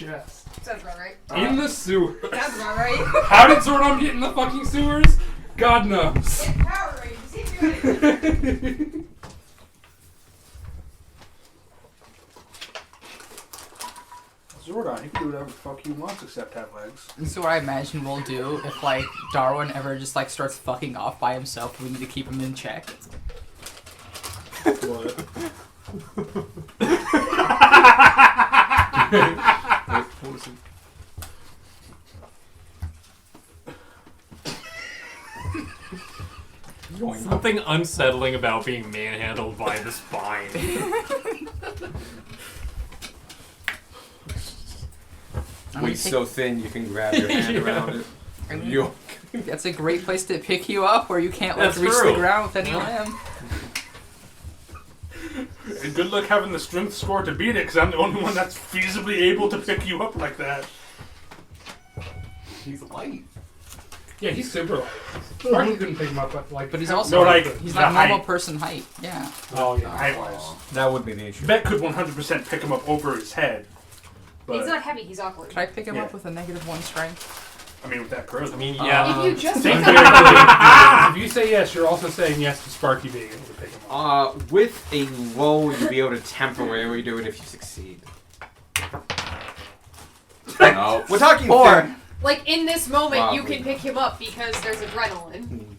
chest. Sounds about right. In the sewer. Sounds about right. How did Zordon get in the fucking sewers? God knows. It's Power Rangers. He's doing it. Zordon, he can do whatever the fuck he wants except have legs. This is what I imagine we'll do if, like, Darwin ever just, like, starts fucking off by himself. We need to keep him in check. What? What was it? Something unsettling about being manhandled by the spine. Weight's so thin you can grab your hand around it. I mean, You. that's a great place to pick you up where you can't, like, That's reach true. the ground with any limb. And good luck having the strength score to beat it, because I'm the only one that's feasibly able to pick you up like that. He's light. Yeah, he's super light. Sparky couldn't pick him up, but But he's also, No, like, he's the like normal height. person height. Yeah. Oh yeah. Height-wise. That would be the issue. Bet could 100% pick him up over his head. But, He's not heavy. He's awkward. Could I pick him Yeah. up with a -1 strength? I mean, with that charisma. I mean, yeah. If you just If you say yes, you're also saying yes to Sparky being able to pick him up. With a roll, you'll be able to temporarily do it if you succeed. No. We're talking 4. like in this moment, you Probably. can pick him up because there's adrenaline.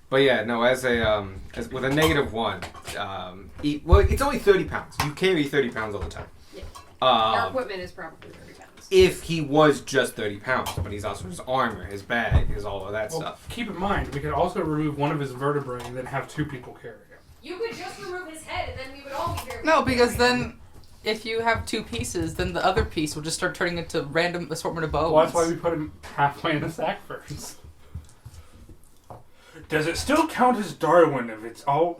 But yeah, no. As with a -1, well, it's only 30 pounds. You carry 30 pounds all the time. Yeah. Our equipment is probably 30 pounds. If he was just 30 pounds, but he's also his armor, his bag, his all of that Well, stuff. keep in mind, we could also remove one of his vertebrae and then have 2 people carry him. You could just remove his head, and then we would all be here. No, because then if you have 2 pieces, then the other piece will just start turning into random assortment of bones. Well, that's why we put him halfway in the sack first. Does it still count as Darwin if all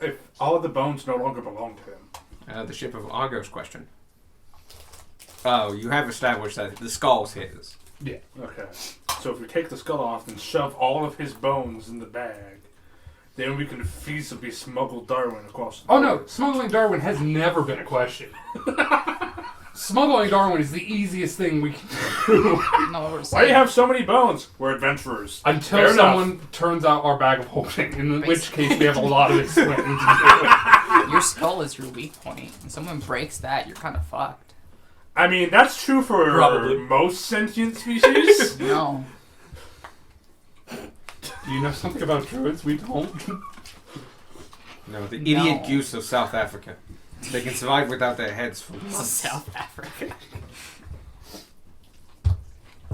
of the bones no longer belong to him? The ship of Argos question. Oh, you have established that the skull's his. Yeah. Okay. So if we take the skull off and shove all of his bones in the bag, then we can feasibly smuggle Darwin across the Oh no, smuggling Darwin has never been a question. Smuggling Darwin is the easiest thing we can do. No, we're Why do saying. you have so many bones? We're adventurers. Until Fair enough. someone turns out our bag of holding, in which case we have a lot of explaining to do. Your skull is your weak point. When someone breaks that, you're kind of fucked. I mean, that's true for Probably. most sentient species. No. Do you know something about druids? We don't. No, the idiot No. goose of South Africa. They can survive without their heads for months. South Africa.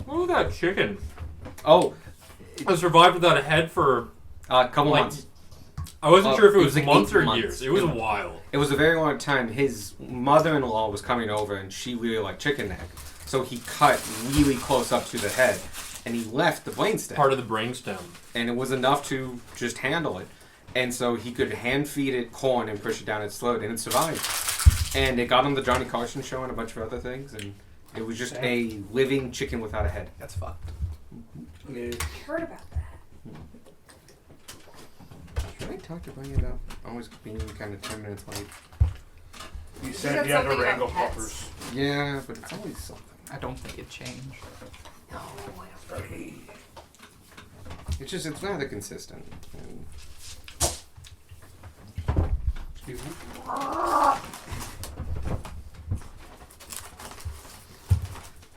What about that chicken? Oh, I survived without a head for, a couple like, months. I wasn't sure if it was like months 8 or months. years. It was a while. It was a very long time. His mother-in-law was coming over, and she really liked chicken neck. So he cut really close up to the head, and he left the brainstem. Part of the brainstem. And it was enough to just handle it. And so he could hand feed it corn and push it down its throat, and it survived. And it got on the Johnny Carson show and a bunch of other things, and it was just a living chicken without a head. That's fucked. Yeah. Heard about that. Should I talk to Bunny about always being kind of 10 minutes late? You said said you had to something wrangle about pets. puppers. Yeah, but it's always something. I don't think it changed. No, I don't. It's rather consistent. And Excuse me.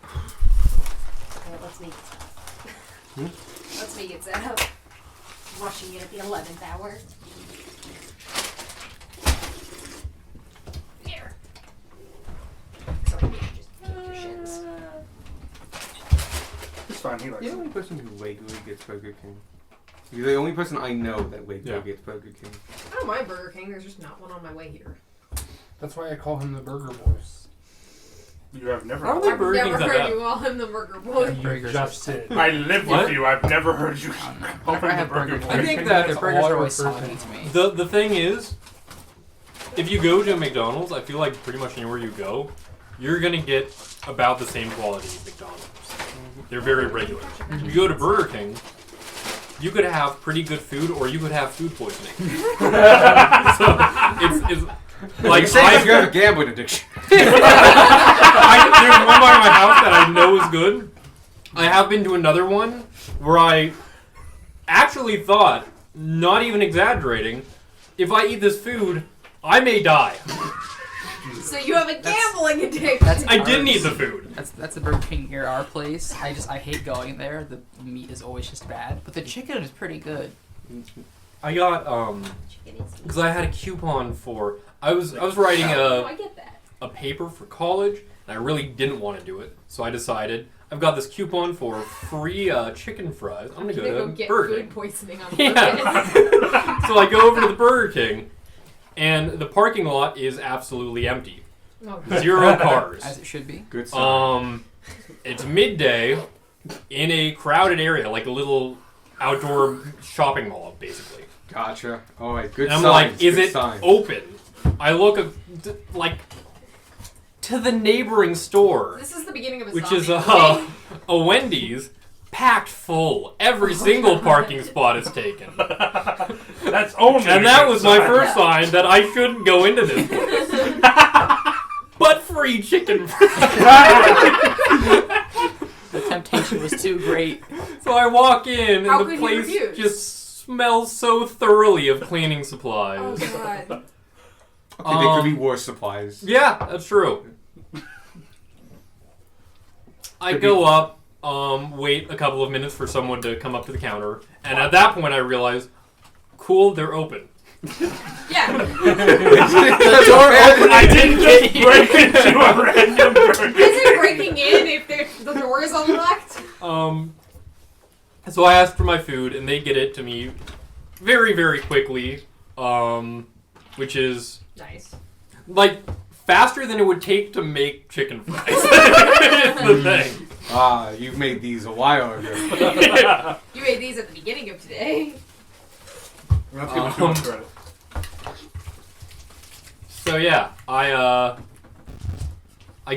Okay, let's make it. Let's make it set up. Rushing it at the 11th hour. Here. So we can just take your shins. It's fine, he likes You're the it. only person who regularly gets Burger King. You're the only person I know that regularly Yeah. gets Burger King. I don't mind Burger King. There's just not one on my way here. That's why I call him the Burger Boys. You have never. I don't think I've Burger never King's that heard bad. you call him the Burger Boy. You Burgers just are did. I live What? with you. I've never heard you I don't know. call Whenever I him the have Burger Burger Boy. I think King, that their all burgers I are always refer to. soggy to me. The thing is, if you go to McDonald's, I feel like pretty much anywhere you go, you're gonna get about the same quality as McDonald's. They're very regular. If you go to Burger King, you could have pretty good food, or you could have food poisoning. So it's like You're saying if you have a gambling addiction. there's one by my house that I was good. I have been to another one where I actually thought, not even exaggerating, if I eat this food, I may die. So you have a gambling addiction. That's I didn't ours. eat the food. That's the Burger King near our place. I hate going there. The meat is always just bad, but the chicken is pretty good. I got because I had a coupon for I was writing Oh, I get that. a paper for college, and I really didn't want to do it, so I decided I've got this coupon for free chicken fries. I'm gonna I'm go gonna to go get Burger food King. poisoning on Yeah. purpose. So I go over to the Burger King, and the parking lot is absolutely empty. Oh, 0 cars. As it should be. Good sign. It's midday in a crowded area, like a little outdoor shopping mall, basically. Gotcha. All right, good And I'm signs. like, is good it signs. open? I look like to the neighboring store, this is the beginning of a which zombie is movie. a Wendy's, packed full. Every single parking spot is taken. That's only. And a that good was my sign. first sign that I shouldn't go into this place. But free chicken fries. The temptation was too great. So I walk in, How and the could you place refuse? just smells so thoroughly of cleaning Oh supplies. god. Okay, there could be worse supplies. Yeah, that's true. I Could go up, wait a couple of minutes for someone to come up to the counter, and at that point I realize, cool, they're open. Yeah. The door open. I didn't just break into a random burger. Is it breaking in if the door is unlocked? So I ask for my food, and they get it to me very, very quickly, which is Nice. like faster than it would take to make chicken fries. It's the thing. Ah, you made these a while ago. You made these at the beginning of today. Let's give it too much credit. So yeah, I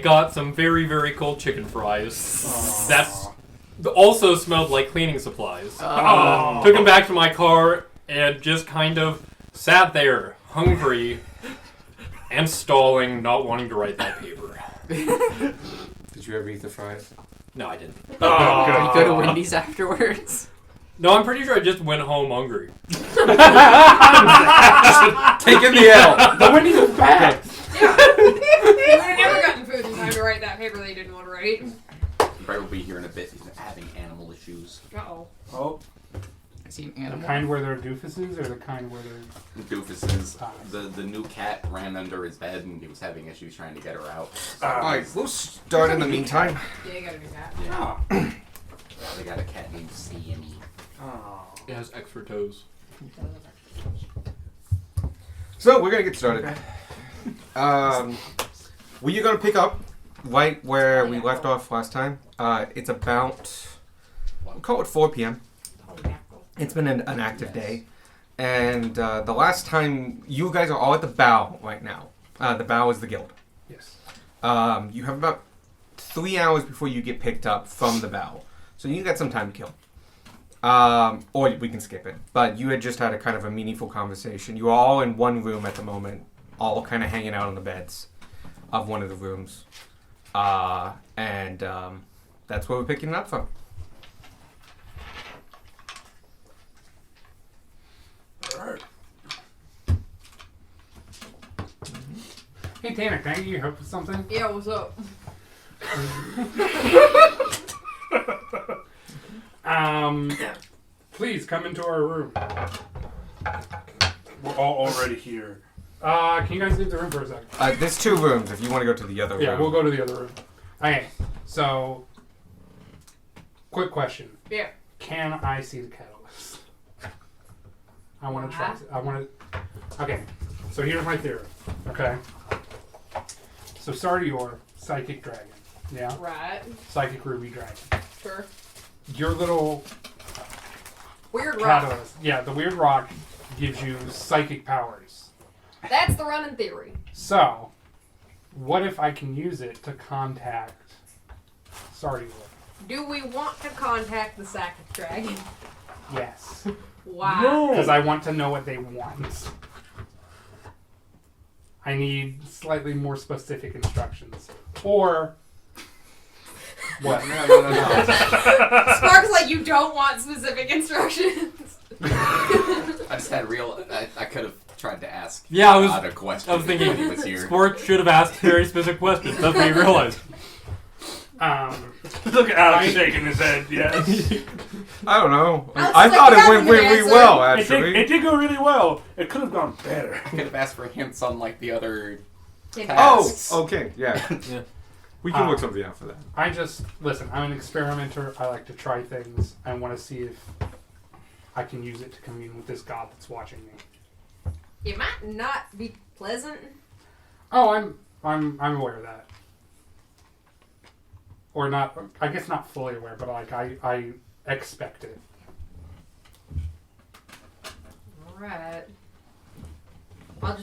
got some very, very cold chicken fries. That's also smelled like cleaning supplies. Oh. Took them back to my car and just kind of sat there, hungry and stalling, not wanting to write that paper. Did you ever eat the fries? No, I didn't. Oh, You go to Wendy's afterwards. No, I'm pretty sure I just went home hungry. Taking the L. The Wendy's is bad. Yeah. You would have never gotten food in time to write that paper they didn't want to write. Probably will be here in a bit. He's having animal issues. Uh-oh. Oh, I see an The animal. kind where they're doofuses or the kind where they're... Doofuses. Ah. The new cat ran under his bed and he was having issues trying to get her out. Alright, we'll start in the meantime. Yeah, you gotta do that. Yeah. They got a cat named Sammy. oh. It has extra toes. So, we're gonna get started. Were you gonna pick up right where we left off last time? It's about, we'll call it 4 p.m. It's been an active day. And the last time, you guys are all at the bow right now. The bow is the guild. Yes. You have about 3 hours before you get picked up from the bow. So you got some time to kill. Or we can skip it. But you had just had a kind of a meaningful conversation. You are all in one room at the moment, all kind of hanging out on the beds of one of the rooms. And that's where we're picking it up from. Alright. Hey, Tanner, can I get your help with something? Yeah, what's up? Please come into our room. We're all already here. Can you guys leave the room for a second? There's 2 rooms if you want to go to the other Yeah, room. we'll go to the other room. Okay, so, quick question. Yeah. Can I see the catalyst? I want to try. I want to. Okay, so here's my theory. Okay. So Sardior, psychic dragon. Yeah. Right. Psychic ruby dragon. Sure. Your little Weird rock. catalyst. Yeah, the weird rock gives you psychic powers. That's the running theory. So, what if I can use it to contact Sardior? Do we want to contact the Psychic Dragon? Yes. Wow. Because I want to know what they want. I need slightly more specific instructions. Or What? No. Spark's like, you don't want specific instructions. I just had real. I could have tried to ask. Yeah, I was- a question. I was thinking when he was here. Spork should have asked very specific questions. That's what you realized. Look at Alex shaking his head. Yes. I don't know. I was I like, thought you it went have an really answer. well, It actually. did go really well. It could have gone better. I could have asked for hints on like the other. Oh, tasks. okay, yeah. Yeah. We can look something out for that. I just listen. I'm an experimenter. I like to try things. I want to see if I can use it to commune with this god that's watching me. It might not be pleasant. Oh, I'm aware of that. Or not. I guess not fully aware, but like I expect it. Alright.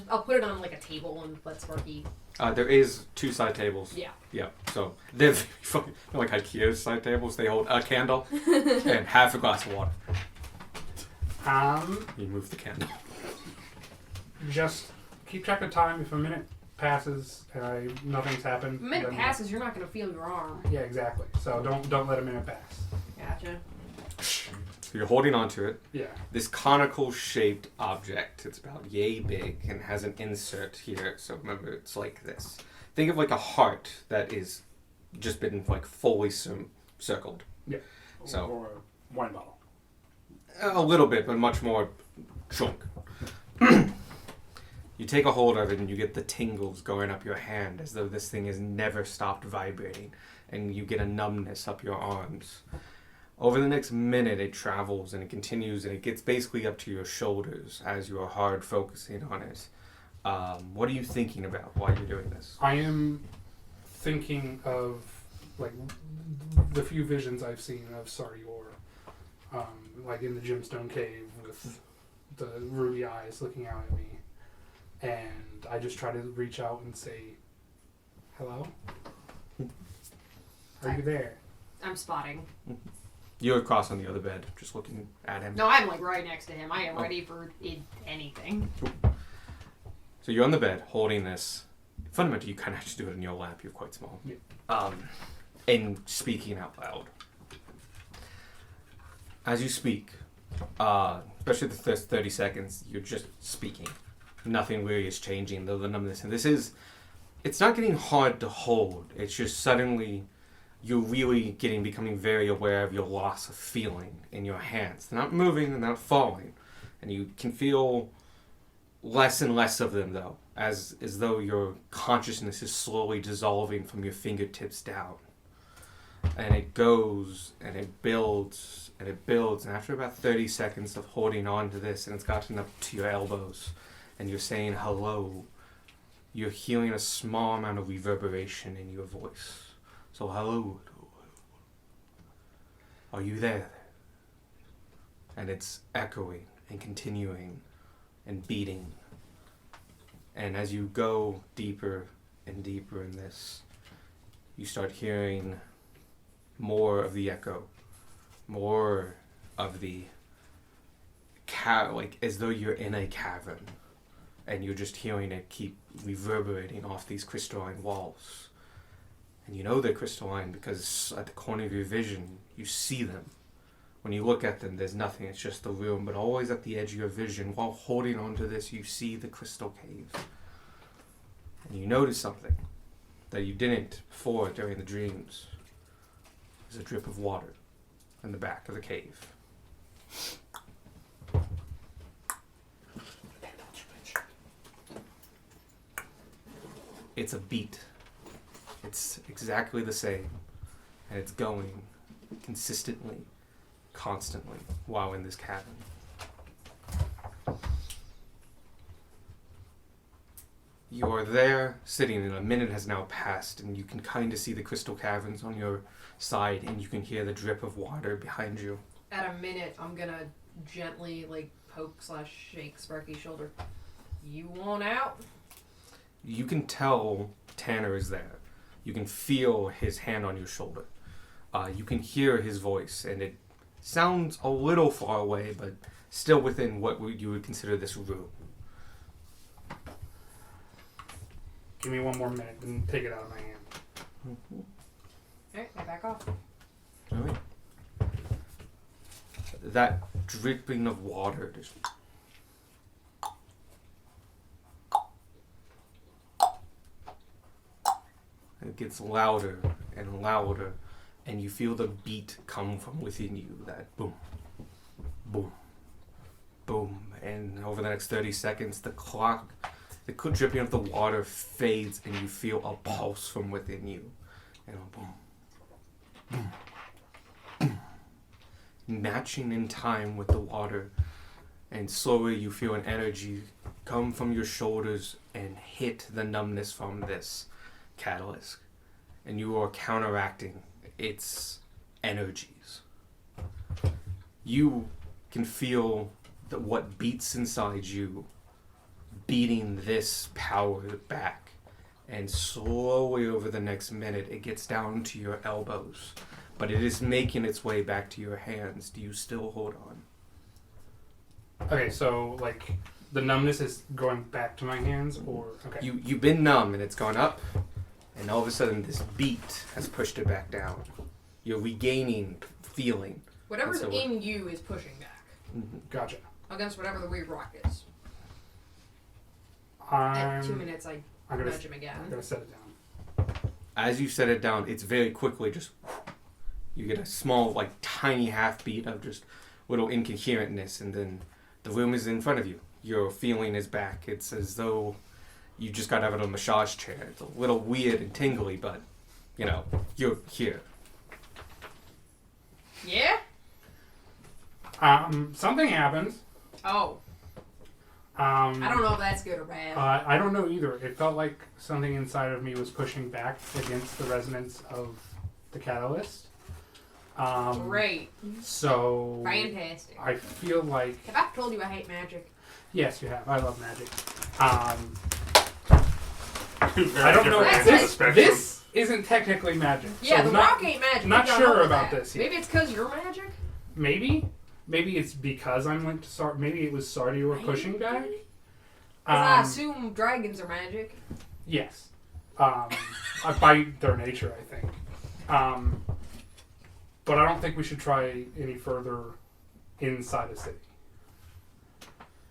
I'll put it on like a table and let Sparky. There is 2 side tables. Yeah. Yeah, so they're fucking like IKEA's side tables. They hold a candle and half a glass of water. You move the candle. Just keep track of time. If a minute passes and nothing's happened. A minute then- passes, you're not gonna feel your arm. Yeah, exactly. So don't let a minute pass. Gotcha. So you're holding onto it. Yeah. This conical shaped object. It's about yay big and has an insert here. So remember, it's like this. Think of like a heart that is just been like fully circled. Yeah. So Or a wine bottle. a little bit, but much more chunk. You take a hold of it and you get the tingles going up your hand as though this thing has never stopped vibrating, and you get a numbness up your arms. Over the next minute, it travels and it continues and it gets basically up to your shoulders as you are hard focusing on it. What are you thinking about while you're doing this? I am thinking of like the few visions I've seen of Sarior, like in the Gemstone Cave with the ruby eyes looking out at me, and I just try to reach out and say, "Hello, are you there?" I'm spotting. You're across on the other bed, just looking at him. No, I'm like right next to him. I am ready for anything. So you're on the bed, holding this. Fundamentally, you kind of have to do it in your lap. You're quite small. Yeah. And speaking out loud. As you speak, especially the first 30 seconds, you're just speaking. Nothing really is changing, though the numbness. And it's not getting hard to hold. It's just suddenly you're really becoming very aware of your loss of feeling in your hands. They're not moving, they're not falling. And you can feel less and less of them, though, as though your consciousness is slowly dissolving from your fingertips down. And it goes, and it builds, and it builds, and after about 30 seconds of holding on to this, and it's gotten up to your elbows, and you're saying hello, you're hearing a small amount of reverberation in your voice. So hello, are you there? And it's echoing and continuing and beating. And as you go deeper and deeper in this, you start hearing more of the echo, more of the like as though you're in a cavern, and you're just hearing it keep reverberating off these crystalline walls. And you know they're crystalline because at the corner of your vision, you see them. When you look at them, there's nothing, it's just the room, but always at the edge of your vision, while holding onto this, you see the crystal cave. And you notice something that you didn't before during the dreams. There's a drip of water in the back of the cave. It's a beat. It's exactly the same, and it's going consistently, constantly, while in this cavern. You are there, sitting, and a minute has now passed, and you can kind of see the crystal caverns on your side, and you can hear the drip of water behind you. At a minute, I'm gonna gently like poke/shake Sparky's shoulder. You want out? You can tell Tanner is there. You can feel his hand on your shoulder. You can hear his voice, and it sounds a little far away, but still within what you would consider this room. Give me one more minute and take it out of my hand. Alright, I back off. Alright. That dripping of water just it gets louder and louder, and you feel the beat come from within you. That boom, boom, boom, and over the next 30 seconds, the dripping of the water fades, and you feel a pulse from within you, and a boom, boom, boom, matching in time with the water, and slowly you feel an energy come from your shoulders and hit the numbness from this catalyst, and you are counteracting its energies. You can feel that what beats inside you beating this power back, and slowly over the next minute it gets down to your elbows, but it is making its way back to your hands. Do you still hold on? Okay, so like the numbness is going back to my hands, or okay. You've been numb and it's gone up, and all of a sudden this beat has pushed it back down. You're regaining feeling. Whatever's And so in you is pushing back Gotcha. against whatever the weird rock is. I'm At 2 minutes, I gonna nudge him again. I'm gonna set it down. As you set it down, it's very quickly just you get a small, like tiny half beat of just little incoherentness, and then the room is in front of you. Your feeling is back. It's as though you just got out of a massage chair. It's a little weird and tingly, but you know, you're here. Yeah? Something happened. Oh. I don't know if that's good or bad. I don't know either. It felt like something inside of me was pushing back against the resonance of the catalyst. Great. So Fantastic. I feel like Have I told you I hate magic? yes, you have. I love magic. Very I don't know. different That's ends of the it. spectrum. This isn't technically magic. Yeah, so the not, rock ain't magic. not We don't sure know about that. this yet. Maybe it's because you're magic? Maybe it's because I'm linked to Sar. Maybe it was Sardi you were pushing back. Because I assume dragons are magic. Yes. By their nature, I think. But I don't think we should try any further inside the city.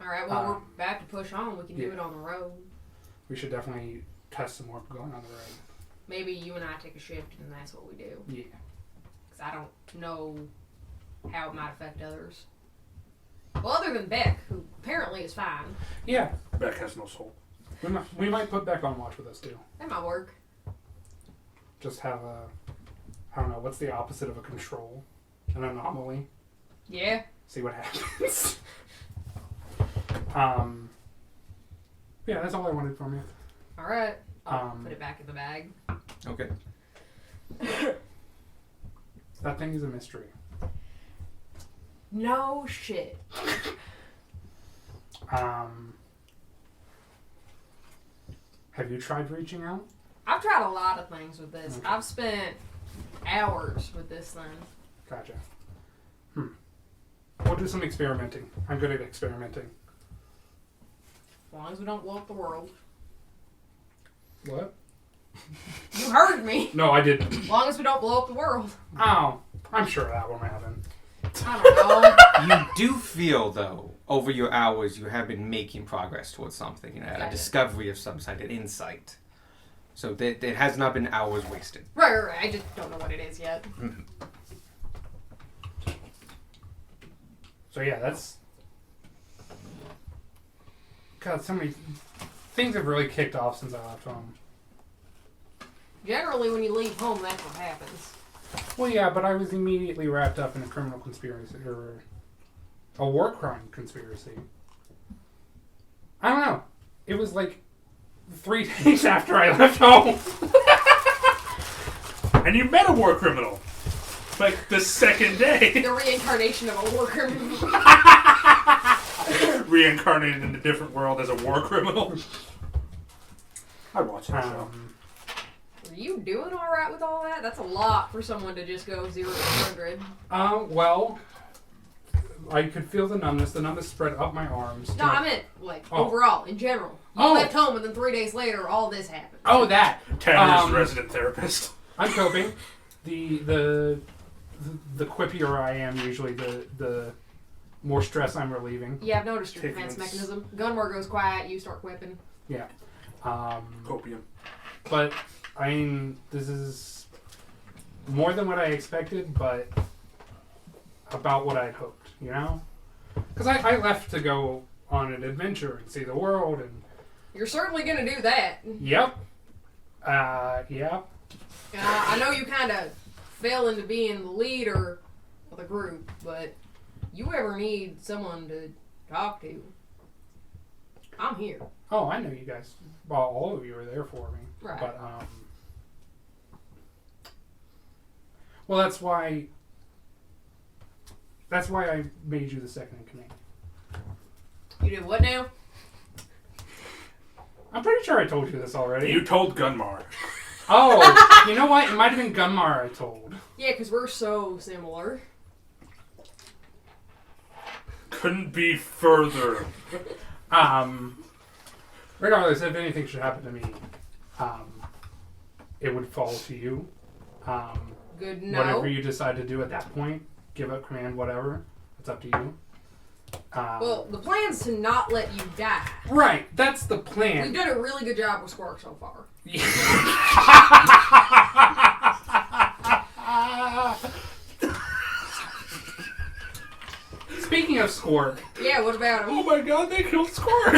Alright, well, we're about to push on. We can do yeah. it on the road. We should definitely test some more going on the road. Maybe you and I take a shift and that's what we do. Yeah. Because I don't know how it might affect others. Well, other than Beck, who apparently is fine. Yeah. Beck has no soul. We might put Beck on watch with us too. That might work. Just have a, I don't know, what's the opposite of a control? An anomaly. Yeah. See what happens. Yeah, that's all I wanted from you. Alright. I'll put it back in the bag. Okay. That thing is a mystery. No shit. Have you tried reaching out? I've tried a lot of things with this. Okay. I've spent hours with this thing. Gotcha. We'll do some experimenting. I'm good at experimenting. As long as we don't blow up the world. What? You heard me. No, I didn't. As long as we don't blow up the world. Oh, I'm sure that won't happen. I don't know. You do feel, though, over your hours, you have been making progress towards something. You know, a Gotcha. discovery of some sort, an insight. So that it has not been hours wasted. Right. I just don't know what it is yet. So yeah, that's... God, so many things have really kicked off since I left home. Generally, when you leave home, that's what happens. Well, yeah, but I was immediately wrapped up in a criminal conspiracy, or a war crime conspiracy. I don't know. It was like 3 days after I left home. And you met a war criminal. Like the second day. The reincarnation of a war criminal. Reincarnated in a different world as a war criminal. I'd watch that show. Are you doing alright with all that? That's a lot for someone to just go 0 to 100. Well, I could feel the numbness. The numbness spread up my arms. No, I meant, like, Oh. overall, in general. You Oh. left home and then 3 days later, all this happened. Oh, that. Tanner's resident therapist. I'm coping. the quippier I am, usually the more stress I'm relieving. Yeah, I've noticed your Taking defense its- mechanism. Gunmore goes quiet, you start whipping. Yeah. Copium. But I mean, this is more than what I expected, but about what I'd hoped. You know, because I left to go on an adventure and see the world, and You're certainly gonna do that. yep, yeah. I know you kind of fell into being the leader of the group, but you ever need someone to talk to, I'm here. Oh, I know you guys. Well, all of you are there for me. Right. But well, that's why I made you the second in command. You did what now? I'm pretty sure I told you this already. You told Gunmar. Oh, you know what? It might have been Gunmar I told. Yeah, because we're so similar. Couldn't be further. Regardless, if anything should happen to me, it would fall to you. Good to know. Whatever you decide to do at that point, give up command, whatever. It's up to you. Well, the plan's to not let you die. Right, that's the We've plan. done a really good job with Squark so far. Speaking of Squark, Yeah, what about him? Oh my god, they killed Squark!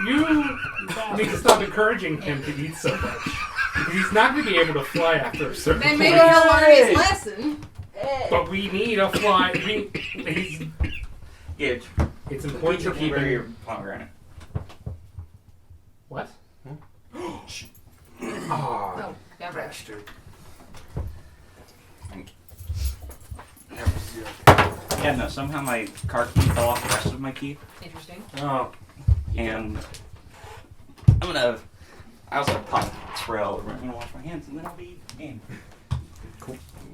you need to stop encouraging him to eat so much. Because he's not going to be able to fly after a certain Then point. maybe he'll learn his lesson. But we need a fly. Gage, It's you important to took keep over him. your pomegranate. What? Oh, Oh, got right. bastard. Yeah, no, somehow my car key fell off the rest of my key. Interesting. Oh. And I also have pot Sprel. I'm gonna wash my hands and then I'll be game.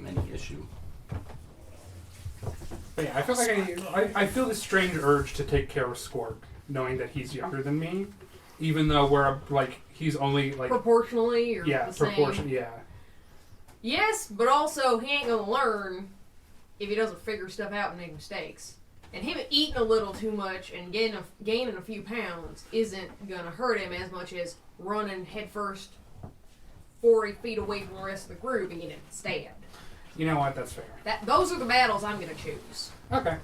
Many issue. But yeah, I feel like I feel this strange urge to take care of Squark, knowing that he's younger than me, even though we're like he's only like Proportionally, or yeah, the same. proportion, yeah. Yes, but also he ain't gonna learn if he doesn't figure stuff out and make mistakes. And him eating a little too much and gaining a few pounds isn't gonna hurt him as much as running headfirst 40 feet away from the rest of the group and getting stabbed. You know what? That's fair. Those are the battles I'm gonna choose. Okay,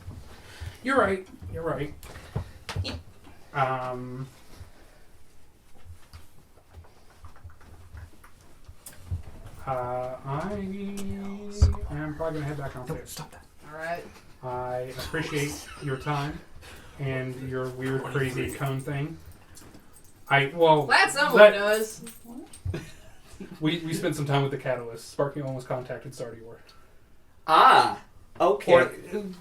you're right. You're right. I am probably gonna head back downstairs. Stop that. Alright. I appreciate your time and your weird, crazy cone thing. Glad someone that- does. We spent some time with the Catalyst. Sparky almost contacted Sardior. Ah, okay. Or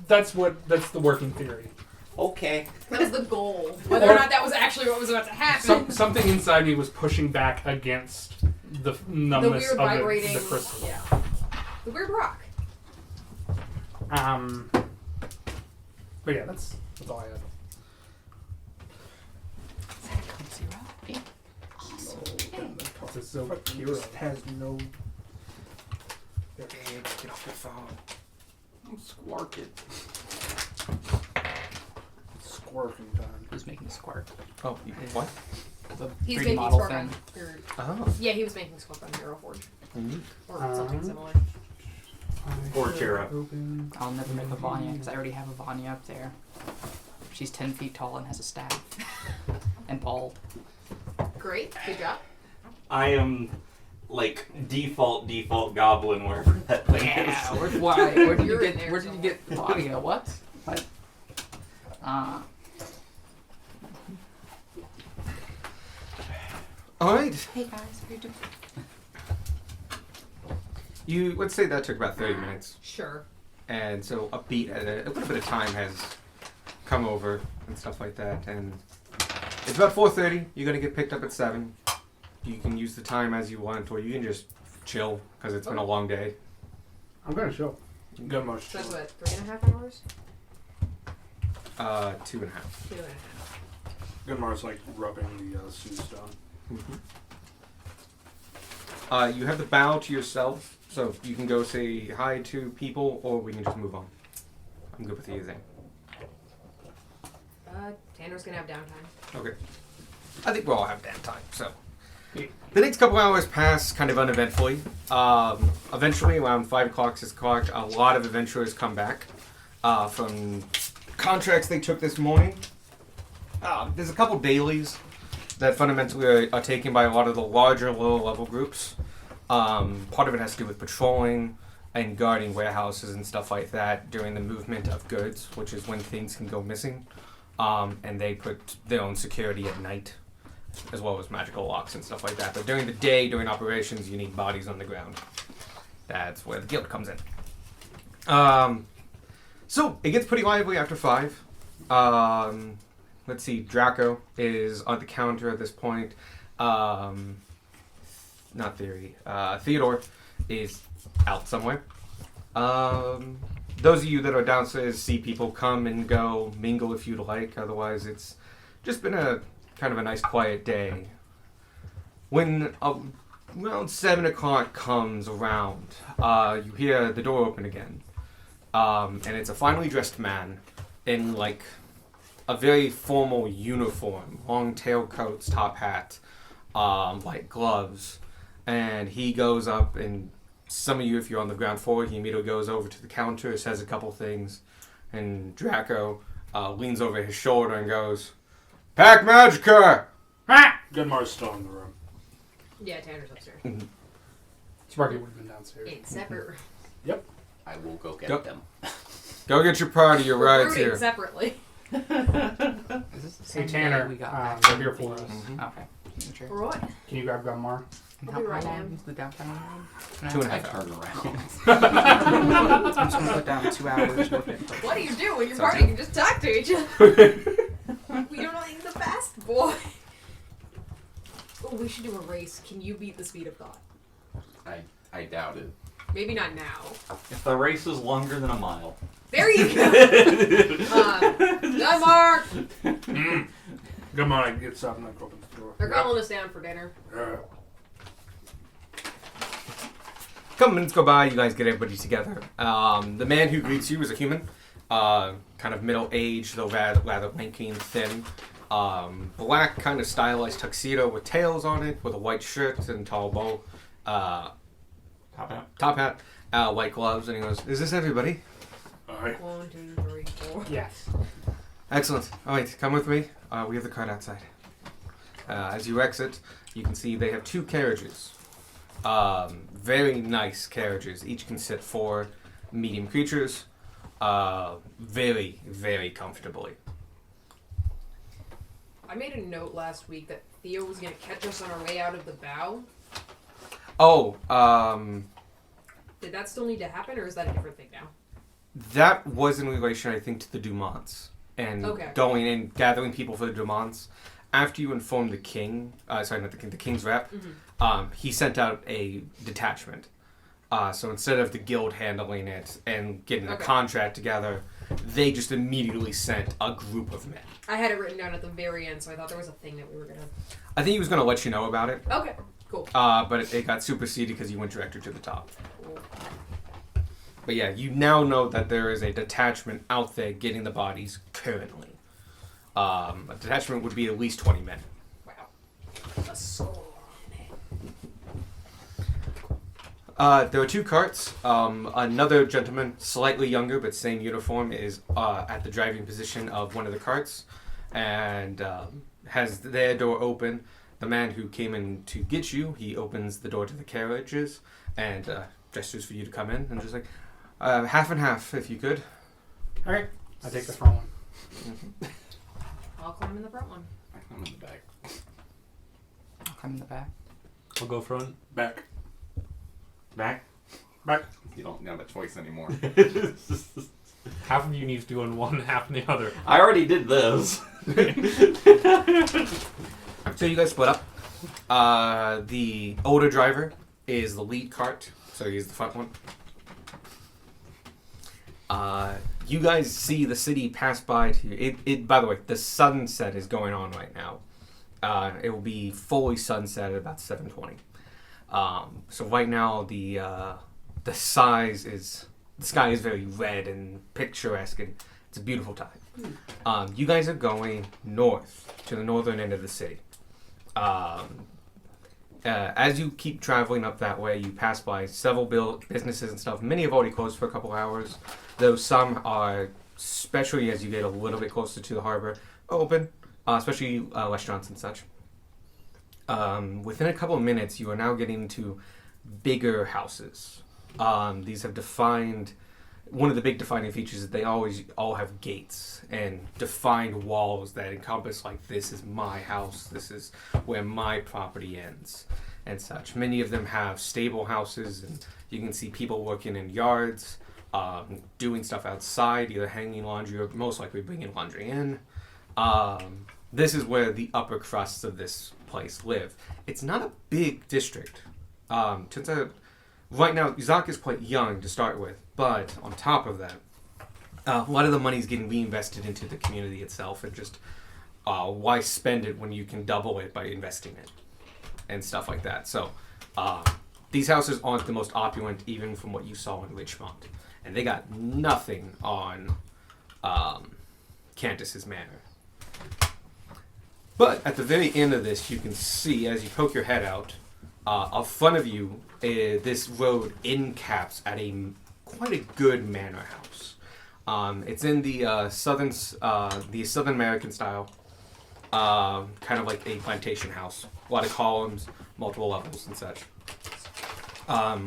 that's the working theory. Okay. That was the goal. Whether or not that was actually what was about to happen. Something inside me was pushing back against the the numbness weird of vibrating. the crystal. Yeah. The weird rock. But yeah, that's all I had. It's a Zokiro. has no. Get off your phone. Squark it. Squarking time. Who's making Squark? Oh, what? The He's 3D making model Squark thing. on. Oh. Yeah, he was making Squark on Hero Forge. Or something similar. Or Kira. I'll never make a Vanya because I already have a Vanya up there. She's 10 feet tall and has a staff. And bald. Great. Good job. I am like default goblin wherever that thing Yeah, is. where did you You're in get there where did you get Vanya? What? What? All right. Hey guys, how you doing? You let's say that took about 30 minutes, Sure. and so a little bit of time has come over and stuff like that, and it's about 4:30. You're gonna get picked up at 7. You can use the time as you want, or you can just chill because it's been a long day. I'm gonna show. Gunmar's So that's chill. what, 3.5 hours? 2.5. 2.5. Gunmar's like rubbing the suit down. You have the bow to yourself, So you can go say hi to people, or we can just move on. I'm good with either. Tanner's gonna have downtime. Okay. I think we'll all have downtime, so. The next couple hours pass kind of uneventfully. Eventually, around 5 o'clock, 6 o'clock, a lot of adventurers come back from contracts they took this morning. There's a couple dailies that fundamentally are taken by a lot of the larger, lower-level groups. Part of it has to do with patrolling and guarding warehouses and stuff like that during the movement of goods, which is when things can go missing. And they put their own security at night, as well as magical locks and stuff like that. But during the day, during operations, you need bodies on the ground. That's where the guild comes in. So, it gets pretty lively after 5. Let's see, Draco is on the counter at this point. Not Theory. Theodore is out somewhere. Those of you that are downstairs see people come and go, mingle if you'd like. Otherwise, it's just been a kind of a nice quiet day. When around 7 o'clock comes around, you hear the door open again. And it's a finely dressed man in like a very formal uniform, long tailcoats, top hat, light gloves. And he goes up, and some of you, if you're on the ground floor, he immediately goes over to the counter, says a couple things, and Draco leans over his shoulder and goes, "Pack Magica!" Gunmar's still in the room. Yeah, Tanner's upstairs. Sparky would have been downstairs. It's separate. I will go get Go. them. Go get your party, your rides Recruiting here. separately. Is this the Hey same Tanner, day we got back? they're here for us. Mhm. Okay. Sure. For what? Can you grab Gunmar? And I'll be right how down. long is the downtime? 2.5 I hours. turn around. I'm just gonna put down 2 hours worth of What do you do when your Sounds party good. can just talk to each other? We don't like the fast boy. Oh, we should do a race. Can you beat the speed of thought? I doubt it. Maybe not now. If the race is longer than a mile. There you go. Gunmark! Gunmar gets up and opens the door. They're calling us down for dinner. Couple minutes go by, you guys get everybody together. The man who greets you is a human, kind of middle-aged, though rather lanky and thin. Black, kind of stylized tuxedo with tails on it, with a white shirt and tall bow. Top hat, white gloves, and he goes, "Is this everybody?" Alright. 1, 2, 3, 4. Yes. Excellent. All right, come with me. We have the cart outside. As you exit, you can see they have 2 carriages. Very nice carriages. Each can sit 4 medium creatures. Very, very comfortably. I made a note last week that Theo was going to catch us on our way out of the bow. Oh, Did that still need to happen, or is that a different thing now? that was in relation, I think, to the Dumonts. And Okay. going and gathering people for the Dumonts. After you informed the king, sorry, not the king, the king's rep, he sent out a detachment. So instead of the guild handling it and getting a Okay. contract together, they just immediately sent a group of men. I had it written down at the very end, so I thought there was a thing that we were going to... I think he was going to let you know about it, Okay, cool. but it got superseded because you went directly to the top. Cool. But yeah, you now know that there is a detachment out there getting the bodies currently. A detachment would be at least 20 men. Wow. A soul. There are 2 carts. Another gentleman, slightly younger but same uniform, is at the driving position of one of the carts and has their door open. The man who came in to get you, he opens the door to the carriages and gestures for you to come in and just like, half and half if you could. Alright. I take the front one. I'll climb in the front one. I'm in the back. I'll come in the back. I'll go front. Back. Back? You don't have a choice anymore. Half of you needs to go in one, half in the other. I already did this. So you guys split up. The older driver is the lead cart, so he's the front one. You guys see the city pass by to you. It by the way, the sunset is going on right now. It will be fully sunset at about 7:20. So right now the the sky is very red and picturesque, and it's a beautiful time. You guys are going north to the northern end of the city. As you keep traveling up that way, you pass by several businesses and stuff. Many have already closed for a couple hours, though some are, especially as you get a little bit closer to the harbor, open, especially restaurants and such. Within a couple of minutes, you are now getting to bigger houses. These have defined, one of the big defining features is they always all have gates and defined walls that encompass, like, this is my house, this is where my property ends, and such. Many of them have stable houses, and you can see people working in yards, doing stuff outside, either hanging laundry or most likely bringing laundry in. This is where the upper crusts of this place live. It's not a big district. Turns out, right now, Zak is quite young to start with, but on top of that, a lot of the money is getting reinvested into the community itself, and just why spend it when you can double it by investing it and stuff like that. So these houses aren't the most opulent, even from what you saw in Richmond, and they got nothing on Candace's manor. But at the very end of this, you can see, as you poke your head out, in front of you, this road encaps at quite a good manor house. It's in the Southern American style, kind of like a plantation house. A lot of columns, multiple levels and such.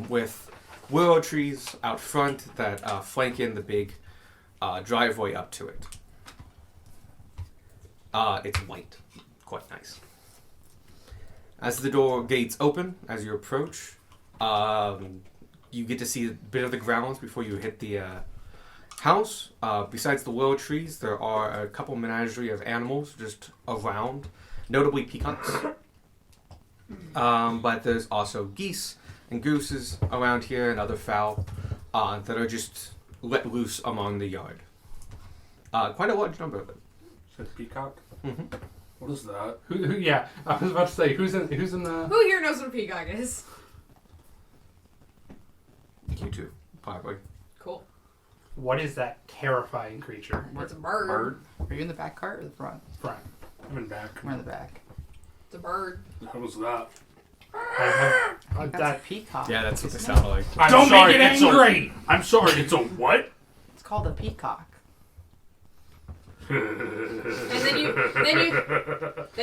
With willow trees out front that flank in the big driveway up to it. It's white, quite nice. As the door gates open, as you approach, you get to see a bit of the grounds before you hit the house. Besides the willow trees, there are a couple menagerie of animals just around, notably peacocks. But there's also geese and gooses around here and other fowl that are just let loose among the yard. Quite a large number of them. Said peacock? Mm-hmm. What is that? Who? Yeah, I was about to say who's in the. Who here knows what a peacock is? You too, probably. Cool. What is that terrifying creature? It's a bird. Bird? Are you in the back cart or the front? Front. I'm in back. We're in the back. It's a bird. How was that? That's That. a peacock. Yeah, that's what they sound like. I'm Don't sorry, make it it's angry! I'm sorry, it's a what? It's called a peacock. And then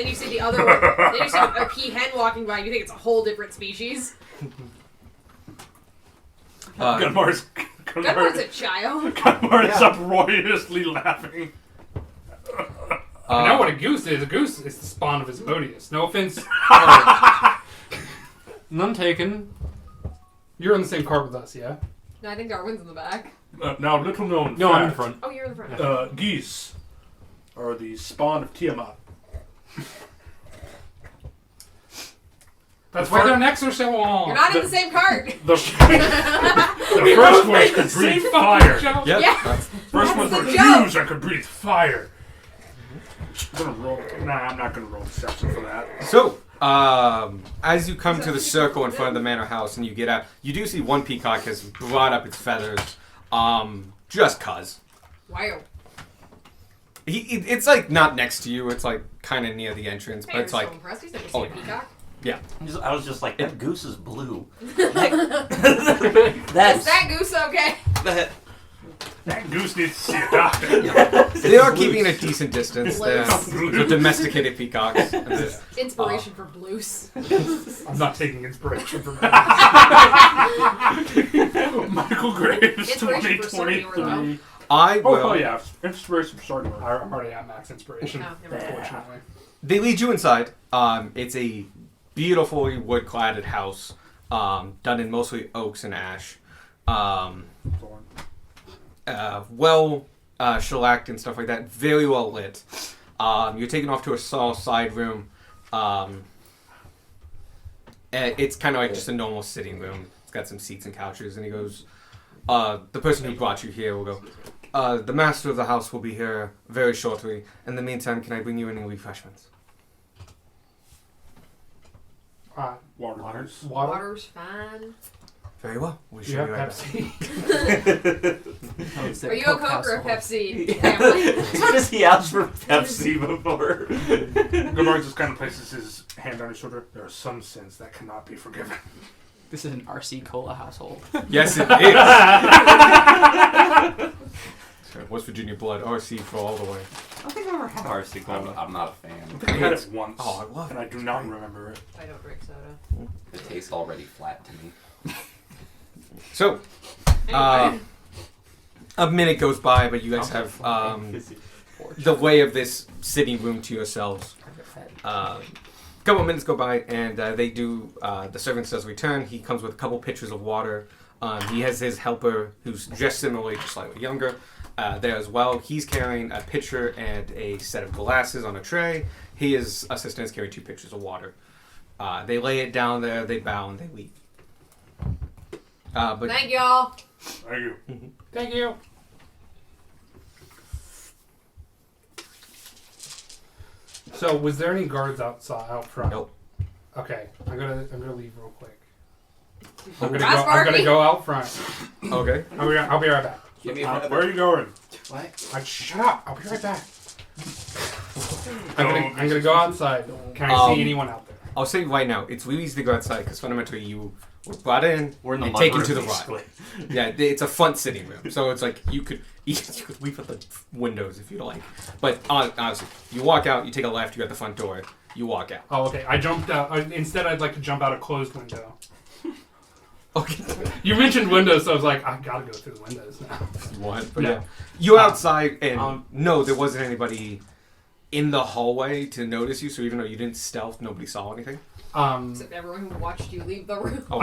you see the other one. Then you see a peahen walking by. And you think it's a whole different species. Gunmar's Gunmar's a child. Gunmar's uproariously laughing. I know what a goose is. A goose is the spawn of Asmodeus. No offense. None taken. You're on the same cart with us, yeah? No, I think Darwin's in the back. Now, little known No, fact, I'm in front. Oh, you're in the front. Geese are the spawn of Tiamat. That's why their necks are so long. You're not in the same cart. The first ones could breathe fire. Yep. Yeah. That's, First ones the were joke. huge that could breathe fire. I'm gonna roll. Nah, I'm not gonna roll deception for that. so, as you come to the circle in front of the manor house and you get out, you do see one peacock has brought up its feathers, just cuz. Wow. It's like not next to you, it's like kind of near the entrance, Hey, but you're it's so like, impressed. He's never oh, seen a peacock. yeah. I was just like, that goose is blue. Is That's that goose okay? that. That goose needs to see a doctor. They are keeping a decent distance. They're Blues. domesticated peacocks. And this- Inspiration for blues. I'm not taking inspiration from Michael Graves, Inspiration for Sony, 2023. I will. Oh yeah, inspiration for Sardor. I'm already at max inspiration, Oh, never mind. unfortunately. They lead you inside. It's a beautifully wood-cladded house, done in mostly oaks and ash. Well shellacked and stuff like that. Very well lit. You're taken off to a small side room. It's kind of like just a normal sitting room. It's got some seats and couches. And he goes, the person who brought you here will go, the master of the house will be here very shortly. In the meantime, can I bring you any refreshments? Water. Water. Water's fine. Very well. We Do should you be have right back. Pepsi? Oh, it's Are a you a Coke Coke or a household. Pepsi family? So does he ask for Pepsi before? Gabar just kind of places his hand on his shoulder. There are some sins that cannot be forgiven. This is an RC Cola household. Yes, it is. Sure, West Virginia blood, RC for all the way. I don't think I've ever had RC Cola. I'm not a I fan. think I had it once, Oh, I love and it. I do not remember it. I don't drink soda. The taste's already flat to me. So, Anyway. a minute goes by, but you guys have the way of this sitting room to yourselves. A couple minutes go by, and they do. The servant does return. He comes with a couple pitchers of water. He has his helper, who's dressed similarly, just slightly younger, there as well. He's carrying a pitcher and a set of glasses on a tray. His assistant is carrying 2 pitchers of water. They lay it down there. They bow and they leave. But Thank y'all. Thank you. Thank you. So, was there any guards out front? Nope. Okay, I'm gonna leave real quick. I'm Bye, gonna Sparky. go out front. okay. I'll be right back. Give me Where are you going? Shut up! I'll be right back. I'm gonna go outside. Can I see anyone out there? I'll say right now, it's really easy to go outside because fundamentally you were brought in We're in the and mud taken room, to the basically. ride. Yeah, it's a front sitting room, so it's like you could leave at the windows if you like. But honestly, you walk out, you take a left, you're at the front door, you walk out. Oh, okay. I jumped out. Instead, I'd like to jump out a closed window. Okay. You mentioned windows, so I was like, I gotta go through the windows now. What? But No. yeah, you're outside, and no, there wasn't anybody in the hallway to notice you. So even though you didn't stealth, nobody saw anything. Except everyone who watched you leave the room. Oh,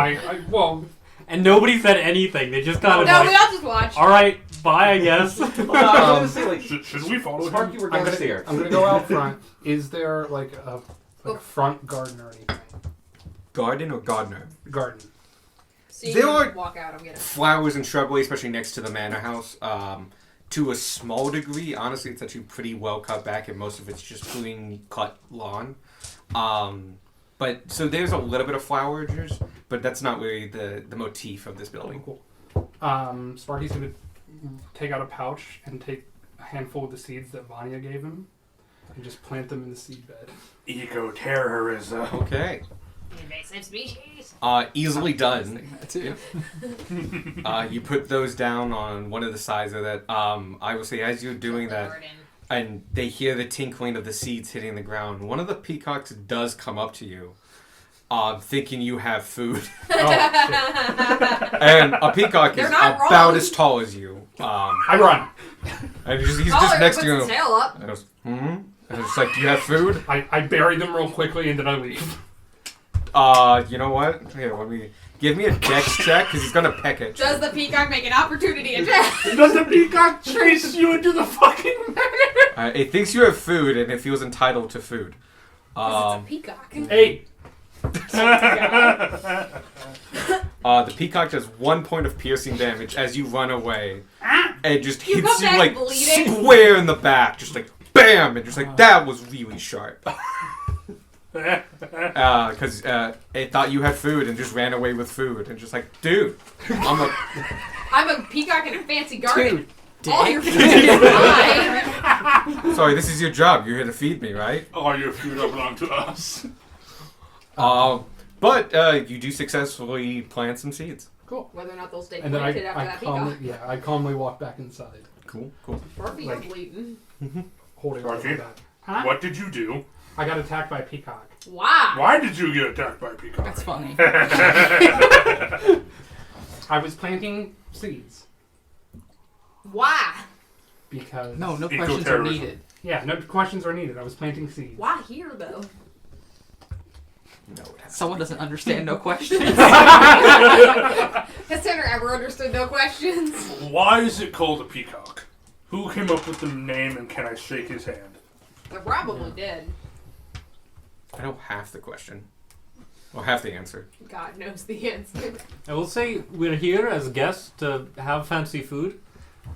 Well, And nobody said anything. They just kind of No, we like, all just watched. all right, bye, I guess. Well, no, I was gonna say, like, Should we follow him? Sparky, we're I'm downstairs. gonna go out front. Is there like a front garden or anything? garden or gardener? Garden. See There you are- walk out. I'm gonna. Flowers and shrubbery, especially next to the manor house. To a small degree, honestly, it's actually pretty well cut back, and most of it's just clean cut lawn. But so there's a little bit of flowers, but that's not really the motif of this building. Cool. Sparky's gonna take out a pouch and take a handful of the seeds that Vanya gave him and just plant them in the seed bed. Eco-terrorism. Okay. Invasive species. Easily done. That's it. You put those down on one of the sides of that. I will say, as you're doing that, Garden. and they hear the tinkling of the seeds hitting the ground, one of the peacocks does come up to you, thinking you have food. And a peacock They're is not about wrong. as tall as you. I run. And he's Taller, just next puts to you. his tail up. And goes, And it's like, do you have food? I bury them real quickly and then I leave. You know what? Here, give me a dex check, because he's gonna peck at you. Does the peacock make an opportunity attack? Does the peacock chase you into the fucking It thinks you have food, and it feels entitled to food. It's a peacock. 8. The peacock does 1 point of piercing damage as you run away. And it just You hits come you back like bleeding. square in the back. Just like BAM! And just like, that was really sharp. Because it thought you had food and just ran away with food. And just like, dude, I'm I'm a peacock in a fancy garden. Dude, All your food is mine. sorry, this is your job. You're here to feed me, right? All your food belong to us. But you do successfully plant some seeds. Cool. Whether or not they'll stay And then planted after I that calmly, peacock. I calmly walk back inside, Cool, cool. Sparky, like- you're bleeding. holding on to Sparky? that. Huh? What did you do? I got attacked by a peacock. Why? Why did you get attacked by a peacock? That's funny. I was planting seeds Why? because No questions are Eco-terrorism. needed. Yeah, no questions are needed. I was planting seeds. Why here though? No, it has. Someone doesn't understand, no questions. Has Tanner ever understood no questions? Why is it called a peacock? Who came up with the name, and can I shake his hand? They're probably dead. I know half the question. Well, half the answer. God knows the answer. I will say we're here as guests to have fancy food.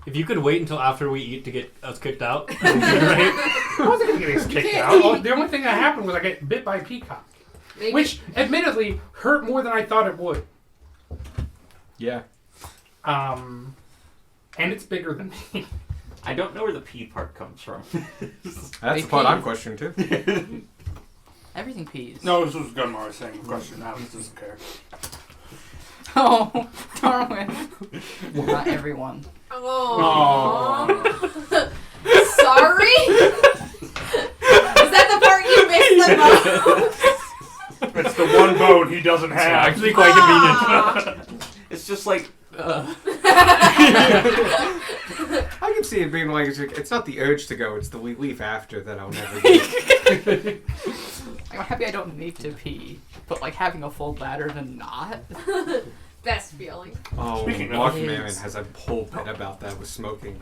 If you could wait until after we eat to get us kicked out, that would be great. I wasn't gonna get us kicked can't out. eat. The only thing that happened was I got bit by a peacock, Maybe. which admittedly hurt more than I thought it would. Yeah. And it's bigger than me. I don't know where the P part comes from. That's the part I'm questioning too. Everything pees. No, this was Gunmar saying the question. Alex doesn't care. Oh, Darwin. Well, not everyone. Oh. Sorry? Is that the part you missed the most? It's the one bone he doesn't It's have. actually quite convenient. It's just like, I can see it being like it's not the urge to go; it's the leaf after that I'll never do. I'm happy I don't need to pee, but like having a full bladder to not. Best feeling. Oh, Speaking of- Mark Maron has a whole bit about that with smoking.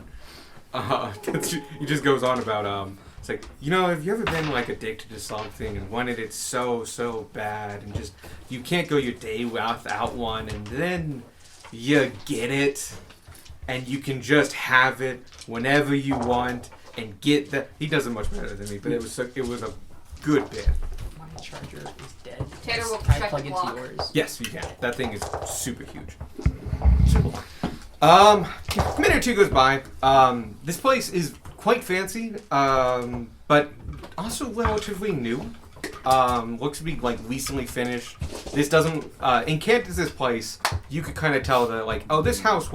He just goes on about it's like, you know, have you ever been like addicted to something and wanted it so bad and just you can't go your day without one, and then you get it and you can just have it whenever you want and get that. He does it much better than me, but it was a good bit. My charger is dead. Tanner will Try to check plug the into clock. yours. Yes, you can. That thing is super huge. A minute or two goes by. This place is quite fancy, but also relatively new. Looks to be like recently finished. This doesn't. In Candace's place, you could kind of tell that like, oh, this house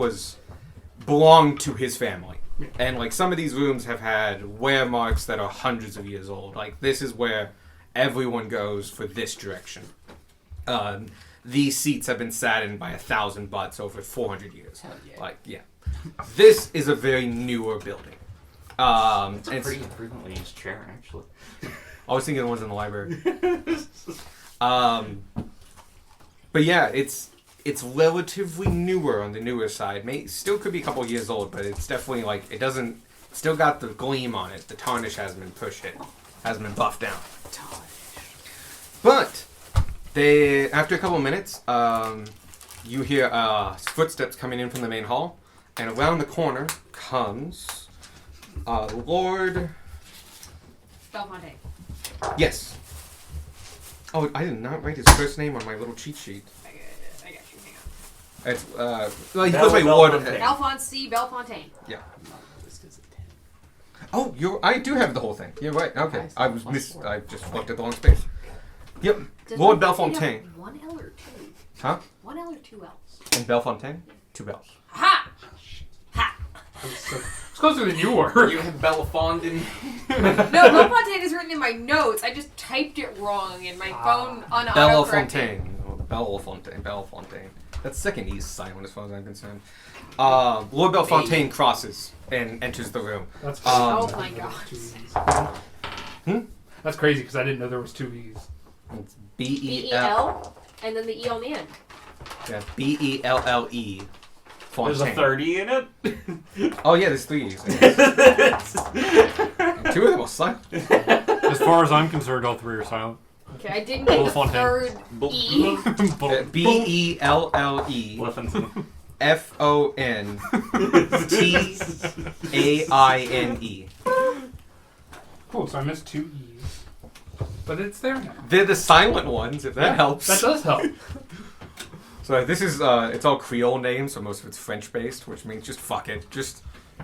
belonged to his family, and like some of these rooms have had wear marks that are hundreds of years old. Like this is where everyone goes for this direction. These seats have been sat in by 1,000 butts over 400 years. Hell yeah. Like, yeah. This is a very newer building. it's a pretty frequently used chair, actually. I was thinking of the ones in the library. But yeah, it's relatively newer on the newer side. Still could be a couple years old, but it's definitely like, it doesn't, still got the gleam on it. The tarnish hasn't been pushed in. Hasn't been buffed down. But after a couple of minutes, you hear footsteps coming in from the main hall, and around the corner comes Lord. Belmonte. Yes. Oh, I did not write his first name on my little cheat sheet. I got you. Hang on. It's well, he goes by Lord. Alphonse C. Belfontaine. Yeah. Oh, I do have the whole thing. You're right. Okay, I just looked at the wrong space. Yep. Does Lord Belfontaine Belfontaine. have one L or two? Huh? One L or two L's? And Belfontaine? 2 bells. Ha! Ha! It's closer than you were. You have Belafonte. No, Belfontaine is written in my notes. I just typed it wrong and my phone Belafontaine. Belafontaine. That's second E's silent as far as I'm concerned. Lord Belfontaine crosses and enters the room. That's Oh crazy. my There God. was 2 E's. That's crazy because I didn't know there was 2 E's. It's B-E-L, B-E-L. and then the E on the end. Yeah, B-E-L-L-E. There's a 30 in it? Oh yeah, there's 3 E's. 2 of them are silent. As far as I'm concerned, all 3 are silent. Okay, I didn't get the Belfontaine. third E. B-E-L-L-E. Leffinson. F-O-N-T-A-I-N-E. Cool, so I missed 2 E's. But it's there now. They're the silent ones, if that Yeah, helps. That does help. So this is, it's all Creole names, so most of it's French-based, which means just fuck it. Just,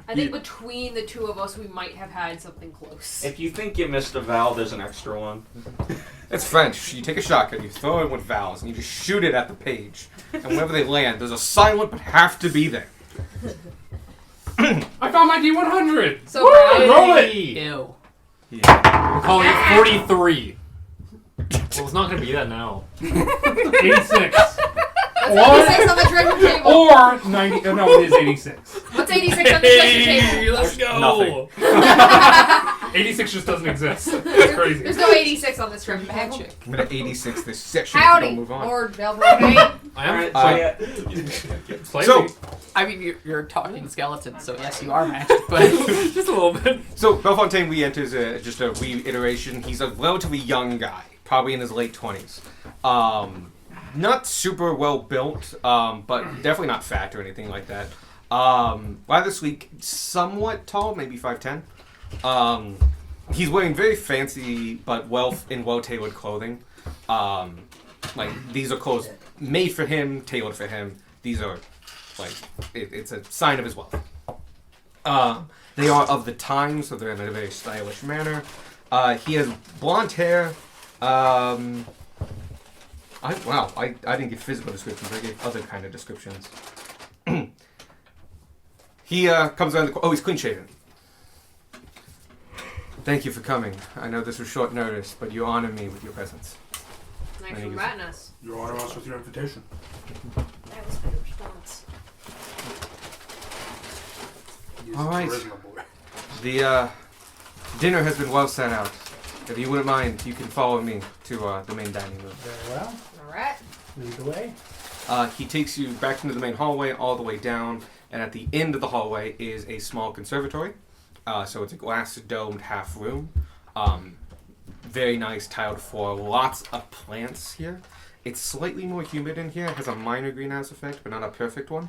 I think between the two of us, we might have had something close. If you think you missed a vowel, there's an extra one. it's French. You take a shotgun, you throw it with vowels, and you just shoot it at the page. And whenever they land, there's a silent but have to be there. I found my D100! So proud. Roll it! Ew. Yeah. We're calling it 43. Well, it's not going to be that now. 86. What's 86 on the treasure table? Or 90. No, it is 86. What's 86 on the treasure table? Let's go. Nothing. 86 just doesn't exist. That's crazy. There's no 86 on this treasure table. Magic. I'm gonna 86 this section if Howdy, we don't move on. Lord Belfontaine. I am Alright, slightly. So, I mean, you're talking skeleton, so yes, you are magic, but just a little bit. so Belfontaine re-enters just a reiteration. He's a relatively young guy, probably in his late 20s. Not super well built, but definitely not fat or anything like that. Rather sleek, somewhat tall, maybe 5'10". He's wearing very fancy but well-tailored clothing. Like these are clothes made for him, tailored for him. These are like it's a sign of his wealth. They are of the time, so they're in a very stylish manner. He has blonde hair. I didn't give physical descriptions. I gave other kind of descriptions. He comes around the corner. Oh, he's clean shaven. Thank you for coming. I know this was short notice, but you honor me with your presence. Thanks for inviting us. You honor us with your invitation. That was a good response. He's All right. charisma boy. The dinner has been well set out. If you wouldn't mind, you can follow me to the main dining room. Very well. Alright. Lead the way. He takes you back into the main hallway, all the way down, and at the end of the hallway is a small conservatory. So it's a glass-domed half room. Very nice tiled floor. Lots of plants here. It's slightly more humid in here. It has a minor greenhouse effect, but not a perfect one.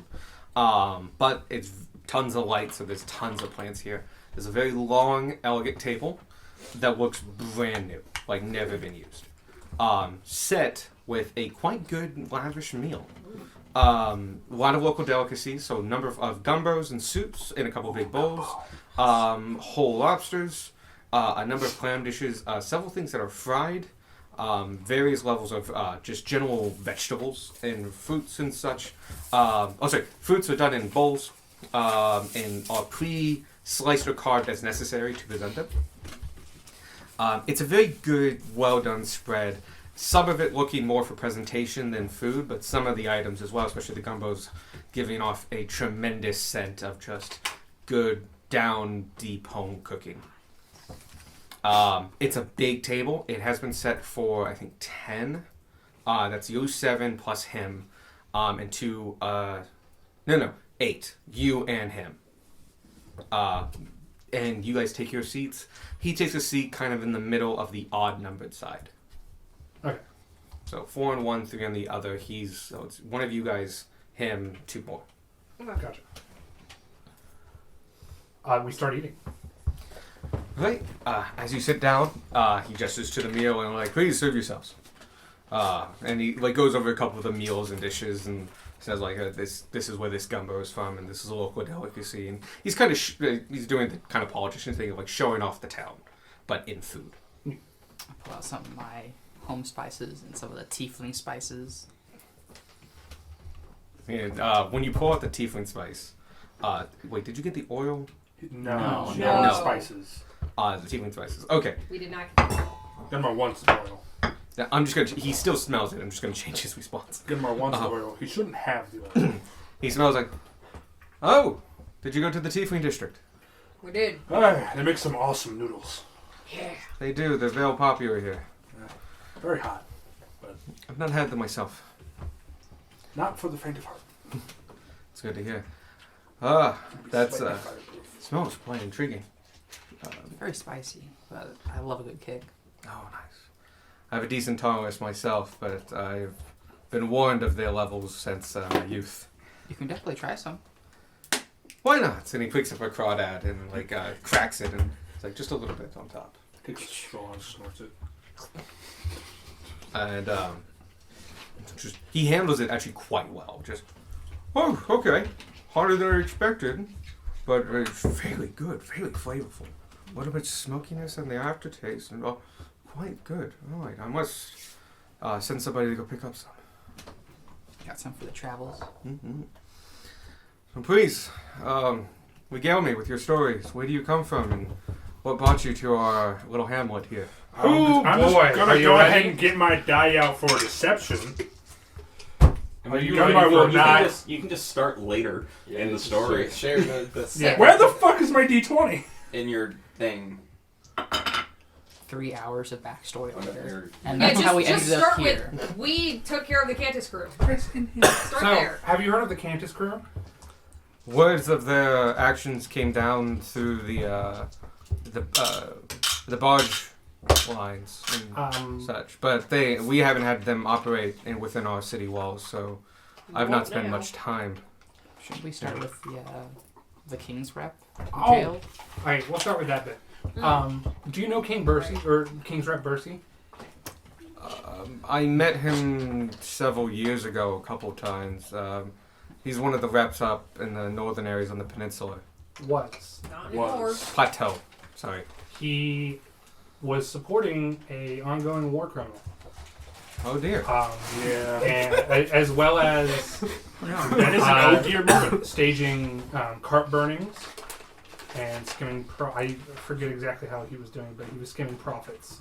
But it's tons of light, so there's tons of plants here. There's a very long, elegant table that looks brand new, like never been used. Set with a quite good, lavish meal. A lot of local delicacies, so a number of gumbos and soups in a couple of big bowls. Whole lobsters, a number of clam dishes, several things that are fried, various levels of just general vegetables and fruits and such. Fruits are done in bowls and are pre-sliced or carved as necessary to present them. It's a very good, well-done spread. Some of it looking more for presentation than food, but some of the items as well, especially the gumbos, giving off a tremendous scent of just good, down, deep home cooking. It's a big table. It has been set for, I think, 10. That's you 7 plus him, and 2, 8. You and him. And you guys take your seats. He takes a seat kind of in the middle of the odd-numbered side. Okay. So 4 on one, 3 on the other. So it's one of you guys, him, 2 more. Gotcha. We start eating. Right. As you sit down, he gestures to the meal and like, please serve yourselves. And he like goes over a couple of the meals and dishes and says like, this is where this gumbo is from and this is a local delicacy. And he's kind of he's doing the kind of politician thing of like showing off the town, but in food. I pull out some of my home spices and some of the tiefling spices. And when you pull out the tiefling spice, wait, did you get the oil? No. No. Spices. The tiefling spices. Okay. We did not. Get him our once oil. Now, I'm just gonna. He still smells it. I'm just gonna change his response. Get him our once oil. He shouldn't have the oil. He smells like. Oh, did you go to the tiefling district? We did. They make some awesome noodles. Yeah. They do. They're very popular here. Very hot. I've not had them myself. Not for the faint of heart. It's good to hear. Be That's slightly fireproof. smells quite intriguing. Very spicy, but I love a good kick. Oh, nice. I have a decent tolerance myself, but I've been warned of their levels since my youth. You can definitely try some. Why not? And he picks up a crawdad and like cracks it, and it's like just a little bit on top. Takes a straw and snorts it. And just he handles it actually quite well. Just okay, harder than I expected, but it's fairly good, fairly flavorful. A little bit smokiness in the aftertaste, and quite good. All right, I must send somebody to go pick up some. Got some for the travels. Mm-hmm. So please, regale me with your stories. Where do you come from, and what brought you to our little hamlet here? I'm boy, just gonna are you go ready? ahead and get my die out for deception. Are you Gun ready my for word, not? You can just start later in the story. Share the Yeah. Where the fuck is my D20? In your thing. 3 hours of backstory On later. your, And Yeah, that's how we just ended up start here. with we took care of the Cantus crew. Start So, there. have you heard of the Cantus crew? Words of their actions came down through the barge lines and such, but we haven't had them operate within our city walls, so I've not spent much time. Should we start with the king's rep? Oh. Jail? Alright, we'll start with that bit. Do you know King Bercy, or King's Rep Bercy? I met him several years ago, a couple times. He's one of the reps up in the northern areas on the peninsula. Was. Not anymore. Plateau. Sorry. He was supporting a ongoing war criminal. Oh dear. Yeah. And as well as That is an oh dear moment. staging cart burnings and skimming. I forget exactly how he was doing, but he was skimming profits.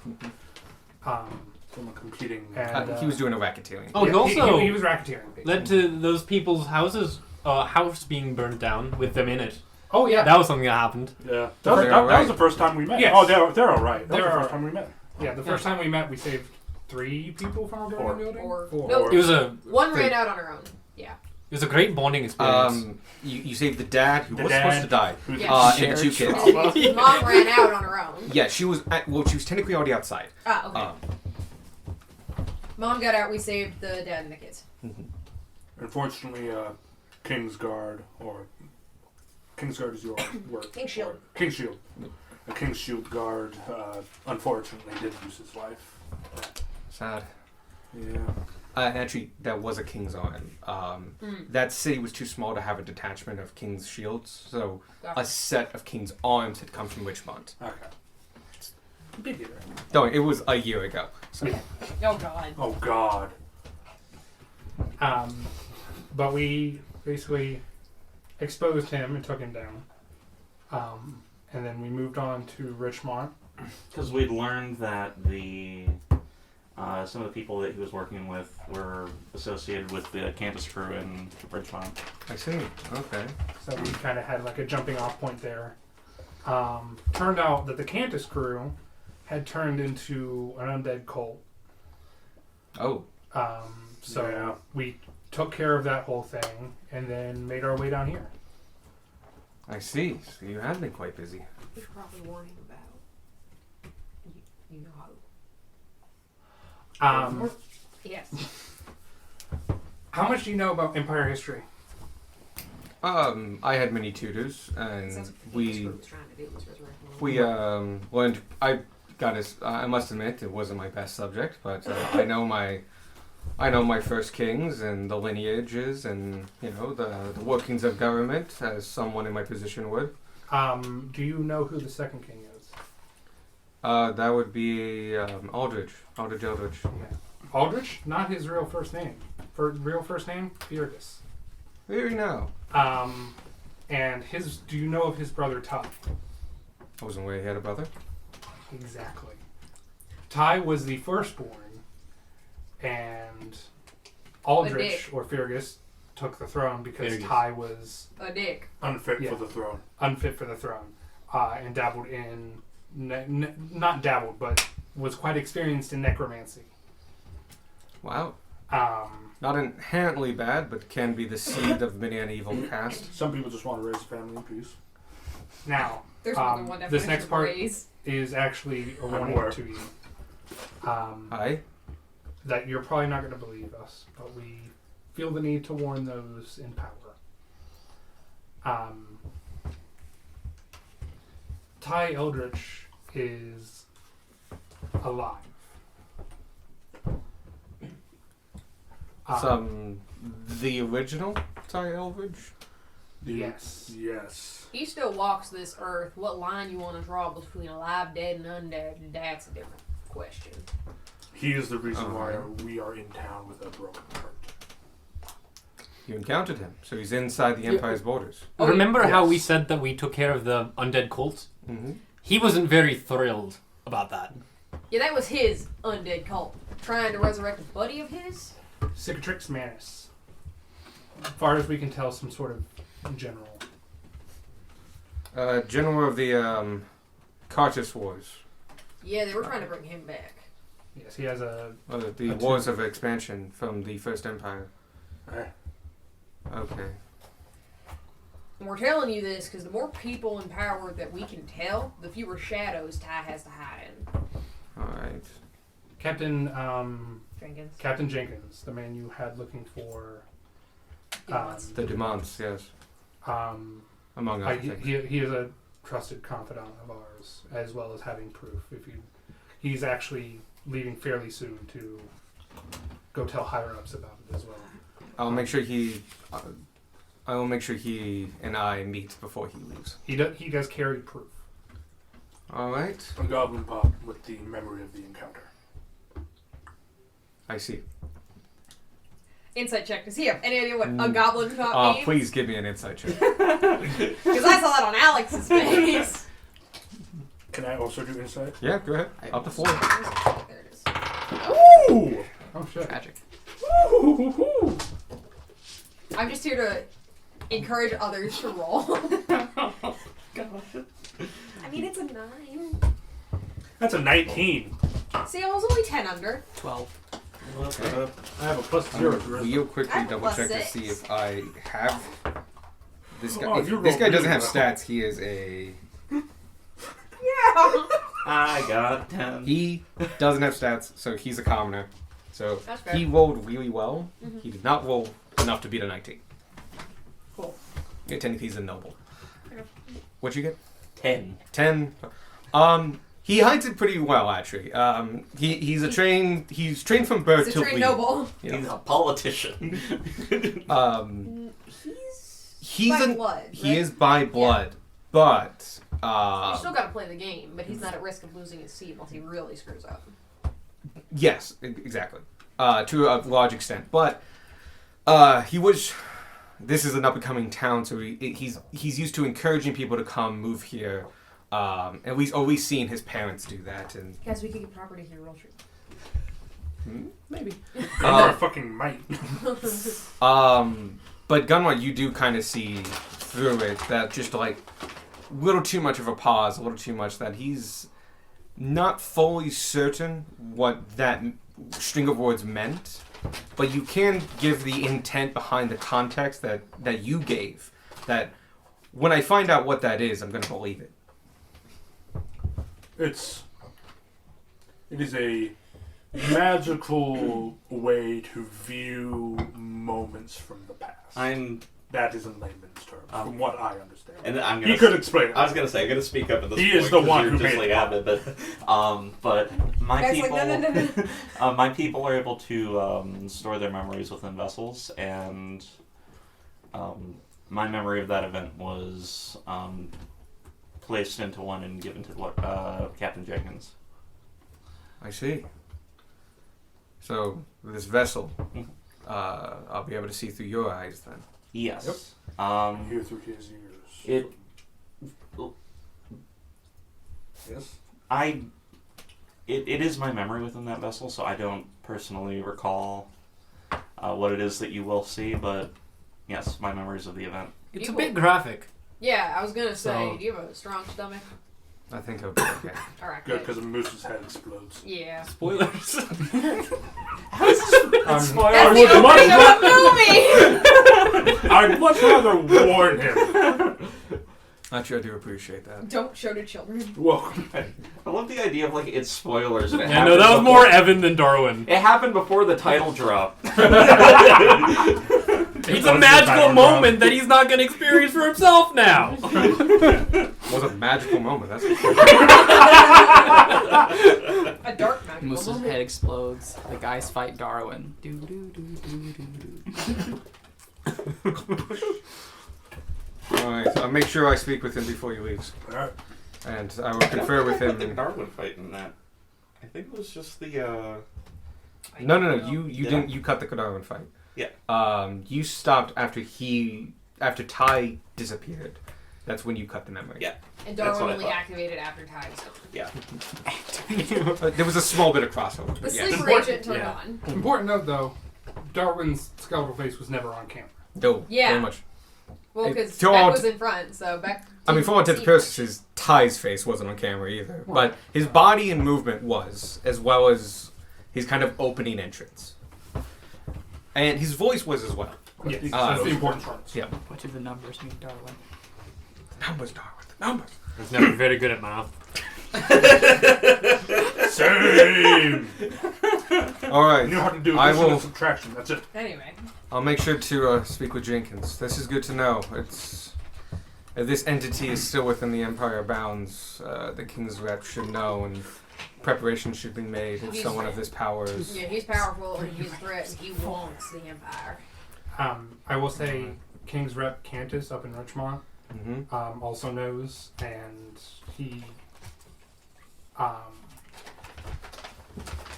From a competing. And He was doing a racketeering. Oh, he yeah, also he was racketeering. basically. led to those people's house being burned down with them in it. Oh yeah, That was something that happened. Yeah. They're That all was right. the first time we met. Yes. Oh, they're all right. That They're was the all first right. time we met. yeah. The first time we met, we saved 3 people from a burning Four. building. Four. No. It was a One ran out on her own. Yeah. it was a great bonding experience. You saved the dad who The was dad. supposed to die. Who's Yeah. And the 2 kids. And his mom ran out on her own. Yeah, she was she was technically already outside. Ah, okay. Um, Mom got out. We saved the dad and the kids. Unfortunately, Kingsguard is your word. King Shield. King Shield. A King Shield guard, unfortunately, did lose his life. sad. Yeah. Actually, that was a King's Arm. That city was too small to have a detachment of King's Shields, so Gotcha. a set of King's Arms had come from Richmond. Okay. Big deal. No, it was a year ago. So. Oh God. Oh God. But we basically exposed him and took him down. And then we moved on to Richmond. Because we'd learned that the some of the people that he was working with were associated with the campus crew in Richmond. I see. Okay. So we kind of had like a jumping off point there. Turned out that the Cantus crew had turned into an undead cult. Oh. So Yeah. we took care of that whole thing and then made our way down here. I see. So you have been quite busy. We should probably warn him about. You know how. Yes. How much do you know about Empire history? I had many tutors, and That's what the we Cantus was trying to do, was resurrect them. learned. I must admit, it wasn't my best subject, but I know my first kings and the lineages, and the workings of government, as someone in my position would. Do you know who the second king is? That would be Aldridge Eldridge. Aldrich, not his real first name. Real first name, Fergus. Very now. And do you know of his brother Ty? I wasn't aware he had a brother. Exactly. Ty was the firstborn, and Aldrich, or Fergus, took the throne because Fergus. Ty was A dick. Unfit Yeah. for the throne. unfit for the throne, and dabbled in, not dabbled, but was quite experienced in necromancy. Wow. Um, Not inherently bad, but can be the seed of many an evil cast. Some people just want to raise a family in peace. now, There's more than one this definition next of part raise. is actually a warning aware. to you. Aye. That you're probably not going to believe us, but we feel the need to warn those in power. Ty Eldritch is alive. The original Ty Eldridge? Yes. Yes. He still walks this earth. What line you want to draw between alive, dead, and undead, that's a different question. He is the reason why we are in town with a broken heart. You encountered him, so he's inside the Empire's borders. Oh, Remember how we yes. said that we took care of the undead cults? Mm-hmm. He wasn't very thrilled about that. Yeah, that was his undead cult. Trying to resurrect a buddy of his? Cicatrix Manus. As far as we can tell, some sort of general. General of the Cartus Wars. Yeah, they were trying to bring him back. Yes, he has a. The A Wars of Expansion from the First Empire. Eh. Okay. And we're telling you this because the more people in power that we can tell, the fewer shadows Ty has to hide in. Alright. Captain Jenkins. Captain Jenkins, the man you had looking for. Demons. The Demands, yes. Among other things. He is a trusted confidant of ours, as well as having proof. He's actually leaving fairly soon to go tell higher ups about it as well. I'll make sure he I will make sure he and I meet before he leaves. He does carry proof. All right. A goblin pop with the memory of the encounter. I see. Insight check. Does he have any idea what a goblin top Oh, means? please give me an insight check. Because I saw that on Alex's face. Can I also do insight? Yeah, go ahead. Up to 4. There it is. Ooh! Oh shit. Tragic. Ooh! I'm just here to encourage others to roll. I mean, it's a 9. That's a 19. See, I was only 10 under. 12. I have a plus 0. Real quickly I'm double check to +6. see if I have this guy. Oh, if you this rolled guy doesn't really have well. stats. He is a. Yeah. I got 10. He doesn't have stats, so he's a commoner. So That's fair. he rolled really well. Mhm. He did not roll enough to beat a 19. Cool. Yeah, technically he's a noble. Okay. What'd you get? 10. 10. He hides it pretty well, actually. He's trained from birth He's a to trained lead. noble. You know. He's a politician. He's by blood. He right? is by blood, but You still got to play the game, but he's not at risk of losing his seat unless he really screws up. yes, exactly, to a large extent. But he was. This is an up and coming town, so he's used to encouraging people to come move here. And we've always seen his parents do that, and Guys, we could get property here real true. maybe. You're a fucking mite. But Gunwar, you do kind of see through it that just like a little too much of a pause, a little too much that he's not fully certain what that string of words meant, but you can give the intent behind the context that you gave. That when I find out what that is, I'm going to believe it. It is a magical way to view moments from the past. That is in layman's terms, from what I understand. And I'm He gonna. could explain it. I was gonna say, I'm gonna speak up at this He point. is the 'cause one you're who just made like it. But my Guys, people, like, no. my people are able to store their memories within vessels, and my memory of that event was placed into one and given to Captain Jenkins. I see. So this vessel, I'll be able to see through your eyes then. Yes. Hear through his ears. Yes? It is my memory within that vessel, so I don't personally recall what it is that you will see, but yes, my memories of the event. It's a bit graphic. Yeah, I was gonna say, So- do you have a strong stomach? I think I'll be okay. Alright, Good, because a moose's head explodes. Yeah. Spoilers. That's I the would opening of a movie! I'd much rather warn him. Actually, I do appreciate that. Don't show to children. Welcome. I love the idea of like it's spoilers. And it Yeah, no, that was happened more before- Evan than Darwin. It happened before the title drop. It's a magical moment that he's not going to experience for himself now. It was a magical moment. That's A dark magical Moose's moment. head explodes. The guys fight Darwin. Do do do do do do. Alright, so I'll make sure I speak with him before he leaves. Alright. And I will confer with What him. the Darwin fight in that? I think it was just the. No, you Yeah. didn't. You cut the Darwin fight. Yeah. You stopped after Ty disappeared. That's when you cut the memory. Yeah. And That's Darwin what I only thought. activated after time. So. Yeah. There was a small bit of crossover. The But yes. sleeper agent turned Yeah. on. Important note though, Darwin's skeletal face was never on camera. No, Yeah. very much. Well, Hey, because to Beck all- was in front, so Beck. I mean, for all intents didn't and see purposes, Ty's face wasn't on camera either. But his body and movement was, as well as his kind of opening entrance. And his voice was as well. Yes, These that's are the those important parts. part. Yeah. What do the numbers mean, Darwin? Numbers, Darwin. The numbers. I was never very good at math. Same! All I right. knew how to do I addition will- and subtraction. That's it. Anyway. I'll make sure to speak with Jenkins. This is good to know. It's if this entity is still within the Empire bounds, the King's Rep should know, and preparations should be made if He's- someone of this power is. Yeah, he's powerful and he's a threat and he wants the Empire. I will say, King's Rep Cantus up in Richmond Mm-hmm. also knows, and he's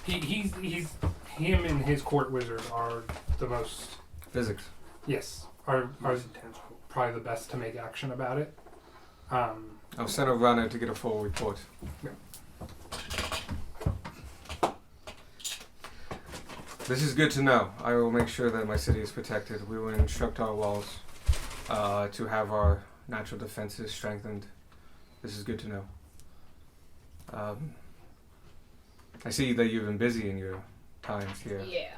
him and his court wizard are the most Physics. are Most intense. probably the best to make action about it. I'll send a runner to get a full report. Yeah. This is good to know. I will make sure that my city is protected. We will instruct our walls to have our natural defenses strengthened. This is good to know. I see that you've been busy in your times here. Yeah.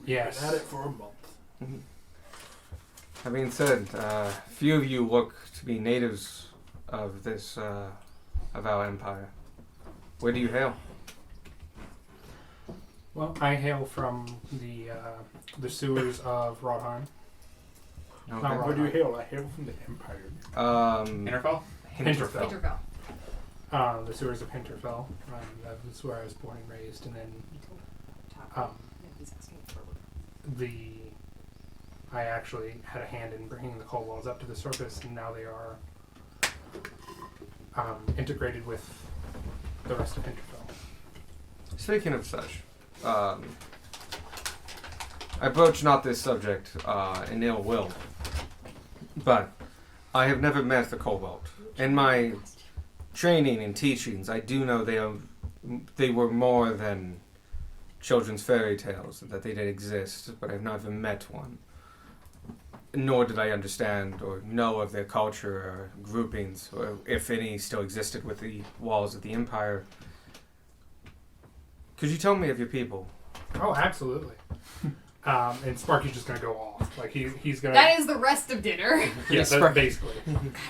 Yes. Been at it for a month. That being said, few of you look to be natives of this, of our empire. Where do you hail? Well, I hail from the sewers of Rodheim. Okay. Not Where do you Rodheim. hail? I hail from the Empire. Interfell? Hinterfell. Winterfell. The sewers of Hinterfell. That's where I was born and raised, and then I actually had a hand in bringing the kobolds up to the surface, and now they are integrated with the rest of Hinterfell. Speaking of such, I broach not this subject in ill will, but I have never met the kobold. In my training and teachings, I do know they were more than children's fairy tales, that they did exist, but I've never met one. Nor did I understand or know of their culture or groupings, or if any still existed with the walls of the Empire. Could you tell me of your people? Oh, absolutely. And Sparky's just gonna go off. Like he's gonna. That is the rest of dinner. Yeah, that's basically.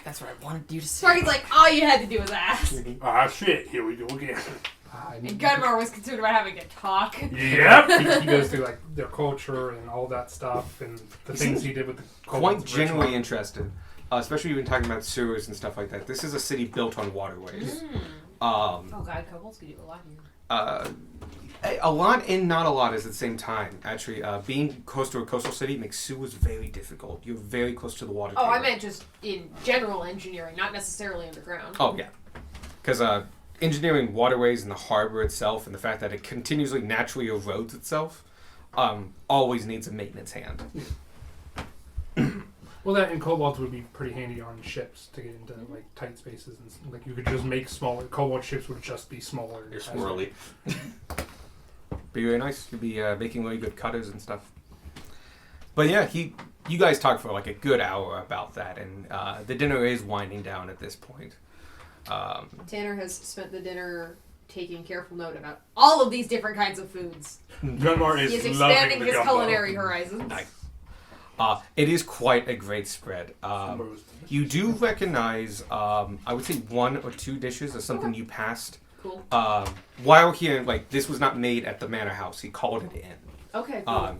That's what I wanted you to say. Sparky's like, all you had to do was ask. Ah, shit. Here we go again. And Gunmar was concerned about having a talk. Yep. he goes through like their culture and all that stuff and the things he did with the Quite kobolds of genuinely Richmond. interested, especially when talking about sewers and stuff like that. This is a city built on waterways. Oh god, kobolds could do a lot here. A lot and not a lot is at the same time. Actually, being close to a coastal city makes sewers very difficult. You're very close to the water. Oh, I table. meant just in general engineering, not necessarily underground. Oh yeah, because engineering waterways and the harbor itself, and the fact that it continuously naturally erodes itself, always needs a maintenance hand. Well, that and kobolds would be pretty handy on ships to get into like tight spaces and like you could just make smaller. Kobold ships would just be smaller. You're squirrely. Be very nice. You'd be making really good cutters and stuff. But yeah, you guys talked for like a good hour about that, and the dinner is winding down at this point. Tanner has spent the dinner taking careful note about all of these different kinds of foods. Gunmar He is is loving expanding the his gumbo. culinary horizons. Nice. It is quite a great spread. You do recognize, I would say 1 or 2 dishes as something you passed. Cool. While here, like, this was not made at the manor house. He called it in. Okay, cool.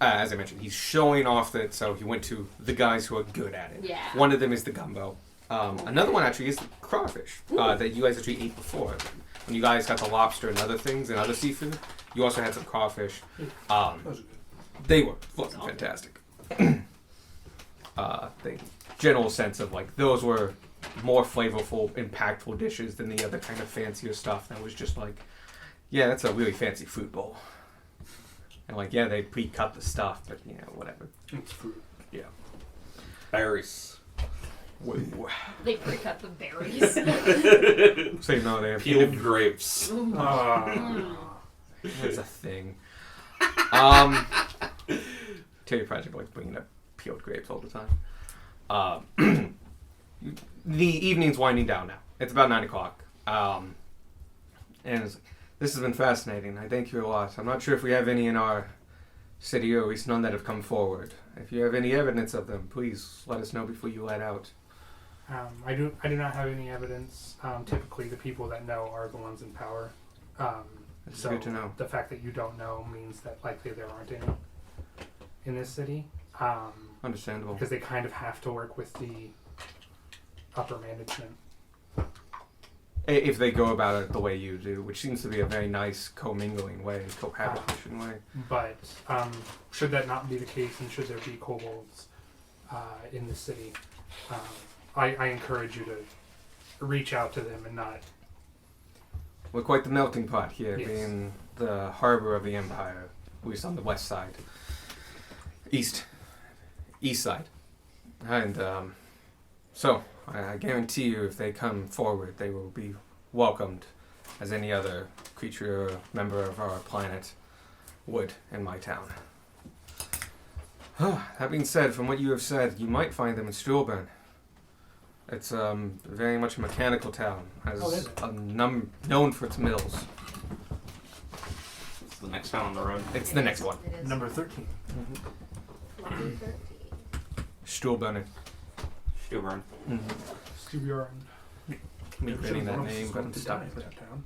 As I mentioned, he's showing off that, so he went to the guys who are good at it. Yeah. One of them is the gumbo. Another one actually is the crawfish that you guys actually ate before. When you guys got the lobster and other things and other seafood, you also had some crawfish. Those are good. They were fucking fantastic. The general sense of like those were more flavorful, impactful dishes than the other kind of fancier stuff that was just like, yeah, that's a really fancy food bowl. And like, yeah, they pre-cut the stuff, but you know, whatever. It's food. Yeah. Berries. They pre-cut the berries. So no, they have Peeled grapes. That's a thing. Terry Project likes bringing up peeled grapes all the time. The evening's winding down now. It's about 9 o'clock. And it's, this has been fascinating. I thank you a lot. I'm not sure if we have any in our city, or at least none that have come forward. If you have any evidence of them, please let us know before you let out. I do not have any evidence. Typically, the people that know are the ones in power. It's So good to know. the fact that you don't know means that likely there aren't any in this city. Understandable. Because they kind of have to work with the upper management. If they go about it the way you do, which seems to be a very nice commingling way, cohabitation way. But should that not be the case, and should there be kobolds in the city. I encourage you to reach out to them and not. We're quite the melting pot here, Yes. being the harbor of the empire. At least on the west side, east side, and so I guarantee you, if they come forward, they will be welcomed as any other creature or member of our planet would in my town. That being said, from what you have said, you might find them in Stuhlburn. It's very much a mechanical town, as Oh, is it? known for its mills. It's the next town on the road. It's the next one. It is. Number 13. Lucky 13. Stuhlburn. Stuburn. Steve Yarn. Me creating that name, but I'm to stuck die with in it. that town.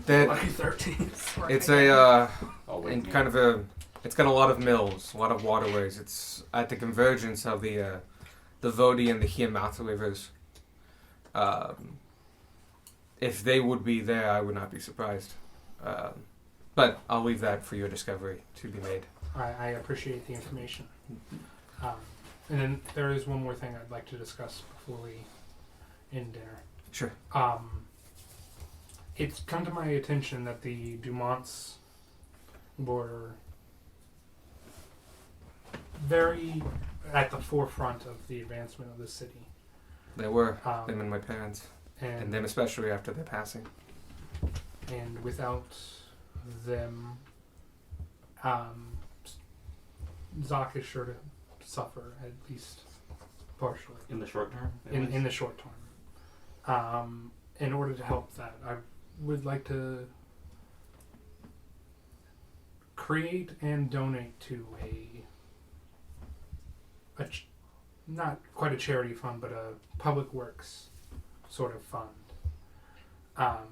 That Lucky 13. it's a Oh, wait, and me. kind of a. It's got a lot of mills, a lot of waterways. It's at the convergence of the Vodi and the Hiamata rivers. If they would be there, I would not be surprised. But I'll leave that for your discovery to be made. I appreciate the information. And then there is one more thing I'd like to discuss before we end dinner. Sure. It's come to my attention that the Dumonts were very at the forefront of the advancement of the city. There were them Um, and my parents, and and them especially after their passing. and without them, Zoc is sure to suffer, at least partially. In the short term. In the short term. In order to help that, I would like to create and donate to not quite a charity fund, but a public works sort of fund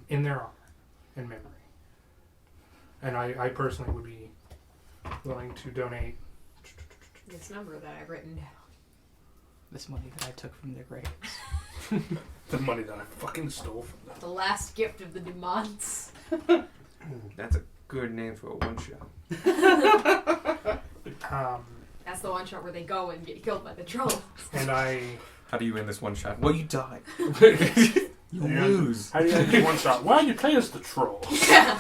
in their honor, in memory. And I personally would be willing to donate. This number that I've written down. This money that I took from their graves. The money that I fucking stole from them. The last gift of the Dumonts. That's a good name for a one shot. That's the one shot where they go and get killed by the trolls. And I How do you win this one shot? Well, you die. You Yeah. lose. How do you do one shot? Why do you play as the troll? Yeah.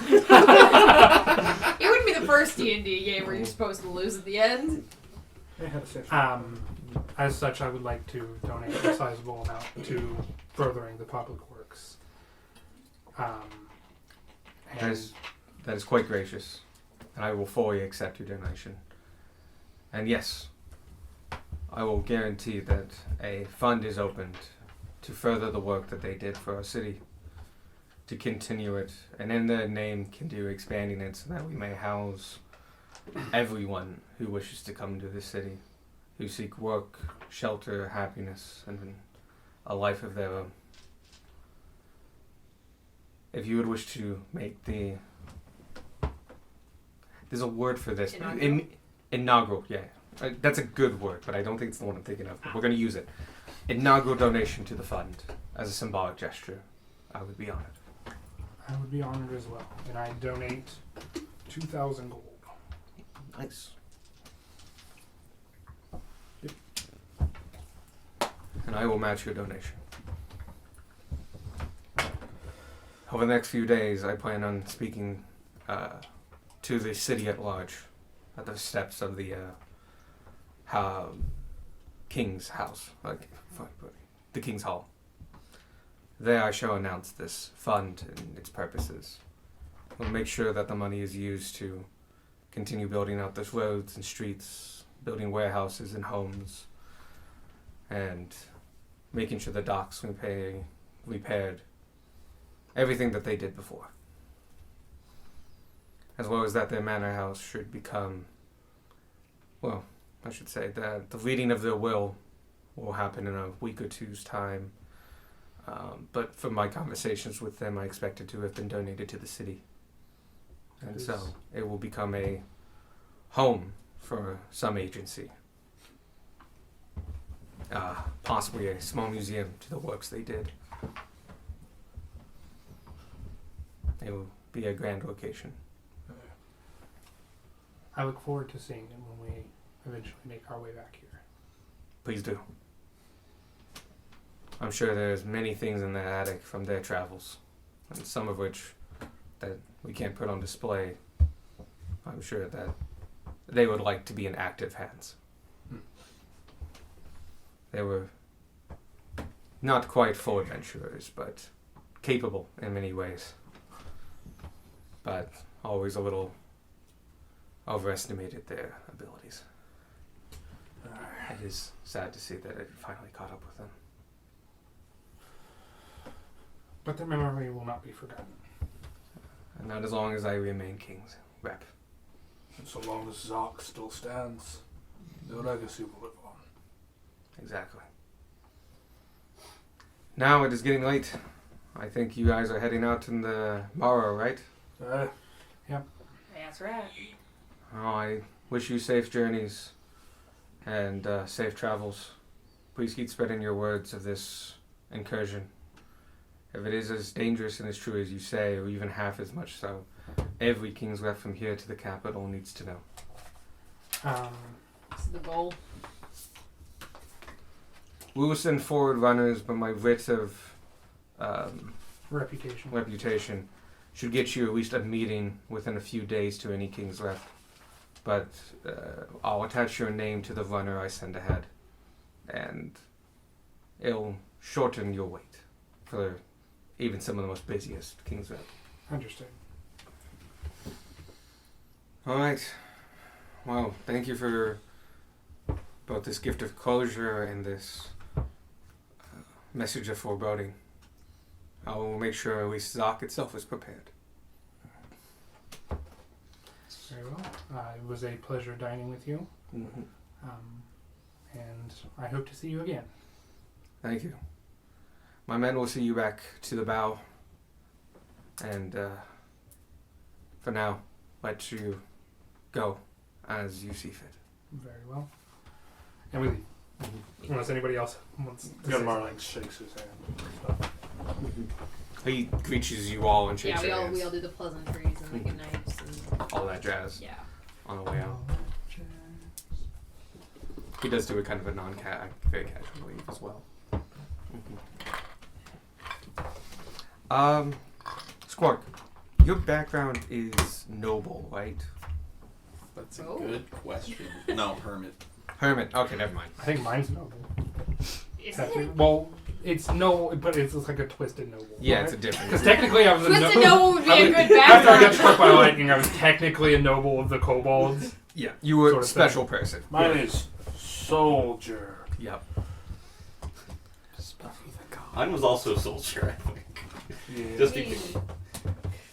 It wouldn't be the first D&D game where you're supposed to lose at the end. They had a session. as such, I would like to donate a sizable amount to furthering the public works. That is quite gracious, and I will fully accept your donation. And yes, I will guarantee that a fund is opened to further the work that they did for our city, to continue it, and in their name continue expanding it so that we may house everyone who wishes to come to this city, who seek work, shelter, happiness, and a life of their own. If you would wish to make there's a word for this. Inaugural? Inaugural, yeah. That's a good word, but I don't think it's the one I'm thinking of. But we're going to use it. Inaugural donation to the fund as a symbolic gesture. I would be honored. I would be honored as well, and I donate 2,000 gold. Nice. And I will match your donation. Over the next few days, I plan on speaking to the city at large, at the steps of the King's House, the King's Hall. There I shall announce this fund and its purposes. We'll make sure that the money is used to continue building out those roads and streets, building warehouses and homes, and making sure the docks repaired, everything that they did before. As well as that their manor house should become, well, I should say that the reading of their will happen in a week or two's time. But from my conversations with them, I expect it to have been donated to the city. And so it will become a home for some agency. Possibly a small museum to the works they did. It will be a grand location. I look forward to seeing it when we eventually make our way back here. Please do. I'm sure there's many things in that attic from their travels, and some of which that we can't put on display. I'm sure that they would like to be in active hands. They were not quite full adventurers, but capable in many ways. But always a little overestimated their abilities. It is sad to see that it finally caught up with them. But their memory will not be forgotten. And not as long as I remain King's rep. And so long as Zoc still stands, their legacy will live on. Exactly. Now it is getting late. I think you guys are heading out in the morrow, right? That's right. Oh, I wish you safe journeys and safe travels. Please keep spreading your words of this incursion. If it is as dangerous and as true as you say, or even half as much so, every King's rep from here to the capital needs to know. This is the goal. We will send forward runners, but my writ of Reputation. should get you at least a meeting within a few days to any King's rep. But I'll attach your name to the runner I send ahead, and it'll shorten your wait for even some of the most busiest King's rep. Understood. All right. Well, thank you for both this gift of closure and this message of foreboding. I will make sure at least Zoc itself is prepared. Very well. It was a pleasure dining with you. Mm-hmm. And I hope to see you again. Thank you. My men will see you back to the bow. And for now, let you go as you see fit. Very well. And we leave. Unless anybody else wants to say Gunmar something. like shakes his hand. He greets you all and shakes Yeah, your hands. we all do the pleasantries and the good nights and all that jazz yeah. on the way out. He does do a kind of a very casual leave as well. Squark, your background is noble, right? That's a Oh. good question. No, hermit. Hermit. Okay, never mind. I think mine's noble. Is Technically- it? Well, it's no, but it's like a twisted noble. Yeah, it's a different. Because technically I was a Twisted Noble would be a good After I got background. struck by lightning, I was technically a noble of the kobolds. Yeah, you were Sort a of special person. Mine is soldier. Yep. Mine was also a soldier, I think. Yeah. Just I be mean,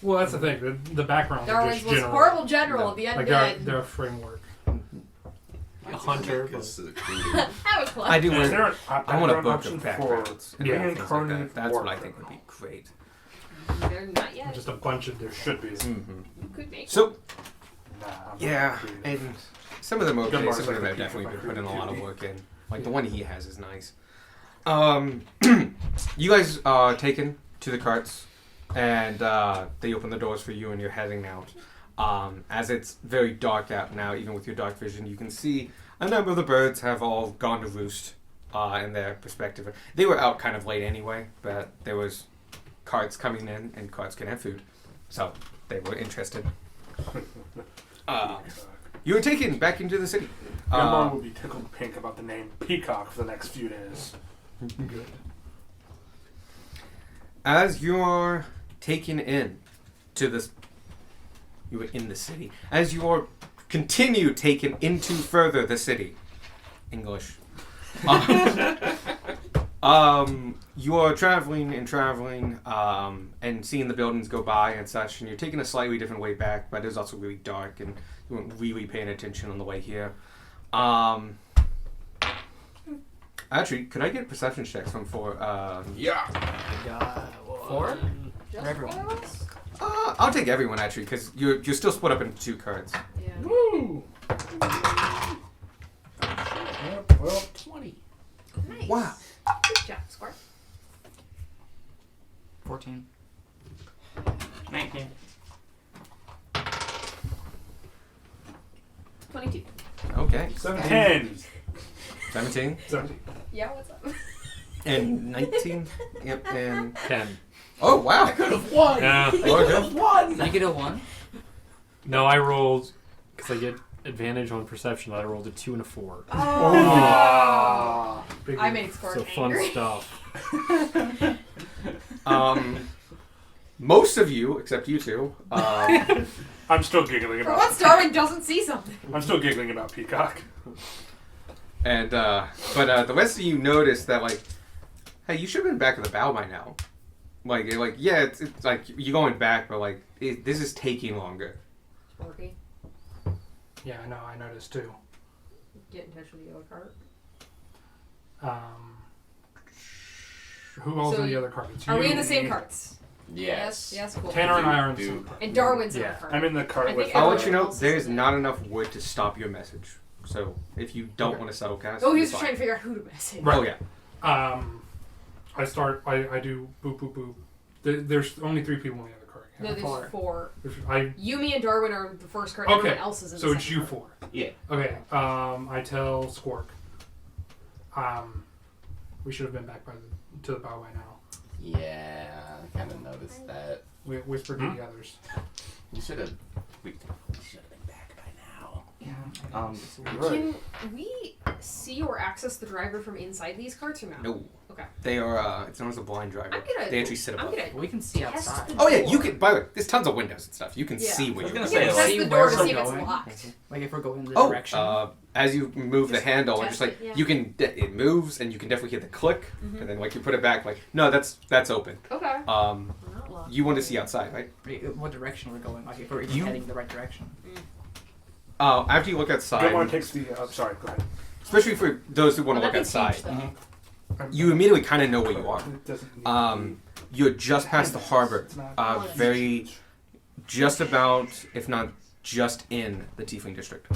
Well, that's the thing. The background Darwin's is was just general. horrible general of the Like undead. they're a framework. A hunter. Because That was close. I do Is want. there an I want a background book option of for backgrounds. and Yeah. things like reincarnated that. That's what I war think would be criminal? great. They're not yet. Just a bunch of There different. should be. Mm-hmm. You could make So Nah, I'm not yeah, creative. and some of them are okay. Gunmar's Some like of them the have peak definitely of been my putting a lot of creativity. work in. Like the one he has is nice. You guys are taken to the carts, and they open the doors for you, and you're heading out. As it's very dark out now, even with your dark vision, you can see a number of the birds have all gone to roost in their perspective. They were out kind of late anyway, but there was carts coming in, and carts can have food, so they were interested. You were taken back into the city. Gunmar will be tickled pink about the name Peacock for the next few days. Good. As you are taken in to this, you were in the city. As you are continue taken into further the city, English. You are traveling and seeing the buildings go by and such, and you're taking a slightly different way back, but it's also really dark, and you weren't really paying attention on the way here. Actually, could I get perception checks from Yeah. Four? just For everyone. one of us? I'll take everyone actually, because you're still split up into two cards. Yeah. Woo! Well, 20. Nice. Wow. Good job, Squirt. 14. 19. 22. Okay. Okay. 10. 17 17. Yeah, what's up? and 19. Yep. And 10. oh wow. could have won. Yeah. Won. -1. No, I rolled because I get advantage on perception. I rolled a 2 and a 4. Ah. Big I made Spark So fun angry. stuff. Most of you, except you two, I'm still giggling For about. once, Darwin doesn't see something. I'm still giggling about Peacock. and but the rest of you notice that like, hey, you should have been back at the bow by now. Like yeah, it's like you're going back, but like this is taking longer. Sparky, Yeah, I know. I noticed too. get in touch with the other cart. Who owns So the other carts? Are we You, in the same me. carts? Yes. Yes, cool. Tanner and I are in the Do- same cart. And Darwin's in Yeah. the cart. I'm in the I cart think with. I'll everyone let you know else is there's in not enough wood to stop your message. So if you don't Okay. want to settle cast, Oh, he it's was fine. trying to figure out who to message. Right. Oh yeah. I start. I do boop boop boop. There's only 3 people in the other cart. No, there's Four. 4. I. You, me, and Darwin are in the first cart. Okay, Everyone else is in So the it's second you cart. 4. Yeah. Okay. I tell Squark. We should have been back to the bow by now. Yeah. I kind of noticed that. We whispered to the others. You should have. We should have been back by now. Yeah. Can we see or access the driver from inside these carts or no? No. Okay. They are. It's known as a blind driver. I'm gonna- They actually sit I'm above. gonna We can see test outside. the Oh yeah, you door. can. By the way, there's tons of windows and stuff. You can Yeah. see where I was you're gonna I'm say, gonna like, test see the where door to we're see if it's going. locked. Like if we're going the Oh, direction. as you move the Just handle, test just like it, yeah. you can, it moves, and you can definitely hear the click, Mhm. and then like you put it back, like no, that's open. Okay. Um, Not locked. you want to see outside, right? What direction we're going? Like if we're even You- heading the right direction. After you look outside, Gilmore takes the. Sorry, go ahead. especially for those who want to Well, look that thing's outside, huge, though. you immediately kind of know where you are. It doesn't need You're just past the harbor, It's not- very, just about, if not just in the Tiefling district.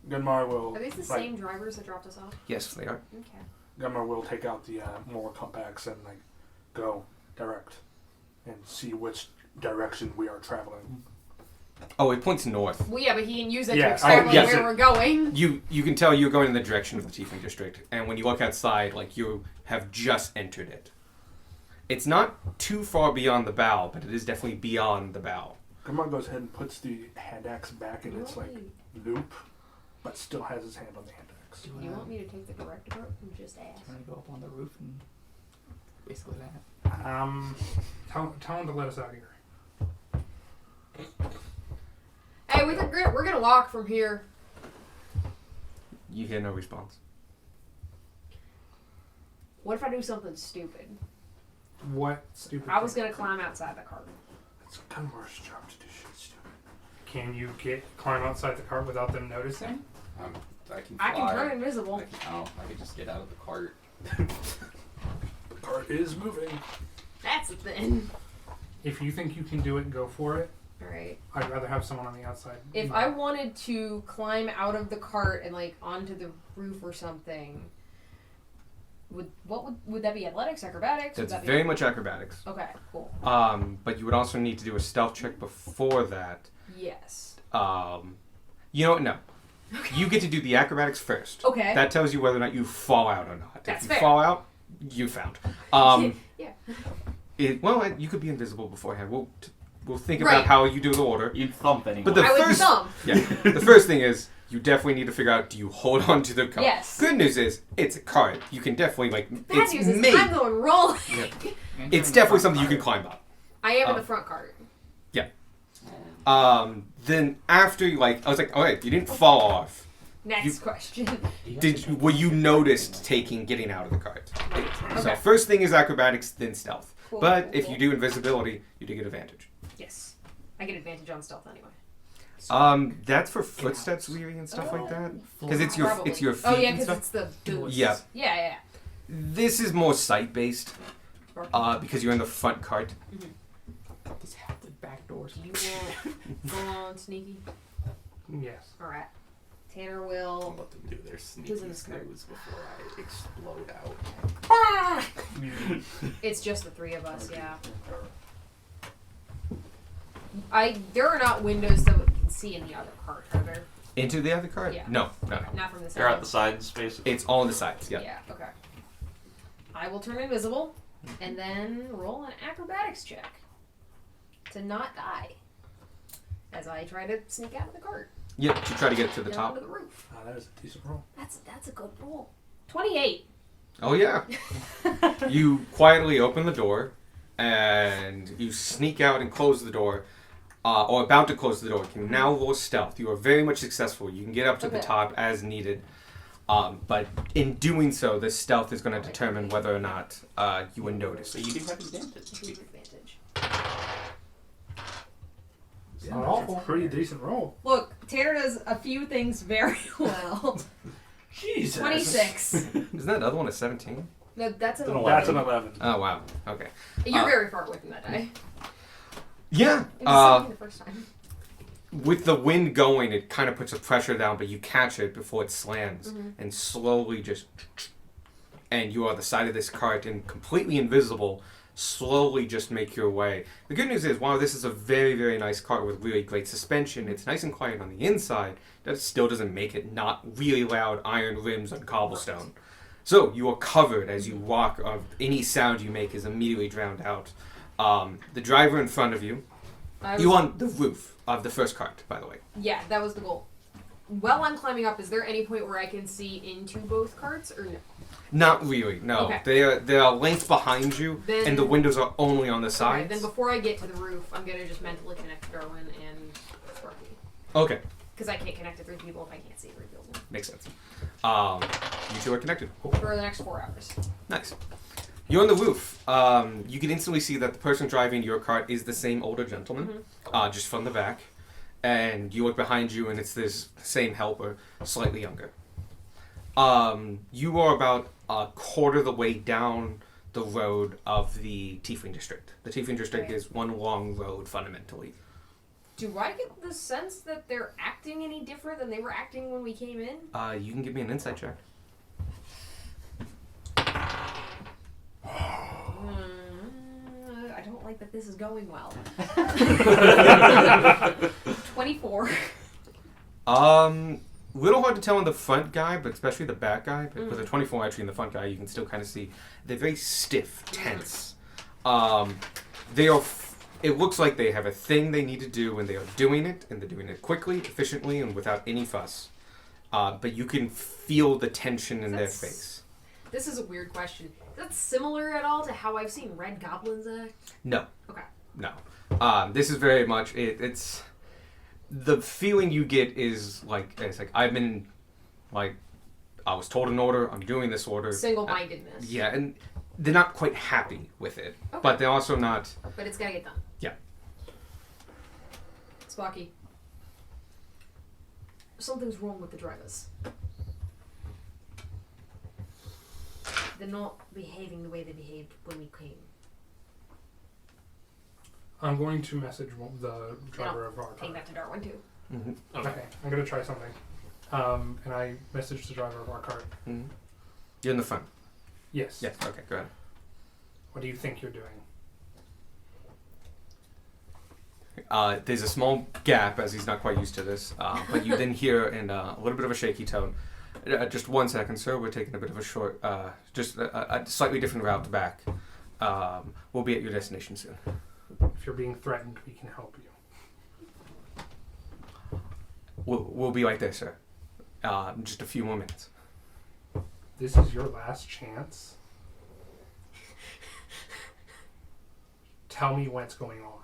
Gunmar will. Are these the like, same drivers that dropped us off? Yes, they are. Okay. Gunmar will take out the more compacts and like go direct and see which direction we are traveling. Oh, it points north. Well, yeah, but he can use it Yeah, to I- explain yes, where it- we're going. You can tell you're going in the direction of the Tiefling district, and when you look outside, like you have just entered it. It's not too far beyond the bow, but it is definitely beyond the bow. Gunmar goes ahead and puts the hand axe back in its like loop, but still has his hand on the hand axe. Do You want me to take the correct approach and just ask? Want to go up on the roof and basically that. Tell him to let us out here. Hey, we're gonna walk from here. You hear no response. What if I do something stupid? What stupid? I was thing? gonna climb outside the cart. It's Gunmar's job to do shit stupid. Can you climb outside the cart without them noticing? I can. I can fly. turn invisible. I can just get out of the cart. The cart is moving. That's the thing. If you think you can do it, go for it. Alright. I'd rather have someone on the outside. If I wanted to climb out of the cart and like onto the roof or something, would that be athletics, acrobatics? Would It's that be very much acrobatics. Okay, cool. But you would also need to do a stealth check before that. Yes. You know what? No. You get to do the acrobatics first. Okay. That tells you whether or not you fall out or not. That's if you fair. fall out, you found. Yeah. You could be invisible beforehand. We'll think Right. about how you do the order. You'd thump anyway. But the I would first, thumb. yeah, the first thing is you definitely need to figure out: do you hold on to the cart? Yes. Good news is it's a cart. You can definitely Bad it's news is made. I'm going rolling. Yeah. And It's turn definitely the something you front can climb up. I am in Oh. the front cart. Then after I was like, all right, you didn't fall off. Next question. Were you noticed getting out of the cart? So Okay. first thing is acrobatics, then stealth. Cool, But cool, if cool. you do invisibility, you do get advantage. Yes. I get advantage on stealth anyway. That's for footsteps weary and stuff like that. Floor. Because it's your Probably. feet Oh yeah, and because stuff. it's the boots. Yeah. Yeah. This is more sight based. Because you're in the front cart. Just have the back doors. Do you want go on sneaky? Yes. All right. Tanner I'll will. let them do their sneaky Who's in the skirt? snooze before I explode out. Ah! It's just the three of us. Yeah. There are not windows that we can see in the other cart, are there? Into the other cart? Yeah. No. Not from the They're at the side. sides, basically. It's all on the sides. Yeah. Yeah, okay. I will turn invisible and then roll an acrobatics check to not die as I try to sneak out of the cart. Yeah. To try to get to the Get top. onto the roof. That is a decent roll. That's a good roll. 28. Oh yeah. You quietly open the door, and you sneak out and close the door, or about to close the door. You can now roll stealth. You are very much successful. You can get up to the Okay. top as needed, but in doing so, this stealth is going to determine whether or not you are noticed. So you do have advantage. Advantage. Not awful. Pretty decent roll. Look, Tanner does a few things very well. Jesus. 26. Isn't that other one a 17? No, that's an An 11. That's an 11. Oh wow. Okay. You're Uh, very far away from that die. Yeah. It was 17 the first time. With the wind going, it kind of puts a pressure down, but you catch it before it slams, and slowly just, and you are the side of this cart and completely invisible. Slowly just make your way. The good news is, while this is a very, very nice cart with really great suspension, it's nice and quiet on the inside. That still doesn't make it not really loud iron rims on cobblestone. So you are covered as you walk. Any sound you make is immediately drowned out. The driver in front of you. You on the roof of the first cart, by the way. Yeah, that was the goal. While I'm climbing up, is there any point where I can see into both carts, or no? Not really, no. Okay. They are lengths behind you, Then- and the windows are only on the Okay, sides. then before I get to the roof, I'm gonna just mentally connect Darwin and Sparky. Okay, Because I can't connect to 3 people if I can't see 3 people. makes sense. You two are connected. Cool. For the next 4 hours. Nice. You're on the roof. You can instantly see that the person driving your cart is the same older gentleman, just from the back. And you look behind you, and it's this same helper, slightly younger. You are about a quarter of the way down the road of the Tiefling District. The Tiefling District Okay. is one long road, fundamentally. Do I get the sense that they're acting any different than they were acting when we came in? You can give me an insight check. I don't like that this is going well. 24. Little hard to tell on the front guy, but especially the back guy. But with a 24 actually in the front guy, you can still kind of see they're very stiff, tense. They are. It looks like they have a thing they need to do, and they are doing it, and they're doing it quickly, efficiently, and without any fuss. But you can feel the tension in their That's- face. This is a weird question. Is that similar at all to how I've seen Red Goblins act? No. Okay. No. This is very much it's the feeling you get is like it's like I've been like I was told an order, I'm doing this order. Single-mindedness. Yeah, and they're not quite happy with it. Okay. But they're also not But it's gotta get done. Yeah. Spocky. Something's wrong with the drivers. They're not behaving the way they behaved when we came. I'm going to message the driver of our Take car. that to Darwin too. Okay, I'm going to try something. And I messaged the driver of our car. You're in the front. Yes. Yes, okay, go ahead. What do you think you're doing? There's a small gap as he's not quite used to this, but you then hear in a little bit of a shaky tone. Just 1 second, sir. We're taking a bit of a short, just a slightly different route back. We'll be at your destination soon. If you're being threatened, we can help you. We'll be right there, sir. Just a few more minutes. This is your last chance. Tell me what's going on.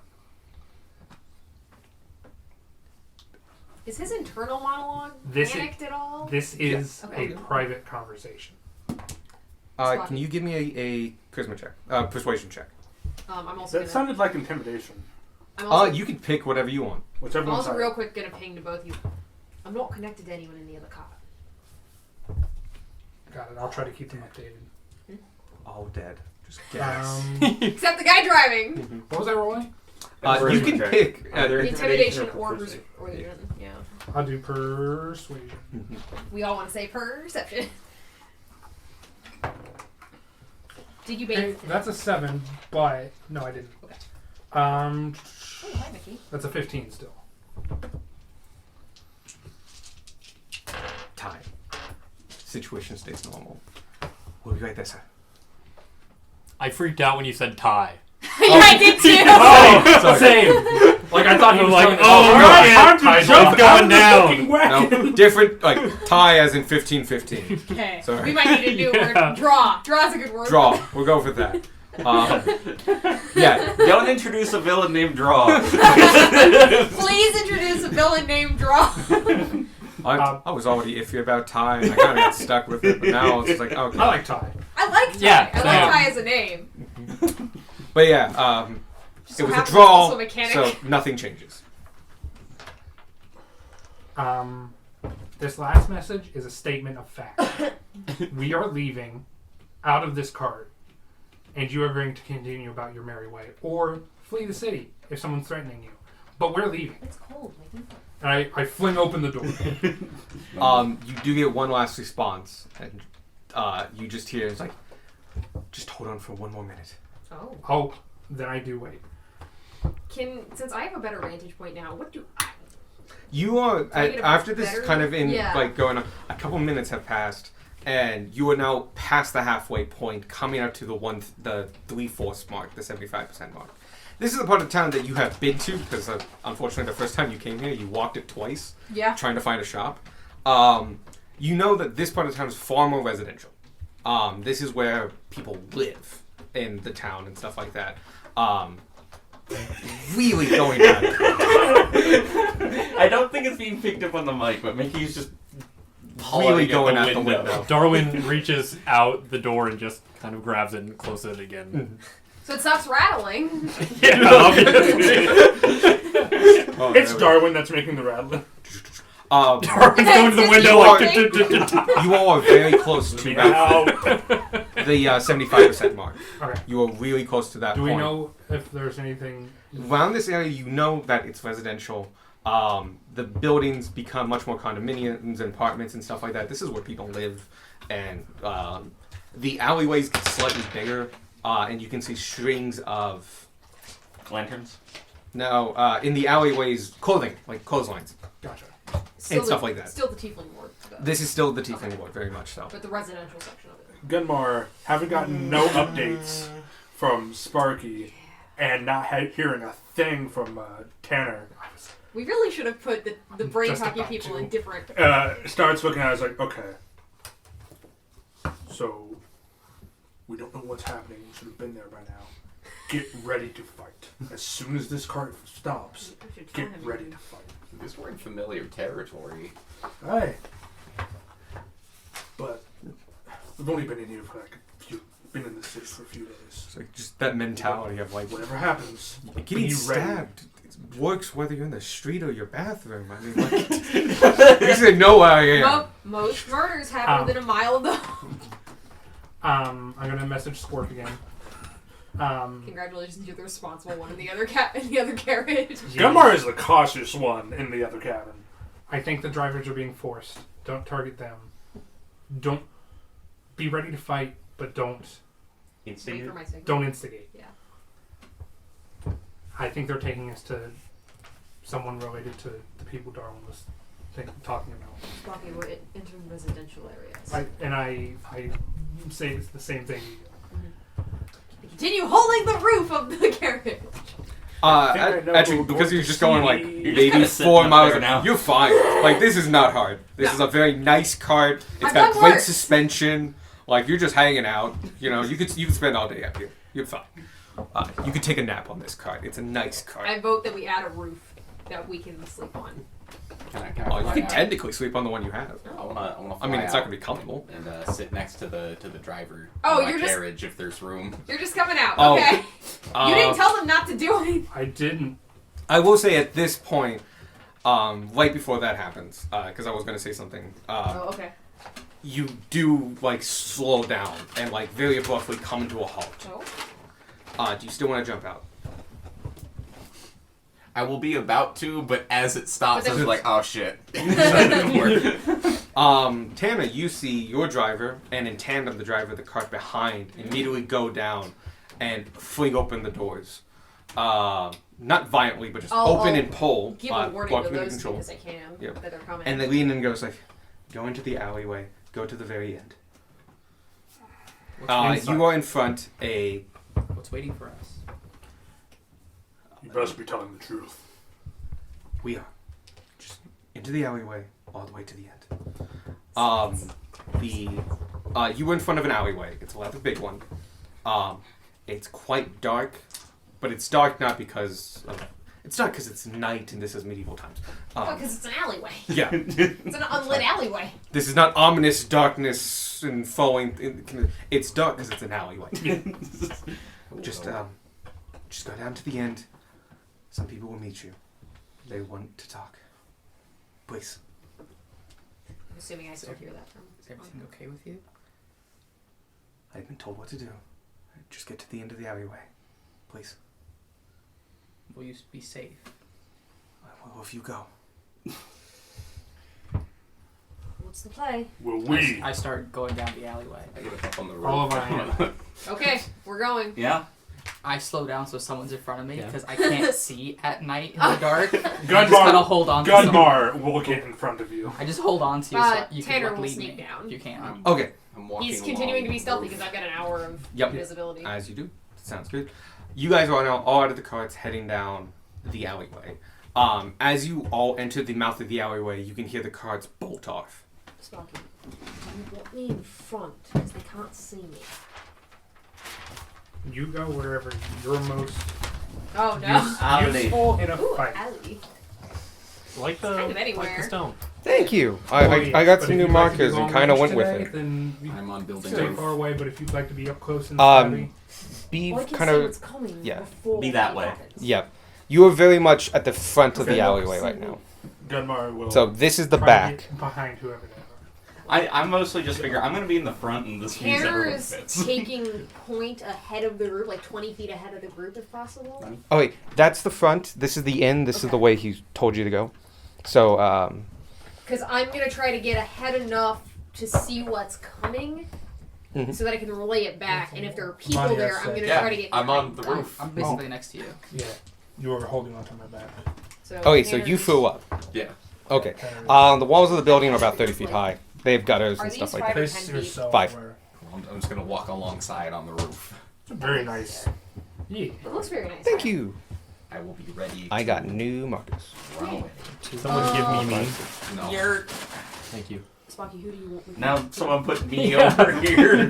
Is his internal monologue This panicked at all? This is Okay. a private conversation. Can you give me a charisma check? Persuasion check. I'm also That gonna. sounded like intimidation. I'm also, You can pick whatever you want. Whichever I'm one's also higher. real quick gonna ping to both you. I'm not connected to anyone in the other car. Got it. I'll try to keep them updated. All dead. Just gas. Except the guy driving. What was I rolling? You can check. pick. Either Intimidation or persuasion. yeah. I'll do persuasion. We all want to say perception. Did you bait? Okay, that's a 7, but no, I didn't. Okay. Um, Oh, hi, Mickey. that's a 15 still. situation stays normal. We'll be right there, sir. I freaked out when you said tie. Yeah, I did too. Oh, Sorry. same. Like I thought he I'm was like, telling us, oh, "All right, shit, time to Ty's jump going out of the down." fucking wagon." No, different, like, tie as in 15-15. Okay. Sorry. We might need a new word. Draw. Draw's a good word. Draw. We'll go for that. Yeah. Don't introduce a villain named Draw. Please introduce a villain named Draw. I was already iffy about tie, and I kind of got stuck with it, but now it's like, okay. I like Ty. I like Ty. Yeah, I like same. Ty as a name. But yeah, Just it so was a happens draw, it's also a mechanic. so nothing changes. This last message is a statement of fact. We are leaving out of this cart, and you are going to continue about your merry way, or flee the city if someone's threatening you. But we're leaving. It's cold. And I fling open the door. You do get one last response, and you just hear it's like, just hold on for one more minute. Oh. Oh, then I do wait. Since I have a better vantage point now, what do I... You are I get a after this better- kind of yeah. like going on. A couple minutes have passed, and you are now past the halfway point, coming up to the 3/4 mark, the 75% mark. This is the part of town that you have been to because, unfortunately, the first time you came here, you walked it twice, Yeah. trying to find a shop. You know that this part of town is far more residential. This is where people live in the town and stuff like that. Really going at it. I don't think it's being picked up on the mic, but Mickey's just Really hollering going at at the window. Darwin reaches out the door and just kind of grabs it and closes it again. So it stops rattling. Yeah, obviously. Oh, It's there we go. Darwin that's making the rattling. Darwin's going to the window like... You all are very close to the 75% mark. Okay. You are really close to that Do point. we know if there's anything... Around this area, you know that it's residential. The buildings become much more condominiums and apartments and stuff like that. This is where people live, and the alleyways get slightly bigger, and you can see strings of lanterns. in the alleyways, clothing, like clotheslines. Gotcha. Still stuff like that. Still the Tiefling Ward, though. This is still the Tiefling Ward, very much so. But the residential section of it. Gunmar, having gotten no updates from Sparky and not hearing a thing from Tanner, We really should have put the brain Just talking about people to. in different... starts looking at us like, okay, so we don't know what's happening. We should have been there by now. Get ready to fight. As soon as this cart stops, I should tell get him. ready to fight. This we're in familiar territory. Hey. But we've only been in here for like a few, been in the city for a few days. It's like just that mentality of like Whatever happens, getting be ready. stabbed. It works whether you're in the street or your bathroom. I mean, like, you say no where I am. Most murders happen within a mile of the... I'm gonna message Squirk again. Congratulations, you're the responsible one in the other carriage. Gunmar is the cautious one in the other cabin. I think the drivers are being forced. Don't target them. Don't be ready to fight, but don't Wait for my signal. don't instigate. Yeah. I think they're taking us to someone related to the people Darwin was talking about. Sparky, we're entering residential areas. I say it's the same thing. Continue holding the roof of the carriage. I know Actually, we're because going you're to just going like see- You're just maybe kinda sitting 4 up miles. there now. You're fine. Like this is not hard. This No. is a very nice cart. It's I've got done great worse. suspension. Like you're just hanging out. You know, you could spend all day up here. You're fine. You could take a nap on this cart. It's a nice cart. I vote that we add a roof that we can sleep on. Can I Oh, you fly can out? technically sleep on the one you have. I wanna I mean, fly it's not out gonna be comfortable. and sit next to the driver. Oh, of my you're just- carriage if there's room. You're just coming out, Oh. okay? You didn't tell them not to do it. I didn't. I will say at this point, right before that happens, because I was going to say something. Oh, okay. You do like slow down and like very abruptly come to a halt. Oh. Do you still want to jump out? I will be about to, but as it stops, But I then- was like, oh shit. That didn't work. Tana, you see your driver and in tandem the driver of the cart behind immediately go down and fling open the doors. Not violently, but just open I'll and pull. Give a warning to community those control. because I can Yep. that they're coming. And they lean in and goes like, go into the alleyway, go to the very end. What's, You are in front what's waiting for us? You best be telling the truth. We are just into the alleyway, all the way to the end. You were in front of an alleyway. It's a rather big one. It's quite dark, but it's dark not because of. It's not because it's night and this is medieval times. Because it's an alleyway. Yeah, It's an unlit alleyway. this is not ominous darkness and falling. It's dark because it's an alleyway. Just go down to the end. Some people will meet you. They want to talk. Please. I'm assuming I still hear that from. Is everything okay with you? I've been told what to do. Just get to the end of the alleyway. Please. Will you be safe? Well, if you go. What's the play? Will we? I start going down the alleyway. I get up on the roof. All of our Okay, we're going. Yeah. I slow down so someone's in front of me Yeah. because I can't see at night in the dark. I just Gunmar, gotta hold on to someone. Gunmar will get in front of you. I just hold on to you so you Tanner can will lead sneak me down. if you can. Okay. I'm walking He's continuing to be along stealthy the because roof. I've got an hour of Yep. invisibility. As you do. Sounds good. You guys are now all out of the carts heading down the alleyway. As you all enter the mouth of the alleyway, you can hear the carts bolt off. Sparky, you want me in front because they can't see me. You go wherever you're most Oh no. useful in a Ooh, fight. alley. Like the kind of anywhere. like the stone. Thank you. Oh, I yeah. got But some if new you'd like to markers be and kind of long went with range it. today, Then we I'm on building stay roof. far away, but if you'd like to be up close and Um, steady, Be Well, I can kind see of. what's coming yeah. before Be that it way. happens. Yep. You are very much at the front of Okay. the alleyway right now. Gunmar will. So this is the try to back. get behind whoever they are. I'm mostly just figure I'm gonna be in the front and this means Tanner everyone is fits. taking point ahead of the group, like 20 feet ahead of the group if possible. Oh wait, that's the front. This is the end. This is Okay. the way he told you to go. So Because I'm going to try to get ahead enough to see what's coming Mhm. so that I can relay it back. And if there are people Vanya there, I'm said- going to Yeah, try to get I'm on behind the them. roof. I'm basically next to you. Yeah, you were holding onto my back. So oh wait, so you Tanner's- flew up. Yeah. Okay. Tanner- The walls of the building are about 30 feet high. They have gutters Are and stuff these like five that. or Place 10 feet? yourself 5. where- I'm just gonna walk alongside on the roof. Very nice. Yeah. It looks very nice. Thank you. I will be ready. I to got new markers. run away. Someone give me me. No. Thank you. Sparky, who do you want me to Now talk to? someone put me over here.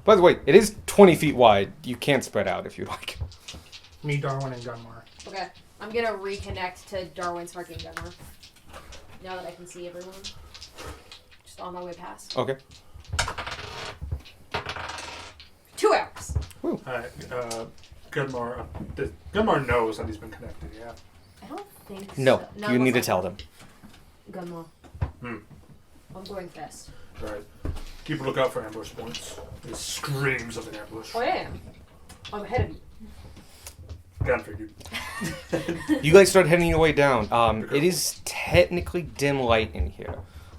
By the way, it is 20 feet wide. You can spread out if you like. Me, Darwin, and Gunmar. Okay. I'm going to reconnect to Darwin, Sparky, and Gunnar. Now that I can see everyone. Just on my way past. Okay. 2 hours. Alright, Gunmar. Gunmar knows that he's been connected, yeah. I don't think No, so. you need to unless tell I- them. Gunnar. Hmm. I'm going fast. Alright. Keep a lookout for ambush points. It screams of an ambush. Oh, I am. I'm ahead of you. Gun figured. You guys start heading your way down. It is technically dim light in here.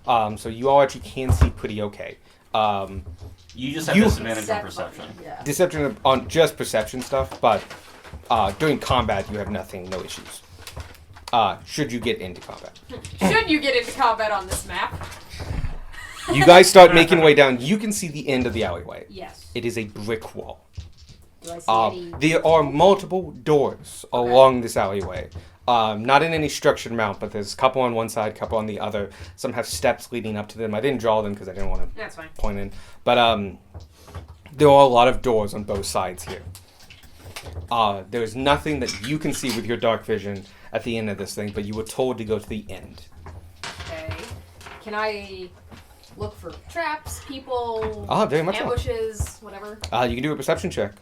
So you all actually can see pretty okay. You just have You- disadvantage on Except perception. Yeah. Deception on just perception stuff, but during combat you have nothing, no issues. Should you get into combat. Should you get into combat on this map? You guys start making way down. You can see the end of the alleyway. Yes. It is a brick wall. Do I see any? There are multiple doors Okay. along this alleyway. Not in any structured mount, but there's a couple on one side, couple on the other. Some have steps leading up to them. I didn't draw them because I didn't want to That's fine. point in. But there are a lot of doors on both sides here. There's nothing that you can see with your dark vision at the end of this thing, but you were told to go to the end. Okay. Can I look for traps, people, Very much so. ambushes, whatever? You can do a perception check.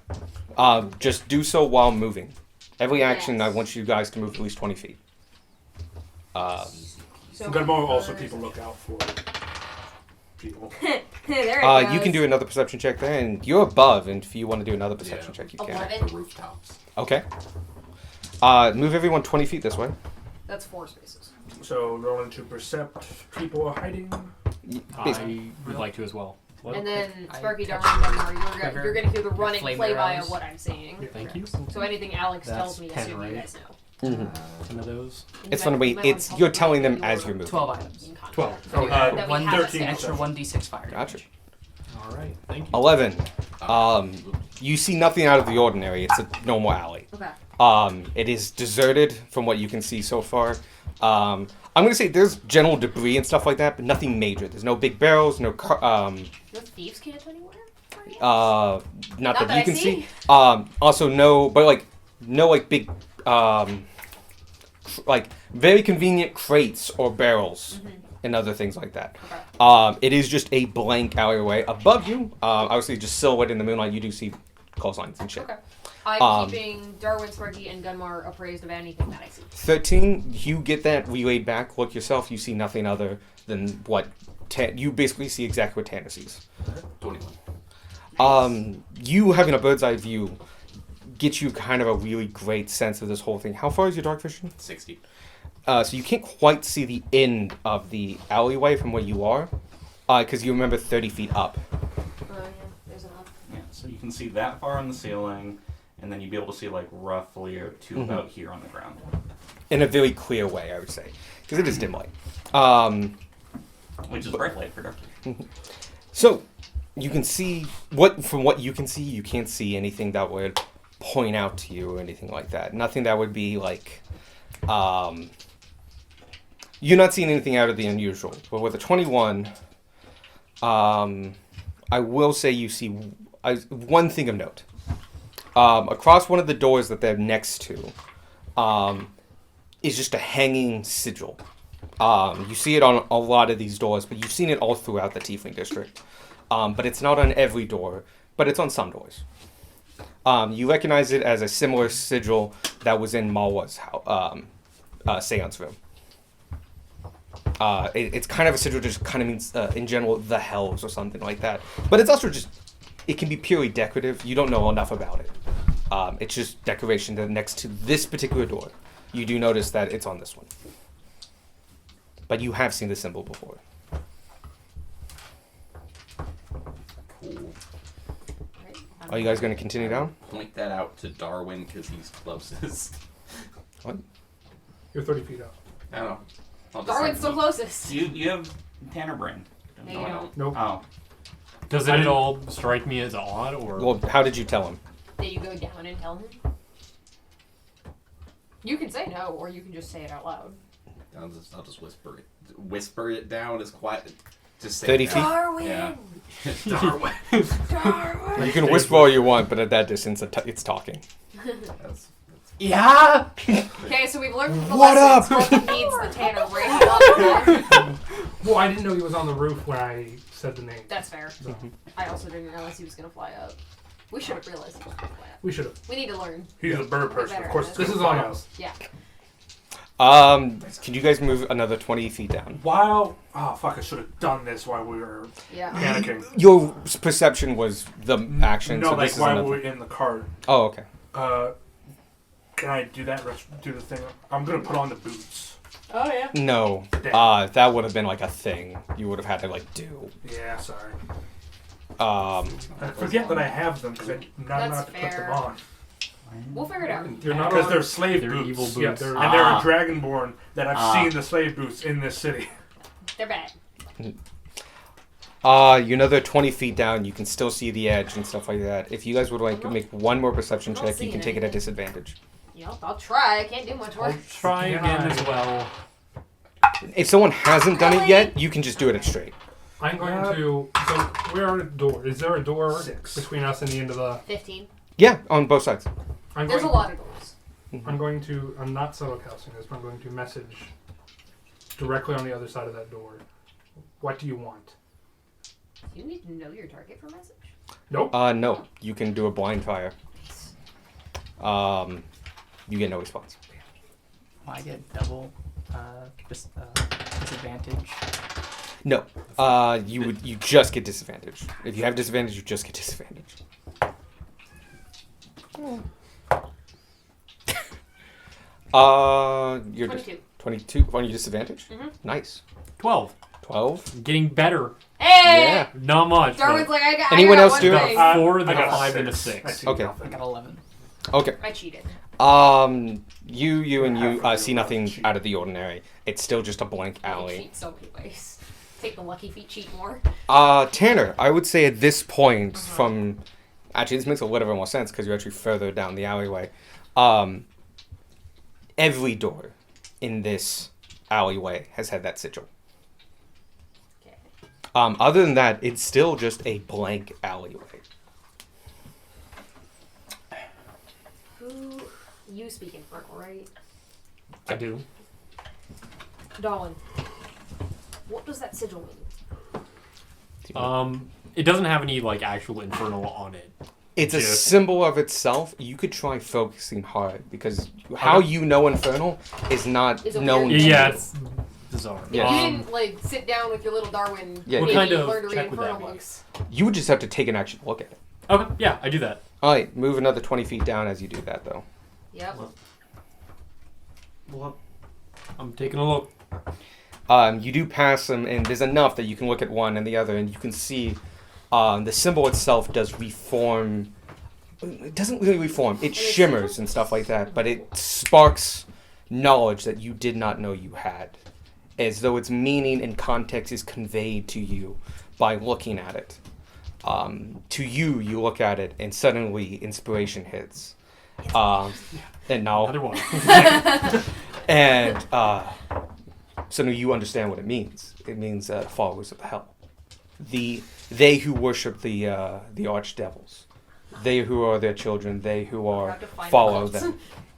Just do so while moving. Every action, I Yes. want you guys to move at least 20 feet. So Gunmar also keep a lookout for people. there it goes. You can do another perception check there, and you're above, and if you want to do another perception Yeah. check, you can. 11. The rooftops. Okay. Move everyone 20 feet this way. That's 4 spaces. So rolling to percept people are hiding. Basically. I would like to as well. What? And then I Sparky, touch Darwin, Gunnar, you're quiver, gonna hear the running flame play by arrows. of what I'm seeing. Thank you. So anything Alex That's tells me, 10, assume you right? guys know. 10 of those. It's fun to wait. It's you're telling them as you're moving. 12 items. 12. That we have one- that 13 sample. Extra 1d6 fire Gotcha. damage. All right. Thank you. 11. You see nothing out of the ordinary. It's a normal alley. Okay. It is deserted from what you can see so far. I'm gonna say there's general debris and stuff like that, but nothing major. There's no big barrels, no No thieves' can't anywhere? not that that you I can see. see. Also no, but like no like big like very convenient crates or barrels and other things like that. Okay. It is just a blank alleyway above you. Obviously, just silhouette in the moonlight, you do see coastlines and shit. Okay. I'm Um, keeping Darwin, Sparky, and Gunmar appraised of anything that I see. 13, you get that relayed back. Look yourself, you see nothing other than what you basically see exactly what Tanner sees. 21. You having a bird's eye view gets you kind of a really great sense of this whole thing. How far is your dark vision? 60. So you can't quite see the end of the alleyway from where you are, because you remember 30 feet up. Yeah, there's enough. Yeah, so you can see that far on the ceiling, and then you'd be able to see like roughly or to about here on the ground. In a very clear way, I would say, because it is dim light. Which is bright light for dark vision. So you can see from what you can see, you can't see anything that would point out to you or anything like that. Nothing that would be like, you're not seeing anything out of the unusual. But with a 21, I will say you see one thing of note. Across one of the doors that they're next to is just a hanging sigil. You see it on a lot of these doors, but you've seen it all throughout the Tiefling district. But it's not on every door, but it's on some doors. You recognize it as a similar sigil that was in Malwa's seance room. It's kind of a sigil that just kind of means, in general, the hells or something like that. But it's also just, it can be purely decorative. You don't know enough about it. It's just decoration that next to this particular door. You do notice that it's on this one. But you have seen the symbol before. Cool. Are you guys going to continue down? Point that out to Darwin because he's closest. What? You're 30 feet up. I don't know. I'll just Darwin's say- still closest. You have Tanner brain. No, you No, I don't. Nope. Oh. Does it at all strike me as odd, or Well, how did you tell him? Did you go down and tell him? You can say no, or you can just say it out loud. I'll just whisper it. Whisper it down as quiet. Just say 30 it feet? down. Darwin! Yeah. Darwin. Darwin! You can whisper all you want, but at that distance, it's talking. That's Yeah! Okay, so we've learned from the What lessons up? what needs the Tanner brain up. Well, I didn't know he was on the roof when I said the name. That's fair. So, I also didn't realize he was gonna fly up. We should have realized he was gonna fly up. we should have. We need to learn. He's a bird person. Of course, it's This gonna is on fly us. Yeah. Can you guys move another 20 feet down? While I should have done this while we were Yeah. panicking. Your perception was the action, No, so like this is while another... we were in the cart. Oh, okay. Can I do that? Do the thing. I'm gonna put on the boots. Oh yeah. No. Damn. That would have been like a thing you would have had to like do. Yeah, sorry. Um, I forget that I have them because I'm not That's allowed to put them fair. on. We'll figure it out. You're not Because on. they're slave They're boots. evil Yeah, boots. they're, And they're a dragonborn that I've seen the slave boots in this city. They're bad. you're another 20 feet down. You can still see the edge and stuff like that. If you guys would like to make one more perception I'm not check, you can seeing take it at anything. disadvantage. Yep, I'll try. I can't do much I'll work. try again as well. If someone hasn't done it yet, you can just do it at straight. I'm going to. So, where are the doors? Is there a door 6. between us and the end of the. 15. Yeah, on both sides. I'm There's a going, lot of doors. I'm going to. I'm not subtle casting this, but I'm going to message directly on the other side of that door. What do you want? Do you need to know your target for message? Nope. No. You can do a blind fire. You get no response. I get double disadvantage. No. You just get disadvantage. If you have disadvantage, you just get disadvantage. You're 22. 22 on your disadvantage? Mhm. Nice. 12. 12? Getting better. Hey! Yeah. Not much. Darwin's but like, I got Anyone I got else one do? thing. got 4, I then got a 5, and a 6. I 6. see Okay. I nothing. got 11. Okay. I cheated. You and you see nothing out of the ordinary. It's still just a blank I alley. cheat so many ways. Take the lucky feet, cheat more. Tanner, I would say at this point, from actually this makes a little bit more sense because you're actually further down the alleyway. Every door in this alleyway has had that sigil. Okay. Other than that, it's still just a blank alleyway. Who you speak Infernal, right? I do. Darwin. What does that sigil mean? It doesn't have any like actual infernal on it. It's a Just- symbol of itself. You could try focusing hard because how Okay. you know infernal is not Is a known. weird to Yeah, you. it's bizarre. Yeah. You didn't like sit down with your little Darwin. Yeah, What maybe kind of learn to read check would that Infernal be? books. You would just have to take an actual look at it. Okay, yeah, I do that. All right, move another 20 feet down as you do that, though. Yep. Well, I'm taking a look. You do pass them, and there's enough that you can look at one and the other, and you can see the symbol itself does reform. It doesn't really reform. It shimmers and stuff like that, but it sparks knowledge that you did not know you had, as though its meaning and context is conveyed to you by looking at it. To you, you look at it, and suddenly inspiration hits. And now, Another one. and suddenly you understand what it means. It means followers of hell. They who worship the archdevils. They who are their children. They who We're are about to find follow the cults.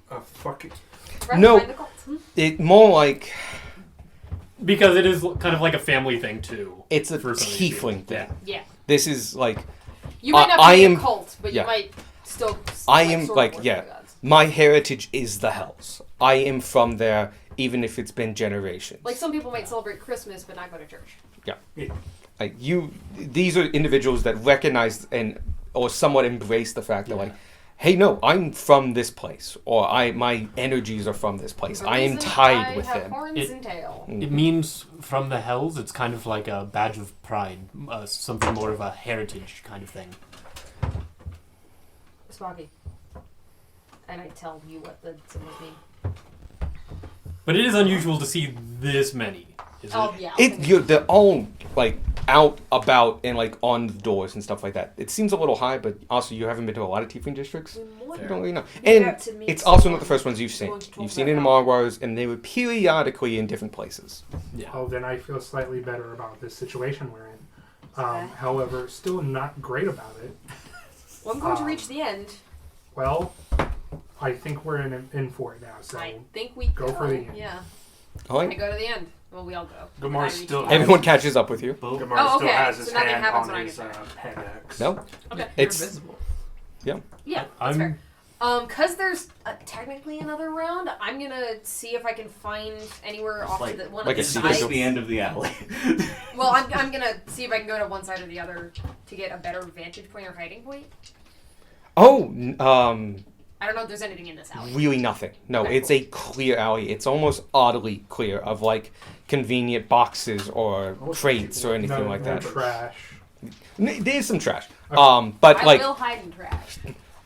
them. Fucking. We're about to No. find the cults. It more like Because it is kind of like a family thing too. it's a for some of these people. tiefling thing. Yeah. This is like You might not I be am- a cult, but yeah. you might still. I am sort of like worship yeah. the gods. My heritage is the hells. I am from there, even if it's been generations. Like some people might celebrate Christmas but not go to church. Like you, these are individuals that recognize and or somewhat embrace the fact that like, hey, no, I'm from this place, or my energies are from this place. The I am reason tied I with have them. horns It- and tail. It means from the hells. It's kind of like a badge of pride, something more of a heritage kind of thing. Sparky. And I tell you what the symbols mean. But it is unusual to see this many. Is Oh it? yeah. They're all like out about and like on the doors and stuff like that. It seems a little high, but also you haven't been to a lot of tiefling districts. You don't really know. Leave And that to me, it's also not the someone first ones you've seen. going to talk You've seen it in about Marwars, and they were periodically in different places. Yeah. Oh, then I feel slightly better about this situation we're in. Okay. However, still not great about it. Well, I'm going to Um, reach the end. Well, I think we're in for it now. So I think we go for the end. Yeah. All I right. go to the end. Well, we all go. Gamar I reach still the has- end. Everyone catches up with you. Gamar Oh, still okay, has his so nothing hand happens on when I his get there. hand axe. No, Okay. it's invisible. Yeah, that's I'm- fair. Cause there's technically another round, I'm gonna see if I can find anywhere off like- to the one like of a the secret sides. It's the end of the alley. Well, I'm gonna see if I can go to one side or the other to get a better vantage point or hiding point. I don't know if there's anything in this alley. really nothing. No, Okay, it's a clear alley. It's almost oddly clear of like convenient boxes or crates or anything no, like no that. trash. There's some trash. Okay. But I like will hide in trash.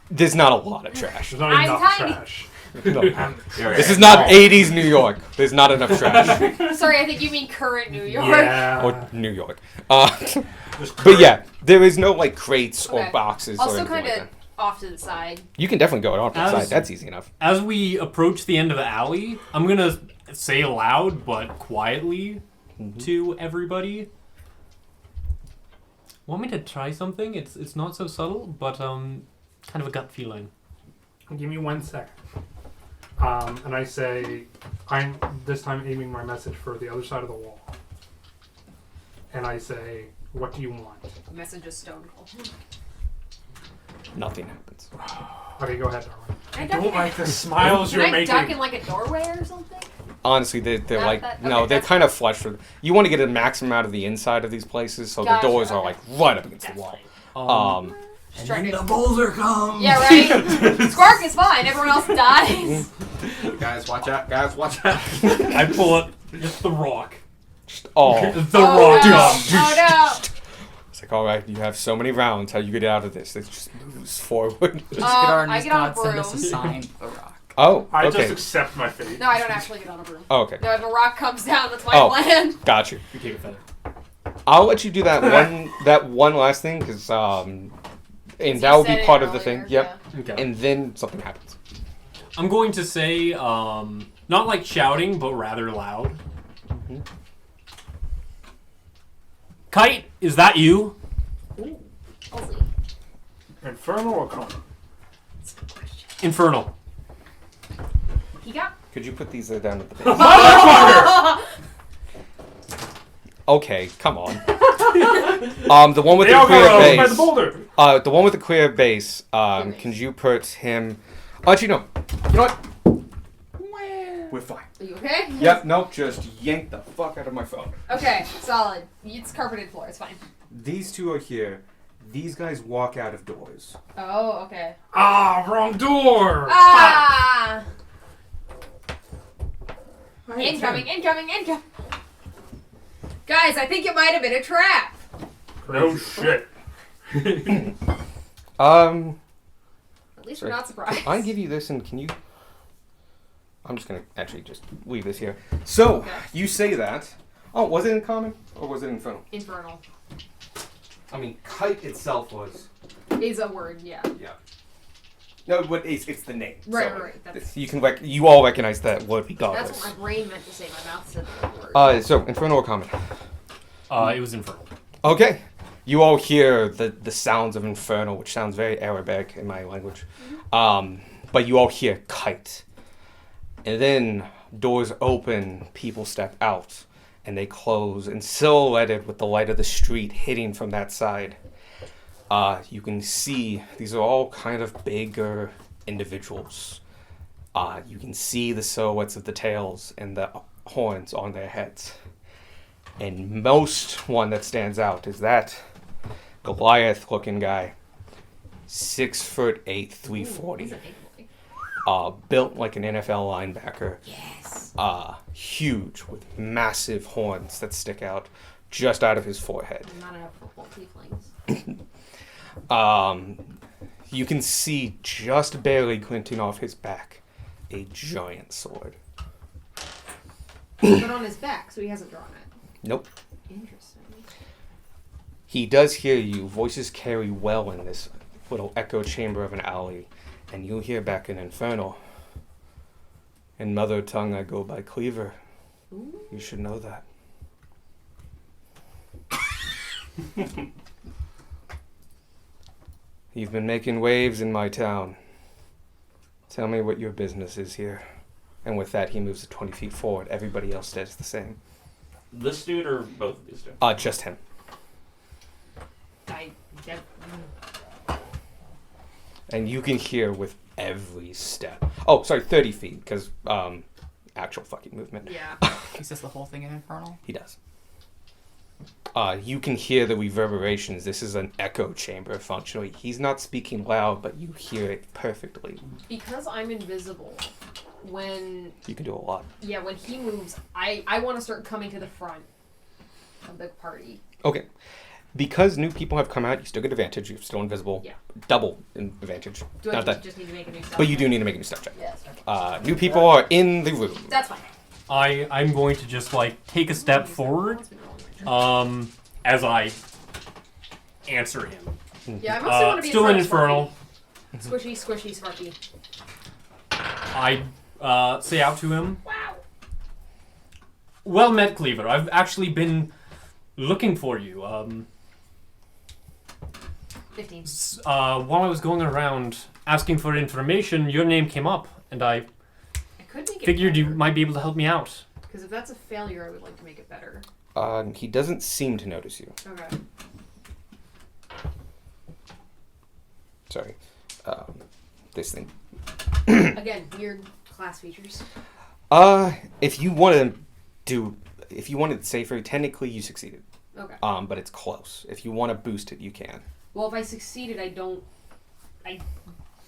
there's not a lot of trash. There's not I'm enough tiny. trash. No. You're This right. is not 80s New York. There's not enough trash. Sorry, I think you mean current New York. Yeah. Or New York. Just But yeah, there is no like crates or Okay. boxes or Also, anything kind like of that. off to the side. You can definitely go off to the As- side. That's easy enough. As we approach the end of the alley, I'm gonna say aloud but quietly to everybody. Want me to try something? It's not so subtle, but kind of a gut feeling. Give me 1 second. And I say, I'm this time aiming my message for the other side of the wall. And I say, what do you want? Message is stone cold. Nothing happens. Okay, go ahead, Darwin. Can I I duck don't in- like the smiles Can you're I making. duck in like a doorway or something? Honestly, they're Not like that- no, okay, they're that's kind of flush with. You want to get a maximum out of the inside of these places, so Gotcha, the doors are okay. like right up against That's the wall. fine. And then the boulder comes. Yeah, right? Squark is fine. Everyone else dies. Guys, watch out! Guys, watch out! I pull it. It's the rock. Oh, The oh, rock no. comes. Oh It's like, all right, you have so many rounds. How you get out of this? It just moves forward. Just get our I get on a God send us a broom. sign, the rock. Oh, I okay. just accept my fate. No, I don't actually get on a broom. Oh, okay. No, if a rock comes down, that's my Oh. plan. Got you. You take a feather. I'll let you do that one last thing, because and You that will said be it part of the earlier, thing. Yep. Okay. And then something happens. I'm going to say, not like shouting, but rather loud. Mhm. Kite, is that you? Ozzy. Infernal or common? Infernal. He got. Could you put these down at the base? Motherfucker! Okay, come on. The one with They the all clear got by the base. boulder. The one with the clear base. Can you put him? Oh, actually, no. You know what? We're fine. Are you okay? Yep. Nope. Just yank the fuck out of my phone. Okay, solid. It's carpeted floor. It's fine. These two are here. These guys walk out of doors. Oh, okay. Ah, wrong door. Ah! I hate Incoming! Guys, I think it might have been a trap. No shit. At least we're not surprised. I give you this, and can you? I'm just gonna actually just leave this here. So Okay. you say that. Oh, was it in common or was it infernal? Infernal I mean, kite itself was. is a word, yeah. Yeah. No, but it's the name. Right, so right. That's You can you all recognize that word regardless. what my brain meant to say. My mouth said the word. So infernal or common? It was infernal. Okay. You all hear the sounds of infernal, which sounds very Arabic in my language. But you all hear kite. And then doors open, people step out, and they close, and silhouetted with the light of the street hitting from that side. You can see these are all kind of bigger individuals. You can see the silhouettes of the tails and the horns on their heads. And most one that stands out is that Goliath-looking guy, 6'8", 340, built like an NFL linebacker. Yes. Huge with massive horns that stick out just out of his forehead. Not enough football tieflings. You can see just barely glinting off his back a giant sword. But on his back, so he hasn't drawn it. Nope. Interesting. He does hear you. Voices carry well in this little echo chamber of an alley, and you hear back in Infernal. In mother tongue, I go by Cleaver. Ooh. You should know that. You've been making waves in my town. Tell me what your business is here. And with that, he moves 20 feet forward. Everybody else does the same. This dude or both of these two? Just him. And you can hear with every step. Oh, sorry, 30 feet, because actual fucking movement. Yeah. Is this the whole thing in Infernal? He does. You can hear the reverberations. This is an echo chamber, functionally. He's not speaking loud, but you hear it perfectly. Because I'm invisible, when You can do a lot. when he moves, I want to start coming to the front of the party. Okay. Because new people have come out, you still get advantage. You're still invisible. Yeah. Double advantage. Do I Not that. just need to make a new stuff? But you do need to make a new step check. Yes. Okay. New people are in the room. That's fine. I'm going to just like take a step forward as I answer him. Yeah, I mostly want to be Still in in front of Infernal. Sparky. Squishy, Sparky. I say out to him, Wow. well met, Cleaver. I've actually been looking for you. 15. While I was going around asking for information, your name came up, and I I could make it figured you better, might be able to help me out. because if that's a failure, I would like to make it better. He doesn't seem to notice you. Okay. Sorry. This thing. Again, weird class features. If you wanted safer, technically you succeeded. Okay. But it's close. If you want to boost it, you can. Well, if I succeeded, I don't.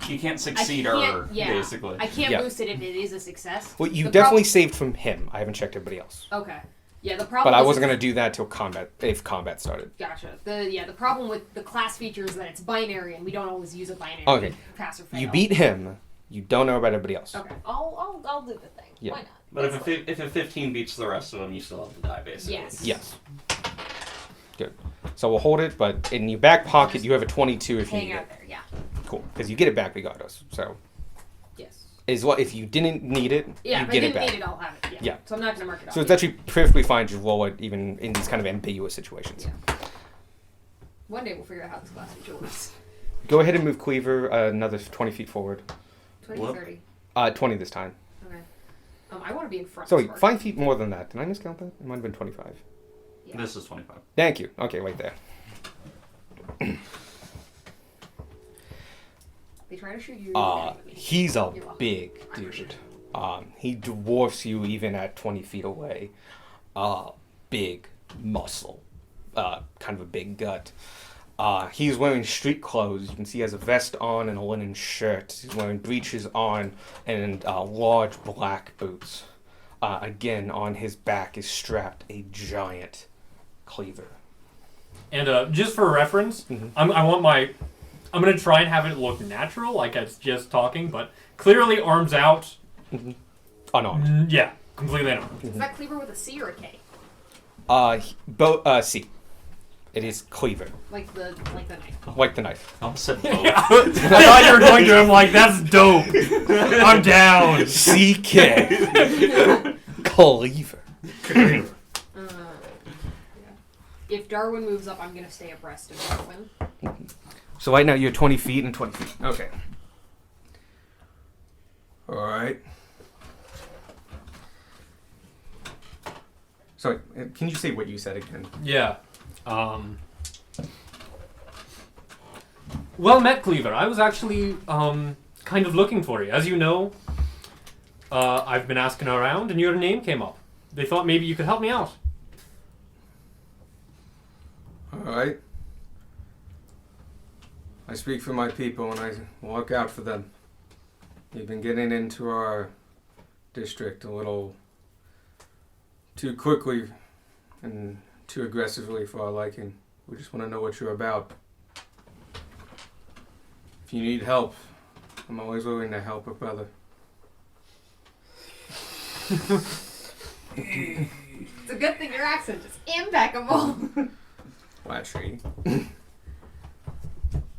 You can't succeed yeah. basically. I can't Yeah. boost it if it is a success. Well, you The definitely saved from him. I haven't checked everybody else. Okay. Yeah, the problem. But I is- wasn't gonna do that till combat, if combat started. Gotcha. The problem with the class feature is that it's binary, and we don't always use a binary. Okay. Pass or fail. You beat him. You don't know about everybody else. Okay. I'll do the thing. Yeah. Why not? But if a 15 beats the rest of them, you still have to die, basically. Yes. Yes. Good. So we'll hold it, but in your back pocket you have a 22 if you Hang need out it. there. Yeah. Cool, because you get it back regardless. So Yes. is what if you didn't need it, Yeah. you If I get didn't it back. need it, I'll have it. Yeah. Yeah. So I'm not gonna mark it off. So it's actually perfectly fine to roll it even in these kind of ambiguous situations. Yeah. One day we'll figure out how this class feature works. Go ahead and move Cleaver another 20 feet forward. 20, Whoop. 30. 20 this time. Okay. I want to be in front. Sorry, Spark. 5 feet more than that. Did I miscount that? It might have been 25. Yeah. This is 25. Thank you. Okay, right there. They try to shoot you. you He's a You're welcome. big I appreciate dude. He dwarfs you even at 20 feet away. Big muscle. Kind of a big gut. He's wearing street clothes. You can see he has a vest on and a linen shirt. He's wearing breeches on and large black boots. Again, on his back is strapped a giant cleaver. And just for reference, I'm gonna try and have it look natural, like it's just talking, but clearly arms out. Unarmed. Yeah, completely unarmed. Is that cleaver with a C or a K? C. It is cleaver, Like the knife. like the knife. I said both. I thought you were going to. I'm like, that's dope. I'm down. CK. Cleaver. Cleaver. Yeah. If Darwin moves up, I'm gonna stay abreast of Darwin. So right now you're 20 feet and 20 feet. Okay. Alright. Sorry, can you say what you said again? Yeah. Well met, Cleaver. I was actually kind of looking for you. As you know, I've been asking around, and your name came up. They thought maybe you could help me out. Alright. I speak for my people and I look out for them. You've been getting into our district a little too quickly and too aggressively for our liking. We just want to know what you're about. If you need help, I'm always willing to help a brother. It's a good thing your accent is impeccable. Flattery.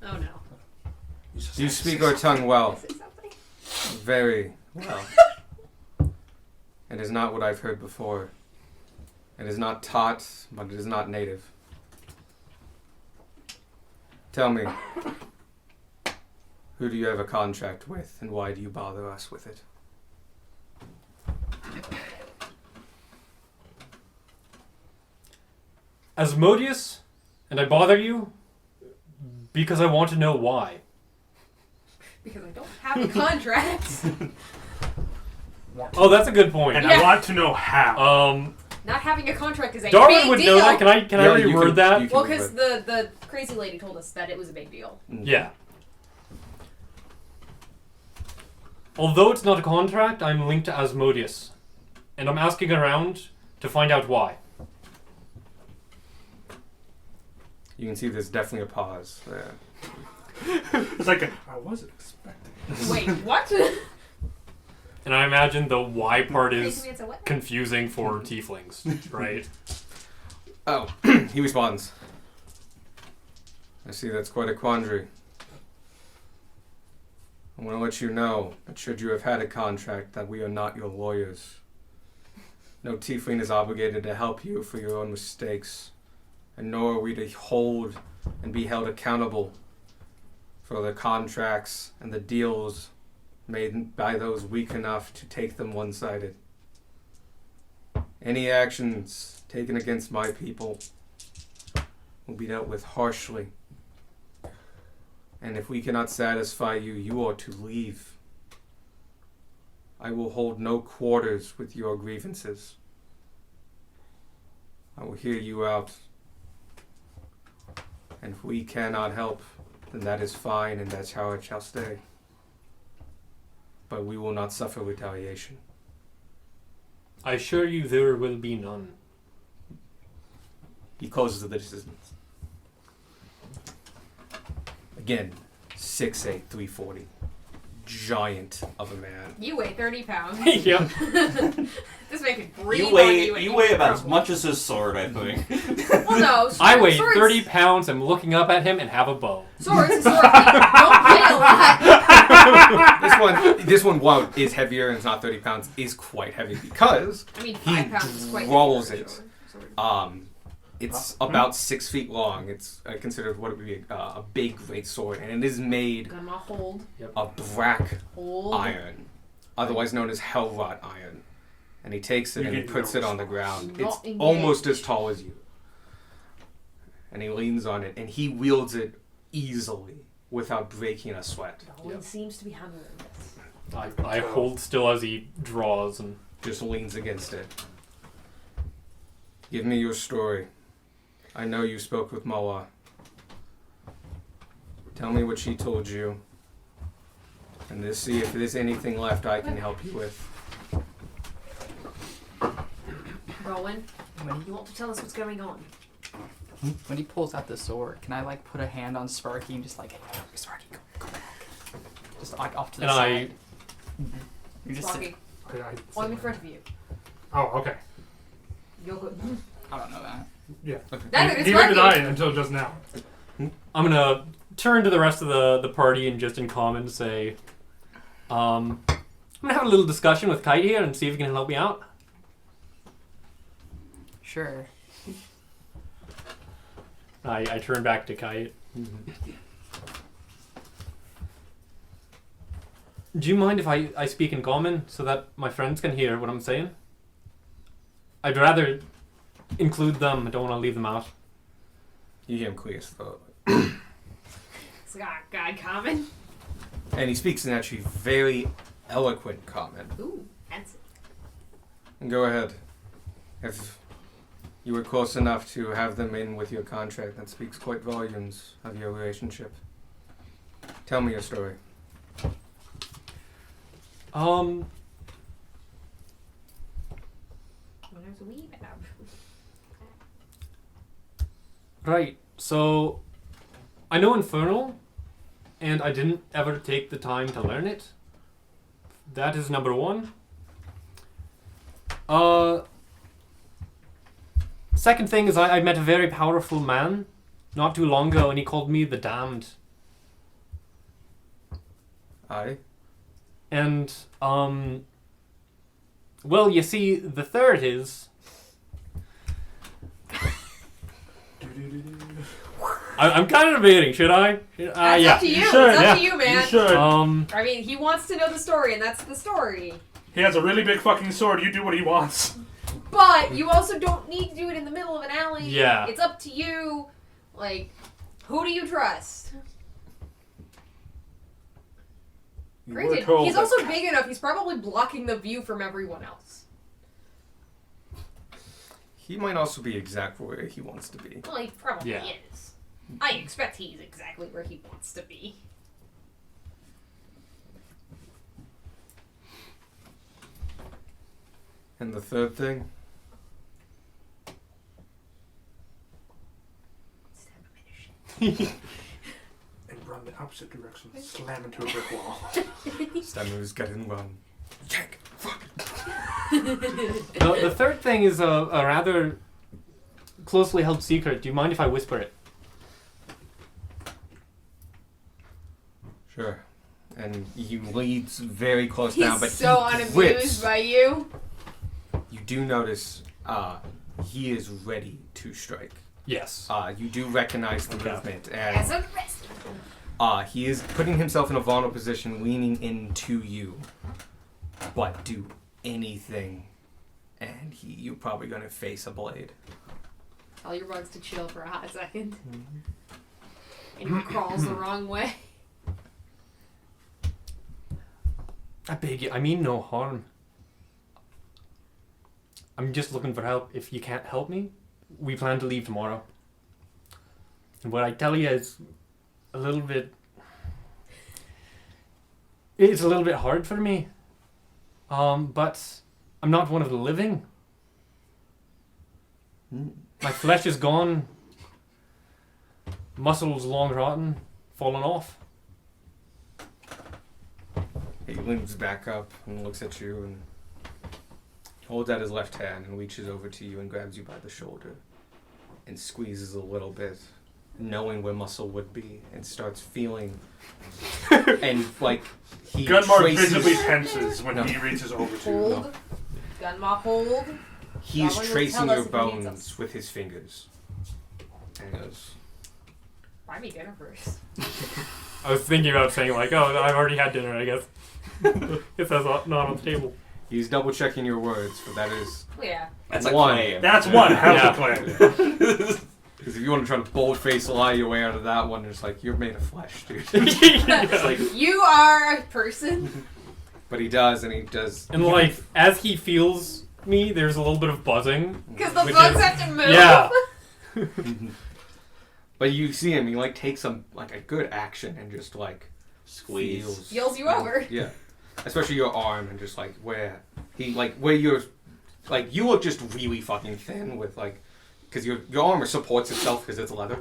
Oh no. You speak our tongue well. Say something. Very well. It is not what I've heard before. It is not taught, but it is not native. Tell me, who do you have a contract with, and why do you bother us with it? Asmodeus, and I bother you because I want to know why. Because I don't have a contract. Oh, that's a good point. And Yeah. I want to know how. Not having a contract is a Darwin big would deal. know that. Can I Yeah, you reword can- that? you can- Well, because the crazy lady told us that it was a big deal. Yeah. Although it's not a contract, I'm linked to Asmodeus. And I'm asking around to find out why. You can see there's definitely a pause there. It's like I wasn't expecting. Wait, what? And I imagine the why part is Basically, it's a what? confusing for tieflings, right? Oh, he responds. I see that's quite a quandary. I want to let you know that should you have had a contract, that we are not your lawyers. No tiefling is obligated to help you for your own mistakes, and nor are we to hold and be held accountable for the contracts and the deals made by those weak enough to take them one-sided. Any actions taken against my people will be dealt with harshly. And if we cannot satisfy you, you are to leave. I will hold no quarters with your grievances. I will hear you out. And if we cannot help, then that is fine, and that's how it shall stay. But we will not suffer retaliation. I assure you there will be none. He closes the distance. Again, 6'8", 340. Giant of a man. You weigh 30 pounds. Yep. This man could breathe You on weigh you. and you you weigh would about as crumble. much as his sword, I think. Well, no. I weigh swords, 30 pounds. I'm looking up at him and have a bow. Swords don't weigh a lot. This one is heavier and it's not 30 pounds. Is quite heavy because I mean, he 5 pounds is quite rolls heavy, it. sword. It's about 6 feet long. It's considered what would be a big great sword, and it is made Got him all hold. of black Hold. iron, otherwise known as hellwrought iron. And he takes it You and he get puts no it on the response. ground. Not It's engaged. almost as tall as you. And he leans on it, and he wields it easily without breaking a sweat. Nolan seems to be handling this. I hold still as he draws, and Just leans against it. Give me your story. I know you spoke with Mawa. Tell me what she told you. And let's see if there's anything left I can help you with. Rowan, you want to tell us what's going on? When he pulls out the sword, can I like put a hand on Sparky and just like, hey, Sparky, go back. Just like off to the and side. You just Sparky, I'm in front of you. Oh, okay. You'll go. I don't know that. Yeah. That is Neither did I Sparky. until just now. I'm gonna turn to the rest of the party and just in common say, I'm gonna have a little discussion with Kite here and see if he can help me out. Sure. I turn back to Kite. Do you mind if I speak in common so that my friends can hear what I'm saying? I'd rather include them. I don't want to leave them out. You hear him clear his throat. It's got God common. And he speaks in actually very eloquent common. Ooh, fancy. Go ahead. If you were close enough to have them in with your contract, that speaks quite volumes of your relationship. Tell me your story. What else do we have? Right. So, I know Infernal, and I didn't ever take the time to learn it. That is number one. Second thing is I met a very powerful man not too long ago, and he called me the Damned. Aye? And, well, you see, the third is... I'm kind of debating, should I? That's Yeah. up to you. You should, It's up yeah. to you, man. You should. I mean, he wants to know the story, and that's the story. He has a really big fucking sword. You do what he wants. But you also don't need to do it in the middle of an alley. Yeah. It's up to you. Like, who do you trust? You were Granted, told he's that- also big enough, he's probably blocking the view from everyone else. He might also be exactly where he wants to be. Well, he probably Yeah. is. I expect he's exactly where he wants to be. And the third thing? And run the opposite direction. Slam into a brick wall. Stammer's getting run. Yank! The third thing is a rather closely held secret. Do you mind if I whisper it? Sure. And he leads very close He's down, but so he unamused grips. by you. You do notice he is ready to strike. Yes. You do recognize the Okay. movement, As and a rest. he is putting himself in a vulnerable position, leaning into you. But do anything, and you're probably going to face a blade. Tell your bugs to chill for a hot second. And he crawls the wrong way. I beg you. I mean no harm. I'm just looking for help. If you can't help me, we plan to leave tomorrow. And what I tell you is a little bit... It's a little bit hard for me. But I'm not one of the living. My flesh is gone. Muscles long rotten, fallen off. He leans back up and looks at you and holds out his left hand and reaches over to you and grabs you by the shoulder and squeezes a little bit, knowing where muscle would be, and starts feeling and like he Gunmark traces. visibly tenses when No. he reaches over to you. Hold. Gunma hold. He's Goblin will tracing tell your us if he needs bones us. with his fingers. And he goes, Buy me dinner first. I was thinking about saying like, oh, I've already had dinner, I guess. If that's not on the table. he's double checking your words, but that is Yeah. That's a One. claim. That's one hell Yeah. of a claim. because if you want to try to bold face lie your way out of that one, it's like you're made of flesh, dude. Yeah. Like, You are a person. But he does, and he does. And like, as he feels me, there's a little bit of buzzing. Because the Which bugs is- have to move. Yeah. But you see him, he like takes a good action and just like squeeze. feels. Yells you over. Yeah. Especially your arm and just like where you're like you look just really fucking thin with like because your armor supports itself because it's leather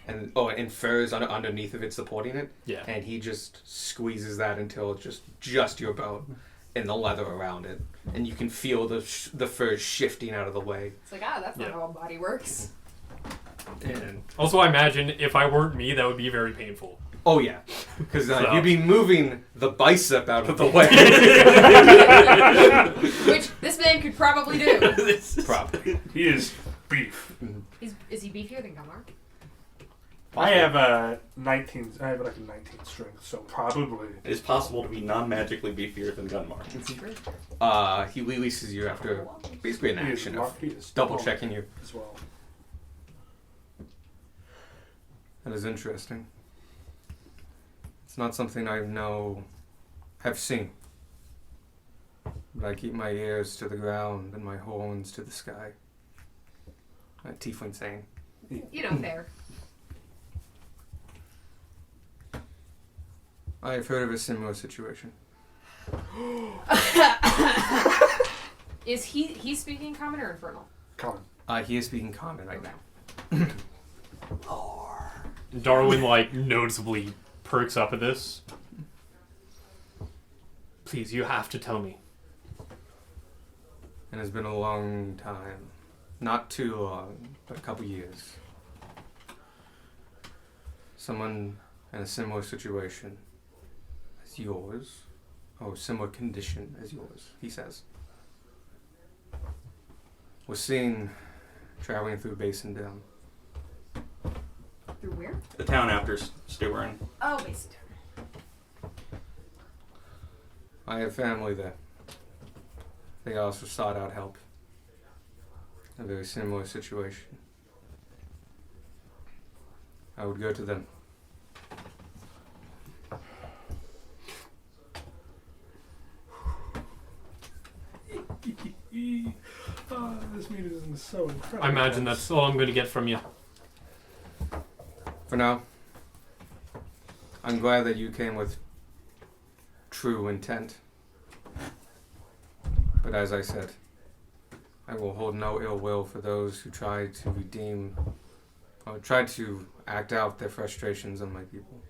and furs underneath of it supporting it. Yeah. And he just squeezes that until it's just your bone and the leather around it, and you can feel the fur shifting out of the way. It's like, that's not Yeah. how a body works. And Also, I imagine if I weren't me, that would be very painful. oh yeah, because So- you'd be moving the bicep out of the way. Which this man could probably do. Probably. He is beef. Is he beefier than Gunmark? I have a 19. I have like a 19 strength, so probably. It is possible to be non-magically beefier than Gunmark. He releases you after basically an He is action mar- of he is double marked checking you. as well. That is interesting. It's not something I have seen. But I keep my ears to the ground and my horns to the sky. Like Tiefling saying. You know, fair. I have heard of a similar situation. Is he's speaking common or infernal? Come He is speaking common right now. Darwin like noticeably perks up at this. Please, you have to tell me. And it's been a long time. Not too long, but a couple years. Someone in a similar situation as yours, or similar condition as yours, he says, was seen traveling through Basin Down. Through where? The town after Stewart. Oh, basically. I have family there. They also sought out help. A very similar situation. I would go to them. This meeting is so incredible. I imagine that's all I'm going to get from you. For now, I'm glad that you came with true intent. But as I said, I will hold no ill will for those who try to redeem or try to act out their frustrations on my people.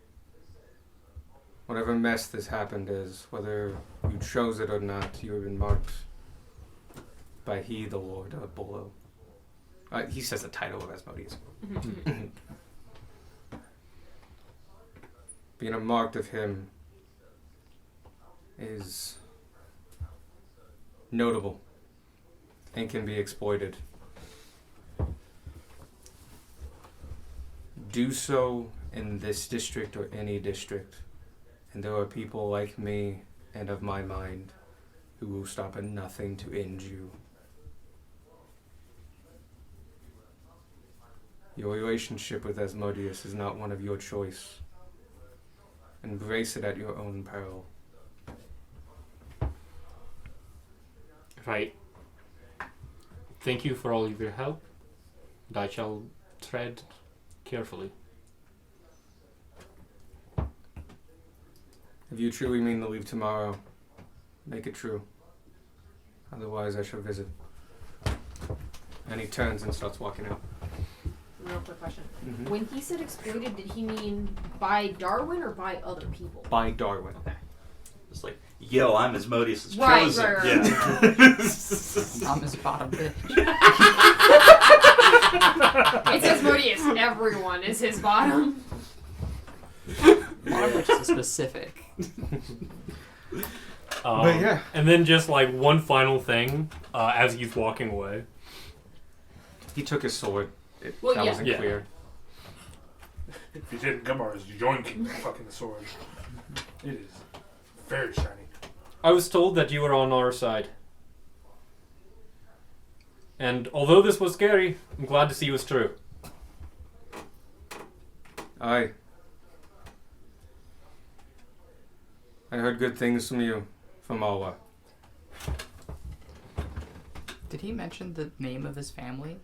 Whatever mess this happened is, whether you chose it or not, you have been marked by he, the Lord of below. He says the title of Asmodeus. Being a marked of him is notable and can be exploited. Do so in this district or any district, and there are people like me and of my mind who will stop at nothing to end you. Your relationship with Asmodeus is not one of your choice. Embrace it at your own peril. Right. Thank you for all of your help, and I shall tread carefully. If you truly mean to leave tomorrow, make it true. Otherwise, I shall visit. And he turns and starts walking out. real quick question. Mhm. When he said exploited, did he mean by Darwin or by other people? By Darwin. It's like, yo, I'm Asmodeus' Right, chosen. right, right. Yeah. I'm his bottom bitch. It says Modius. Everyone is his bottom. Bottom bitch is specific. But yeah. And then just like one final thing as he's walking away. He took his sword. Well, that yeah. wasn't Yeah. clear. If you didn't Gumar is yoinking fucking the sword. It is very shiny. I was told that you were on our side. And although this was scary, I'm glad to see it was true. I heard good things from you, from Alwa. Did he mention the name of his family?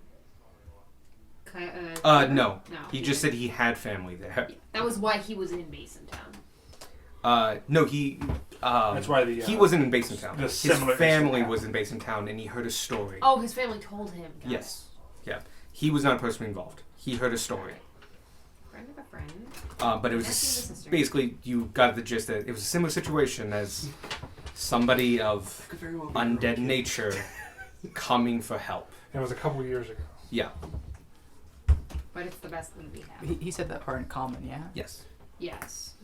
No. No. He just said he had family there. That was why he was in Mason Town. No, he. That's why the he wasn't in Basin Town. the His similar family incident was in Basin Town, and he heard a story. Oh, his family told him. Got Yes. Yeah. He was not personally involved. He heard a story. it. Friend of a friend. But it was Nephew of a sister. basically you got the gist that it was a similar situation as somebody of undead nature coming for help. It was a couple years ago. Yeah. But it's the best thing we have. He said that are in common, yeah? Yes. Yes.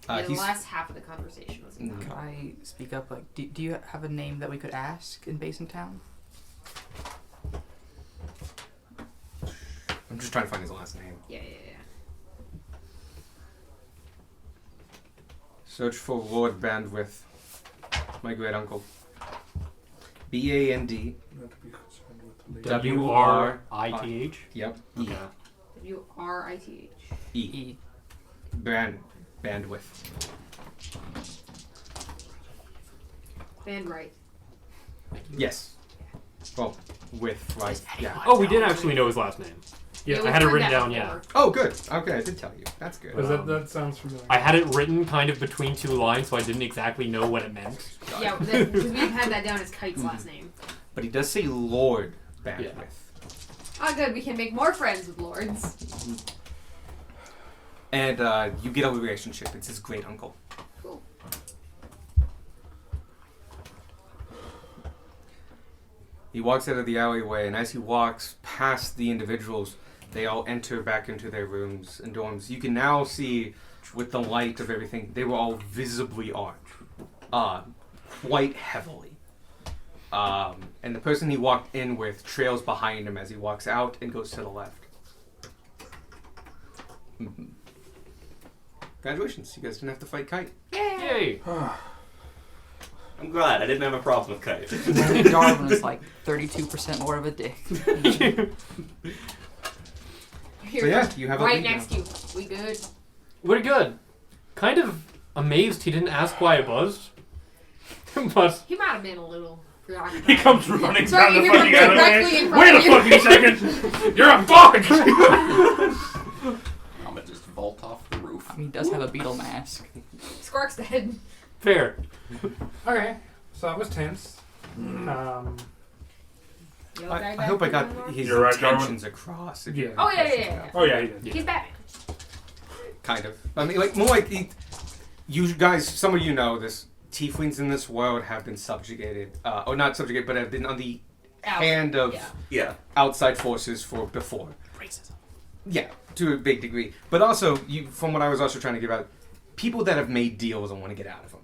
Yeah, the He's last half of the conversation was in Mm. that. Could I speak up? Like, do you have a name that we could ask in Basin Town? I'm just trying to find his last name. Yeah. Search for Lord Bandwidth, my great uncle. B-A-N-D. Not to be concerned with the lady. W-R-I-T-H? Yep. Okay. W-R-I-T-H. E. Bandwidth. Van Wright. Yes. Well, with right. Yeah. Oh, we did actually know his last name. Yeah, I we've had it heard written that down, before. yeah. Oh, good. Okay, I did tell you. That's good. Because that sounds familiar. I had it written kind of between two lines, so I didn't exactly know what it meant. Yeah, because we've had that down as Kite's last name. But he does say Lord Bandwidth. Oh, good. We can make more friends with lords. And you get a relationship. It's his great uncle. Cool. He walks out of the alleyway, and as he walks past the individuals, they all enter back into their rooms and dorms. You can now see, with the light of everything, they were all visibly armed, quite heavily. And the person he walked in with trails behind him as he walks out and goes to the left. Mhm. Congratulations, you guys didn't have to fight Kite. Yay! I'm glad I didn't have a problem with Kite. Darwin is like 32% more of a dick. Here, So yeah, you have a right lead next now. to you. We good? We're good. Kind of amazed he didn't ask why I buzzed. But He might have been a little preoccupied. He comes running Sorry, down the you were fucking directly in alleyway. front Wait a of fucking second! You're a bug! I'm gonna just vault off the roof. I mean, he does have a beetle mask. Squark's dead. fair. Okay, so that was tense. Yellow guy I back hope I in got the north? his You're right, Darwin. intentions across. if you Yeah. have Oh, yeah, questions yeah, yeah. about it. Oh yeah, he did. Yeah. He's Batman. Kind of. I mean, like more like you guys. Some of you know this. Tieflings in this world have been subjugated, or not subjugated, but have been on the hand of Yeah. Yeah. outside forces for before. Racism. Yeah, to a big degree. But also, from what I was also trying to give out, people that have made deals and want to get out of them,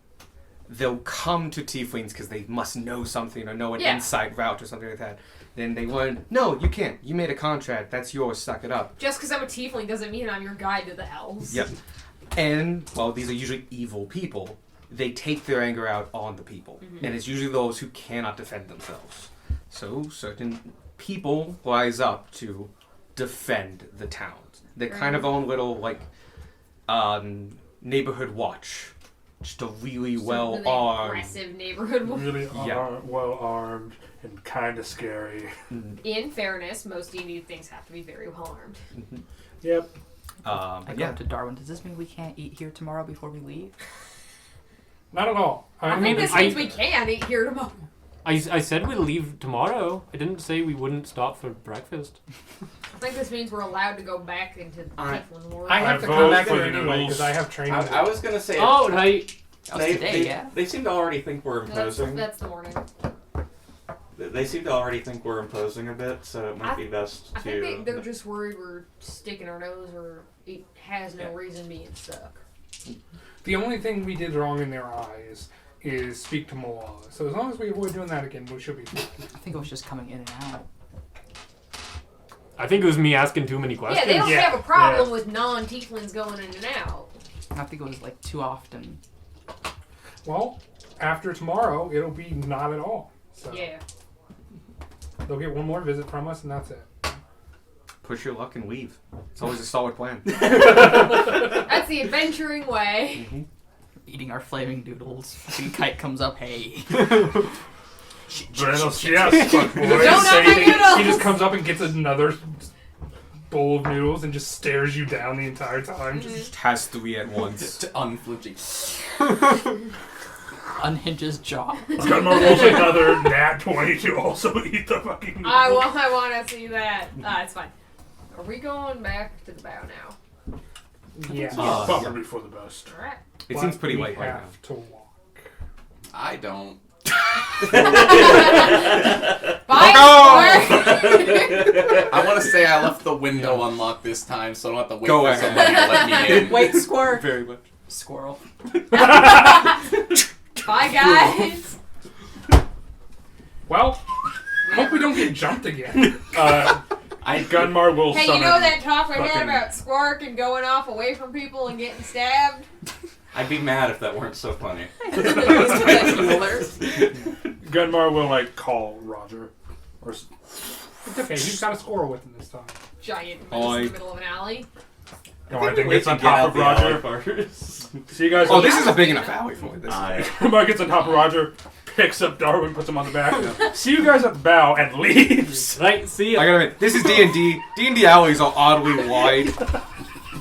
they'll come to Tieflings because they must know something or know an Yeah. inside route or something like that. Then they learn, no, you can't. You made a contract. That's yours. Suck it up. Just because I'm a tiefling doesn't mean I'm your guide to the elves. Yep. And, well, these are usually evil people. They take their anger out on the people. Mhm. And it's usually those who cannot defend themselves. So certain people rise up to defend the towns. They kind of own little, like, neighborhood watch. Just a really So well really armed. aggressive neighborhood. Really Yeah. well armed and kind of scary. In fairness, most D&D things have to be very well armed. Yep. I But go yeah. up to Darwin. Does this mean we can't eat here tomorrow before we leave? Not at all. I think this means we can eat here tomorrow. I said we'd leave tomorrow. I didn't say we wouldn't stop for breakfast. I think this means we're allowed to go back into the I- Tiefling world. I have I to come vote back for there the anyway noodles. because I have training. I was gonna say. Oh, right. That was today, yeah. They seem to already think we're imposing. That's the morning. They seem to already think we're imposing a bit, so it might be best I to. think they're just worried we're sticking our nose or it has no Yeah. reason being stuck. The only thing we did wrong in their eyes is speak to Moa. So as long as we avoid doing that again, we should be fine. I think it was just coming in and out. I think it was me asking too many Yeah, questions. they don't Yeah. have a problem with non-tieflings going in and out. I think it was like too often. Well, after tomorrow, it'll be not at all. So Yeah. they'll get one more visit from us, and that's it. Push your luck and leave. It's always a solid plan. That's the adventuring way. Eating our flaming doodles. Fucking kite comes up, hey. Buenos dias, fuck boys. Don't Say have my anything, noodles! he just comes up and gets another bowl of noodles and just stares you down the entire time. Just, Just has 3 at once. Unflinching. Unhinges jaw. Gunmar rolls another nat 20 to also eat the fucking noodles. I want to see that. It's fine. Are we going back to the bow now? yeah. Probably for the best. All right. It But seems pretty we late right now. have to walk. I don't. Bye. I want to say I left the window unlocked this time, so I don't have to wait Go for ahead. somebody to let me in. Wait, squirrel. Very much. Squirrel. Bye, guys. Well, hope we don't get jumped again. Gunmar will Hey, you summon. know that talk we had fucking- about Squark and going off away from people and getting stabbed? I'd be mad if that weren't so funny. Gunmar will like call Roger. Or It's okay. He's got a squirrel with him this time. Giant Oh, moose in I- the middle of an alley. no, I think it's on top of Roger. See you guys. Oh, this is a big enough alley for this. Gunmar gets on top of Roger, picks up Darwin, puts him on the back. See you guys at the bow, and leaves. Right, see ya. I gotta admit, this is D&D. D&D alleys are oddly wide.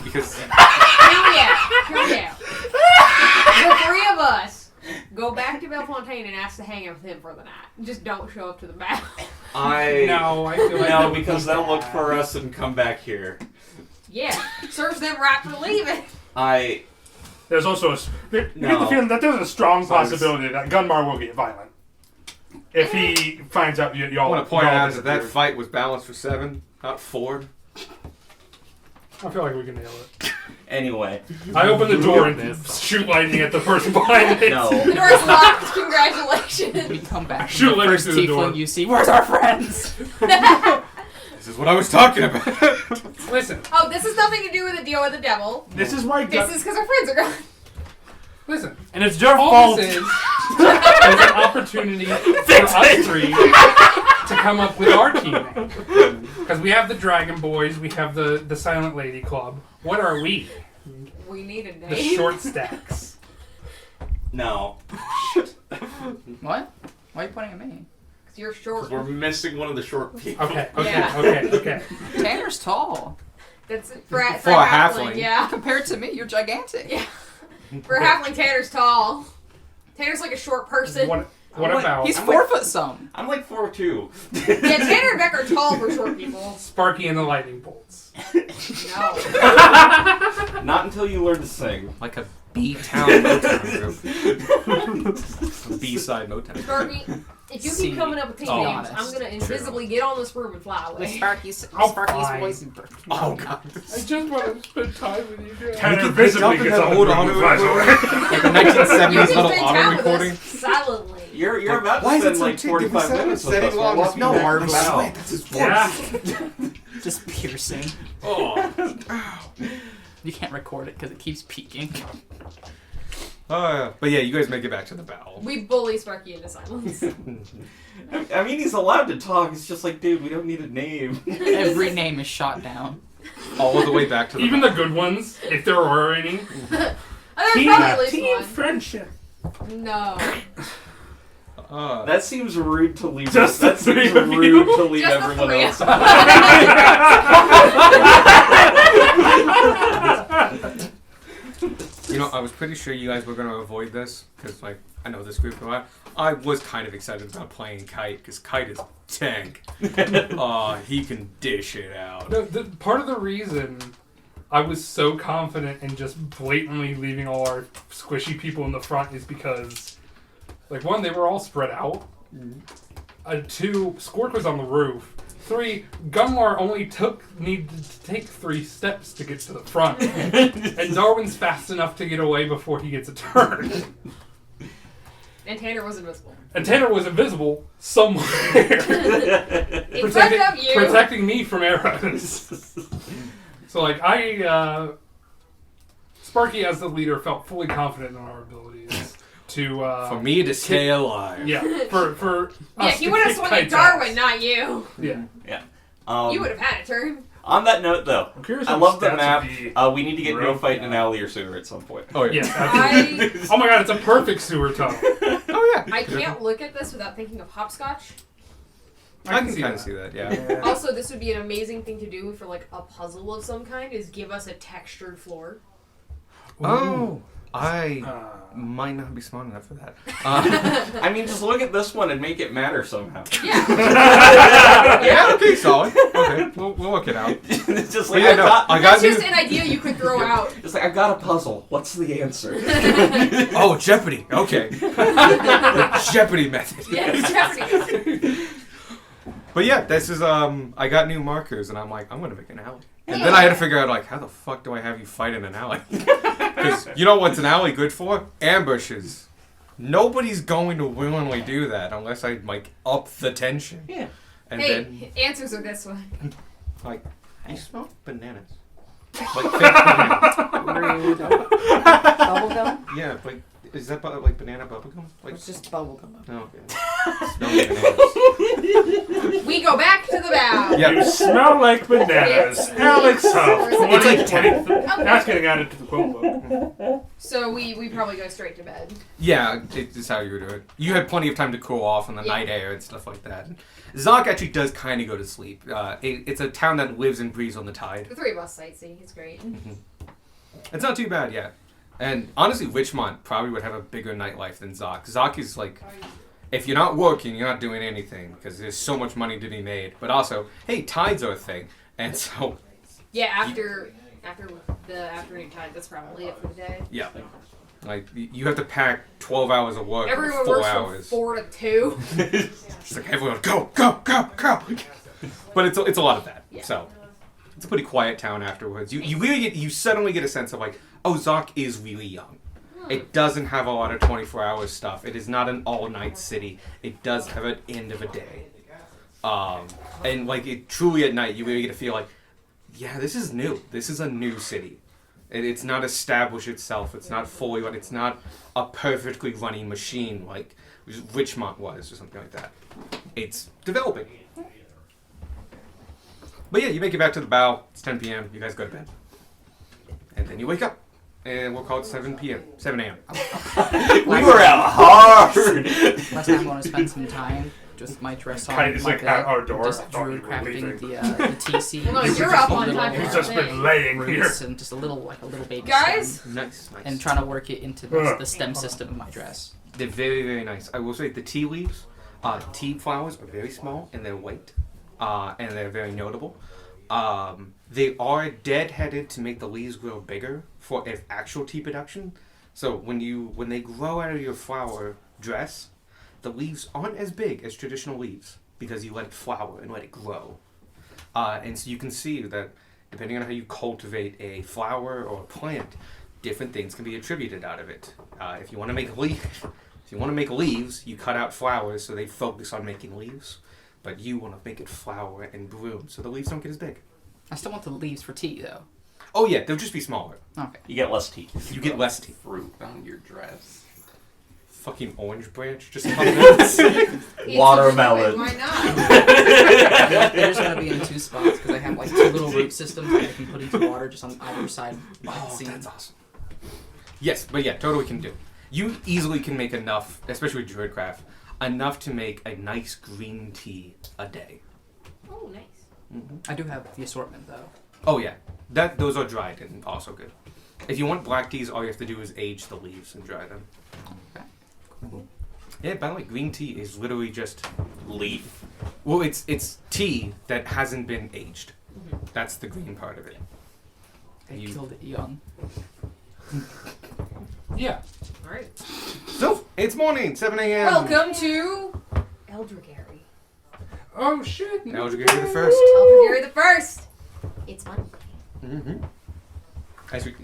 Because Hear me out. The 3 of us go back to Bellefontaine and ask to hang out with him for the night. Just don't show up to the battle. No, I feel like No, because they'll look for us and come back here. Yeah, serves them right for leaving. There's also you get the No. feeling that there's a strong So it's- possibility that Gunmar will get violent if he finds out I y'all. want to point y'all out that that disappeared. fight was balanced for 7, not 4. I feel like we can nail it. Anyway, I open the door and shoot lightning at the person behind it. no. The door's locked. Congratulations. We come back. Shoot and the letters first through the door. tiefling you see. Where's our friends? This is what I was talking about. Listen, Oh, this has nothing to do with the deal with the devil. This is why This is because our friends are gone. listen. And it's your All fault. this is an opportunity for us 3 to come up with our team name. Because we have the Dragon Boys, we have the Silent Lady Club. What are we? We need a name. The Short Stacks. No. What? Why are you pointing at me? 'Cause you're short. We're missing one of the short people. Okay, Yeah. okay. Tanner's tall. That's for a For a halfling. Yeah. Compared to me, you're gigantic. Yeah. For a halfling, Tanner's tall. Tanner's like a short person. What I'm about He's I'm 4 foot some. I'm like 4'2". Yeah, Tanner and Beck are tall for short people. Sparky and the Lightning Bolts? No. Not until you learn to sing. Like a B-town Motown group. A B-side Motown. Sparky, if you See, keep coming up with team oh, names, honest. I'm gonna invisibly get on this room and fly With away. Sparky's, Oh, Sparky's fine. voice. Oh, God. I just want to spend time with you guys. Tanner You can visibly jump in gets that on the old room and auto flies away. Like the You 1970s can little spend auto time with recording. us silently. You're about Why to is it spend so like cheap? 45 minutes with us. We're walking No, back I'm to the bow. sweat. That's his voice. Yeah. Just piercing. Oh. You can't record it because it keeps peaking. But yeah, you guys make it back to the bow. We bully Sparky into silence. I mean, he's allowed to talk. It's just like, dude, we don't need a name. Every name is shot down. All the way back to the Even bow. the good ones, if there are any. There's probably at least Team one. friendship. No. That seems rude to leave. Just that the three seems of rude you? to leave Just the everyone three else. of You know, I was pretty sure you guys were going to avoid this, because, like, I know this group a lot. I was kind of excited about playing Kite because Kite is tank. He can dish it out. No, part of the reason I was so confident in just blatantly leaving all our squishy people in the front is because, like, one, they were all spread out. Two, Squirk was on the roof. 3, Gunlar only needed to take 3 steps to get to the front. And Darwin's fast enough to get away before he gets a turn. And Tanner was invisible. And Tanner was invisible somewhere. In front of you. Protecting me from arrows. So, like, Sparky as the leader felt fully confident in our abilities to, For me to stay alive. Yeah, for Yeah, us he to would have kick swung at Kite's Darwin, ass. not you. Yeah. You would have had a turn. On that note, though, I'm curious I if love the stats map. would be We need to get real- no fight in an alley or sewer at some point. Oh, yeah. Yes, absolutely. Oh my god, it's a perfect sewer tunnel. Oh, yeah. I can't look at this without thinking of hopscotch. I can kind of see that, yeah. Also, this would be an amazing thing to do for like a puzzle of some kind. Is give us a textured floor. Oh, I might not be smart enough for that. I mean, just look at this one and make it matter somehow. Yeah. Yeah, okay, solid. Okay, we'll work it out. It's just But like yeah, no, I got That's new... just an idea you could throw out. It's like I've got a puzzle. What's the answer? Oh, Jeopardy. Okay. The Jeopardy method. Yes, Jeopardy. But yeah, this is I got new markers and I'm like, I'm gonna make an alley. And then I had to figure out like, how the fuck do I have you fight in an alley? Because you know what's an alley good for? Ambushes. Nobody's going to willingly do that unless I like up the tension. Yeah. And Hey, then answers are this one. like, I smell bananas. Like fake bananas. Bubblegum? Yeah, like is that like banana bubblegum? Like It's just bubblegum. oh, okay. Smell bananas. We go back to the bow. Yeah. You smell like bananas. It's- Alex Huff. It's like 2020. That's getting added to the quote book. So we probably go straight to bed. Yeah, it's how you would do it. You had plenty of time to cool off in the Yeah. night air and stuff like that. Zoc actually does kind of go to sleep. It's a town that lives and breathes on the tide. The 3 of us sightsee. It's great. It's not too bad yet. And honestly, Richmont probably would have a bigger nightlife than Zoc. Zoc is like, if you're not working, you're not doing anything because there's so much money to be made. But also, hey, tides are a thing. And so, Yeah, after the afternoon tide, that's probably it for the day. yeah. Like, you have to pack 12 hours of work Everyone in 4 works hours. from 4 to 2. It's like everyone go, go, go, go. But it's a lot of that. Yeah. So it's a pretty quiet town afterwards. You really you suddenly get a sense of like, oh, Zoc is really young. It doesn't have a lot of 24-hour stuff. It is not an all-night city. It does have an end of a day. And like it truly at night, you really get to feel like, yeah, this is new. This is a new city. It's not established itself. It's not fully, but it's not a perfectly running machine like Richmont was or something like that. It's developing. But yeah, you make it back to the bow. It's 10 p.m. You guys go to bed. And then you wake up. And we'll call it 7 p.m. 7 a.m. We were out hard. Last time I want to spend some time just my dress on Kite is my like bed, at our door. just I thought druid you were crafting leaving. the TC. Well, no, Just you're a up on little time for He's that. just been laying here. roots and just a little baby Guys? stem, Nice, nice. and trying to work it into the stem system of my dress. They're very, very nice. I will say the tea leaves, tea flowers are very small and they're white, and they're very notable. They are dead-headed to make the leaves grow bigger for actual tea production. So when they grow out of your flower dress, the leaves aren't as big as traditional leaves because you let it flower and let it grow. And so you can see that depending on how you cultivate a flower or a plant, different things can be attributed out of it. If you want to make leaves, you cut out flowers so they focus on making leaves. But you want to make it flower and bloom so the leaves don't get as big. I still want the leaves for tea though. Oh yeah, they'll just be smaller. Okay. You get less tea. You get less tea. Fruit on your dress. Fucking orange branch just comes out. It's Watermelon. a- Why not? They're just gonna be in 2 spots because I have like 2 little root systems that I can put into water just on either side. Oh, seam. that's awesome. Yes, but yeah, totally can do. You easily can make enough, especially with Druidcraft, enough to make a nice green tea a day. Oh, nice. I do have the assortment though. Oh yeah, those are dried and also good. If you want black teas, all you have to do is age the leaves and dry them. Okay. Yeah, by the way, green tea is literally just Leaf. well, it's tea that hasn't been aged. That's the green part of it. They You- killed it young. Yeah. All right. So it's morning, 7 a.m. Welcome to Eldragary. Oh shit. Now we're gonna do the first. Eldragary the First. It's Monday. Mm-hmm.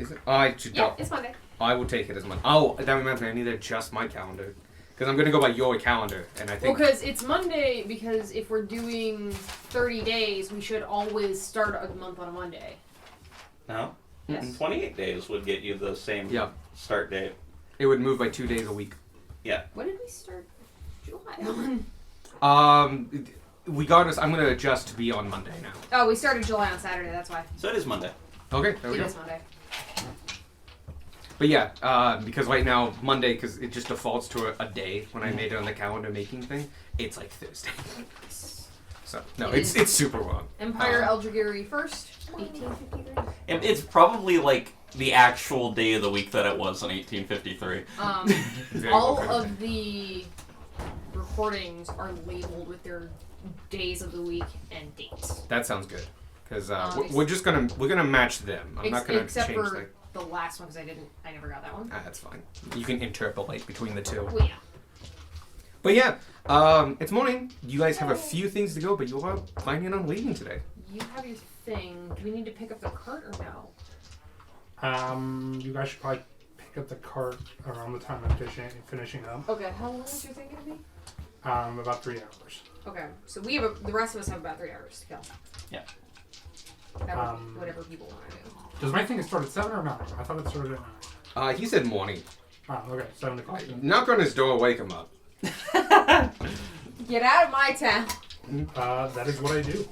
Is it? I should. Yeah, it's Monday. I will take it as mine. Oh, that reminds me. I need to adjust my calendar because I'm gonna go by your calendar, and I Well, think. because it's Monday, because if we're doing 30 days, we should always start a month on a Monday. No. Yes. 28 days would get you the same Yeah. start date. It would move by 2 days a week. When did we start July? We got us. I'm gonna adjust to be on Monday now. Oh, we started July on Saturday, that's why. So it is Monday. Okay, there we It go. is Monday. But yeah, because right now Monday, because it just defaults to a day when I made it on the calendar making thing. It's like Thursday. So no, It it's is. super wrong. Empire Eldragary First, 1853. And it's probably like the actual day of the week that it was in 1853. Very All well of the recordings are labeled with their days of the week and dates. That sounds good. Because ex- we're gonna match them. I'm not gonna Except change for the. the last one, because I never got that one. That's fine. You can interpolate between the two. Well, yeah. But yeah, it's morning. You guys have a few things to go, but you are planning on leaving today. You have your thing. Do we need to pick up the cart or no? You guys should probably pick up the cart around the time I'm finishing up. Okay, how long is your thing going to be? About 3 hours. Okay, so we have the rest of us have about 3 hours to kill. Yeah. Whatever people want to do. Does my thing start at 7 or 9? I thought it started at 9. He said morning. Oh, okay. 7 o'clock. Knock on his door, wake him up. Get out of my town. That is what I do.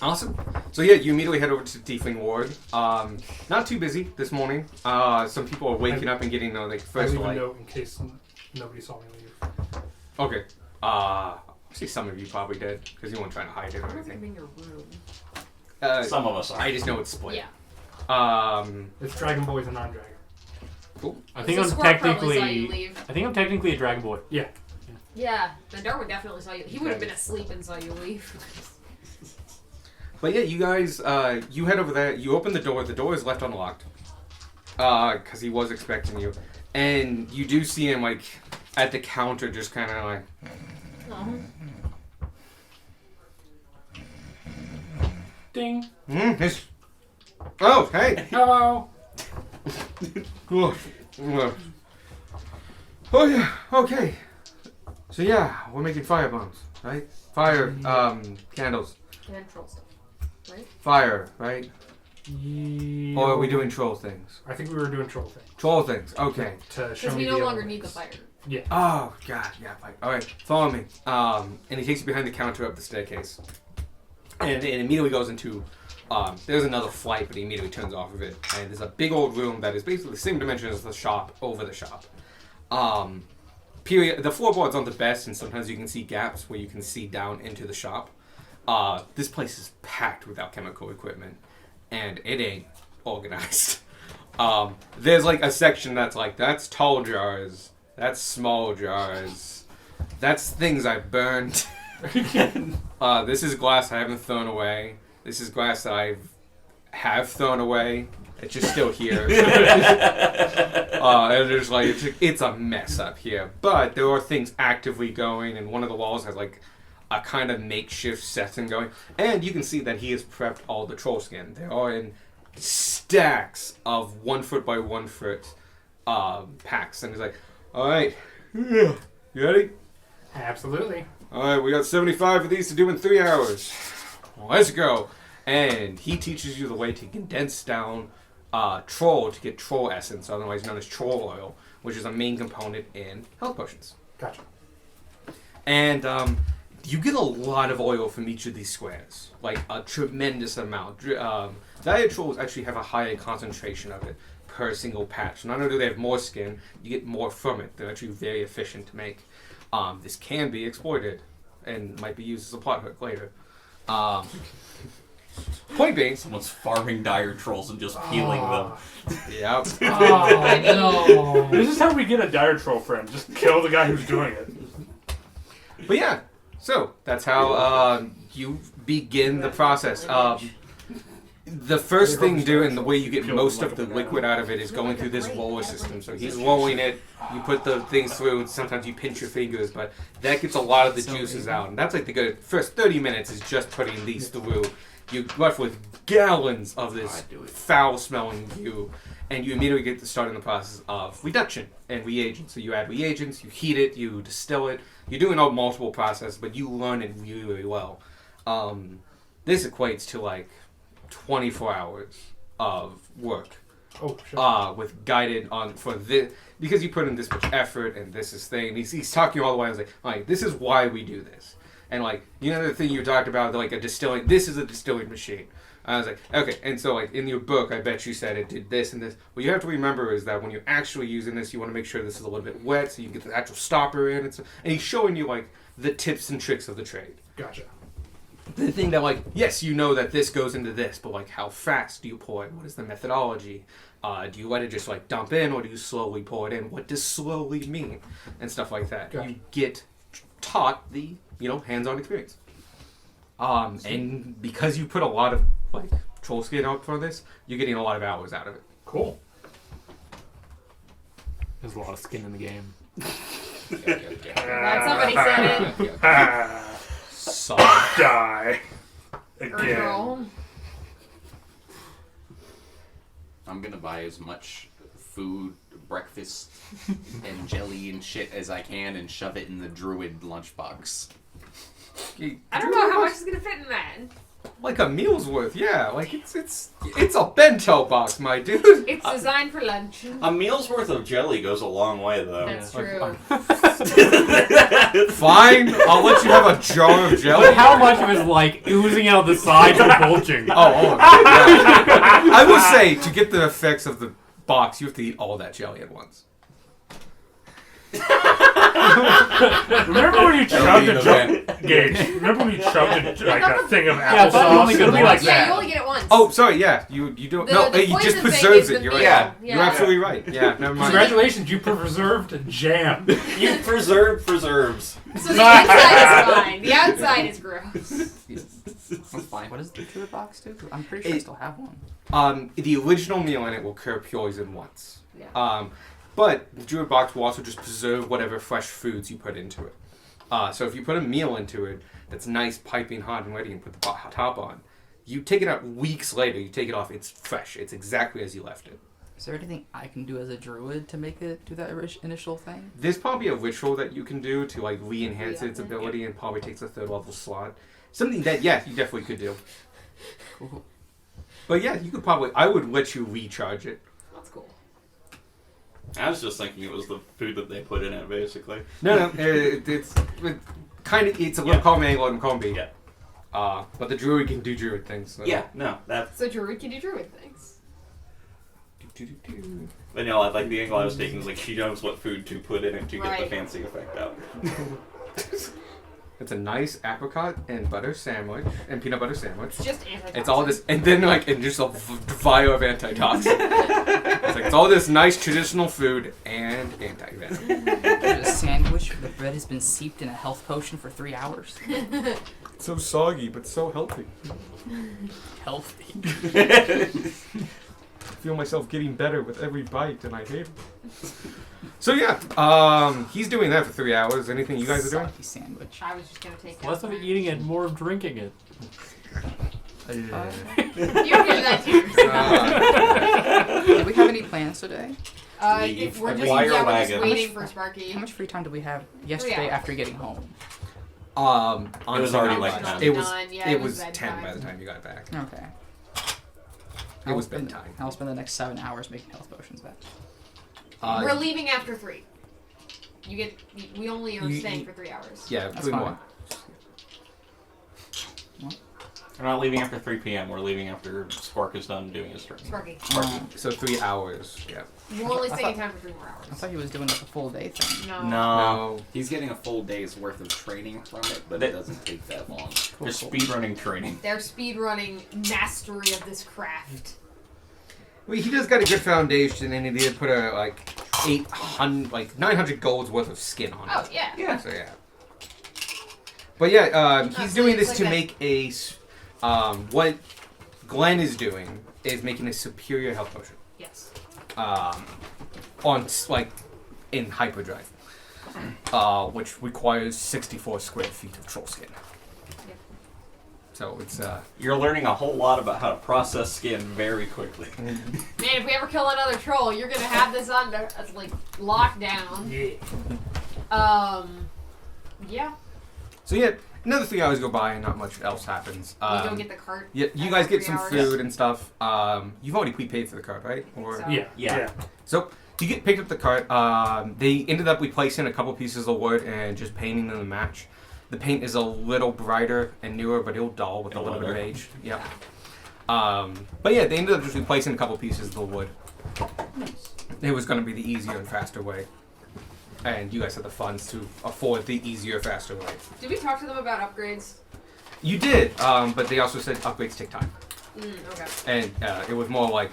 Awesome. So yeah, you immediately head over to Tiefling Ward. Not too busy this morning. Some people are waking up and getting like I first leave a light. note in case nobody saw me leave. Okay. See, some of you probably did because you weren't trying to hide it or I don't think I'm anything. in your room. Some of us are. I just know it's split. Yeah. It's Dragon Boys and non-Dragon. I think So I'm Squirrel probably saw you technically. leave. I think I'm technically a Dragon Boy. Yeah, then Darwin definitely saw you. He would have been asleep and saw you leave. But yeah, you guys, you head over there. You open the door. The door is left unlocked because he was expecting you, and you do see him like at the counter, just kind of like. Ding. Oh, hey. Hello. Oh yeah. Okay. So yeah, we're making fire bombs, right? Fire candles. And troll stuff. Right? Fire, right? Yeah. Or are we doing troll things? I think we were doing troll thing. Troll things. Okay. To show Because me we no the longer other need the ways. fire. Yeah. Oh god, yeah. Fine. All right, follow me. And he takes you behind the counter up the staircase, and it immediately goes into. There's another flight, but he immediately turns off of it. And there's a big old room that is basically the same dimension as the shop over the shop. The floorboards aren't the best, and sometimes you can see gaps where you can see down into the shop. This place is packed with alchemical equipment, and it ain't organized. There's like a section that's like, that's tall jars, that's small jars, that's things I burned. This is glass I haven't thrown away. This is glass that I have thrown away. It's just still here. And there's like it's a mess up here. But there are things actively going, and one of the walls has like a kind of makeshift setting going. And you can see that he has prepped all the troll skin. They are in stacks of 1 foot by 1 foot packs. And he's like, alright, you ready? Absolutely. Alright, we got 75 of these to do in 3 hours. Let's go. And he teaches you the way to condense down troll to get troll essence, otherwise known as troll oil, which is a main component in health potions. Gotcha. And you get a lot of oil from each of these squares, like a tremendous amount. Diet trolls actually have a higher concentration of it per single patch. Not only do they have more skin, you get more from it. They're actually very efficient to make. This can be exploited and might be used as a plot hook later. Point being, Someone's farming dire trolls and just peeling them. yeah. Oh, no. This is how we get a dire troll friend. Just kill the guy who's doing it. But yeah, so that's how you begin the process. The first thing to do, and the way you get most of the liquid out of it, is going through this roller system. So he's rolling it, you put the things through, sometimes you pinch your fingers, but that gets a lot of the juices out. And that's like the good first 30 minutes is just putting these through. You're left with gallons of this foul-smelling goo, and you immediately get to start in the process of reduction and reagents. So you add reagents, you heat it, you distill it. You're doing a multiple process, but you learn it really, really well. This equates to like 24 hours of work Oh, sure. with guided on for this, because you put in this much effort and this is thing. He's talking all the way. I was like, this is why we do this. And like, you know, the thing you talked about, like a distilling. This is a distilling machine. I was like, okay. And so like in your book, I bet you said it did this and this. What you have to remember is that when you're actually using this, you want to make sure this is a little bit wet so you can get the actual stopper in. And he's showing you like the tips and tricks of the trade. Gotcha. The thing that, like, yes, you know that this goes into this, but, like, how fast do you pour it? What is the methodology? Do you let it just, like, dump in, or do you slowly pour it in? What does slowly mean? And stuff like that. Gotcha. You get taught the, hands-on experience. And because you put a lot of, like, troll skin out for this, you're getting a lot of hours out of it. Cool. There's a lot of skin in the game. Glad somebody said it. Die. Or Again. girl. I'm gonna buy as much food, breakfast, and jelly and shit as I can and shove it in the druid lunchbox. I don't know how much is gonna fit in that. Like a meal's worth, yeah. Like, it's a bento box, my dude. It's designed for lunch. A meal's worth of jelly goes a long way, though. That's Yeah. true. Fine, I'll let you have a jar of jelly. But how much of it is like oozing out the sides and bulging? Oh, yeah. I will say, to get the effects of the box, you have to eat all that jelly at once. Remember when you chugged Elite a event. Gage? Remember when you chugged like a thing of Yeah, it's applesauce? only good It'll be like once. Yeah, you that. only get it once. Oh, sorry, yeah, you don't. The- No, the you just poison thing preserves is it. the You're meal. right. Yeah. You're absolutely right. Yeah, never mind. Congratulations, you preserved jam. You preserve preserves. So the inside is fine. The outside is gross. That's fine. What does the druid box do? I'm pretty sure I still have one. The original meal in it will cure poison once. Yeah. But the druid box will also just preserve whatever fresh foods you put into it. So if you put a meal into it that's nice, piping hot and ready, and put the top on, you take it out weeks later, you take it off, it's fresh. It's exactly as you left it. Is there anything I can do as a druid to make it do that initial thing? There's probably a ritual that you can do to like re-enhance its Re-up it. ability, and probably takes a 3rd level slot. Something that, yeah, you definitely could do. Cool. But yeah, you could probably, I would let you recharge it. That's cool. I was just thinking it was the food that they put in it, basically. No, it's kind of, it's a little column A, little column B. Yeah. But the druid can do druid things. So. Yeah, no, that's... So druid can do druid things. But no, like the angle I was taking was like she knows what food to put in it to get the Right. fancy effect out. It's a nice apricot and butter sandwich, and peanut butter sandwich. It's just anti. It's all this, and then like, and just a vial of antitoxin. It's all this nice traditional food and anti-venom. There's a sandwich where the bread has been seeped in a health potion for 3 hours. So soggy, but so healthy. Healthy. I feel myself getting better with every bite, and I hate it. So yeah, he's doing that for 3 hours. Anything you guys are doing? Soggy sandwich. I was just gonna take Less of eating it, more of drinking it. You do that too. Do we have any plans today? Leave. We're just, Wire we're just wagon. waiting for Sparky. How much free time did we have yesterday hours. after getting home? It was already like Done. 10. It was Yeah, it was bedtime. 10 by the time you got back. Okay. It was spend bedtime. I'll spend the next 7 hours making health potions then. We're leaving after 3. We only are You- staying for 3 hours. Yeah, That's 3 fine. more. We're not leaving after 3 p.m. We're leaving after Spark is done doing his turn. Sparky. So 3 hours. Yeah. We're only I staying thought- time for 3 more I hours. thought he was doing like a full day thing. No. No. He's getting a full day's worth of training from it, but They- it doesn't take that long. They're speedrunning training. They're speedrunning mastery of this craft. Well, he just got a good foundation, and he did put a like 900 golds worth of skin on it. Oh, yeah. Yeah. So yeah. But yeah, he's so doing it's this like to that- make what Glenn is doing is making a superior health potion. Yes. In hyperdrive, which requires 64 square feet of troll skin. Yep. So it's You're learning a whole lot about how to process skin very quickly. Man, if we ever kill another troll, you're gonna have this under like locked down. Yeah. Yeah. so yeah. Another 3 hours go by and not much else happens. We go get the cart. Yeah, you after guys get 3 some hours. food and stuff. You've already prepaid for the cart, right? Or so. Yeah. Yeah. so you get picked up the cart. They ended up replacing a couple pieces of wood and just painting them to match. The paint is a little brighter and newer, but it'll dull with a little bit of age. Yeah. But yeah, they ended up just replacing a couple pieces of the wood. It was going to be the easier and faster way. And you guys had the funds to afford the easier, faster way. Did we talk to them about upgrades? You did, but they also said upgrades take time. Okay. And it was more like,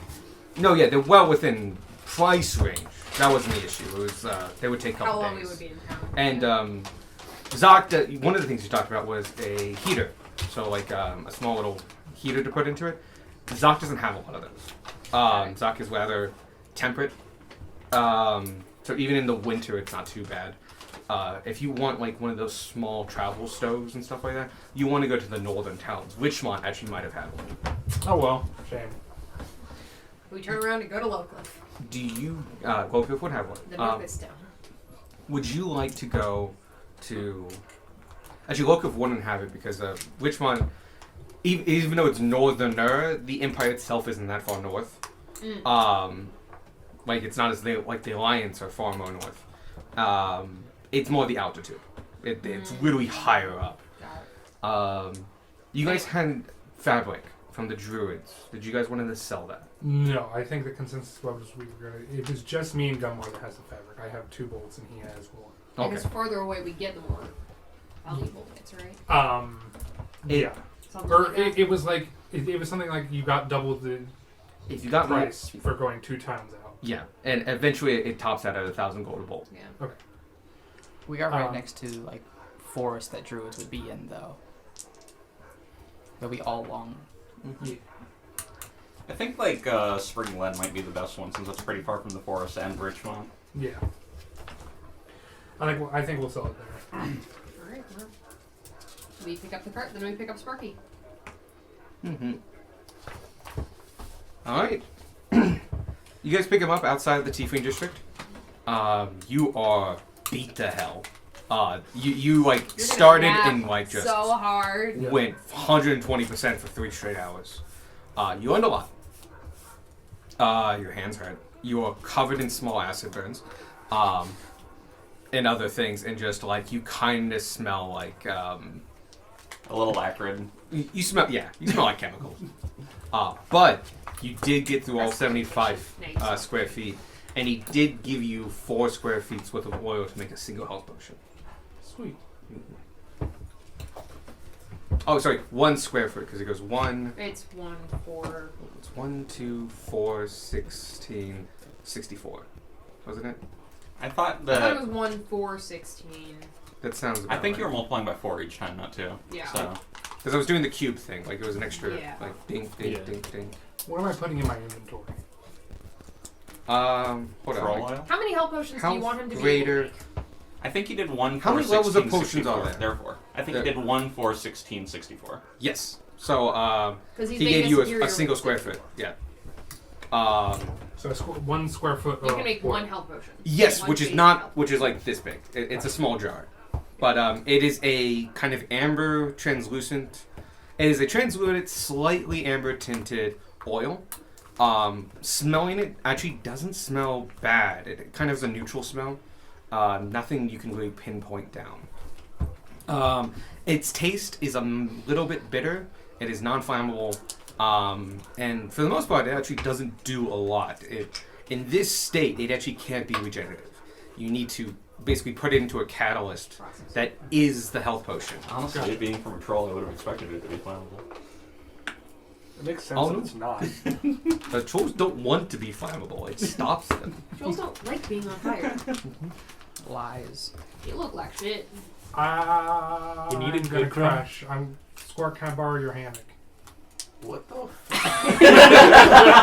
no, yeah, they're well within price range. That wasn't the issue. It was they would take a How couple long days. we would be in town. And Zoc, one of the things you talked about was a heater. So like a small little heater to put into it. Zoc doesn't have a lot of those. Zoc is rather temperate. So even in the winter, it's not too bad. If you want like one of those small travel stoves and stuff like that, you want to go to the northern towns. Richmond actually might have had one. Oh well, shame. We turn around and go to Lowcliff, Do you, Goldcliff would have one. the Northest town. Would you like to go to... Actually, Lowcliff wouldn't have it because Richmond, even though it's northerner, the Empire itself isn't that far north. Like, it's not as like the Alliance are far more north. It's more the altitude. It's literally higher up. Got it. You guys had fabric from the Druids. Did you guys want to sell that? No, I think the consensus was we were gonna. It was just me and Gunmore that has the fabric. I have 2 bolts and he has 1. Because farther away we get, the more valuable it gets, right? Yeah. Something Or like that. it was like it was something like you got double the If you got more, price for going 2 times out. yeah, and eventually it tops out at 1,000 gold a bolt. Yeah. We are right Um, next to like forest that druids would be in though. They'll be all along. I think like Spring Glen might be the best one since it's pretty far from the forest and Richmond. Yeah. I think we'll sell it there. Alright, well. We pick up the cart, then we pick up Sparky. Mm-hmm. All right. You guys pick him up outside of the Tiefling district. You are beat to hell. You like You're gonna started nap and like just so hard. Yeah. went 120% for 3 straight hours. You learned a lot. Your hands hurt. You are covered in small acid burns, and other things, and just like you kind of smell like A little acrid. you smell like chemicals. But you did get through all 75 Nice. square feet, and he did give you 4 square feet worth of oil to make a single health potion. Sweet. Oh, sorry, 1 square foot because it goes 1. It's 1, 4. It's 1, 2, 4, 16, 64. Wasn't it? I thought I thought that. it was 1, 4, 16. That sounds about I think you were right. multiplying by 4 each time, not 2. Yeah. So Because I was doing the cube thing, like it was an extra, Yeah. like ding, ding, Yeah. ding, ding. What am I putting in my inventory? Hold troll on. oil. How many health potions do you Health want him to greater- be able to make? I think you did 1 How 4, many levels of 16, potions are 64. there? Therefore, I think There- you did 1 4 16 64. Yes. So, 'Cause he's he making gave you a superior single with square it. foot. Yeah. So 1 square foot. You can make what? 1 health potion. Yes, One which is basic not, health which is like this big. It's a small jar, but it is a kind of amber translucent. It is a translucent, slightly amber tinted oil. Smelling it actually doesn't smell bad. It kind of has a neutral smell. Nothing you can really pinpoint down. Its taste is a little bit bitter, It is non-flammable, and for the most part, it actually doesn't do a lot. In this state, it actually can't be regenerative. You need to basically put it into a catalyst that is the health potion. Honestly, being from a troll, I would have expected it to be flammable. It makes sense Oh, that no. it's not. Trolls don't want to be flammable. It stops them. Trolls don't like being on fire. Lies. You look like shit. You need a I'm good gonna crowd. crash. Squirt, can I borrow your hammock? What the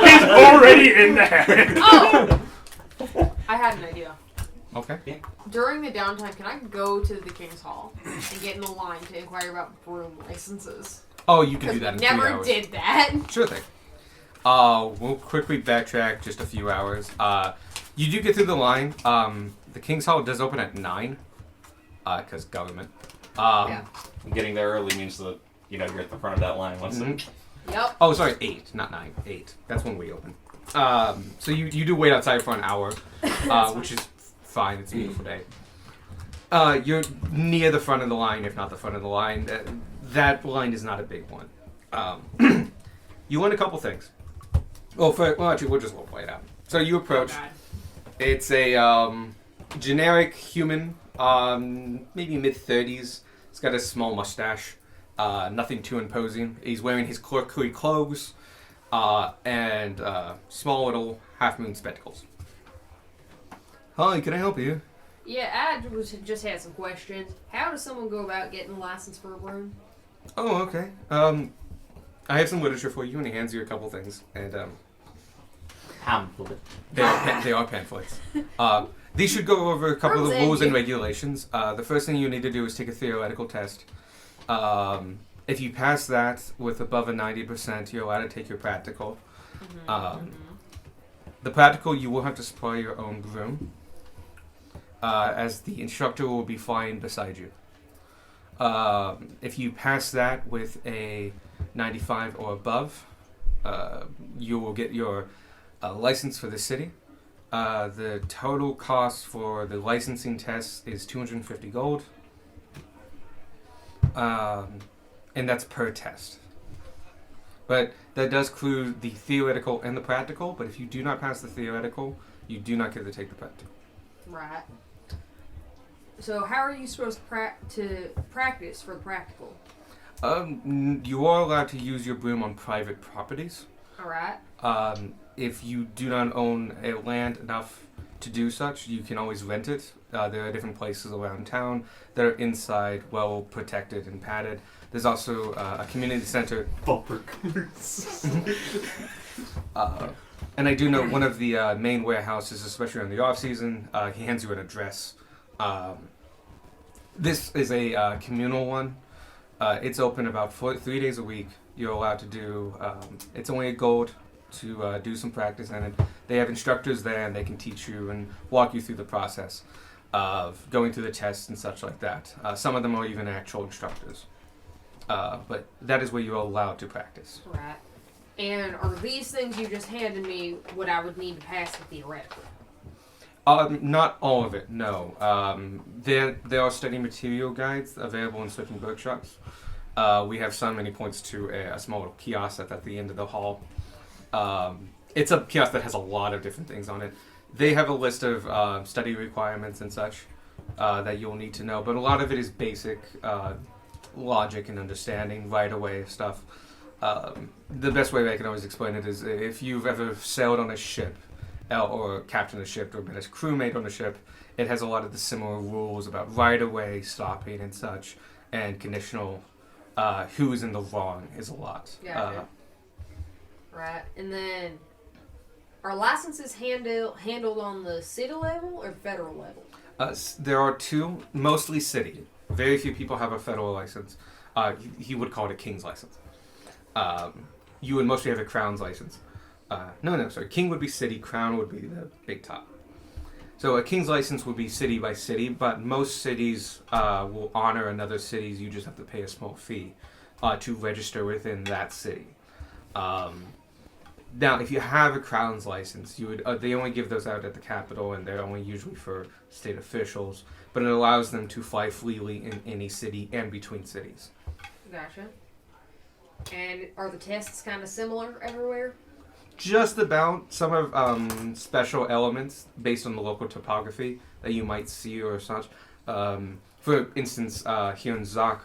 He's already in the hammock. Oh! I had an idea. Okay. During the downtime, can I go to the King's Hall and get in the line to inquire about broom licenses? Oh, you can Because do we that in 3 never hours. did that. Sure thing. We'll quickly backtrack just a few hours. You do get through the line. The King's Hall does open at 9, because government. Yeah. Getting there early means that you're at the front of that line. Once Mhm. Yep. Oh, sorry, 8, not 9. 8. That's when we open. So you do wait outside for an hour, which is fine. It's a beautiful day. You're near the front of the line, if not the front of the line. That line is not a big one. You want a couple things. Actually, we'll just play it out. So you approach. Oh, God. It's a generic human, maybe mid-30s. He's got a small mustache. Nothing too imposing. He's wearing his clerkly clothes and small little half-moon spectacles. Hi, can I help you? Yeah, I just had some questions. How does someone go about getting a license for a broom? Oh, okay. I have some literature for you, and he hands you a couple things. And pamphlet. they are pamphlets. These should go over a couple of the rules and regulations. The first thing you need to do is take a theoretical test. If you pass that with above a 90%, you're allowed to take your practical. The practical, you will have to supply your own broom, as the instructor will be flying beside you. If you pass that with a 95 or above, you will get your license for the city. The total cost for the licensing test is 250 gold. And that's per test. But that does include the theoretical and the practical, but if you do not pass the theoretical, you do not get to take the practical. Right. So how are you supposed to practice for the practical? You are allowed to use your broom on private properties. Alright. If you do not own a land enough to do such, you can always rent it. There are different places around town that are inside, well protected and padded. There's also a community center. Bumper. And I do know one of the main warehouses, especially in the off season, he hands you an address. This is a communal one. It's open about 3 days a week. You're allowed to do. It's only a gold to do some practice, and they have instructors there, and they can teach you and walk you through the process of going through the tests and such like that. Some of them are even actual instructors. But that is where you're allowed to practice. Right. And are these things you just handed me what I would need to pass the theoretical? Not all of it, no. There are study material guides available in certain workshops. We have some, and he points to a small little kiosk at the end of the hall. It's a kiosk that has a lot of different things on it. They have a list of study requirements and such that you'll need to know, but a lot of it is basic logic and understanding, right-of-way stuff. The best way I can always explain it is if you've ever sailed on a ship, or captained a ship, or been a crewmate on a ship, it has a lot of the similar rules about right-of-way, stopping and such, and conditional. Who is in the wrong is a lot. Gotcha. Right. And then, are licenses handled on the city level or federal level? There are two, mostly city. Very few people have a federal license. He would call it a king's license. You would mostly have a crown's license. Sorry. King would be city, crown would be the big top. So a king's license would be city by city, but most cities will honor another city's. You just have to pay a small fee to register within that city. Now, if you have a crown's license, you would they only give those out at the capital, and they're only usually for state officials. But it allows them to fly freely in any city and between cities. Gotcha. And are the tests kind of similar everywhere? Just about some of special elements based on the local topography that you might see or such. For instance, here in Zak,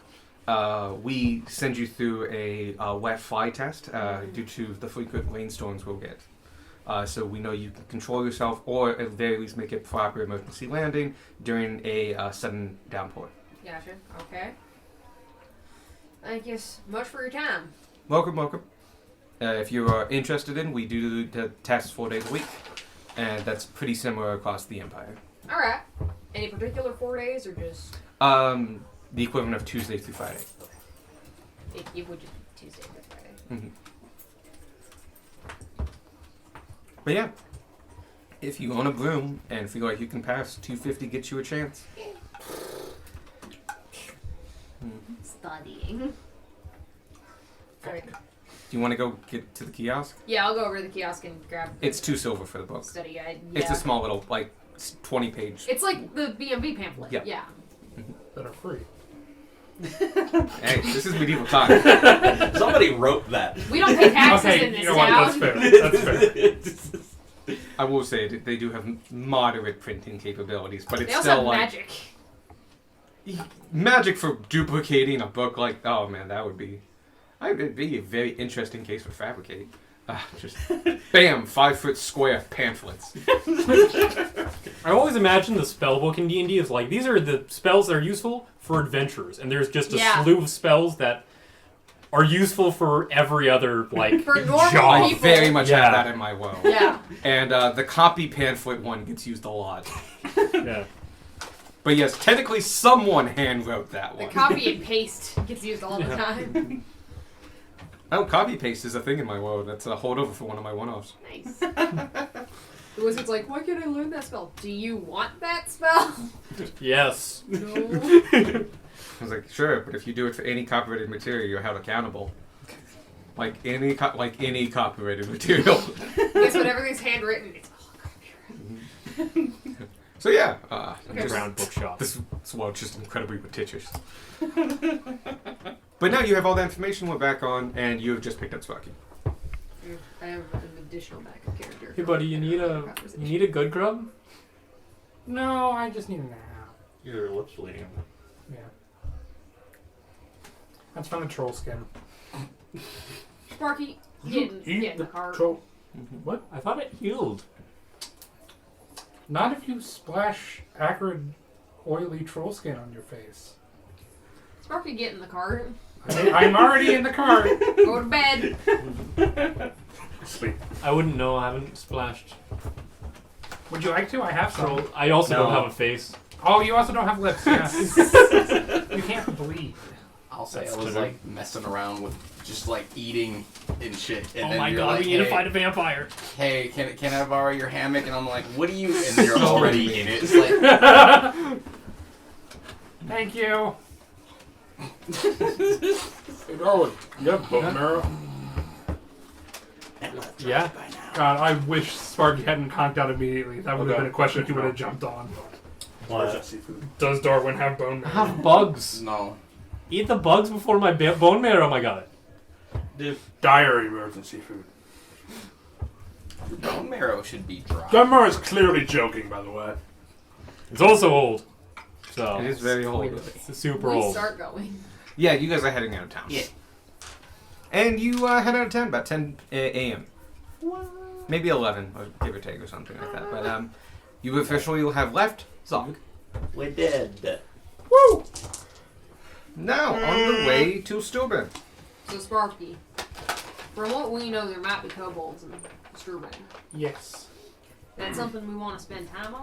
we send you through a wet fly test due to the frequent rainstorms we'll get. So we know you can control yourself, or at the very least make a proper emergency landing during a sudden downpour. Gotcha. Okay. Thank you much for your time. Welcome, welcome. If you are interested in, we do the tests 4 days a week, and that's pretty similar across the Empire. All right. Any particular 4 days or just? The equivalent of Tuesday through Friday. It would just be Tuesday through Friday. Mm-hmm. But yeah, if you own a broom and feel like you can pass, $250 gets you a chance. Studying. Great. Do you want to go get to the kiosk? Yeah, I'll go over to the kiosk and grab. It's $2 silver for the book. Study guide. It's Yeah. a small little, 20-page. It's like the BMV pamphlet. Yeah. Yeah. That are free. Hey, this is medieval times. Somebody wrote that. We don't pay taxes Okay, in this you know what? town. That's fair. That's fair. I will say that they do have moderate printing capabilities, but it's They also still have like magic. magic for duplicating a book. Like, oh man, that would be. It'd be a very interesting case for fabricate. Just bam, 5-foot square pamphlets. I always imagine the spell book in D&D is like, these are the spells that are useful for adventurers, and there's just a Yeah. slew of spells that are useful for every other, like, For normal job. I people. very much Yeah. have that in my world. Yeah. And the copy pamphlet one gets used a lot. Yeah. But yes, technically someone hand wrote that The one. copy and paste gets used all the Yeah. time. Oh, copy paste is a thing in my world. That's a holdover for one of my one-offs. Nice. The wizard's like, why can't I learn that spell? Do you want that spell? Yes. No. I was like, sure, but if you do it for any copyrighted material, you're held accountable. Like any copyrighted material. Guess what? Everything's handwritten. It's all copyrighted. So yeah, Okay. Underground bookshop. this world's just incredibly litigious. But now you have all that information. We're back on, and you have just picked up Sparky. I have an additional backup character. Hey, buddy, you need a good grub? No, I just need a nap. Your lips bleeding. Yeah. That's from the troll skin. Sparky, You get eat in the car. troll. What? I thought it healed. Not if you splash acrid, oily troll skin on your face. Sparky, get in the car. I'm already in the car. Go to bed. Sleep. I wouldn't know. I haven't splashed. Would you like to? I have some. I also don't No. have a face. Oh, you also don't have lips. Yes. You can't bleed. I'll say That's I was true. like messing around with just like eating and shit. And Oh then my you're god, like, we need to hey, fight a vampire. Hey, can I borrow your hammock? And I'm like, what do you? And then you're already in it. It's like, Thank you. Hey, Darwin, you have bone marrow? Yeah. God, I wish Sparky hadn't conked out immediately. That would have Okay. been a question he would have jumped on. Where's that seafood? Does Darwin have bone I marrow? have bugs. no. Eat the bugs before my bone marrow, my god. Dire emergency food. Your bone marrow should be dry. Gunmar is clearly joking, by the way. It's also old. So It is very old. it's super We old. start going. Yeah, you guys are heading out of town. Yeah. And you head out of town about 10 a.m. Maybe 11, or give or take, or something like that. But you officially will have left Zog. We did. Woo! Now, on the way to Steuben. So Sparky, from what we know, there might be kobolds in Strubing. Yes. That's something we want to spend time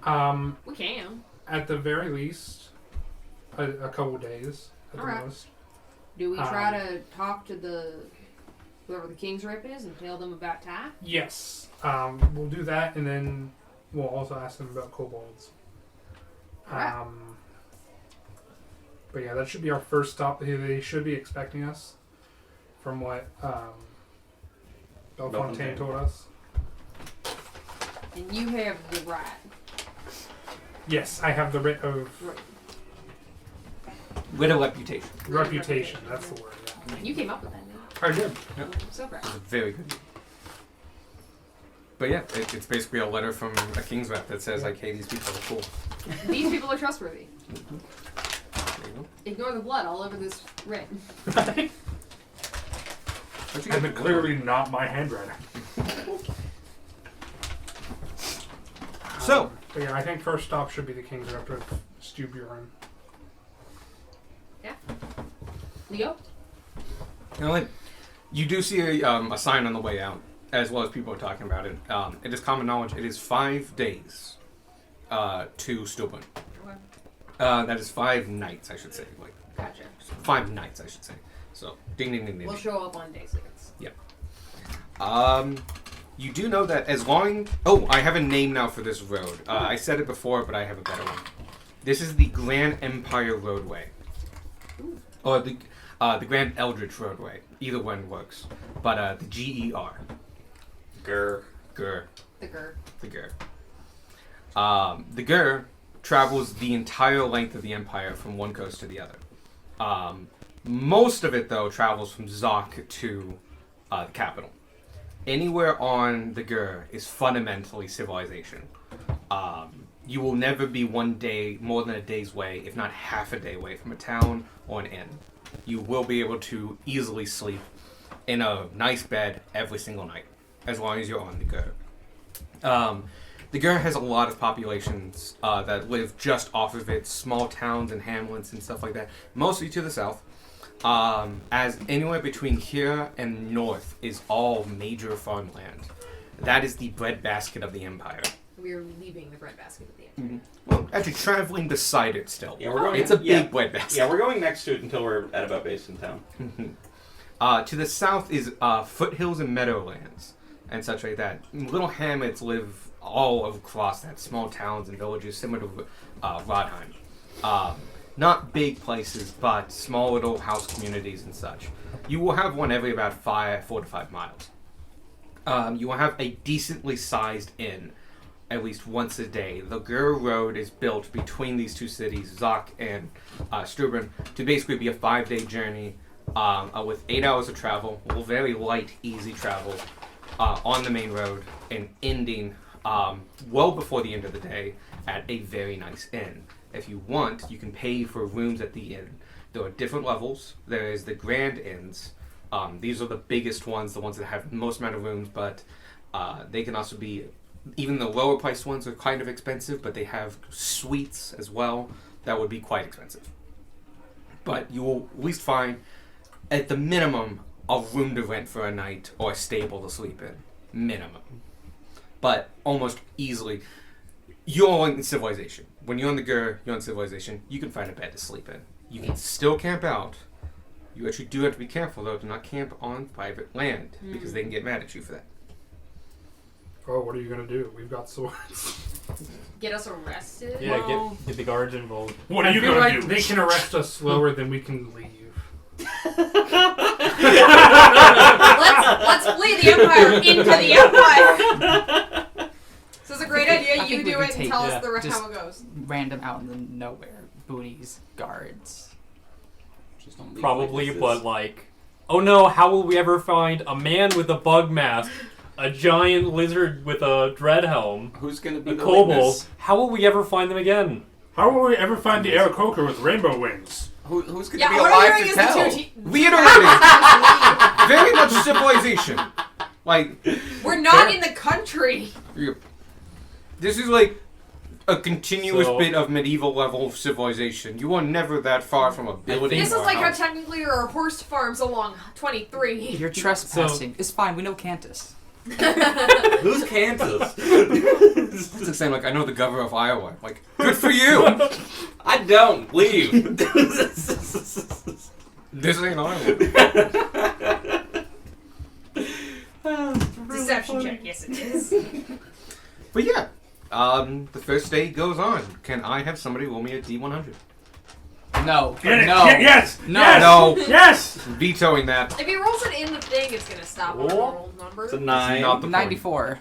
on. We can. At the very least, a couple days at the Alright. most. Do we try to talk to whoever the king's rep is and tell them about Ty? Yes. We'll do that, and then we'll also ask them about kobolds. Alright. But yeah, that should be our first stop. They should be expecting us, from what Bellefontaine told us. And you have the right. Yes, I have the writ of Right. With a reputation. reputation. That's the word. You came up with that name. I did. I'm so proud. It's very good. But yeah, it's basically a letter from a king's rep that says like, hey, these people are cool. These people are trustworthy. There you go. Ignore the blood all over this red. Where'd you And get it's clearly not my handwriting. So, But yeah, I think first stop should be the King's Rep of Stu Buren. Leo? you know, like, you do see a sign on the way out, as well as people are talking about it. It is common knowledge. It is 5 days to Stillburn. Okay. That is 5 nights, I should say. Like Gotcha. 5 nights, I should say. So, ding, ding, ding, ding. We'll show up on day 6. You do know that as long... Oh, I have a name now for this road. I said it before, but I have a better one. This is the Grand Empire Roadway. Or the Grand Eldritch Roadway. Either one works. But the GER. Grr. GER. The Gur. The GER. The GER travels the entire length of the Empire from one coast to the other. Most of it, though, travels from Zoc to the capital. Anywhere on the GER is fundamentally civilization. You will never be one day, more than a day's way, if not half a day away from a town or an inn. You will be able to easily sleep in a nice bed every single night, as long as you're on the GER. The GER has a lot of populations that live just off of it, small towns and hamlets and stuff like that, mostly to the south. As anywhere between here and north is all major farmland. That is the breadbasket of the Empire. We are leaving the breadbasket at the end. Well, actually, traveling beside it still. Yeah, we're going. It's a big breadbasket. Yeah, we're going next to it until we're at about base in town. To the south is foothills and meadowlands and such like that. Little hamlets live all across that, small towns and villages similar to Rodheim. Not big places, but small little house communities and such. You will have one every about 4 to 5 miles. You will have a decently sized inn at least once a day. The GER Road is built between these two cities, Zoc and Stubborn, to basically be a 5-day journey with 8 hours of travel, very light, easy travel on the main road, and ending well before the end of the day at a very nice inn. If you want, you can pay for rooms at the inn. There are different levels. There is the Grand Inns. These are the biggest ones, the ones that have the most amount of rooms, but they can also be, even the lower priced ones are kind of expensive, but they have suites as well that would be quite expensive. But you will at least find, at the minimum, a room to rent for a night or a stable to sleep in. Minimum. But almost easily, you're in civilization. When you're on the GER, you're on civilization, you can find a bed to sleep in. You can still camp out. You actually do have to be careful, though, to not camp on private land, because they can get mad at you for that. Oh, what are you gonna do? We've got swords. Get us arrested? Yeah, Well, get the guards involved. What are I you feel gonna like do? they can arrest us slower than we can leave. let's flee the Empire into the Empire! This is a great idea. I You think we do could it and take- tell yeah, us the rest just- how it goes. Random out in the nowhere. Boonies, guards. Just don't leave Probably, like this but is. like, oh no, how will we ever find a man with a bug mask, a giant lizard with a dread helm, Who's gonna be a the kobold? witness? How will we ever find them again? How will we ever find the Aarakocra with rainbow wings? Who's gonna Yeah, be what alive are to you tell? doing as the two Reiterating, very much civilization. Like, We're not in the country! this is like a continuous So- bit of medieval level civilization. You are never that far from a building. This is or a like how house. technically there are horse farms along 23. You're trespassing. It's fine. We know Cantus. Who's Kansas? It's the same. Like, I know the governor of Iowa. Like, good for you. I don't leave. This ain't Iowa. Deception check, yes it is. But yeah, the first day goes on. Can I have somebody roll me a D100? No. Get it? No. Yes! No. Yes! No. Yes! Vetoing that. If he rolls it in the thing, it's gonna stop on the Oh. roll number. It's a 9. Not the point. 94.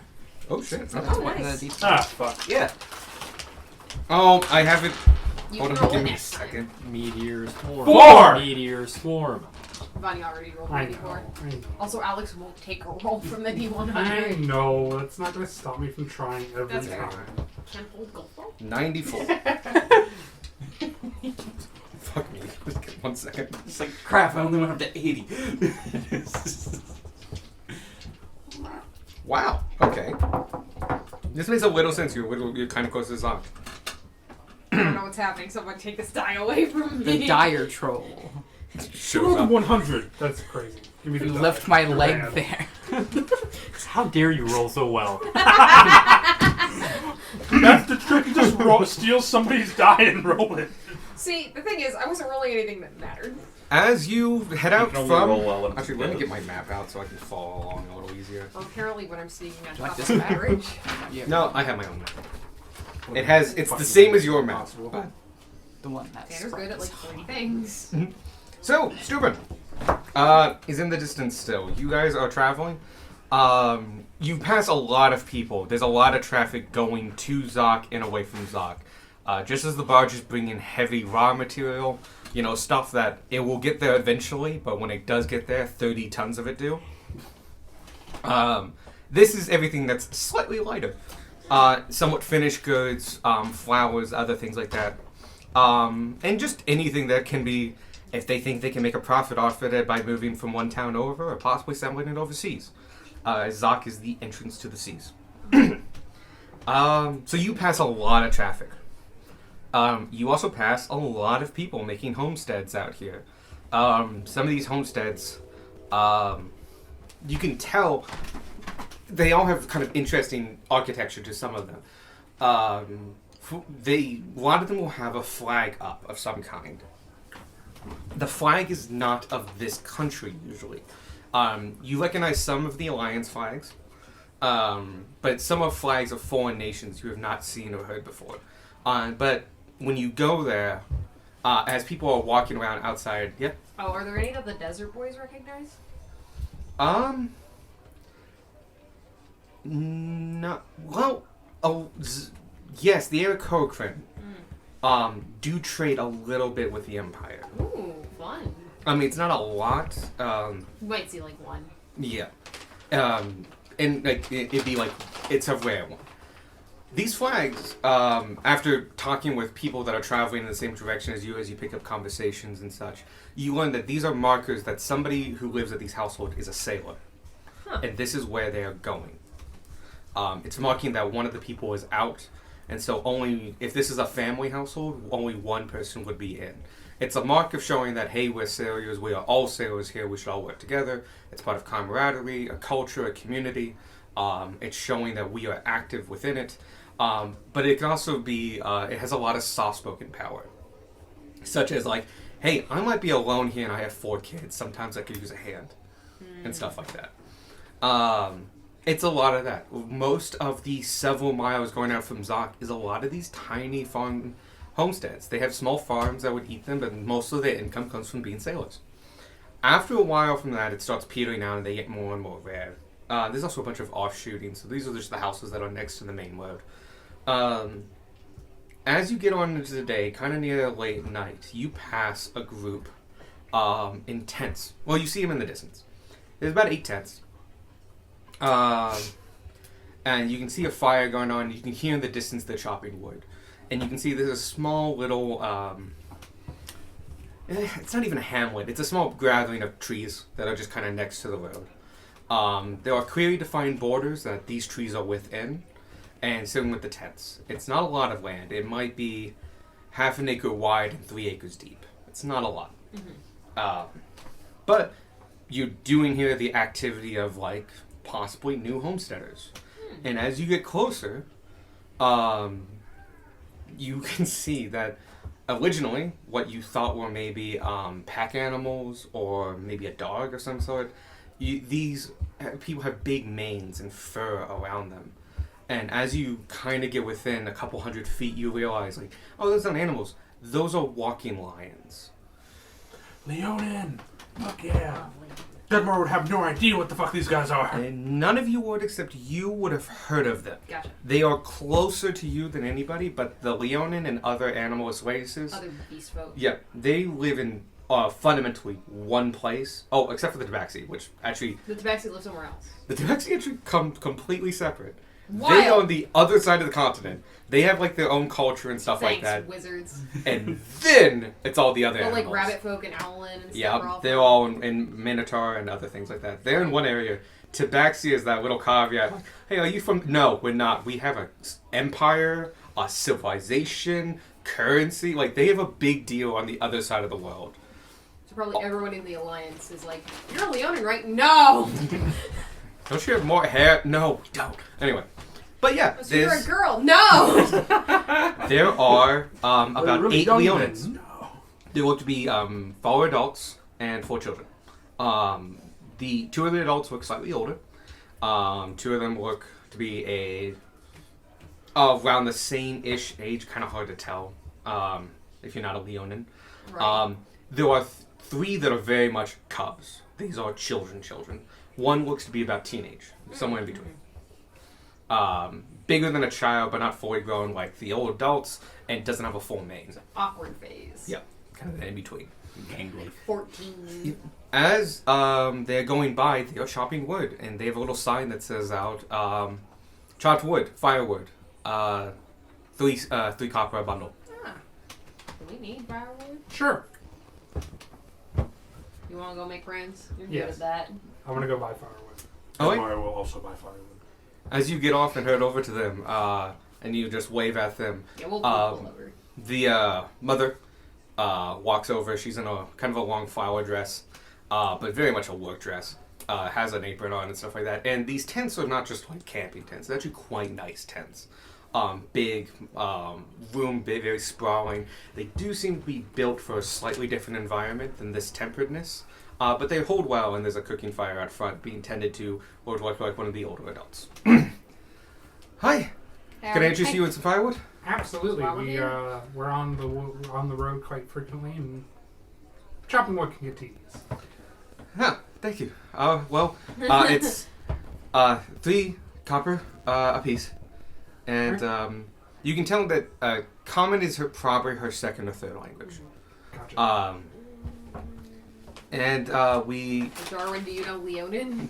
Oh shit. Oh, nice. The Ah, fuck. Yeah. Oh, I have it. You Hold can on, roll give it me a next time. second. Meteor swarm. 4! Meteor swarm. Vanya already rolled I a d4. know. I know. Also, Alex won't take a roll from the D100. I know. That's not going to stop me from trying every That's fair. time. Can't hold golf ball. 94. Fuck me. Just give 1 second. It's like, crap, I only went up to 80. Wow. Okay. This makes a little sense. You're kind of close to Zoc. I don't know what's happening. Someone take this die away from me. The dire troll. Shows up. 100. That's crazy. Give me the You die. left my You're leg bad. there. How dare you roll so well? That's the trick. You just steal somebody's die and roll it. See, the thing is, I wasn't rolling anything that mattered. As you head out can only from... roll well when Actually, let me it's get my map out so I can follow along a little easier. Well, apparently when I'm sneaking on Like top this of map? average. Yeah. No, I have my own map. It's the same as your map. But- The one that's. Tanner's good at like 3 things. So, Steuben is in the distance still. You guys are traveling. You pass a lot of people. There's a lot of traffic going to Zoc and away from Zoc. Just as the barges bring in heavy raw material, stuff that it will get there eventually, but when it does get there, 30 tons of it do. This is everything that's slightly lighter. Somewhat finished goods, flowers, other things like that. And just anything that can be, if they think they can make a profit off it by moving from one town over or possibly selling it overseas. Zoc is the entrance to the seas. So you pass a lot of traffic. You also pass a lot of people making homesteads out here. Some of these homesteads, you can tell they all have kind of interesting architecture to some of them. A lot of them will have a flag up of some kind. The flag is not of this country usually. You recognize some of the Alliance flags, but some of flags of foreign nations you have not seen or heard before. But when you go there, as people are walking around outside, Oh, are there any that the Desert Boys recognize? No. Well, yes, the Aarakocra do trade a little bit with the Empire. Ooh, fun. I mean, it's not a lot. You might see like one. Yeah. And like it'd be like it's a rare one. These flags, after talking with people that are traveling in the same direction as you pick up conversations and such, you learn that these are markers that somebody who lives at these households is a sailor. Huh. And this is where they are going. It's marking that one of the people is out, and so only if this is a family household, only one person would be in. It's a mark of showing that, hey, we're sailors, we are all sailors here, we should all work together. It's part of camaraderie, a culture, a community. It's showing that we are active within it. But it can also be, it has a lot of soft-spoken power. Such as like, hey, I might be alone here and I have 4 kids. Sometimes I could use a hand. And stuff like that. It's a lot of that. Most of the several miles going out from Zoc is a lot of these tiny farm homesteads. They have small farms that would eat them, but most of their income comes from being sailors. After a while from that, it starts petering out and they get more and more rare. There's also a bunch of offshooting, so these are just the houses that are next to the main road. As you get on into the day, kind of near late night, you pass a group in tents. Well, you see them in the distance. There's about 8 tents. And you can see a fire going on. You can hear in the distance the chopping wood. And you can see there's a small little... it's not even a hamlet. It's a small gathering of trees that are just kind of next to the road. There are clearly defined borders that these trees are within. And same with the tents. It's not a lot of land. It might be half an acre wide and 3 acres deep. It's not a lot. But you're doing here the activity of like possibly new homesteaders. And as you get closer, you can see that originally what you thought were maybe pack animals or maybe a dog of some sort, these people have big manes and fur around them. And as you kind of get within a couple 100 feet, you realize, like, oh, those aren't animals. Those are walking lions. Leonin! Fuck yeah. Deadmore would have no idea what the fuck these guys are. And none of you would, except you would have heard of them. Gotcha. They are closer to you than anybody, but the Leonin and other animalist races, Other beast folk. yeah, they live in fundamentally one place. Oh, except for the Tabaxi, which actually, The Tabaxi live somewhere else. the Tabaxi actually come completely separate. They Wild. on the other side of the continent. They have like their own culture and stuff Thanks, like that. wizards. And then it's all the other Well, animals. like rabbit folk and owlin and stuff. are Yeah, they're from- all in Minotaur and other things like that. They're in one area. Tabaxi is that little caveat. Like, hey, are you from? No, we're not. We have a empire, a civilization, currency. Like they have a big deal on the other side of the world. So probably everyone in the alliance is like, "You're a Leonin, right?" No. Don't you have more hair? No, we don't. Anyway, but yeah, So you're a there's, girl? No. there are about really 8 young Leonins. men. There look to be 4 adults and 4 children. The 2 of the adults look slightly older. 2 of them look to be around the same-ish age, kind of hard to tell if you're not a Leonin. Right. There are 3 that are very much cubs. These are children. One looks to be about teenage, somewhere in between. Bigger than a child, but not fully grown like the old adults, and doesn't have a full mane. Awkward phase. Yep, kind of in between. Gangly. 14. As they're going by, they are chopping wood, and they have a little sign that says out, chopped wood, firewood, 3 copper a bundle. Ah. Do we need firewood? Sure. You want to go make friends? You're Yes. good at that. I'm gonna go buy firewood. Oh, wait. Deadmore will also buy firewood. As you get off and head over to them, and you just wave at them, Yeah, we'll pull over. the mother walks over. She's in a kind of a long flower dress, but very much a work dress. Has an apron on and stuff like that. And these tents are not just like camping tents. They're actually quite nice tents. Big room, big, very sprawling. They do seem to be built for a slightly different environment than this temperedness. But they hold well, and there's a cooking fire out front being tended to what would look like one of the older adults. Hi, can I interest you in some firewood? Absolutely. Swallow We it. we're on the road quite frequently, and chopping wood can get tedious. Huh, thank you. It's 3 copper a piece. And you can tell that Common is probably her second or third language. Gotcha. And Darwin, do you know Leonin?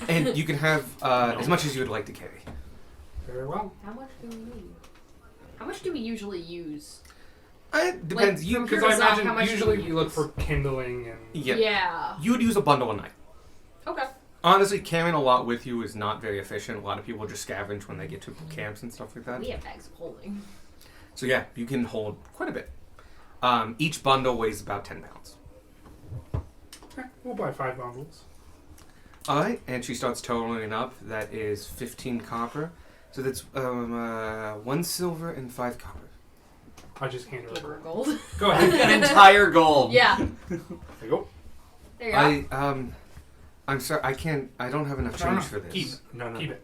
and you can have as much as you would like to carry. Very well. How much do we need? How much do we usually use? It depends. Like, You from Because Here's I how imagine much do usually we you look use? for kindling and yeah. You would use a bundle a night. Okay. Honestly, carrying a lot with you is not very efficient. A lot of people just scavenge when they get to camps and stuff like that. We have bags of holding. So yeah, you can hold quite a bit. Each bundle weighs about 10 pounds. Okay, we'll buy 5 bundles. Alright, and she starts totaling up. That is 15 copper. So that's 1 silver and 5 copper. I just hand her Give her over. gold. Go ahead. An entire gold. Yeah. There you go. There you go. I'm sorry, I don't have enough No, change no, for this. Keep it. No. Keep it.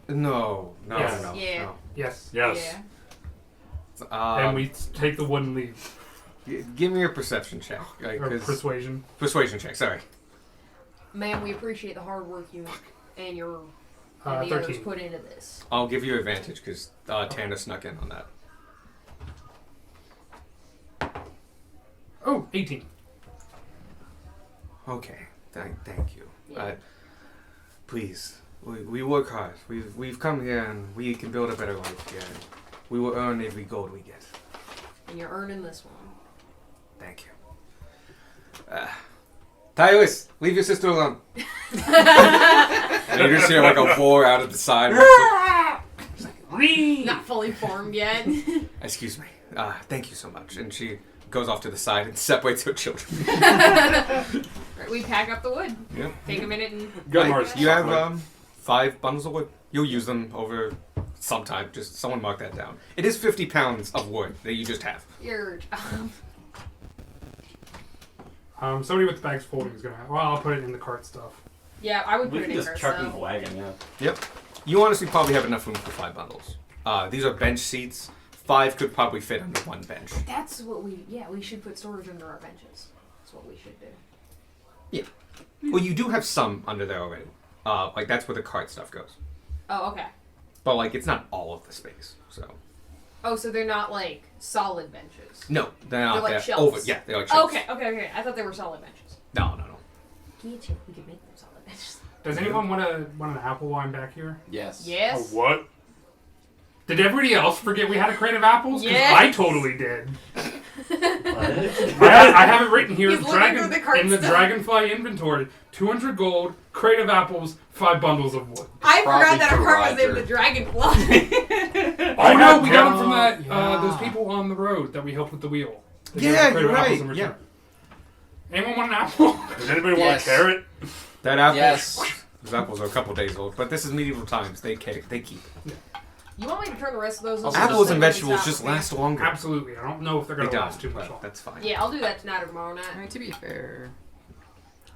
No. Yes. Yeah. Yes. Yes. Yeah. And we take the wood and leave. Give me a perception check. Or 'cause- persuasion. persuasion check, sorry. Ma'am, we appreciate the hard work you and your and the others 13. put into this. I'll give you advantage because Tanner snuck in on that. Oh, 18. Okay, thank you. Yeah. Please, we work hard. We've come here and we can build a better life here. We will earn every gold we get. And you're earning this one. Thank you. Tyrus, leave your sister alone. And you just hear like a roar out of the side. Not fully formed yet. Excuse me. Thank you so much. And she goes off to the side and separates her children. Right, we pack up the wood. Yep. Take a minute and. Deadmore's You have chocolate. 5 bundles of wood. You'll use them over sometime. Just someone mark that down. It is 50 pounds of wood that you just have. Your Somebody with the bags folding is gonna have. Well, I'll put it in the cart stuff. yeah, I would We put can it in just first. chuck in the though. wagon, yeah. Yep. You honestly probably have enough room for 5 bundles. These are bench seats. 5 could probably fit under 1 bench. That's what we. Yeah, we should put storage under our benches. That's what we should do. Well, you do have some under there already. Like that's where the cart stuff goes. Oh, okay. But like it's not all of the space. So Oh, so they're not like solid benches. no, they're not. They're like They're shelves. over. Yeah, they're like shelves. Okay. I thought they were solid benches. No. We could make them solid benches. Does anyone want an apple while I'm back here? Yes. Yes. What? Did everybody else forget we had a crate of apples? 'Cause Yes. I totally did. What? I have it written here. He's looking through the cart in the stuff. Dragonfly inventory. 200 gold, crate of apples, 5 bundles of wood. I Probably forgot that our for cart was named Roger. the Dragonfly. Oh no, we got them from that yeah. those people on the road that we helped with the wheel. They gave Yeah, us a crate you're of apples right, in return. yeah. Anyone want an apple? Does anybody Yes. want a carrot? That apple. Yes. Those apples are a couple days old, but this is medieval times. They keep. You want me to turn the rest of those into Apples and something vegetables that's just not- last longer. Absolutely. I don't know if they're They gonna don't. last too much But longer. that's fine. Yeah, I'll do that tonight or tomorrow night. I mean, to be fair,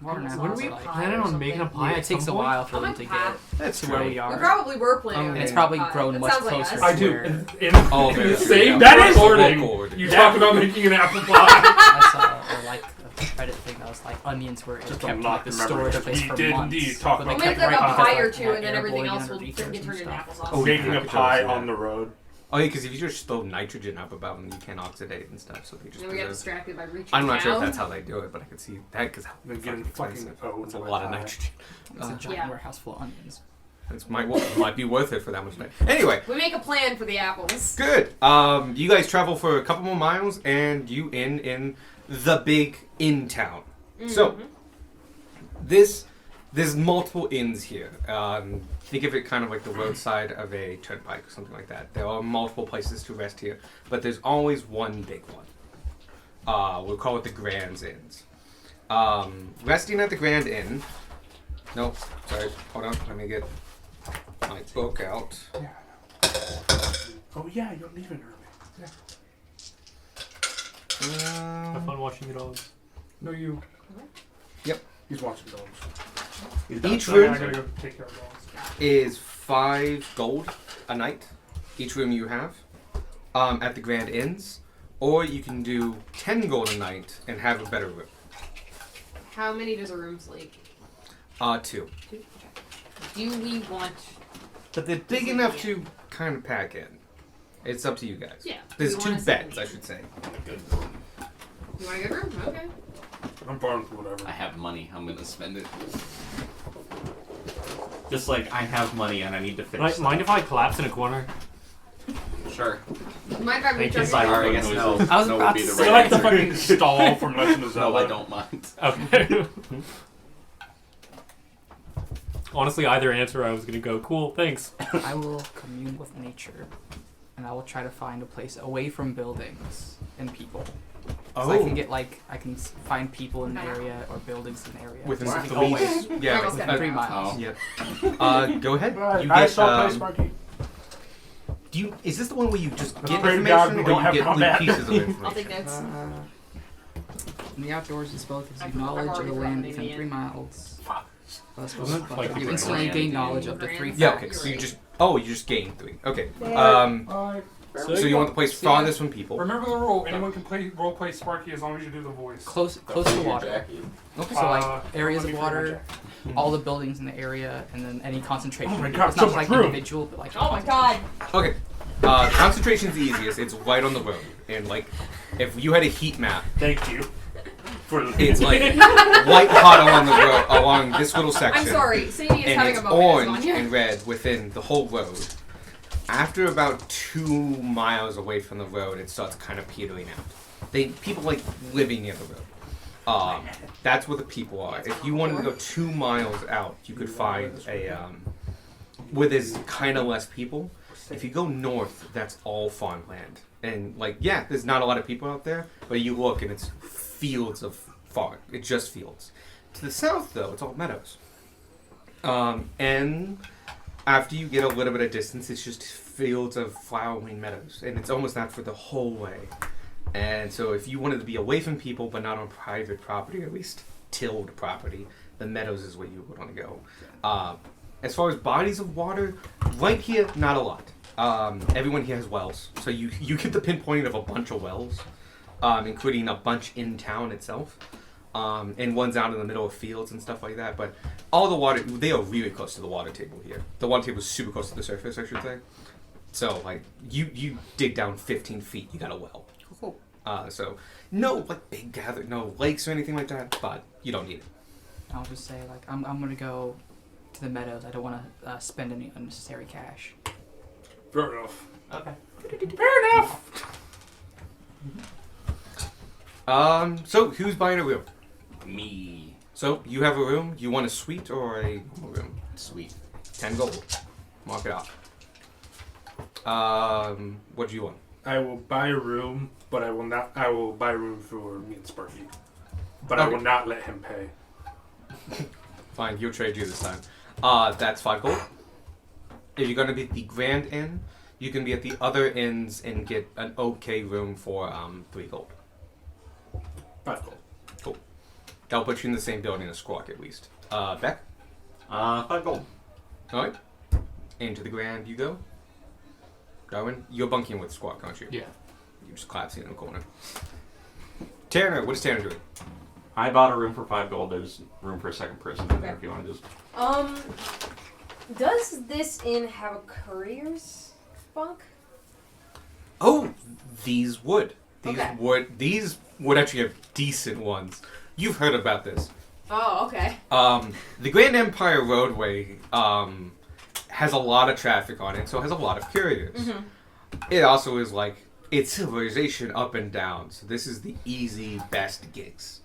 modern When apples we are like, pie Planning or on making a something. pie yeah, at it takes a some point? while for I them like to pie. get That's to where true. we We are. probably were planning on And making it's probably pie. grown That much sounds like closer. us. I do. Where- Oh, In very the true, same yeah. recording, Local you order. talked about making an apple pie. I saw like a Reddit thing that was like onions were Just kept in not like the remember, storage because place we for did months. indeed talk but about they We'll kept make like right a because pie or like, two, had and then air everything blowing else will underneath get it and turned into stuff. applesauce. Oh, Making a yeah. pie Yeah. on the road. Oh yeah, because if you just throw nitrogen up above them, you can't oxidate and stuff. So they just. Then we got preserve. distracted by reaching I'm not sure if down. that's how they do it, but I could see that because Then getting fucking it's a lot of nitrogen. It's a giant Yeah. warehouse full of onions. It might be worth it for that much money. Anyway, We make a plan for the apples. good. You guys travel for a couple more miles, and you in the big inn town. So there's multiple inns here. Think of it kind of like the roadside of a turnpike or something like that. There are multiple places to rest here, but there's always one big one. We'll call it the Grand Inns. Resting at the Grand Inn. No, sorry. Hold on. Let me get my book out. Oh yeah, you're leaving early. Have fun watching the dogs. No, you. He's watching dogs. Each Sorry, I room gotta go take care of dogs. is 5 gold a night. Each room you have at the Grand Inns, or you can do 10 gold a night and have a better room. How many does a room sleep? 2. Do we want? But they're big enough to kind of pack in. It's up to you guys. Yeah. There's we 2 want a beds, second I should say. You want a good room? Okay. I'm fine with whatever. I have money. I'm gonna spend it. Just like I have money and I need to finish. Mind stuff. if I collapse in a corner? Sure. Mind if I reach you, up Simon. your Or I guess no. I was no about would be to the say, You're right like the answer. fucking stall from Legend of Zelda. No, I don't mind. Okay. Honestly, either answer, I was gonna go, cool, thanks. I will commune with nature, and I will try to find a place away from buildings and people. So I can get I can find people in the area or buildings in the area. Within Something 3 always yeah, Almost like, at 3 Oh. miles. Yep. Go ahead. Right, You I get, saw play Sparky. do you? Is this the one where you just Let's get pray to information, God we or don't you have get combat. pieces of information? I'll take notes. In the outdoors, this spell gives I've you knowledge of already the land forgotten within it. 3 miles. Plus, Wasn't it like you the instantly grand gain knowledge thing? of the 3 Yeah. facts. Okay. So you just. Oh, you just gain 3. Okay. So So you want the place farthest from people. Remember the rule. Anyone can role play Sparky as long as you do the voice. Close to water. Jackie. Okay. So Uh, like areas let of me water, figure all the buildings in the area, and then any concentration. Oh my of God, people. It's so not much like room. individual, but like. Oh my god. Okay. Concentration's the easiest. It's right on the road, and like, if you had a heat map, Thank you. For the it's like white hot along the road, along this little section. I'm sorry. Sadie is And having it's a moment. orange Sonia. and red within the whole road. After about 2 miles away from the road, it starts kind of petering out. People like living near the road. That's where the people are. If you wanted to go 2 miles out, you could find a where there's kind of less people. If you go north, that's all farmland, and like there's not a lot of people out there, but you look and it's fields of farm. It's just fields. To the south, though, it's all meadows. And after you get a little bit of distance, it's just fields of flowering meadows, and it's almost that for the whole way. And so if you wanted to be away from people, but not on private property, or at least tilled property, the meadows is where you would want to go. As far as bodies of water, right here, not a lot. Everyone here has wells, so you get the pinpointing of a bunch of wells, including a bunch in town itself. and one's out in the middle of fields and stuff like that. But all the water, they are really close to the water table here. The water table is super close to the surface, I should say. So like you dig down 15 feet, you got a well. Cool. So no like big gather, no lakes or anything like that, but you don't need it. I'll just say like I'm gonna go to the meadows. I don't want to spend any unnecessary cash. Fair enough. Okay. Fair enough. So who's buying a room? Me. So you have a room. You want a suite or a normal room? Sweet. 10 gold. Mark it off. What do you want? I will buy a room, but I will not. I will buy a room for me and Sparky, but I Okay. will not let him pay. Fine, he'll trade you this time. That's 5 gold. If you're gonna be at the Grand Inn, you can be at the other inns and get an okay room for 3 gold. 5 gold. That'll put you in the same building as Squawk at least. Beck? 5 gold. Alright. Into the Grand you go. Darwin, you're bunking with Squawk, aren't you? Yeah. You just collapsing in the corner. Tanner, what is Tanner doing? I bought a room for 5 gold. There's room for a second person in there Okay. if you want to just. Does this inn have a courier's bunk? Oh, these would. Okay. These would actually have decent ones. You've heard about this. Oh, okay. The Grand Empire Roadway has a lot of traffic on it, so it has a lot of couriers. Mm-hmm. It also is like it's civilization up and down. So this is the easy best gigs.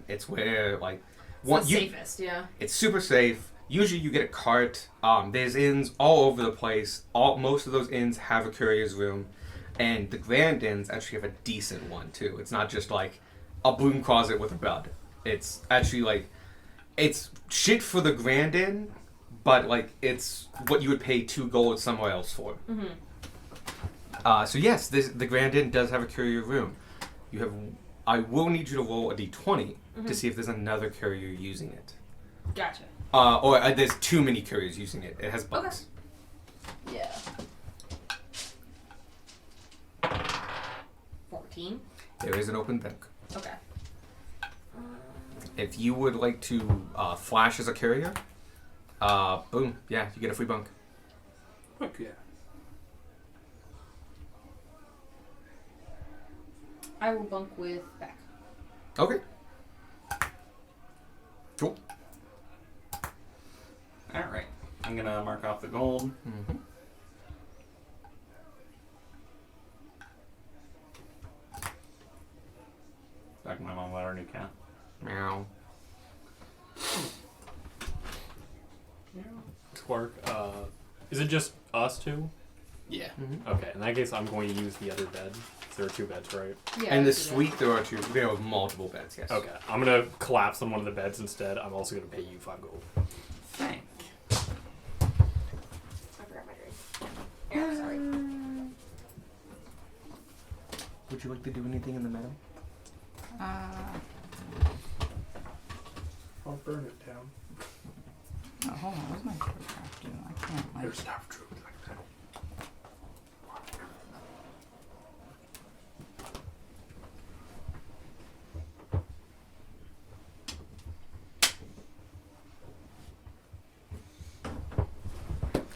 It's where like It's the safest, yeah. it's super safe. Usually you get a cart. There's inns all over the place. Most of those inns have a courier's room, and the Grand Inns actually have a decent one too. It's not just like a broom closet with a bed. It's actually like it's shit for the Grand Inn, but like it's what you would pay 2 gold somewhere else for. Mm-hmm. So yes, the Grand Inn does have a courier room. You have. I will need you to roll a d20 to see if there's another courier using it. Gotcha. Or there's too many couriers using it. It has bugs. Yeah. 14. There is an open bunk. Okay. If you would like to flash as a courier, boom, yeah, you get a free bunk. Fuck yeah. I will bunk with Beck. Okay. Cool. Alright. I'm going to mark off the gold. Mm-hmm. Back to my mom about our new cat. Meow. Squark, is it just us two? Yeah. Mm-hmm. Okay, in that case, I'm going to use the other bed. There are 2 beds, right? Yeah. And the I can do that. suite, there are multiple beds, yes. Okay, I'm going to collapse on one of the beds instead. I'm also going to pay you 5 gold. Thank. I forgot my drink. Yeah, sorry. Would you like to do anything in the meadow? I'll burn it down. Oh, hold on. Where's my photograph doing? I can't like. There's not true like that.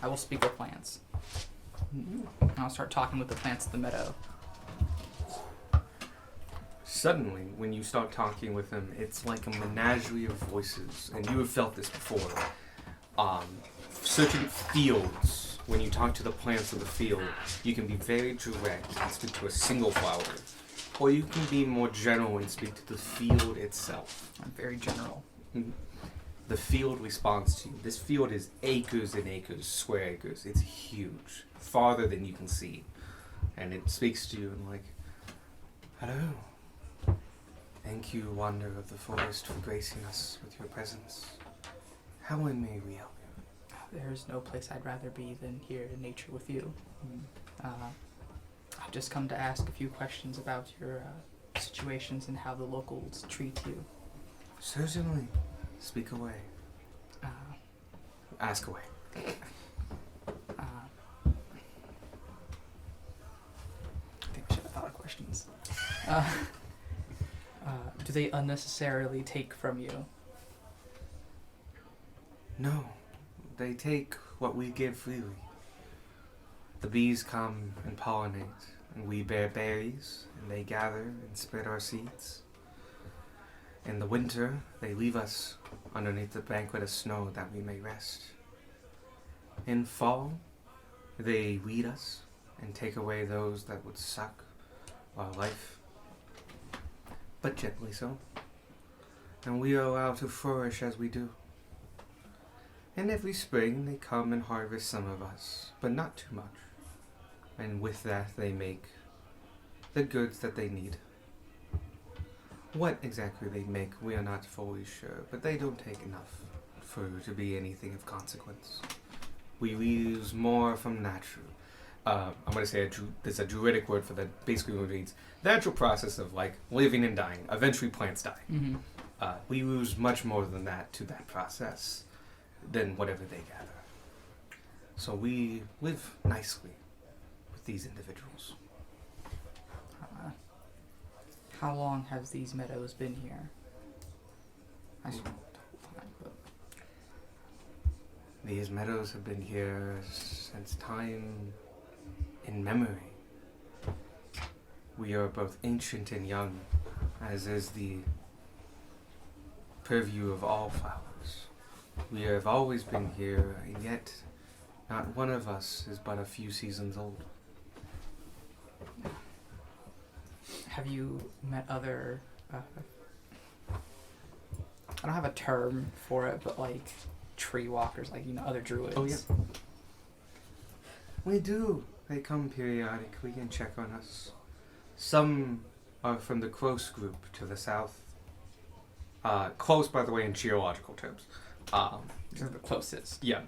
I will speak with plants. I'll start talking with the plants at the meadow. Suddenly, when you start talking with them, it's like a menagerie of voices, and you have felt this before. Certain fields, when you talk to the plants of the field, you can be very direct and speak to a single flower, or you can be more general and speak to the field itself. I'm very general. The field responds to you. This field is acres and acres, square acres. It's huge, farther than you can see, and it speaks to you and like, hello. Thank you, Wanderer of the Forest, for gracing us with your presence. How may we help you? There's no place I'd rather be than here in nature with you. I've just come to ask a few questions about your situations and how the locals treat you. Certainly. Speak away. Ask away. I think I should have thought of questions. Do they unnecessarily take from you? No, they take what we give freely. The bees come and pollinate, and we bear berries, and they gather and spread our seeds. In the winter, they leave us underneath the banquet of snow that we may rest. In fall, they weed us and take away those that would suck our life, but gently so. And we are allowed to flourish as we do. And every spring they come and harvest some of us, but not too much. And with that they make the goods that they need. What exactly they make, we are not fully sure, but they don't take enough for to be anything of consequence. We use more from natural. I'm going to say there's a druidic word for that. Basically, what it means the natural process of like living and dying. Eventually, plants die. Mm-hmm. We use much more than that to that process than whatever they gather. So we live nicely with these individuals. How long have these meadows been here? I should but These meadows have been here since time in memory. We are both ancient and young, as is the purview of all flowers. We have always been here, and yet not one of us is but a few seasons old. have you met other? I don't have a term for it, but like tree walkers, like other druids. Oh, yeah. We do. They come periodically and check on us. Some are from the close group to the south. Close, by the way, in geological terms. They're the closest. Yeah.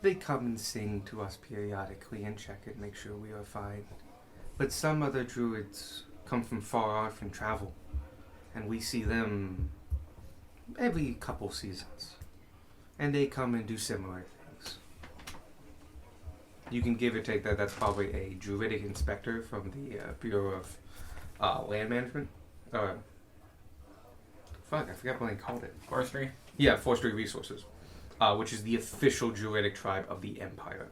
They come and sing to us periodically and check and make sure we are fine. But some other druids come from far off and travel, and we see them every couple seasons. And they come and do similar things. You can give or take that that's probably a druidic inspector from the Bureau of Land Management. Fuck, I forgot what they called it. Forestry? Yeah, Forestry Resources, which is the official druidic tribe of the Empire.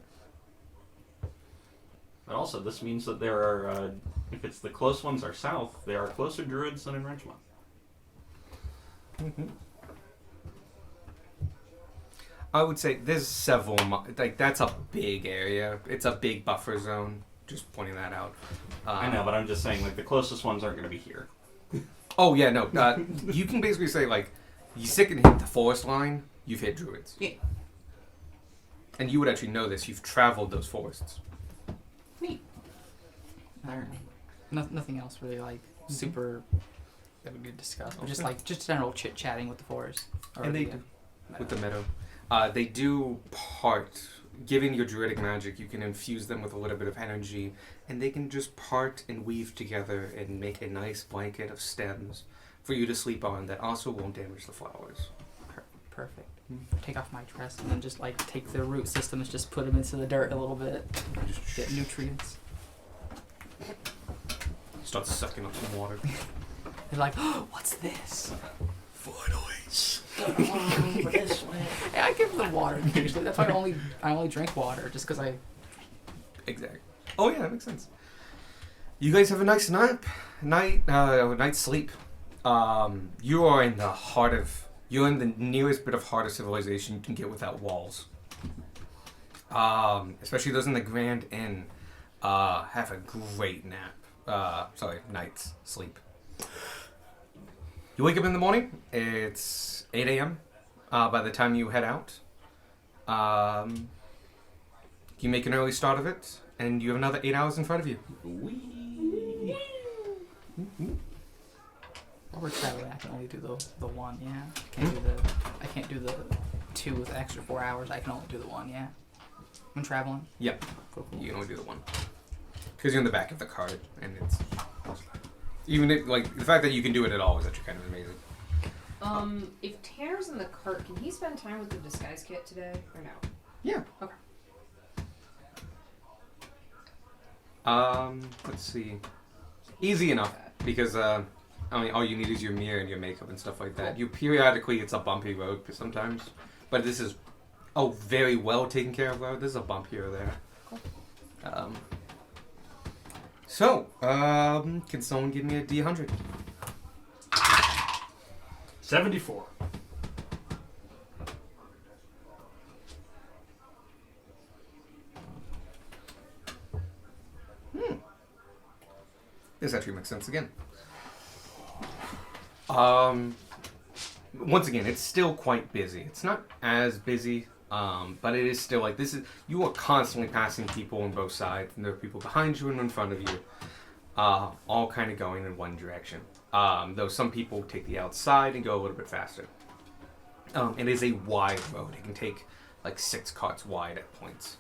But also, this means that there are, if it's the close ones are south, there are closer druids than in Ridgemont. Mm-hmm. I would say there's several, that's a big area. It's a big buffer zone. Just pointing that out. I know, but I'm just saying, the closest ones aren't going to be here. Oh, yeah, no. You can basically say, you stick and hit the forest line, you've hit druids. Yeah. And you would actually know this. You've traveled those forests. Nothing else really super that we could discuss. But just general chit chatting with the forest. And they do. With the meadow. They do part. Given your druidic magic, you can infuse them with a little bit of energy, and they can just part and weave together and make a nice blanket of stems for you to sleep on that also won't damage the flowers. Perfect. Take off my dress and then just take the root system and just put them into the dirt a little bit. Just get nutrients. Start sucking up some water. They're like, oh, what's this? Voidoids. Hey, I give them water occasionally. That's why I only drink water, just because I... Exactly. Oh yeah, that makes sense. You guys have a nice night's sleep. You are in the heart of... You're in the nearest bit of heart of civilization you can get without walls. Especially those in the Grand Inn. Have a great night's sleep. You wake up in the morning, it's 8 a.m. By the time you head out. You make an early start of it, and you have another 8 hours in front of you. While we're traveling, I can only do the one, yeah? I can't do the 2 with the extra 4 hours, I can only do the 1, yeah? I'm traveling? Yep. Cool. You can only do the 1. Because you're in the back of the cart, and it's... Even if, the fact that you can do it at all is actually kind of amazing. If Tanner's in the cart, can he spend time with the disguise kit today, or no? Yeah. Okay. Let's see. Easy enough, because, I mean, all you need is your mirror and your makeup and stuff like that. You periodically, it's a bumpy road sometimes, but this is a very well taken care of road. There's a bump here or there. Can someone give me a D100? 74. This actually makes sense again. Once again, it's still quite busy. It's not as busy, but it is still like this is. You are constantly passing people on both sides, and there are people behind you and in front of you, all kind of going in one direction. Though some people take the outside and go a little bit faster. It is a wide road. It can take like 6 carts wide at points.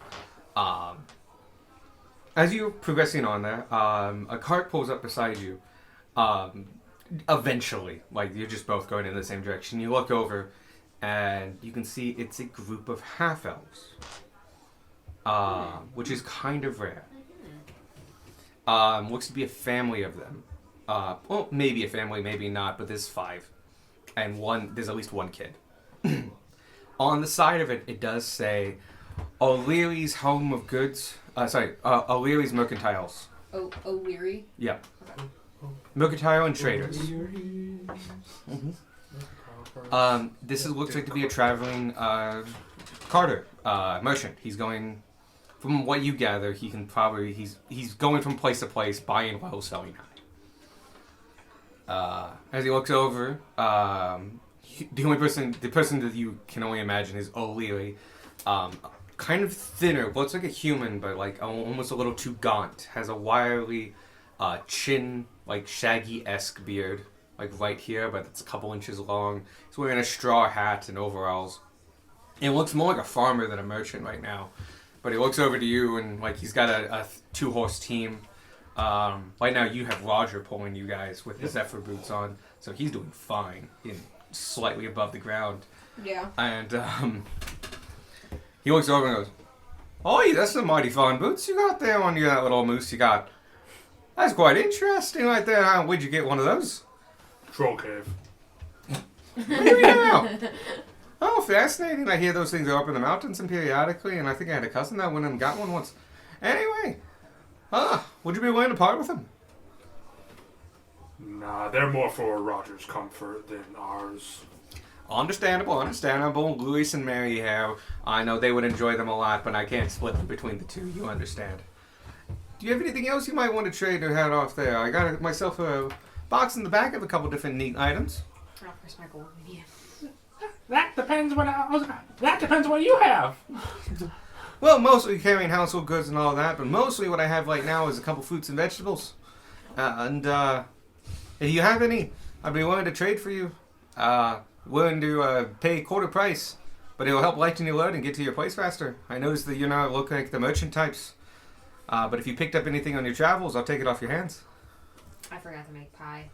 As you're progressing on there, a cart pulls up beside you. Eventually, like you're just both going in the same direction. You look over, and you can see it's a group of half-elves, which is kind of rare. Looks to be a family of them. Well, maybe a family, maybe not, but there's 5, and there's at least 1 kid. On the side of it, it does say O'Leary's Home of Goods. O'Leary's Mercantiles. O'Leary? Yeah. Mercantile and traders. This looks like to be a traveling carter, merchant. He's going, from what you gather, he's going from place to place, buying while selling high. As he looks over, the person that you can only imagine is O'Leary. Kind of thinner, looks like a human, but like almost a little too gaunt. Has a wiry chin, like Shaggy-esque beard, like right here, but it's a couple inches long. He's wearing a straw hat and overalls. It looks more like a farmer than a merchant right now. But he looks over to you and like he's got a 2-horse team. Right now you have Roger pulling you guys with his Zephyr boots on, so he's doing fine, slightly above the ground. Yeah. And he looks over and goes, "Oh, that's some mighty fine boots you got there on you, that little moose you got. That's quite interesting right there. Where'd you get one of those?" Troll cave. Really now? Oh, fascinating. I hear those things are up in the mountains and periodically, and I think I had a cousin that went and got one once. Anyway, would you be willing to part with them? Nah, they're more for Roger's comfort than ours. Understandable. Louis and Mary here. I know they would enjoy them a lot, but I can't split them between the two. You understand. Do you have anything else you might want to trade or head off there? I got myself a box in the back of a couple different neat items. Oh, Chris Michael, yeah. That depends what you have. Well, mostly carrying household goods and all that, but mostly what I have right now is a couple fruits and vegetables. If you have any, I'd be willing to trade for you. Willing to pay quarter price, but it'll help lighten your load and get to your place faster. I noticed that you're not looking like the merchant types. But if you picked up anything on your travels, I'll take it off your hands. I forgot to make pie.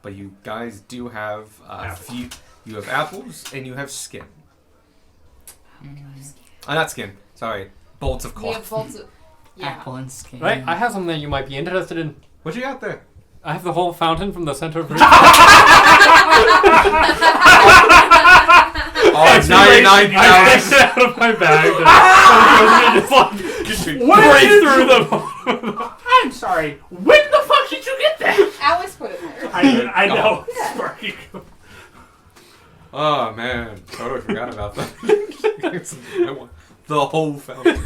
But you guys do have you have apples and you have skin. Not skin. Sorry, bolts of We have cloth. bolts of... Yeah. Apple and skin. Right, I have something that you might be interested in. What you got there? I have the whole fountain from the center of. Oh, 99 I picked it out of my bag. And just like break through them. I'm sorry. When the fuck did you get that? Alex put it there. I know. Sparky. Oh man, totally forgot about that. The whole fountain.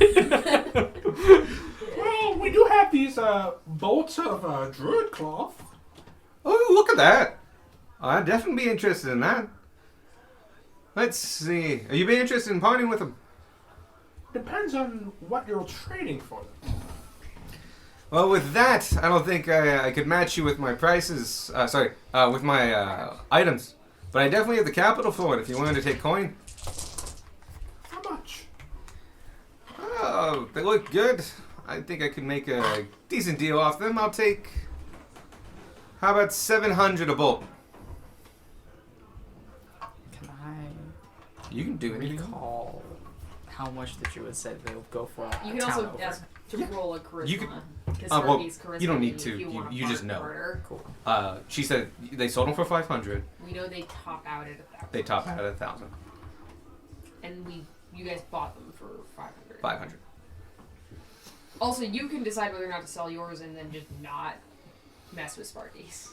Well, we do have these bolts of druid cloth. Oh, look at that! I'd definitely be interested in that. Let's see. Are you be interested in parting with them? Depends on what you're trading for them. Well, with that, I don't think I could match you with my prices. With my items. But I definitely have the capital for it if you wanted to take coin. How much? Oh, they look good. I think I could make a decent deal off them. I'll take... How about 700 a bolt? Can I You can do anything. recall how much the Druid said they'll go for? You can also ask to roll a charisma. You could- Because well, Sparky's charisma you don't need if to. You, wanna You just barter know. barter. She said they sold them for 500. We know they top out at 1,000. They top out at 1,000. And you guys bought them for 500. 500. Also, you can decide whether or not to sell yours and then just not mess with Sparky's.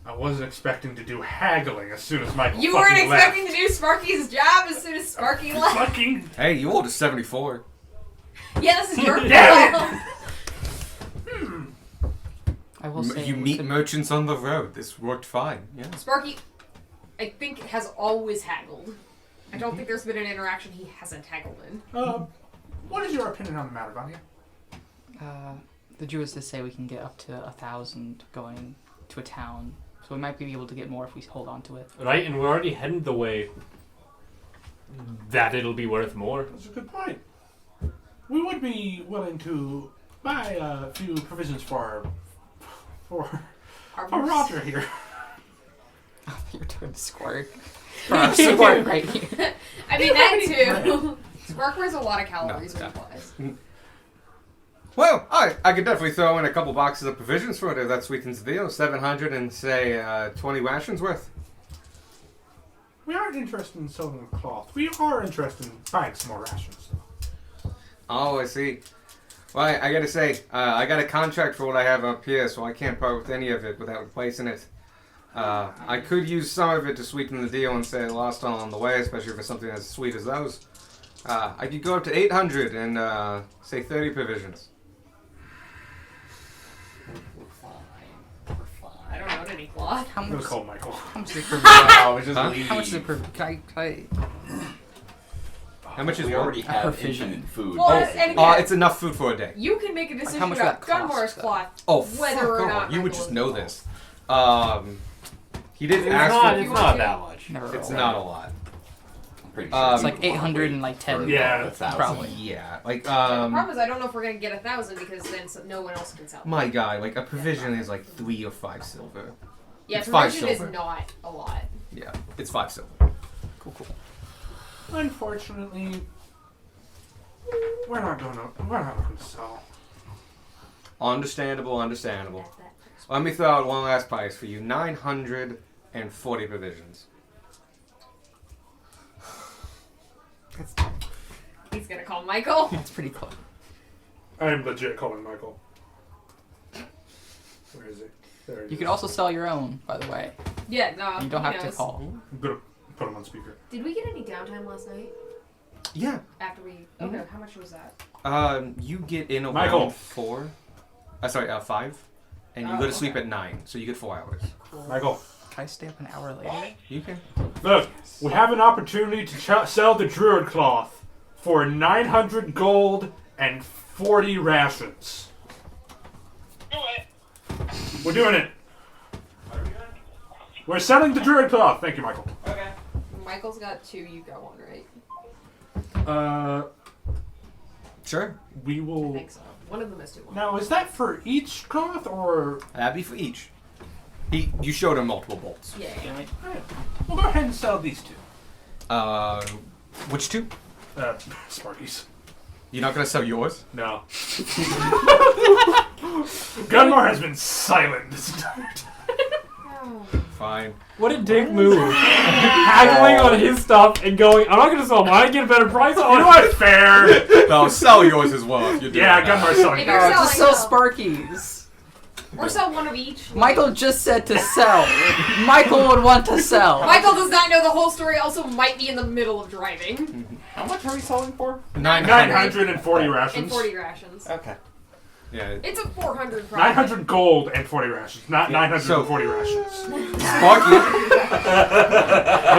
I wasn't expecting to do haggling as soon as Michael You fucking weren't left. expecting to do Sparky's job as soon as Sparky left. Fucking Hey, you ordered 74. Yeah, this is your Damn fault. I will say You meet merchants on the road. This worked fine. Yeah. Sparky, I think, has always haggled. I don't think there's been an interaction he hasn't haggled in. What is your opinion on the matter, Vanya? the Druids did say we can get up to 1,000 going to a town, so we might be able to get more if we hold on to it. Right, and we're already heading the way that it'll be worth more. That's a good point. We would be willing to buy a few provisions for Roger here. Your turn to squirt. For our squirt right here. I mean, that too. Spark wears a lot of calories when he flies. Well, I could definitely throw in a couple boxes of provisions for it if that sweetens the deal. 700 and say 20 rations worth. We aren't interested in selling the cloth. We are interested in buying some more rations, though. Oh, I see. Well, I gotta say, I got a contract for what I have up here, so I can't part with any of it without replacing it. I could use some of it to sweeten the deal and say I lost on the way, especially for something as sweet as those. I could go up to 800 and say 30 provisions. I don't own any cloth. How I'm gonna much? call Michael. How much is it per? Wow, just Huh? leave. How much is it per? Can I How much is We one? already have provision. infinite food. Well, and again, It's enough food for a day. you can make a decision how much about would that cost, Gunmar's though? cloth. Oh, Whether fuck or off. not You would Michael just is know involved. this. He didn't It's ask not, for it's You not want that to? much. never It's roll. not a lot. I'm pretty sure It's like 800 and like 10. Yeah, 1,000. probably. Yeah, like The problem is I don't know if we're gonna get 1,000 because then no one else can sell. them. my guy, like a provision is like 3 or 5 silver. Yeah, it's 5 provision is silver. not a lot. Yeah, it's 5 silver. Cool. Unfortunately, we're not looking to sell. Understandable. Let me throw out one last price for you: 940 provisions. He's gonna call Michael. That's pretty close. I am legit calling Michael. Where is he? There he You is. could also sell your own, by the way. Yeah, no. You don't he have to knows. call. I'm gonna put him on speaker. Did we get any downtime last night? Yeah. After we. Okay, how much was that? You get in around Michael. 4. 5, and you Oh, go to sleep okay. at 9, so you get 4 hours. Cool. Michael, Can I stay up an hour later? You can. look, we have an opportunity to sell the druid cloth for 900 gold and 40 rations. Do it. We're doing it. We're selling the druid cloth. Thank you, Michael. Okay. Michael's got 2, you got 1, right? Sure. We I will. think so. One of them is 2. Now, is that for each cloth or? That'd be for each. You showed him multiple bolts. Yeah. Alright, we'll go ahead and sell these 2. Which 2? Sparkies. You're not gonna sell yours? No. Gunmar has been silent this entire time. Fine. What a dick move. Haggling on his stuff and going, I'm not going to sell mine, get a better price on You it. know what? Fair. No, sell yours as well if you're doing Yeah, that. Gunmar's selling. If you're that. selling- Just sell no. Sparkies. Or sell one of each. Michael just said to sell. Michael would want to sell. Michael does not know the whole story, also might be in the middle of driving. How much are we selling for? 940 rations. And 40 rations. Okay. Yeah. It's a 400 profit. 900 gold and 40 rations, not 940 rations. Sparky.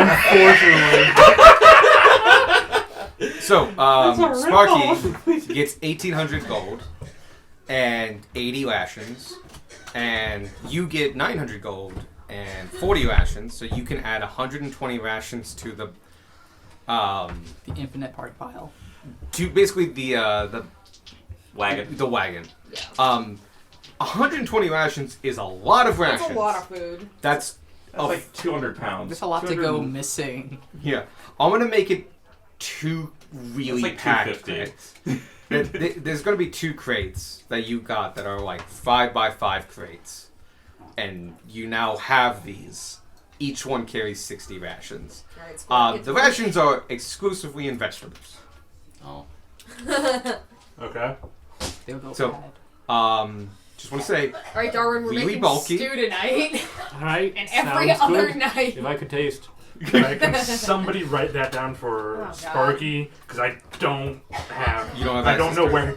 Unfortunately. So, That's a Sparky gets 1,800 gold and 80 rations, and you get 900 gold and 40 rations. So you can add 120 rations to the The infinite party pile. to basically the Wagon. The wagon. Yeah. 120 rations is a lot of rations. That's a lot of food. That's That's like 200 pounds. There's a lot to go missing. yeah. I'm gonna make it 2 really like packed 250. crates. There's going to be 2 crates that you got that are like 5x5 crates, and you now have these. Each one carries 60 rations. Alright, The rations are exclusively in vegetables. Oh. Okay. They would go So- bad. Just want to say, Alright, Darwin, we're really making bulky. stew tonight. All right. And every sounds other good. night. If I could taste. Right, can somebody write that down for Oh, God. Sparky? Because I don't have. You don't have I don't access know to where.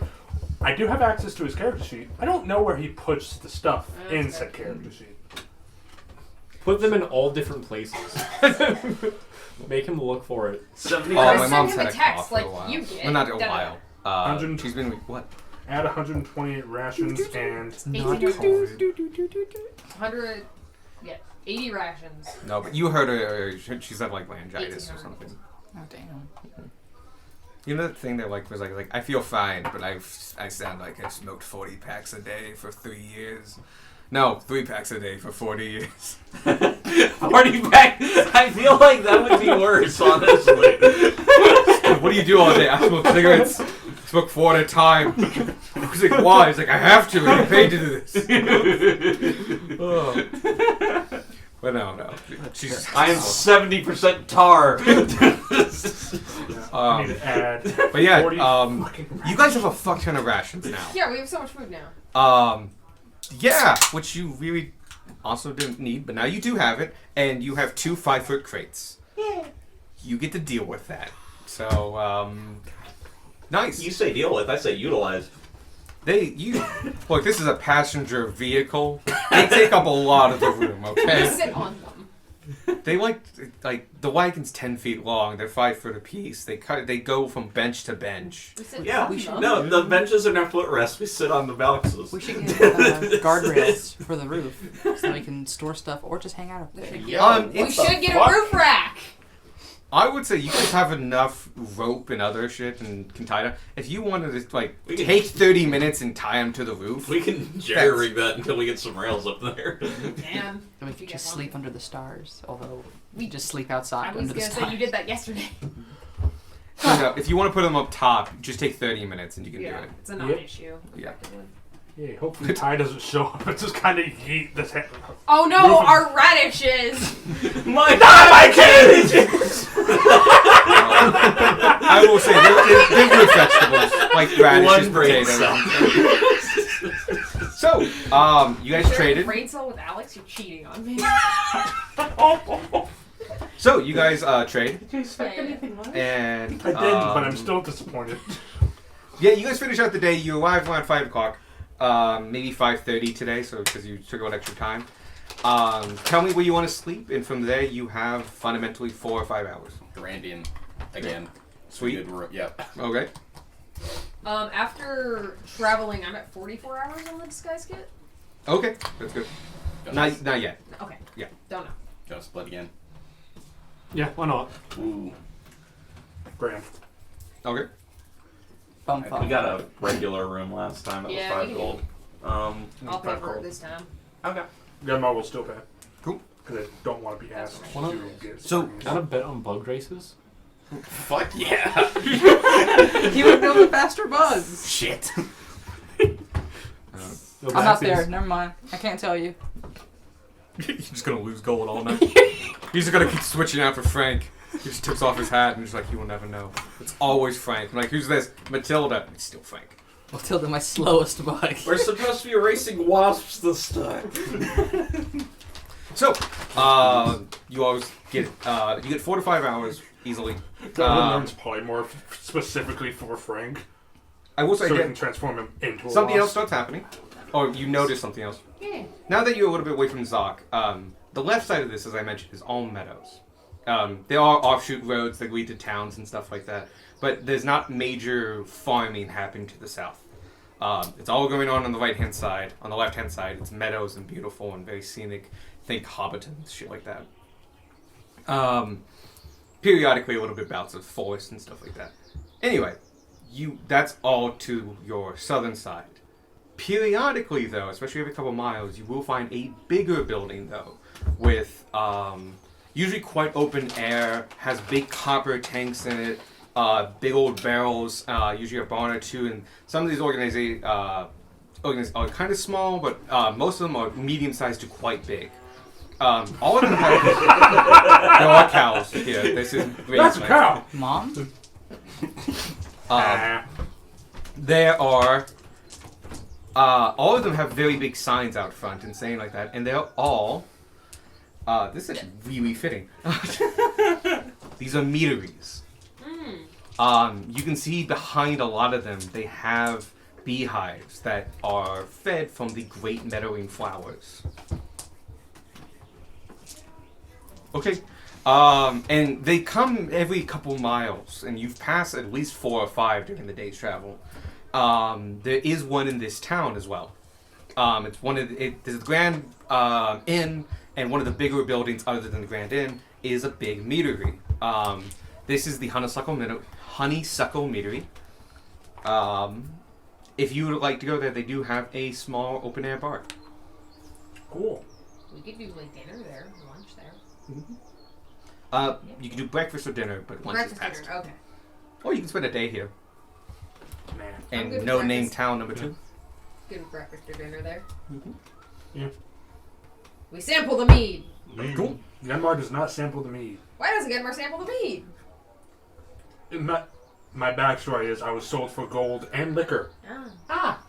I do have access to his character sheet. I don't know where he puts the stuff That's in fair. said character sheet. Put them in all different places. Make him look for it. 70. oh, Just my send mom's him had a a text, cough like for a while. you did. Well, not a Da-da. while. 100. She's been what? Add 128 rations and. Not do, COVID. 100, 80 rations. No, but you heard her. She's had like laryngitis or 1800. something. Oh damn. You know that thing that like was like I feel fine, but I sound like I smoked 40 packs a day for 3 years. No, 3 packs a day for 40 years. 40 pack. I feel like that would be worse, honestly. What do you do all day? I smoke cigarettes. I smoke 4 at a time. I was like, why? He's like, I have to. I get paid to do this. Oh. But no. She's. I am 70% tar. I need to add. But yeah, 40 fucking you guys have a fuck ton of rations now. Yeah, we have so much food now. Yeah, which you really also didn't need, but now you do have it, and you have 2 5-foot crates. Yeah. You get to deal with that. So, nice. You say deal with, I say utilize. Look, this is a passenger vehicle. They take up a lot of the room, We okay? sit on them. They like the wagon's 10 feet long. They're 5 foot apiece. They go from bench to bench. We sit Yeah, on them. no, the benches are not footrest. We sit on the boxes. We should get guardrails for the roof so we can store stuff or just hang out up there. We It's should get a roof rack. I would say you guys have enough rope and other shit and can tie them. If you wanted to like We can- take 30 minutes and tie them to the roof, We can jerry rig that until we get some rails up there. Man, Then we You could get just one. sleep under the stars, although We- we just sleep I outside was under the gonna stars. say you did that yesterday. so no, if you want to put them up top, just take 30 minutes and you can Yeah, do it. it's a non-issue. Yeah. effectively. Yeah, hopefully Ty doesn't show up. It's just kind of yeet this head. Oh no, Roof of- our radishes! My cabbages! I will say they're good vegetables like radishes, One brain potatoes. So, you guys traded. Brain cell with Alex, you're cheating on me. So you guys trade, Did you expect Yeah, yeah. anything less? and I did, but I'm still disappointed. Yeah, you guys finish out the day. You arrive around 5 o'clock, maybe 5:30 today, so because you took out extra time. Tell me where you want to sleep, and from there you have fundamentally 4 or 5 hours. Grand Inn again. Sweet. Good room. Yep. Okay. After traveling, I'm at 44 hours on the disguise kit. Okay, that's good. Not yet. Okay. Yeah. Don't know. Gonna split again. Yeah, why not? Ooh. Graham. Okay. Bum We fuck. got a regular room last time. That Yeah, was we 5 gold. I'll pay for it gold. this time. Okay. Grandma will still pay. Cool. Because I don't want to be asked Why not? to get So- Sparky's. Got a bet on bug races? Fuck yeah. He would build the faster bugs. Shit. No I'm not backsies? there. Never mind. I can't tell you. You're just gonna lose gold all night. He's just gonna keep switching out for Frank. He just tips off his hat and just like, you will never know. It's always Frank. I'm like, who's this? Matilda. It's still Frank. Matilda, my slowest bug. We're supposed to be racing wasps this time. So, you always get you get 4 to 5 hours easily. Darwin learns polymorph specifically for Frank. I will say So we can again, transform him into a something else wasp. starts happening. Or you notice something else. Yeah. Now that you're a little bit away from Zoc, the left side of this, as I mentioned, is all meadows. There are offshoot roads that lead to towns and stuff like that, but there's not major farming happening to the south. It's all going on the right-hand side. On the left-hand side, it's meadows and beautiful and very scenic. Think Hobbiton, shit like that. Periodically, a little bit bouts of forest and stuff like that. Anyway, that's all to your southern side. Periodically, though, especially every couple miles, you will find a bigger building, though, with usually quite open air, has big copper tanks in it, big old barrels, usually a barn or two, and some of these organizations are kind of small, but most of them are medium-sized to quite big. All of them have... there are cows here. This is That's a cow. Mom? There are... all of them have very big signs out front and saying like that, and they're all... this is really fitting. These are meaderies. You can see behind a lot of them, they have beehives that are fed from the great meadowing flowers. Okay. And they come every couple miles, and you've passed at least 4 or 5 during the day's travel. There is one in this town as well. It's one of there's the Grand Inn, and one of the bigger buildings other than the Grand Inn is a big meadery. This is the Honeysuckle Meadery. If you would like to go there, they do have a small open air bar. Cool. We could do like dinner there, lunch there. You can do breakfast or dinner, but lunch is Breakfast, passed. dinner. Okay. Or you can spend a day here. Man. I'm And good no with name breakfast. town number 2. Good breakfast or dinner there. Yeah. We sample the mead. Cool. Genmar does not sample the mead. Why doesn't Genmar sample the mead? My backstory is I was sold for gold and liquor. Ah.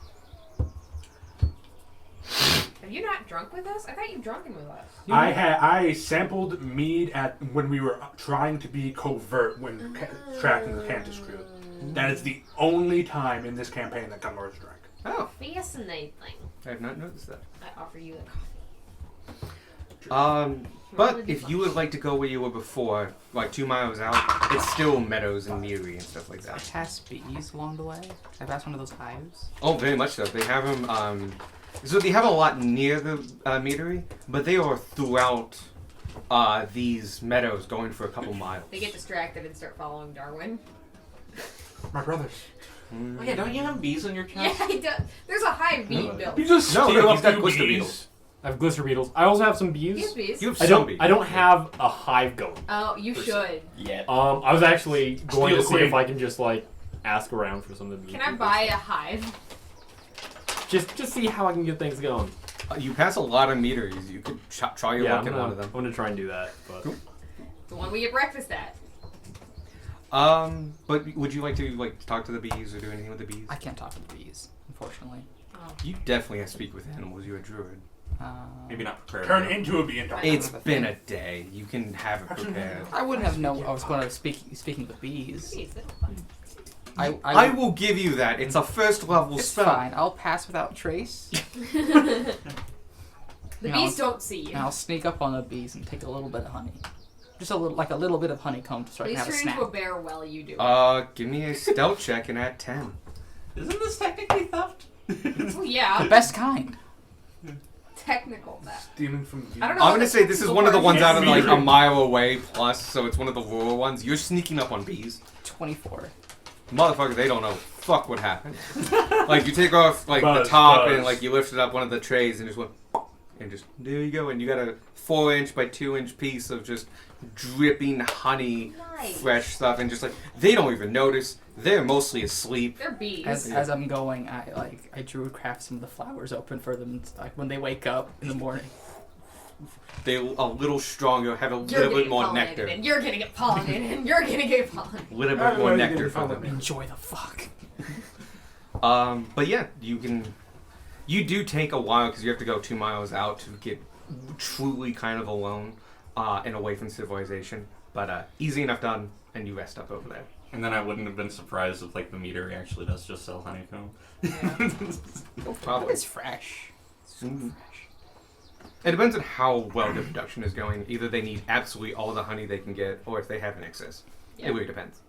Have you not drunk with us? I thought you drunken with us. I sampled mead when we were trying to be covert when tracking the Cantus crew. That is the only time in this campaign that Gunmar's drank. Oh, Fascinating. I have not noticed that. I offer you the coffee. But if you would like to go where you were before, like 2 miles out, it's still meadows and meadery and stuff like I that. passed bees along the way. I passed one of those hives. Oh, very much so. They have them, so they have a lot near the meadery, but they are throughout these meadows going for a couple miles. They get distracted and start following Darwin. My brothers. Oh yeah, don't you have bees in your chest? Yeah, he does. There's a hive being built. You just No, steal he's a got few glister bees. beetles. I have glister beetles. I also have some He has bees. bees. You have I some don't. bees. I don't have a hive going. Oh, you should. Yeah. I was actually going to Steal see if queen. I can just like ask around for some of the bees. Can I buy a hive? Just see how I can get things going. You pass a lot of meaderies. You could try your Yeah, luck I'm at one of them. gonna try and do that. But The one we get breakfast at. But would you like to talk to the bees or do anything with the bees? I can't talk to the bees, unfortunately. You definitely have to speak with animals. You're a druid. Maybe not prepared. Turn into a bee and talk. It's been a day. You can have it prepared. I wouldn't have known I was going to speaking with bees. Bees, they're fun. I will give you that. It's a first level It's spell. fine. I'll pass without trace. The No, bees don't see you. And I'll sneak up on the bees and take a little bit of honey. Just a little bit of honeycomb so I Please can have a turn snack. into a bear while you do it. Give me a stealth check and add 10. Isn't this technically theft? Well, yeah, The best kind. technical that. Stealing from bees. I don't know. I'm gonna say this is one of the ones out of like a Meadery. mile away plus, so it's one of the rural ones. You're sneaking up on bees. 24. Motherfucker, they don't know fuck what happened. Like you take off like the Buzz, top buzz. and like you lifted up one of the trays and just went and just there you go, and you got a 4-inch by 2-inch piece of just dripping honey, Nice. fresh stuff, and just like they don't even notice. They're mostly asleep. They're bees. As I'm going, I druid craft some of the flowers open for them, like when they wake up in the morning. They're a little stronger, have a You're little gonna bit get more pollinated, nectar. and you're gonna get pollinated, and you're gonna get pollinated. A little bit Why more are you nectar getting for them. pollinated? Enjoy the fuck. But yeah, you do take a while because you have to go 2 miles out to get truly kind of alone and away from civilization. But easy enough done, and you rest up over there. And then I wouldn't have been surprised if like the meter actually does just sell honeycomb. Probably. It's fresh. Mhm. It depends on how well the production is going. Either they need absolutely all the honey they can get, or if they have an excess. Yeah. It really depends.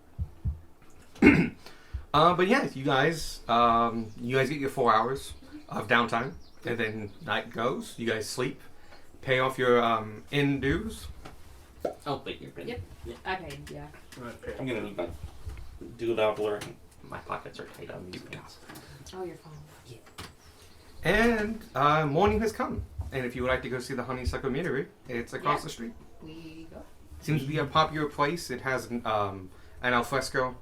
But yeah, you guys get your 4 hours of downtime, and then night goes. You guys sleep, pay off your inn dues. Oh, wait, you're good. Yep. Okay, yeah. I'm gonna do without blurring. My pockets are tight on these things. Oh, you're fine. And morning has come. And if you would like to go see the Honeysuckle Meadery, it's across Yeah. the street. We go. Seems to be a popular place. It has a And al fresco.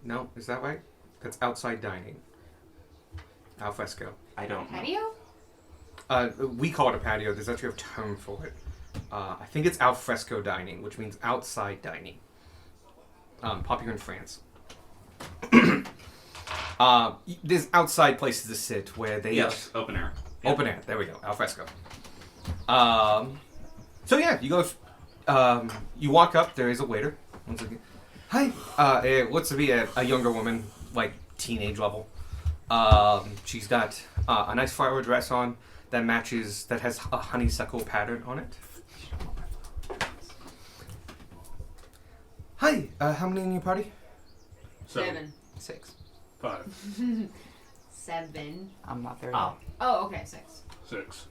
No, is that right? That's outside dining. Al fresco. I don't know. Patio? We call it a patio. There's actually a term for it. I think it's al fresco dining, which means outside dining. Popular in France. There's outside places to sit where they Yes, open air. Yep. open air. There we go, al fresco. So yeah, you go. You walk up. There is a waiter. Once again, hi. It looks to be a younger woman, like teenage level. She's got a nice flower dress on that matches, that has a honeysuckle pattern on it. Hi, how many in your party? 7. 6. 5, 7. I'm not there Oh. yet. Oh, okay, 6. 6.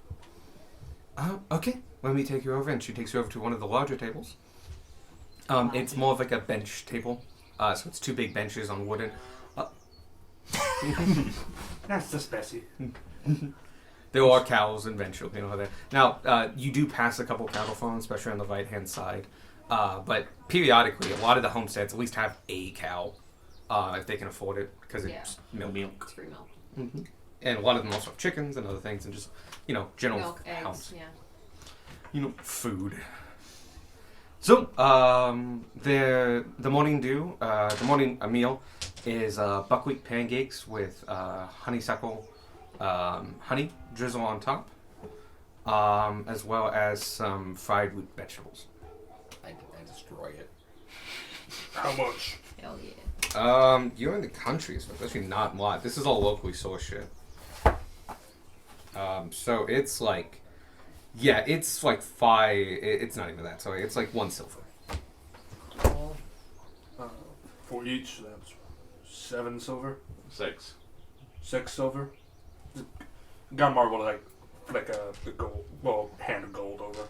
Okay. Let me take you over, and she takes you over to one of the larger tables. It's more of like a bench table. So it's 2 big benches on wooden. That's just Bessie. There are cows eventually, you know that. Now, you do pass a couple cattle farms, especially on the right-hand side. But periodically, a lot of the homesteads at least have a cow, if they can afford it, because it's milk. It's free milk. Mm-hmm. And a lot of them also have chickens and other things, and just, general Milk, eggs, house. yeah. Food. So, the morning meal is buckwheat pancakes with honeysuckle honey drizzle on top, as well as some fried root vegetables. I destroy it. How much? Hell yeah. You're in the country, so it's actually not a lot. This is all locally sourced shit. So it's like, yeah, it's like 5. It's not even that. So it's like 1 silver. For each, that's 7 silver. 6. 6 silver. Got marble like a gold, well, hand of gold over,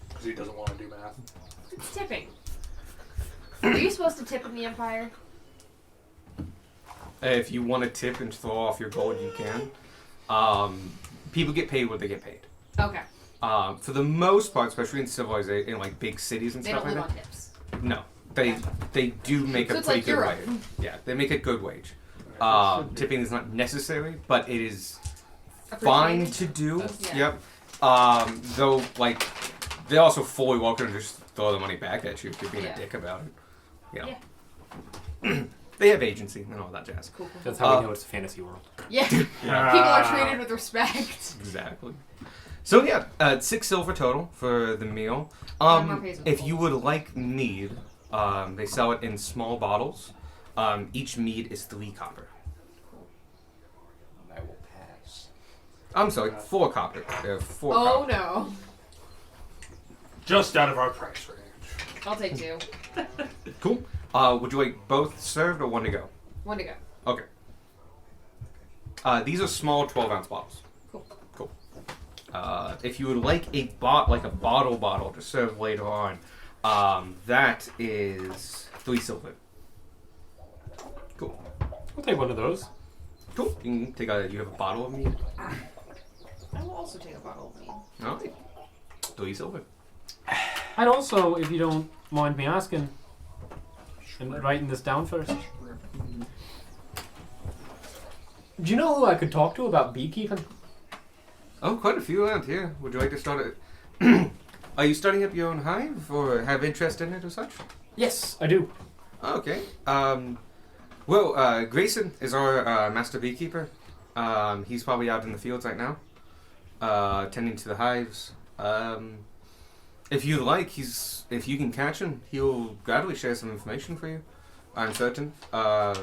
because he doesn't want to do math. It's tipping. Are you supposed to tip in the Empire? If you want to tip and throw off your gold, you can. People get paid what they get paid. Okay. For the most part, especially in civilization, in like big cities and They stuff don't like live that. on tips. No, they do make So a it's pretty like good Europe. wage. Yeah, they make a good wage. Tipping is not necessary, but it is fine Appreciated. to do. Yeah. Yep. Though, like, they're also fully welcome to just throw the money back at you if you're being Yeah. a dick about it. You know. Yeah. They have agency and all that jazz. Cool. That's how we know it's a fantasy world. Yeah. People are treated with respect. Exactly. So yeah, 6 silver total for the meal. More pays with If gold. you would like mead, they sell it in small bottles. Each mead is 3 copper. I will pass. I'm sorry, 4 copper. There are 4 Oh copper. no. Just out of our price range. I'll take 2. Cool. Would you like both served or one to go? 1 to go. Okay. These are small 12-ounce bottles. Cool. Cool. If you would like a bottle to serve later on, that is 3 silver. Cool. We'll take one of those. Cool. You can take you have a bottle of mead. I will also take a bottle of mead. All right. 3 silver. And also, if you don't mind me asking, and writing this down first. Do you know who I could talk to about beekeeping? Oh, quite a few around here. Would you like to start it? Are you starting up your own hive or have interest in it or such? Yes, I do. Okay. Well, Grayson is our master beekeeper. He's probably out in the fields right now, tending to the hives. If you like, if you can catch him, he'll gladly share some information for you. I'm certain. Yeah,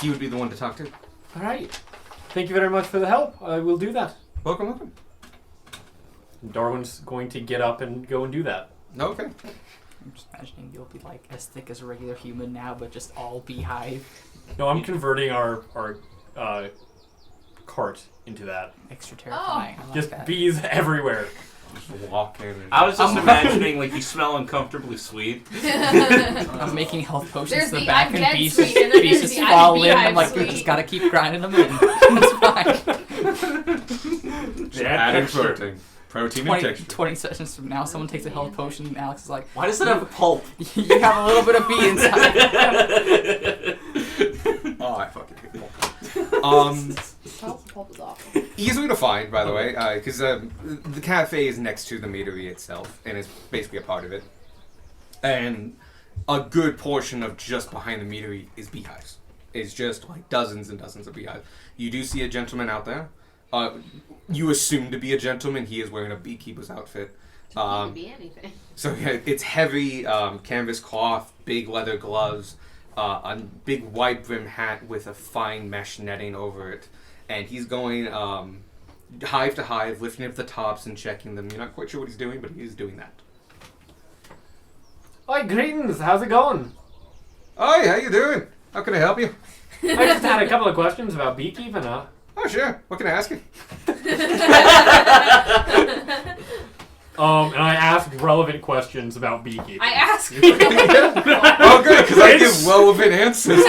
he would be the one to talk to. All right. Thank you very much for the help. I will do that. Welcome. Darwin's going to get up and go and do that. Okay. I'm just imagining you'll be like as thick as a regular human now, but just all beehive. No, I'm converting our cart into that. Extra terrifying. I like Just that. bees everywhere. Just walk in. I was just imagining like you smell uncomfortably sweet. I'm making health potions There's to the the back I'm and dead pieces, sweet, and then there's pieces the fall I'm in. I'm beehive like, we sweet. just gotta keep grinding them in. It's fine. Added protein. Protein 20, intake. 20 sessions from now, someone takes a health potion and Alex is like, Why does it have a pulp? you have a little bit of bee inside. Oh, I fucking hate pulp. Pulp is awful. Easily to find, by the way, because the cafe is next to the meadery itself, and it's basically a part of it. And a good portion of just behind the meadery is beehives. It's just like dozens and dozens of beehives. You do see a gentleman out there. You assume to be a gentleman. He is wearing a beekeeper's outfit. It could be anything. So yeah, it's heavy canvas cloth, big leather gloves, a big wide brim hat with a fine mesh netting over it, and he's going hive to hive, lifting up the tops and checking them. You're not quite sure what he's doing, but he's doing that. Hi, greetings. How's it going? Hi, how you doing? How can I help you? I just had a couple of questions about beekeeping. Oh, sure. What can I ask you? And I asked relevant questions about beekeeping. I ask. Oh, good, because I give relevant answers.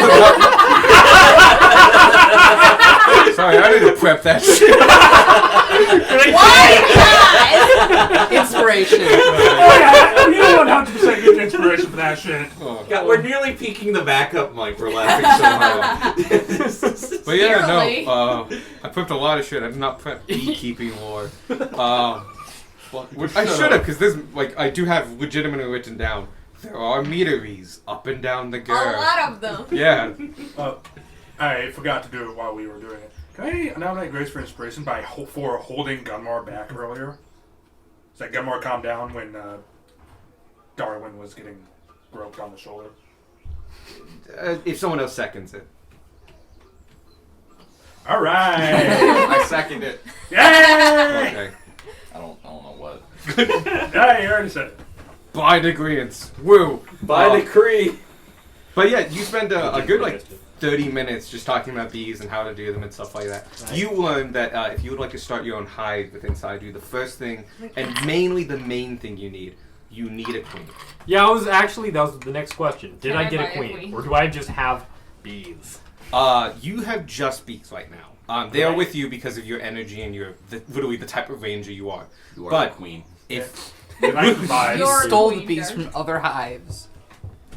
Sorry, I didn't prep that shit. Why Inspiration. You 100% get inspiration for that shit. Oh. God, we're nearly peaking the backup mic. We're laughing so hard. But yeah, Clearly. no, I prepped a lot of shit. I did not prep beekeeping lore. I should have, because this, like, I do have legitimately written down. There are meaderies up and down the A Gur. lot of them. Yeah. I forgot to do it while we were doing it. Can I nominate Grace for inspiration for holding Gunmar back earlier? So that Gunmar calmed down when Darwin was getting roped on the shoulder. If someone else seconds it. All right. I second it. Yay! Okay. I don't know what. Yeah, you already said it. By agreeance. Woo. By decree. But yeah, you spend a good, like, 30 minutes just talking about bees and how to do them and stuff like that. Nice. You learned that if you would like to start your own hive with inside you, the first thing, and mainly the main thing you need a queen. Yeah, that was the next question. Did Can I I get buy a a queen? queen? Or do I just have bees? You have just bees right now. They are Right. with you because of your energy and literally the type of ranger you are. You are But the queen. if If I can buy You You're- stole the Queen bees Jar. from other hives.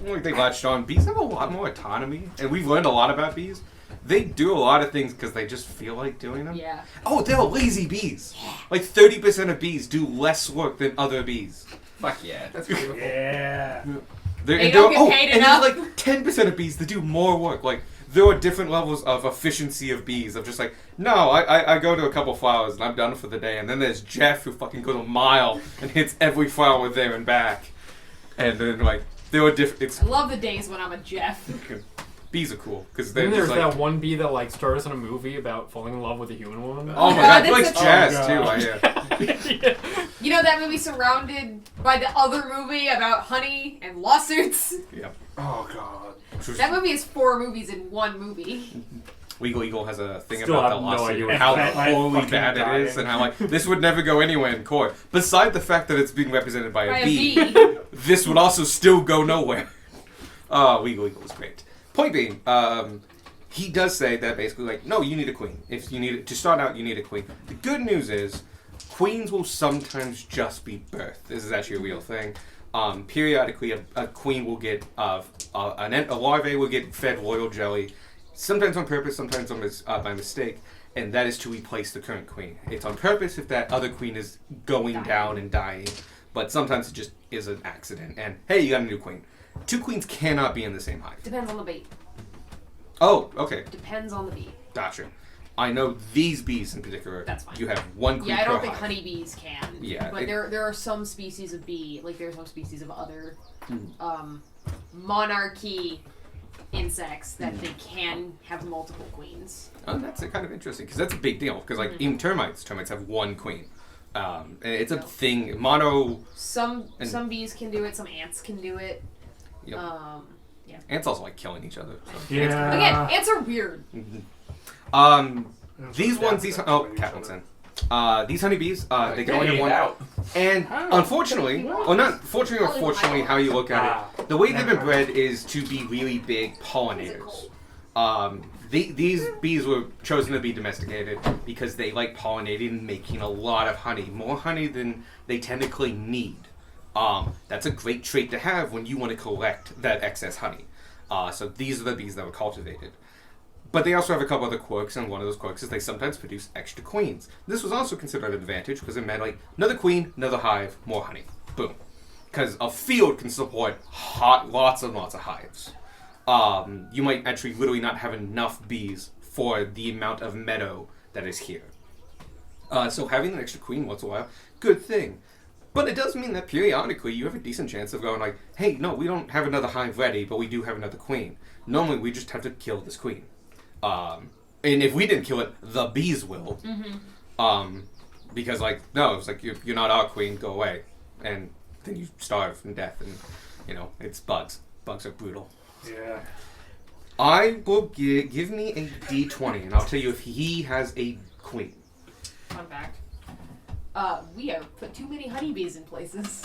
like they latched on, bees have a lot more autonomy, and we've learned a lot about bees. They do a lot of things because they just feel like doing them. Yeah. Oh, they're lazy bees. Like 30% of bees do less work than other bees. Fuck yeah. That's beautiful. Yeah. They don't get paid and enough. there's like 10% of bees that do more work. Like there are different levels of efficiency of bees. Of just like, no, I go to a couple flowers and I'm done for the day. And then there's Jeff who fucking goes a mile and hits every flower there and back. And then like there are different. I love the days when I'm a Jeff. Bees are cool because they're Then just there's like. that one bee that like stars in a movie about falling in love with a human woman. Oh my God, god, he likes that's jazz Oh, too. God. I hear. Yeah. You know that movie surrounded by the other movie about honey and lawsuits? Oh god. That movie is 4 movies in one movie. Legal Eagle has a thing Still about have the no lawsuit idea and what how it's about. horribly Fucking bad it is, dying. and how like this would never go anywhere in court. Beside the fact that it's being represented by, By a a bee, bee. this would also still go nowhere. Legal Eagle is great. Point being, he does say that basically like, no, you need a queen. If you need to start out, you need a queen. The good news is, queens will sometimes just be birthed. This is actually a real thing. Periodically, a queen will get a larvae will get fed royal jelly, sometimes on purpose, sometimes by mistake, and that is to replace the current queen. It's on purpose if that other queen is going down and dying, but sometimes it just is an accident. And hey, you got a new queen. 2 queens cannot be in the same hive. Depends on the bee. Oh, okay, Depends on the bee. gotcha. I know these bees in particular. That's fine. You have 1 queen Yeah, I per don't think hive. honeybees can. Yeah, But it- there are some species of bee, like there are some species of other Hmm. monarchy insects that they can have multiple queens. Oh, that's kind of interesting because that's a big deal. Because like even termites have 1 queen. And it's a thing. Mono. Some And- bees can do it, some ants can do it. Yep. Yeah. Ants also like killing each other. So. Yeah. Again, ants are weird. These ones, these Captain. These honeybees, they can only have Get 1. out. And unfortunately, or not fortunately or fortunately, how you look at it, the way they've been bred is to be really big pollinators. These bees were chosen to be domesticated because they like pollinating and making a lot of honey, more honey than they technically need. That's a great trait to have when you want to collect that excess honey. So these are the bees that were cultivated. But they also have a couple other quirks, and one of those quirks is they sometimes produce extra queens. This was also considered an advantage because it meant like another queen, another hive, more honey. Boom. Because a field can support lots and lots of hives. You might actually literally not have enough bees for the amount of meadow that is here. So having an extra queen once in a while, good thing. But it does mean that periodically you have a decent chance of going like, hey, no, we don't have another hive ready, but we do have another queen. Normally we just have to kill this queen. And if we didn't kill it, the bees will. Because like, no, it's like, you're not our queen, go away. And then you starve in death, and, you know, it's bugs. Bugs are brutal. Yeah. I will give me a D20, and I'll tell you if he has a queen. Fun fact. We have put too many honeybees in places.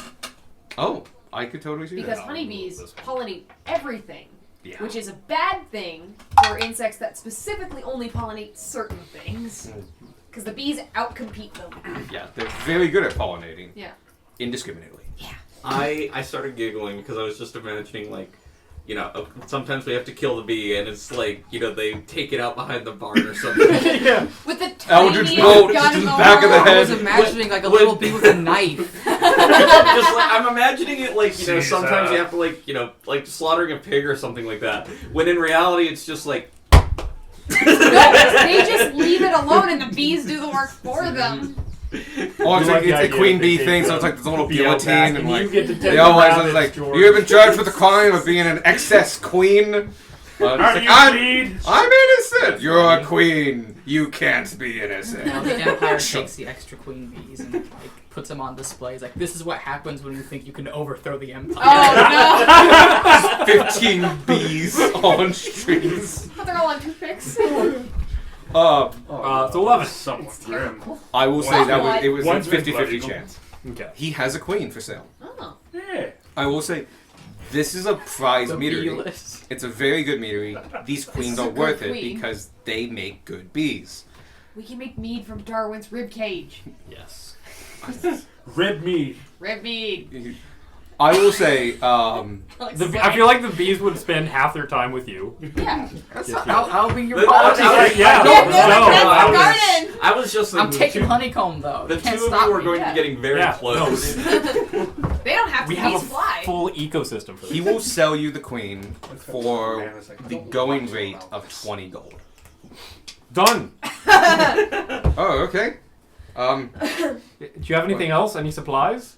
Oh, I could totally see Because that. honeybees pollinate everything. Yeah. Which is a bad thing for insects that specifically only pollinate certain things. Because the bees outcompete them. Yeah, they're very good at pollinating. Yeah. Indiscriminately. I started giggling because I was just imagining, like, you know, sometimes we have to kill the bee, and it's like, you know, they take it out behind the barn or something. Yeah. With the Eldritch tiniest bolt gun just in in the the back of the world. I was head. imagining like a little bee with a knife. Just like, I'm imagining it like, you know, Jesus. sometimes you have to, like, you know, like slaughtering a pig or something like that. When in reality, it's just like, No, they just leave it alone and the bees do the work for them. Oh, it's You like like the it's a idea queen that bee they thing, take so it's like this little the bee out back, guillotine, and and like you get to take they the always rabbits, was like, George. you have been charged with the crime of being an excess queen. It's Aren't like, you I'm speed? innocent. You're a queen. You can't be innocent. Now the Empire takes the extra queen bees and like puts them on display. It's like, this is what happens when you think you can overthrow the Empire. Oh 15 bees on strings. no! They're all on toothpicks. So 11. Somewhat grim. I will say that What? it was a One's 50-50 logical. chance. Okay. He has a queen for sale. Oh. Yeah. I will say, this is a prize The meadery. bee list. It's a very good meadery. These queens is a are good worth it queen. because they make good bees. We can make mead from Darwin's rib cage. Yes. Rib meat. Rib mead. I will say, I feel like the bees would spend half their time with you. Yeah. I'll be your But- boss. Yeah. No, that's I the was- garden. I was just I'm thinking taking the honeycomb though. two, You the can't two of stop you are me. going Yeah. to be getting very Yeah, close. They don't have to We be have a fly. full ecosystem for he this. will sell you the queen for the going rate of 20 gold. Done. Oh, okay. Do you have anything else? Any supplies?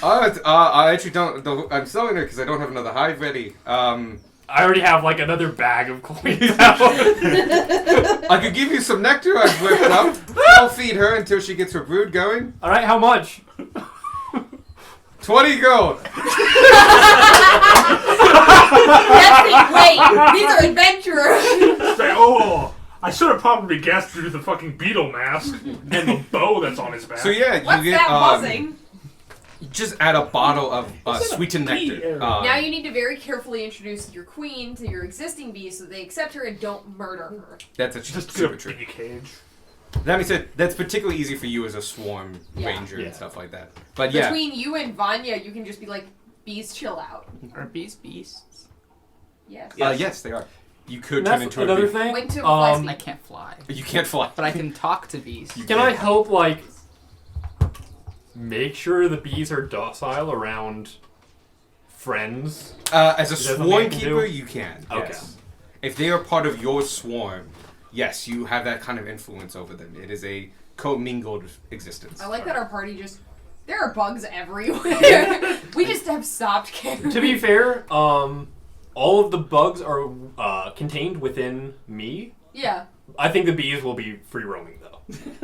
I actually don't. I'm selling it because I don't have another hive ready. I already have like another bag of coins out. I could give you some nectar I've whipped up. I'll feed her until she gets her brood going. All right, how much? 20 gold. Wait, these are adventurers. Say, oh, I should have probably guessed through the fucking beetle mask and the bow that's on his back. So yeah, you What's get that buzzing? just add a bottle of sweetened bee nectar. area? Now you need to very carefully introduce your queen to your existing bees so they accept her and don't murder her. That's a Just super get a trick. bee cage. That being said, that's particularly easy for you as a swarm Yeah. ranger Yeah. and stuff like that. But yeah, Between you and Vanya, you can just be like, bees chill out. Are bees beasts? Yes. yes, they are. You could And turn that's into another a bee. thing. Wing to fly I speed. can't fly, You can't fly. but I can talk to bees. You Can I help like make sure the bees are docile around friends? As a Is that something swarm I can keeper, do? you can. Okay. Yes. If they are part of your swarm, yes, you have that kind of influence over them. It is a commingled existence. I like that our party just. There are bugs everywhere. We just have stopped caring. To be fair, all of the bugs are contained within me. Yeah, I think the bees will be free roaming though.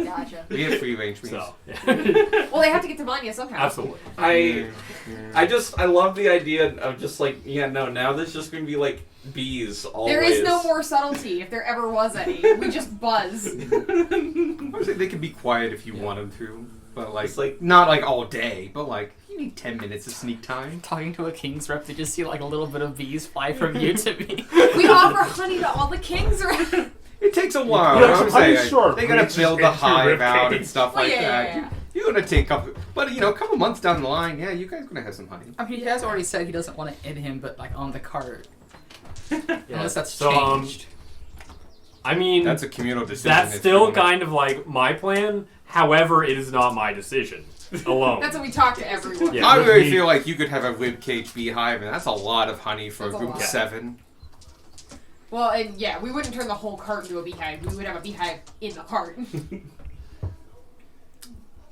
gotcha. We have free range bees. So Well, they have to get to Vanya somehow. absolutely. I love the idea of just like, yeah, no, now there's just going to be like bees always. There is no more subtlety, if there ever was any. We just buzz. I would say they can be quiet if you want them to. but like, It's like- not like all day, but like you need 10 minutes of sneak time. Talking to a king's rep, they just see like a little bit of bees fly from you to me. We offer honey to all the kings around. It takes a while. Yeah, you know what I'm honey's saying? short, They but gotta it's build just the into hive rib out and cage. stuff Well, like yeah, that. yeah, yeah. You're gonna take a couple months down the line. Yeah, you guys are gonna have some honey. I mean, he has already said he doesn't want to end him, but like on the cart. Unless that's So, changed. I mean, That's a communal decision. that's if still you wanna- kind of like my plan. However, it is not my decision alone. That's when we talk to everyone. Yeah. I really we- feel like you could have a rib cage beehive, and that's a lot of honey for a That's a group of lot. 7. Well, and yeah, we wouldn't turn the whole cart into a beehive. We would have a beehive in the cart.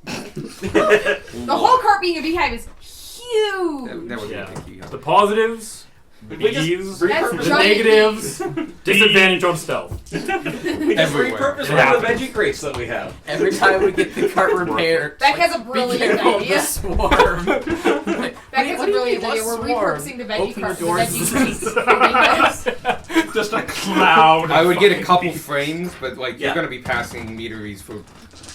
The whole cart being a beehive is huge. That would Yeah. be picky. The positives, the We just bees, That's the giant negatives, disadvantage on stealth. We just Everywhere. repurpose It one of the happens. veggie crates that we have. Every time we get the cart repaired, That like, has a be brilliant careful of idea. the swarm. Like, That has a what do you brilliant mean, idea. We're what swarm? repurposing the veggie Open cart the for doors. veggie crates. Just a cloud. I would get a of couple fucking frames, but like Yeah. you're gonna be passing meteries for.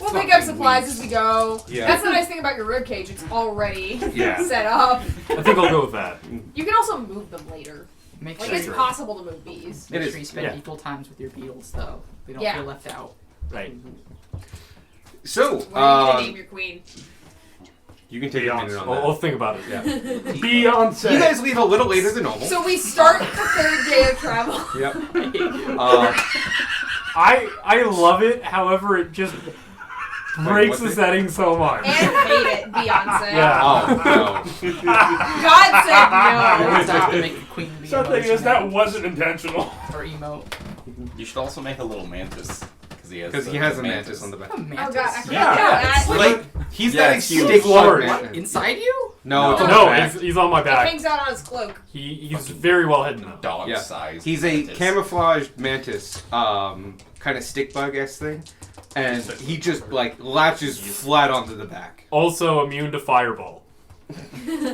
We'll pick up fucking supplies weeks. as we go. Yeah. That's the nice thing about your rib cage. It's already Yeah. set up. I think I'll go with that. You can also move them later. Make Like sure, it's Sure. possible to move bees. make It sure is, you spend yeah. equal times with your beetles, though. They don't Yeah. feel left out. Right. So, What are you gonna name your queen? you can take a minute on I'll that. think about it. Yeah. Beyonce. You guys leave a little later than normal. So we start the third day of travel. Yep. I love it. However, it just breaks what's the it? setting so much. And hate it, Beyonce. Yeah. Oh God You said always have to make a queen be Something is that emotional wasn't intentional. or emote. You should also make a little mantis because he has. Because the- he has the a mantis on the back. A no. mantis. Oh god, I forgot Yeah. about that. Like he's Yeah, got a it's huge. stick Lord. mantis. Inside you? No, it's on No, the back. he's on my It back. hangs out on his cloak. He's very well hidden though. dog Yeah. size. He's a mantis. camouflaged mantis, kind of stick bug-esque thing, and he just like latches flat onto the back. Also immune to fireball.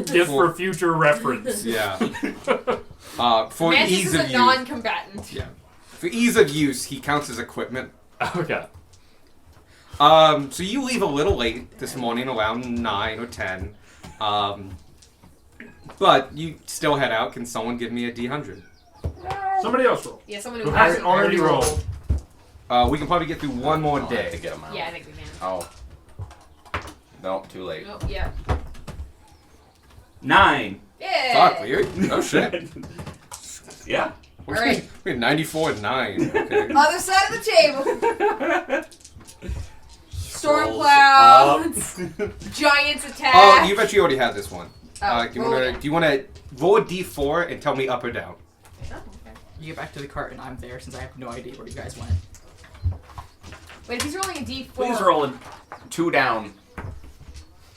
Just for future reference. Yeah. For Mantis ease is of a use. non-combatant. Yeah. For ease of use, he counts as equipment. Okay. So you leave a little late this morning, around 9 or 10. But you still head out. Can someone give me a D100? Somebody else roll. Yeah, someone Who who hasn't hasn't already rolled. We can probably get through one more I'll have to day. get him out. Yeah, I think we can. Oh. No, too late. Oh, yeah. 9. Yeah. Fuck, weird. Oh shit. Yeah. All right. We're 94 and 9. Okay. Other side of the table. Storm Scrolls clouds. Giants attack. Oh, you bet you already had this one. Oh, Do you roll want to? it. Do you want to roll a D4 and tell me up or down? Oh, okay. You get back to the cart and I'm there since I have no idea where you guys went. Wait, if he's rolling a d4. Please roll a 2 down.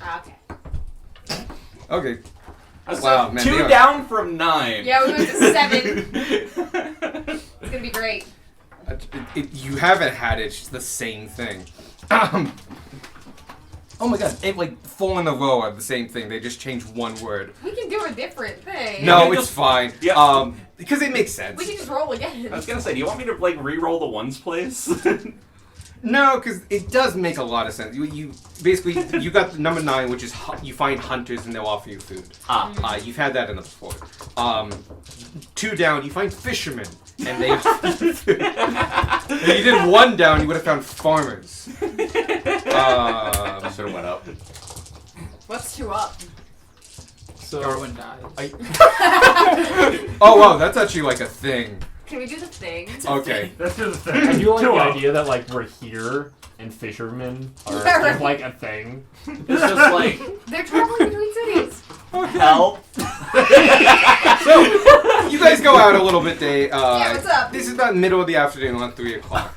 Ah, okay. Okay. That's Wow, man, 2 they are- down from 9. Yeah, we went to 7. It's gonna be great. You haven't had it. It's just the same thing. Oh my god! It like 4 in a row are the same thing. They just change one word. We can do a different thing. No, can it's just- fine. Yeah. Because it makes sense. We can just roll again. I was gonna say, do you want me to like re-roll the ones place? No, because it does make a lot of sense. You basically you got the number 9, which is you find hunters and they'll offer you food. You've had that in the before. 2 down, you find fishermen and they offer you food. If you did 1 down, you would have found farmers. I should have went up. What's 2 up? So Darwin dies. Oh wow, that's actually like a thing. Can we do the thing? Okay. That's just the I thing. do like Two the up. idea that like we're here and fishermen are Yeah, right. just like a thing. It's just like, They're traveling between cities. help. So you guys go out a little bit. Yeah, what's up? This is about middle of the afternoon, around 3 o'clock.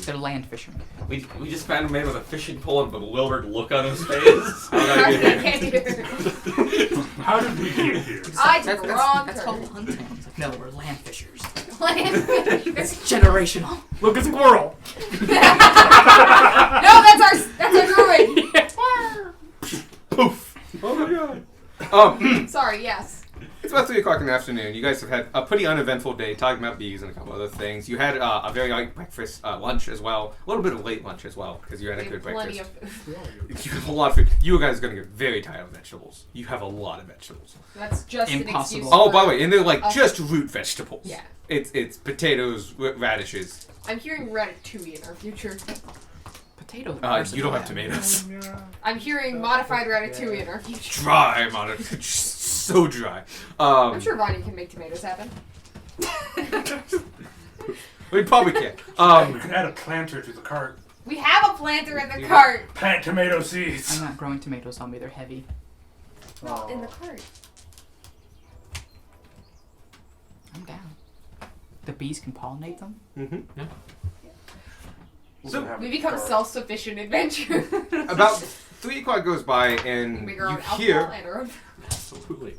They're land fishermen. We just found a man with a fishing pole and a bewildered look on his face. How did we get here? How did we get here? I took the wrong That's turn. called hunting. It's like, no, we're land fishers. That's Generational. Look, a squirrel. No, that's our druid. Poof. Oh my god. Sorry, yes. It's about 3 o'clock in the afternoon. You guys have had a pretty uneventful day talking about bees and a couple other things. You had a very light breakfast, lunch as well. A little bit of late lunch as well, because you had a good Plenty breakfast. of food. You have a lot of food. You guys are going to get very tired of vegetables. You have a lot of vegetables. That's just an Impossible. excuse. Oh, for- by the way, and they're like Oh. just root vegetables. Yeah. It's potatoes, radishes. I'm hearing ratatouille in our future. Potatoes. You don't have tomatoes. I'm hearing modified ratatouille in our future. Dry, man. Just so dry. I'm sure Vonnie can make tomatoes happen. We probably can. We can add a planter to the cart. We have a planter in the cart. Plant tomato seeds. I'm not growing tomatoes on me. They're heavy. Well, in the cart. I'm down. The bees can pollinate them. Mm-hmm. So We become self-sufficient adventure. About 3 o'clock goes by, and Make our own you alcohol hear and our own. Absolutely.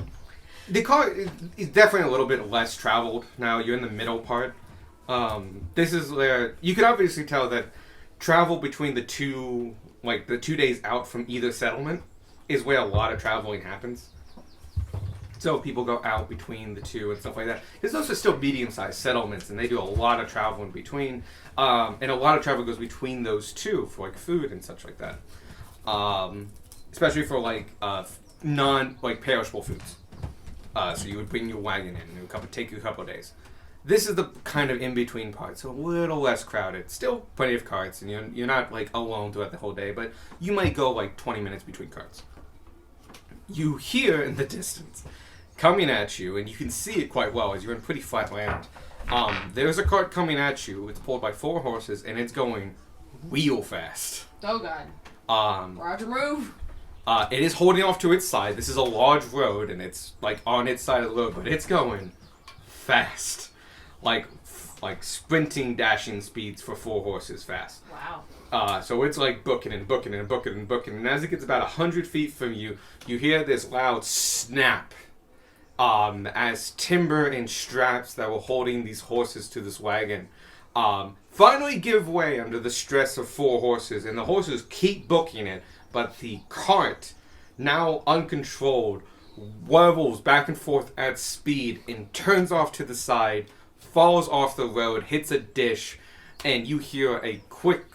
the car is definitely a little bit less traveled now. You're in the middle part. This is where you can obviously tell that travel between the 2 days out from either settlement is where a lot of traveling happens. So people go out between the 2 and stuff like that. There's also still medium-sized settlements, and they do a lot of travel in between. And a lot of travel goes between those 2 for like food and such like that. Especially for non-perishable foods. So you would bring your wagon in, and it would take you a couple of days. This is the kind of in-between part, so a little less crowded. Still plenty of carts, and you're not like alone throughout the whole day, but you might go like 20 minutes between carts. You hear in the distance, coming at you, and you can see it quite well as you're in pretty flat land. There's a cart coming at you. It's pulled by 4 horses, and it's going real fast. Oh god. Roger, move. It is holding off to its side. This is a large road, and it's like on its side of the road, but it's going fast, like sprinting, dashing speeds for 4 horses fast. Wow. So it's like booking and booking and booking and booking, and as it gets about 100 feet from you, you hear this loud snap. As timber and straps that were holding these horses to this wagon finally give way under the stress of 4 horses, and the horses keep booking it, but the cart, now uncontrolled, wobbles back and forth at speed and turns off to the side, falls off the road, hits a dish, and you hear a quick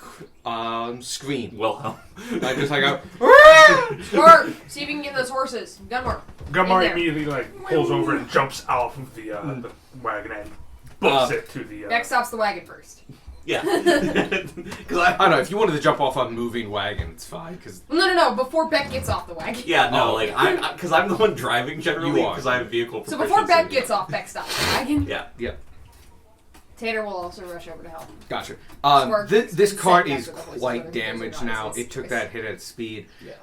scream. Wilhelm. Just like a Or see if you can get those horses. Gunmore. Gunmar In there. immediately pulls over and jumps out of the wagon and books it to the. Beck stops the wagon first. Yeah. Because I don't know, if you wanted to jump off a moving wagon, it's fine, because No. Before Beck gets off the wagon. Yeah, no, Oh, like because I'm the one driving generally You are. because I have vehicle. So before Beck proficiency. gets off, Beck stops the wagon. Yeah. Tanner will also rush over to help. Gotcha. Spark This is cart set is after the horses, quite other damaged horses are now. not It took as that hit at speed. Yes.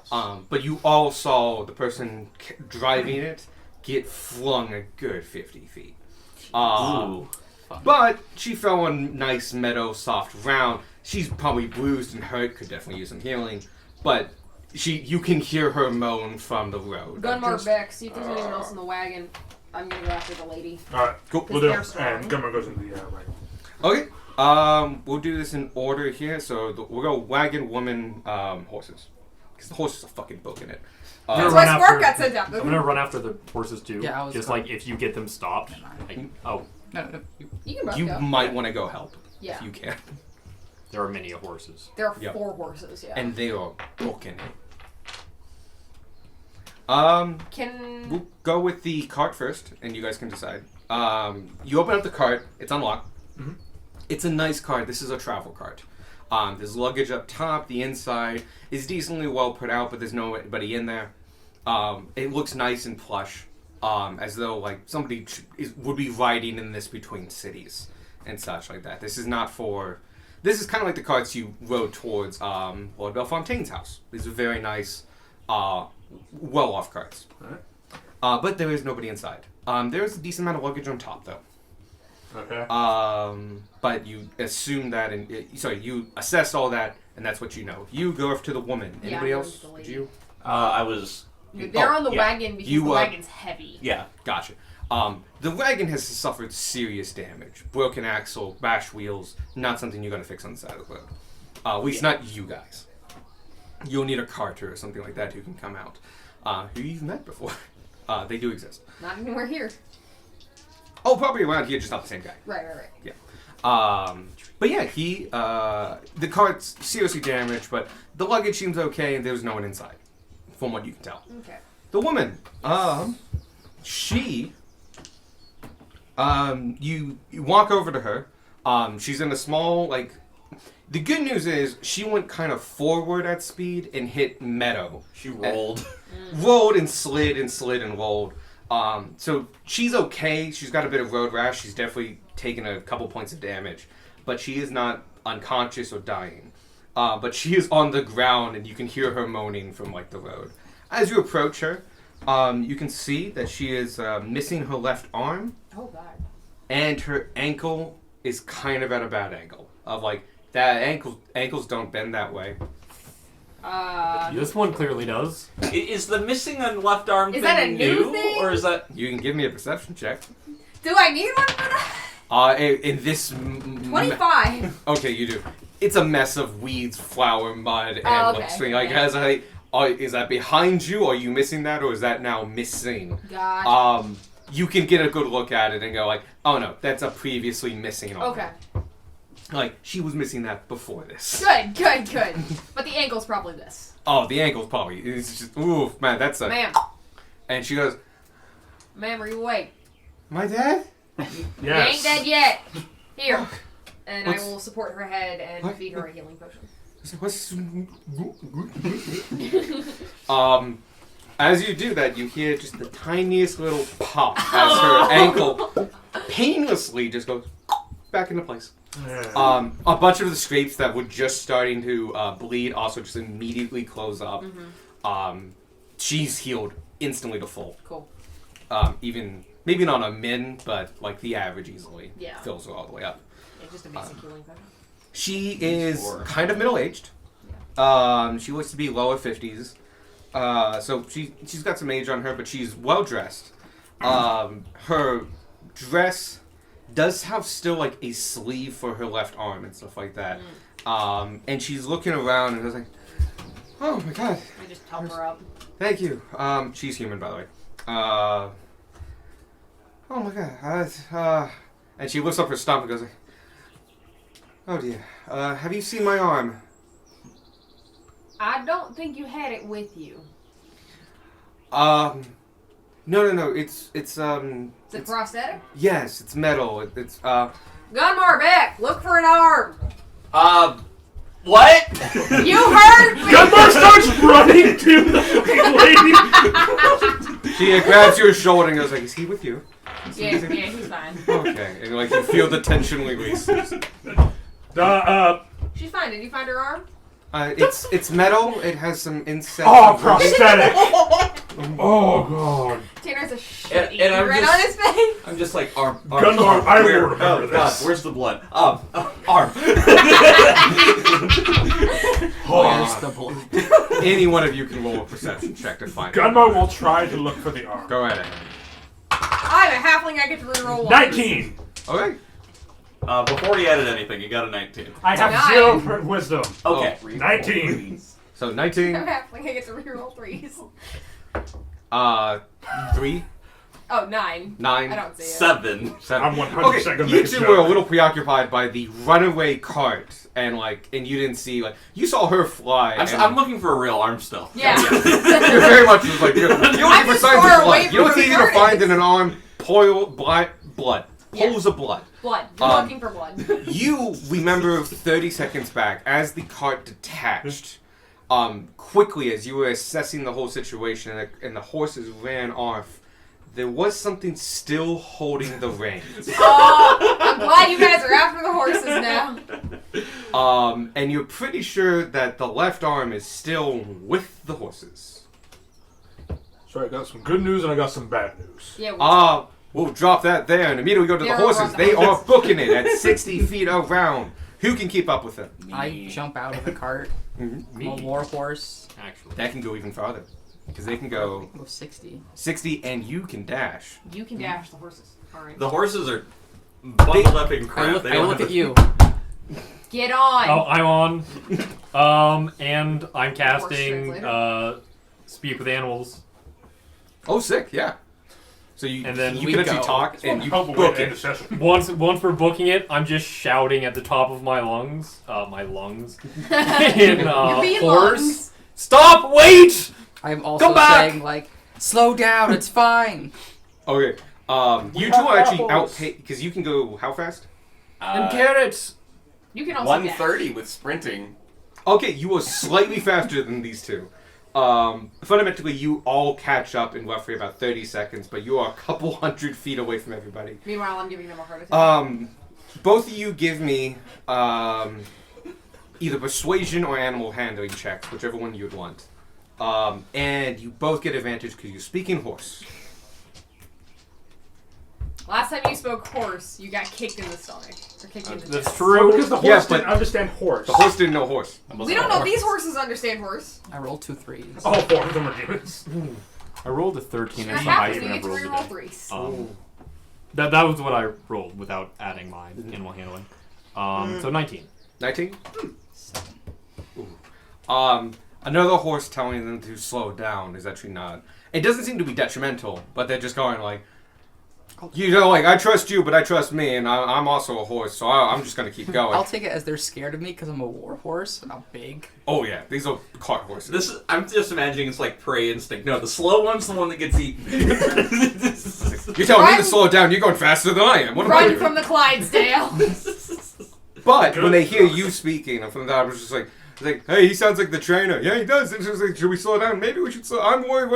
But you all saw the person driving it get flung a good 50 feet. Ooh. But she fell on nice meadow, soft ground. She's probably bruised and hurt. Could definitely use some healing. But you can hear her moan from the road. Gunmar, Beck, see if there's anyone else in the wagon. I'm gonna go after the lady. Alright, Cool. we'll do they're it. strong. And Gunmar goes into the wagon. Okay. We'll do this in order here. So we'll go wagon, woman, horses. Because the horses are fucking booking it. I'm That's gonna why run Spark after- got sent out. I'm gonna run after the horses too. Yeah, I was just gonna- like if you get them stopped. Like, oh, No. You can both You go. might want to go help Yeah. if you can. there are many horses. There are Yep. 4 horses, yeah. And they are booking it. Can... We'll go with the cart first, and you guys can decide. You open up the cart. It's unlocked. Mhm. It's a nice cart. This is a travel cart. There's luggage up top. The inside is decently well put out, but there's nobody in there. It looks nice and plush, as though like somebody would be riding in this between cities and such like that. This is not for. This is kind of like the carts you rode towards Lord Belfontaine's house. These are very nice, well-off carts. Alright. But there is nobody inside. There's a decent amount of luggage on top, though. Okay. But you assume that, you assess all that, and that's what you know. You go up to the woman. Yeah, Anybody I'm else? with the Did lady. you? I was. They're on the yeah. wagon because You, the wagon's heavy. Yeah. Gotcha. The wagon has suffered serious damage. Broken axle, bashed wheels, not something you're going to fix on the side of the road. At least not you guys. You'll need a carter or something like that who can come out. Who you've met before. They do exist. Not anywhere here. Oh, probably around here, just not the same guy. Right. But yeah, the cart's seriously damaged, but the luggage seems okay, and there's no one inside, from what you can tell. Okay. The woman, she, you walk over to her. She's in a small, the good news is she went kind of forward at speed and hit meadow. She rolled. Rolled and slid and rolled. So she's okay. She's got a bit of road rash. She's definitely taken a couple points of damage. But she is not unconscious or dying. But she is on the ground, and you can hear her moaning from, the road. As you approach her, you can see that she is missing her left arm. Oh, God. And her ankle is kind of at a bad angle. That ankles don't bend that way. This one clearly does. Is the missing a left arm Is thing that a new thing? or is that? You can give me a perception check. Do I need one for that? In this... 25. Okay, you do. It's a mess of weeds, flour, mud, and okay. is that behind you? Are you missing that, or is that now missing? Gotcha. You can get a good look at it and go oh no, that's a previously missing arm. Okay. She was missing that before this. Good. But the ankle's probably this. Oh, the ankle's probably. It's just, ooh, man, that's a... Ma'am. And she goes, Ma'am, are you awake? my dad? You ain't dead yet. Here. And What's- I will support her head and What? feed her a healing potion. As you do that, you hear just the tiniest little pop as her ankle painlessly just goes back into place. A bunch of the scrapes that were just starting to bleed also just immediately close up. She's healed instantly to full. Cool. Even maybe not a min, but the average easily fills her all the way up. Yeah, just a basic healing potion. She is kind of middle-aged. She looks to be lower 50s. So she's got some age on her, but she's well-dressed. Her dress does have still a sleeve for her left arm and stuff like that. And she's looking around and goes oh my god. I just help her up. Thank you. She's human, by the way. Oh my god. And she lifts up her stump and goes oh dear. Have you seen my arm? I don't think you had it with you. No. It's Is it prosthetic? yes, it's metal. It's Gunmar, back! Look for an arm! What? You heard me! Gunmar starts running to the fucking lady. She grabs your shoulder and goes is he with you? Yeah, he's fine. Okay, and you feel the tension release. She's fine. Did you find her arm? It's metal. It has some insects. Oh, prosthetic. Oh god. Tanner's a shit and I'm right just- on his face. I'm just arm. Gunmar, I will Where? remember Oh this. god, where's the blood? Arm. Where's the blood? Any one of you can roll a perception check to find. Gunmar will try to look for the arm. Go ahead. I'm a halfling. I get to reroll one. 19. Okay. Before he added anything, he got a 19. I have 9. 0 wisdom. Okay. 19. So 19. I'm a halfling. I get to reroll 3s. 3, Oh, 9. 9, I don't see it. 7. 7. I'm 100% Okay, gonna you make a two joke. were a little preoccupied by the runaway cart, and you didn't see you saw her fly. I'm looking for a real arm still. Yeah. You're very much just you're looking I'm for just signs far of away blood. You know what's from easy the to cart find is. in an arm? Blood. Yeah. Pools of blood. Blood. You're looking for blood. You remember 30 seconds back as the cart detached, quickly as you were assessing the whole situation and the horses ran off, there was something still holding the reins. Oh, I'm glad you guys are after the horses now. And you're pretty sure that the left arm is still with the horses. So I got some good news and I got some bad news. Yeah. We'll drop that there and immediately go to the They're horses. around the They are horses. booking it at 60 feet around. Who can keep up with them? I jump out of the cart. I'm a war horse. Actually. That can go even farther. Because they can go Go 60. 60 and you can dash. You can dash the horses. Alright. The horses are bundled up in crap. I look, They I don't look have at you. Get on! Oh, I'm on. And I'm Horse casting translator. Speak with Animals. Oh, sick, yeah. So And then you we can actually go. talk and you Help away book to end it. the session. Once we're booking it, I'm just shouting at the top of my lungs, in You're being horse. lungs. Stop! Wait! I'm also Come back! saying like, slow down, it's fine. Okay. You two have are actually apples. outpace because you can go how fast? And carrots. You can also 130 with sprinting. Okay, you are slightly faster than these two. Fundamentally, you all catch up in roughly about 30 seconds, but you are a couple hundred feet away from everybody. Meanwhile, I'm giving them a heart attack. Both of you give me either persuasion or animal handling checks, whichever one you'd want. And you both get advantage because you speak in horse. Last time you spoke horse, you got kicked in the stomach. Or kicked in the That's chest. true. Because the horse Yes, but- didn't understand horse. The horse didn't know horse. We don't know. These horses understand horse. I rolled 2 3s. All 4 of them are demons. I rolled a 13. You're That's the happy, highest so you I've get to rolled reroll today. threes. That was what I rolled without adding my animal handling. So 19. 19? Another horse telling them to slow down is actually not. It doesn't seem to be detrimental, but they're just going like, you know, like, I trust you, but I trust me, and I'm also a horse, so I'm just going to keep going. I'll take it as they're scared of me because I'm a war horse and I'm big. Oh, yeah, these are cart horses. I'm just imagining it's like prey instinct. No, the slow one's the one that gets eaten. You're telling me Run- to slow down, you're going faster than I am. What am I Run doing? from the Clydesdale. But when they hear you speaking, and from that, I was just like, hey, he sounds like the trainer. Yeah, he does. And she was like, should we slow down? Maybe we should slow. I'm worried.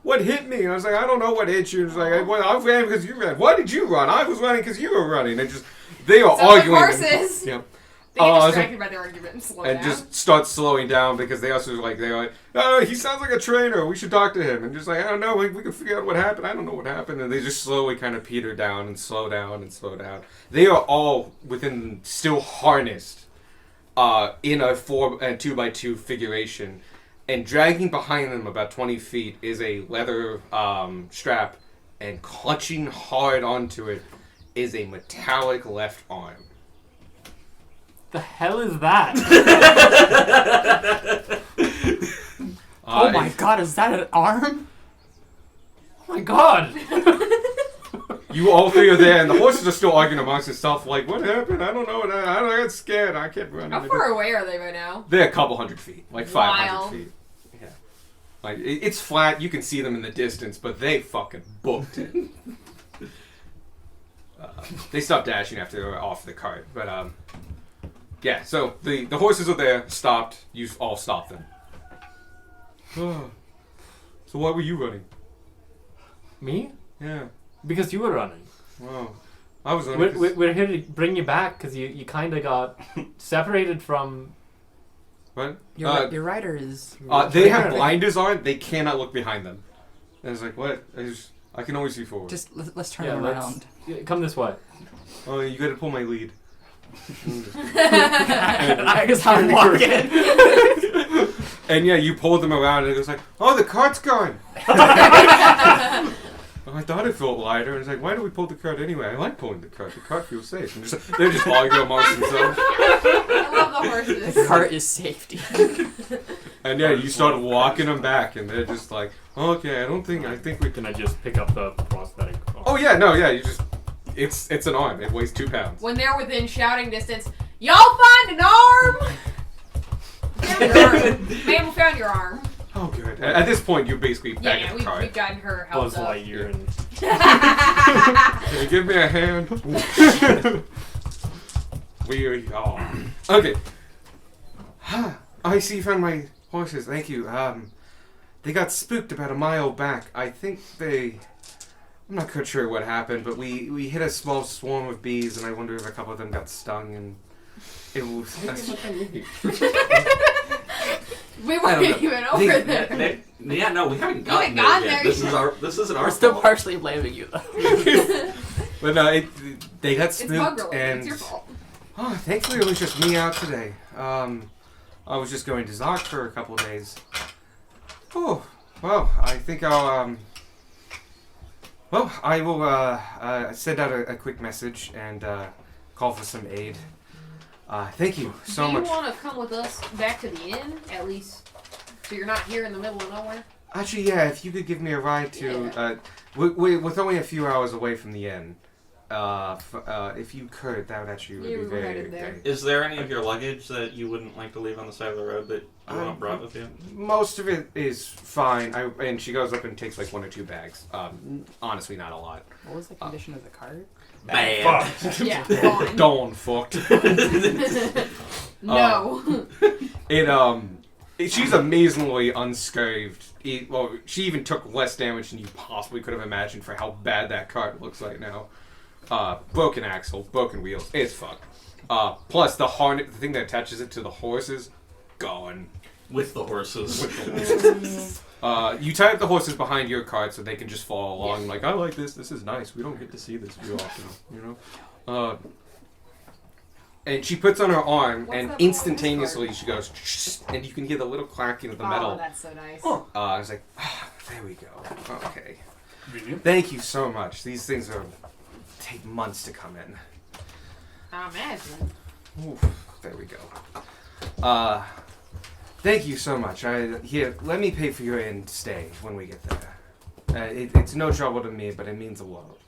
What hit me? And I was like, I don't know what hit you. And she was like, well, I ran because you ran. Why did you run? I was running because you were running. And just they are Sounds like arguing. horses. Yep. They get so- distracted by their argument and slow And down. just start slowing down because they're like, oh, he sounds like a trainer. We should talk to him. And just like, I don't know, we can figure out what happened. I don't know what happened. And they just slowly kind of peter down and slow down and slow down. They are all still harnessed in a 4 and 2x2 figuration. And dragging behind them about 20 feet is a leather strap. And clutching hard onto it is a metallic left arm. The hell is that? Oh my god, is that an arm? Oh my god! You all three are there, and the horses are still arguing amongst themselves, like, what happened? I don't know. I got scared. I kept running. How far away are they by now? They're a couple hundred feet, like 500 Wild. feet. Yeah. Like, it's flat. You can see them in the distance, but they fucking booked it. They stopped dashing after they were off the cart. But, yeah, so the horses are there, stopped. You all stopped them. So why were you running? Me? Yeah. Because you were running. Wow. I was running. 'cause- We're here to bring you back because you kind of got separated from. What? Your rider is. They have blinders on. They cannot look behind them. And it's like, what? I can always see forward. Just let's turn Yeah, it let's- around. Come this way. Oh, you gotta pull my lead. I guess I'm walking. And yeah, you pull them around, and it goes like, oh, the cart's gone. Oh, I thought it felt lighter. And it's like, why do we pull the cart anyway? I like pulling the cart. The cart feels safe. And they're just arguing amongst themselves. I love the horses. The cart is safety. And yeah, you start walking them back, and they're just like, okay, I think we can. Can I just pick up the prosthetic? Oh yeah, no, yeah, you just. It's an arm. It weighs 2 pounds. When they're within shouting distance, y'all find an arm! Found your arm. Ma'am, we found your arm. Oh, good. At this point, you're basically back Yeah, at the cart. we've gotten her helped Buzz up. Lightyear and. Can you give me a hand? We are. Okay. I see you found my horses. Thank you. They got spooked about a mile back. I think I'm not quite sure what happened, but we hit a small swarm of bees, and I wonder if a couple of them got stung, and it was. We I don't weren't know. even over there. Yeah, no, we haven't haven't gotten gotten there yet. there This isn't our We're still fault. partially blaming you though. But no, they got It's bug spooked, related. and It's your fault. oh, thankfully it was just me out today. I was just going to Zok for a couple of days. Oh, well, I think I'll I will send out a quick message and call for some aid. Thank you so Do much. you want to come with us back to the inn, at least, so you're not here in the middle of nowhere? Actually, yeah, if you could give me a ride to... we're only a few hours away from the inn. If you could, that would actually Yeah, be we were very headed there. great. Is there any of your luggage that you wouldn't like to leave on the side of the road that you want brought with you? Most of it is fine. And she goes up and takes like 1 or 2 bags. Honestly, not a lot. What was the condition of the cart? Bad. Fuck. Yeah, gone. Dawn fucked. No. She's amazingly unscathed. Well, she even took less damage than you possibly could have imagined for how bad that cart looks like now. Broken axle, broken wheels, it's fucked. Plus the harness, the thing that attaches it to the horses, gone. With the horses. You tie up the horses behind your cart so they can just follow along. Like, I like this. This is nice. We don't get to see this too often, you know. And she puts on her arm, What's and that instantaneously she goes, and you can hear the little clacking of the metal. Oh, that's so nice. I was like, there we go. Okay. Convenient. Thank you so much. These things take months to come in. I imagine. Oof, there we go. Thank you so much. Here, let me pay for your inn stay when we get there. It's no trouble to me, but it means a lot.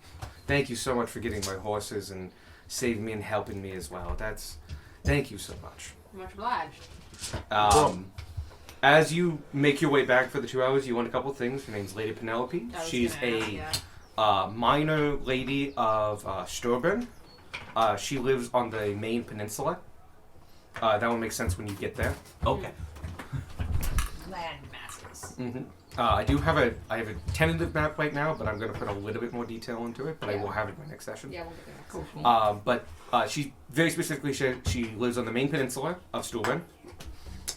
Thank you so much for getting my horses and saving me and helping me as well. Thank you so much. Much obliged. As you make your way back for the 2 hours, you want a couple things. Her name's Lady Penelope. She's a minor lady of Sturban. She lives on the main peninsula. That will make sense when you get there. Okay. Land masses. Mm-hmm. I have a tentative map right now, but I'm going to put a little bit more detail into it. But I will have it in my next session. Yeah, we'll get there next session. But she very specifically said she lives on the main peninsula of Sturban.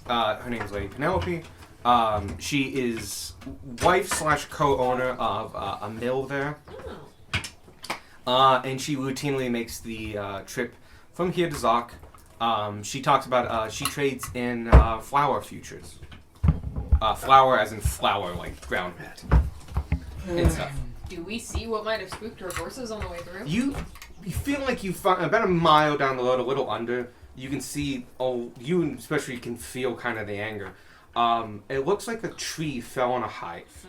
Her name is Lady Penelope. She is wife / co-owner of a mill there. And she routinely makes the trip from here to Zoc. She talks about she trades in flower futures. Flower as in flower, like ground meat and stuff. Do we see what might have spooked her horses on the way through? You feel like you find about a mile down the road, a little under. You can see, you especially can feel kind of the anger. It looks like a tree fell on a hive.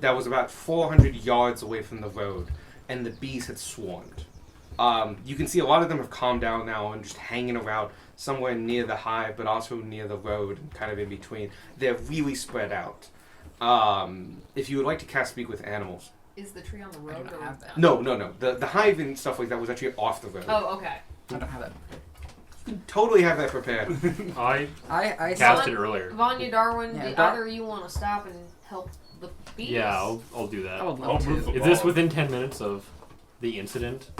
That was about 400 yards away from the road, and the bees had swarmed. You can see a lot of them have calmed down now and just hanging around somewhere near the hive, but also near the road and kind of in between. They're really spread out. If you would like to cast Speak with Animals. Is the tree on the road? I don't have that. No. The hive and stuff like that was actually off the road. Oh, okay. I don't have that. Totally have that prepared. I I cast it earlier. Vanya, Darwin, Yeah, do either of you want to stop and help the bees? Yeah, I'll do that. I would I'll love move to. the Is this ball. within 10 minutes of the incident?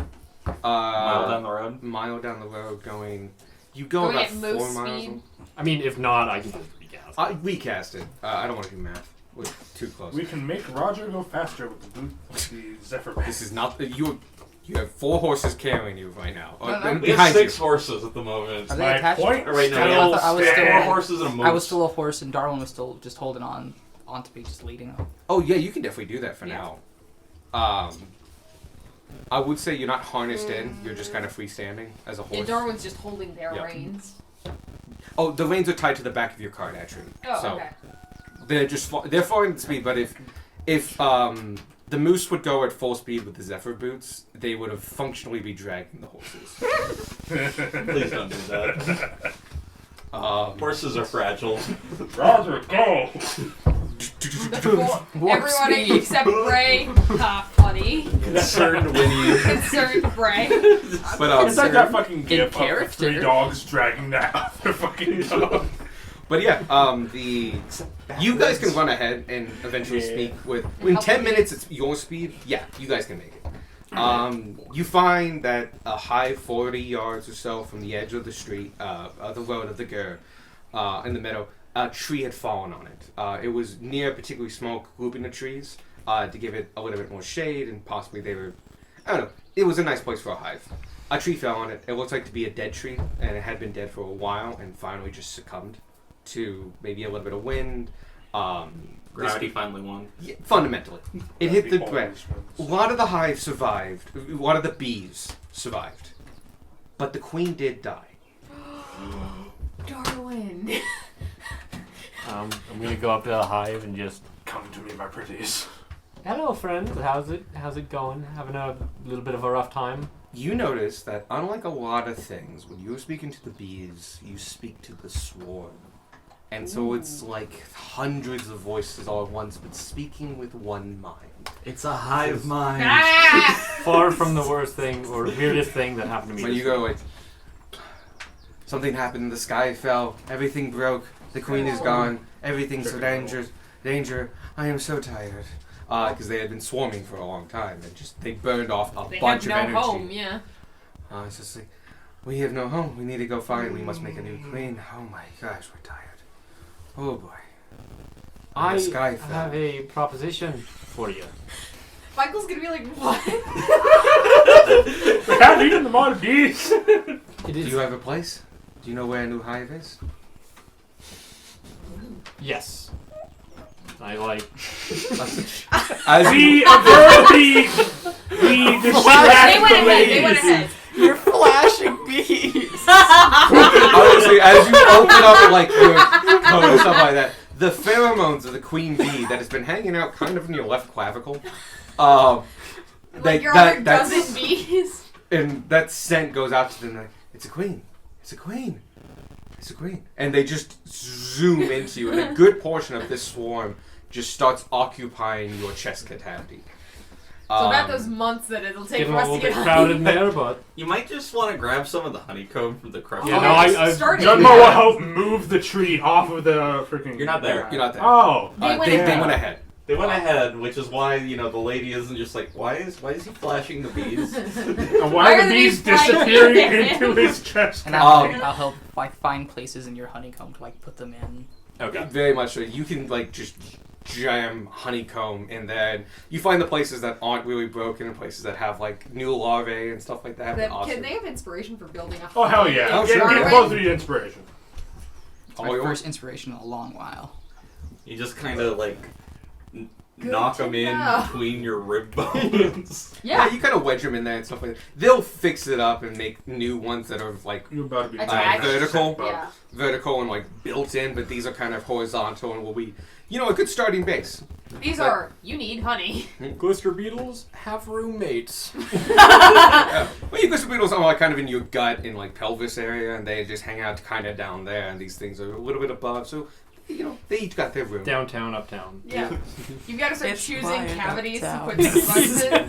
Mile down the road. Mile down the road going. You go Going about at 4 most miles. speed? I mean, if not, I can just recast. We cast it. I don't want to do math. We're too close. We can make Roger go faster with the boot, with the Zephyr. This is not you. You have 4 horses carrying you right now. No, no, and We have behind 6 you. horses at the moment. Are they My attached? point Right now, still I was still- 4 stands. horses and a moose. I was still a horse, and Darwin was still just holding on to me, just leading them. Oh yeah, you can definitely do that for Yeah. now. I would say you're not harnessed in. You're just kind of freestanding as a And horse. Darwin's just holding their Yep. reins. Oh, the reins are tied to the back of your cart actually. Oh, so okay. they're just they're falling at speed. But if the moose would go at full speed with the Zephyr boots, they would have functionally be dragging the horses. Please don't do that. Horses are fragile. Roger, go! Everybody except Bray. Funny. Concerned Winnie. Concerned Bray. But It's like that fucking gif of the character. 3 dogs dragging that other fucking dog. But yeah, you guys can run ahead and eventually Yeah. speak with. In 10 minutes, it's your speed. Yeah, you guys can make it. You find that a high 40 yards or so from the edge of the street, of the road of the Gur, in the meadow, a tree had fallen on it. It was near a particularly small grouping of trees to give it a little bit more shade, and possibly they were. I don't know. It was a nice place for a hive. A tree fell on it. It looked like to be a dead tree, and it had been dead for a while, and finally just succumbed to maybe a little bit of wind. Gravity finally won. Yeah, fundamentally, it hit the ground. A lot of the hive survived. A lot of the bees survived, but the queen did die. Darwin. I'm gonna go up to the hive and just. Come to me, my pretties. Hello, friends. How's it going? Having a little bit of a rough time? You notice that unlike a lot of things, when you're speaking to the bees, you speak to the swarm. And so it's like hundreds of voices all at once, but speaking with one mind. It's a hive mind. Far from the worst thing or weirdest thing that happened to me. When you go like, something happened, the sky fell, everything broke, the queen is gone, everything's in danger, I am so tired. Because they had been swarming for a long time, and they burned off a They bunch have of energy. no home, yeah. It's just like, we have no home, we need to go find, we must make a new queen. Oh my gosh, we're tired. Oh boy. I The sky fell. have a proposition for you. Michael's gonna be like, what? We have eaten the mod of bees. It Do is. you have a place? Do you know where a new hive is? Yes. I like. As We avertly we distract They went the ahead, they went ladies. ahead. You're flashing bees. Honestly, as you open up like your coat and stuff like that, the pheromones of the queen bee that has been hanging out kind of in your left clavicle, Like your other that's- dozen bees. and that scent goes out to them like, it's a queen, it's a queen, it's a queen, and they just zoom into you, and a good portion of this swarm just starts occupying your chest cavity. So about those months that it'll take Getting for a us to little bit get crowded in there, but You might just want to grab some of the honeycomb from the crust. Yeah, Oh, no, I started. Gunmo will help move the tree off of the freaking. You're not there. You're not there. Oh. They went They ahead. went ahead. They went ahead, which is why the lady isn't just like, why is he flashing the bees? And why are the bees flying disappearing in? into his chest? And I'll help find places in your honeycomb to put them in. okay. Very much so. You can just jam honeycomb in there. And you find the places that aren't really broken and places that have new larvae and stuff like that. Then Awesome. Can they have inspiration for building a Oh hell yeah! Oh, Get, sure. get both of you inspiration. It's my first inspiration in a long while. You just kind of Good knock to them in know. between your rib bones. Yeah, you kind of wedge them in there and stuff like that. They'll fix it up and make new ones that are You're about to be Attached. vertical. Yeah. Vertical and built in, but these are kind of horizontal and will be, a good starting base. These But- are, you need honey. Glister beetles have roommates. Yeah. Well, you glister beetles are kind of in your gut and pelvis area, and they just hang out kind of down there, and these things are a little bit above, so they each got their room. Downtown, uptown. Yeah. You've got to start It's choosing quiet cavities to uptown. put your bugs in.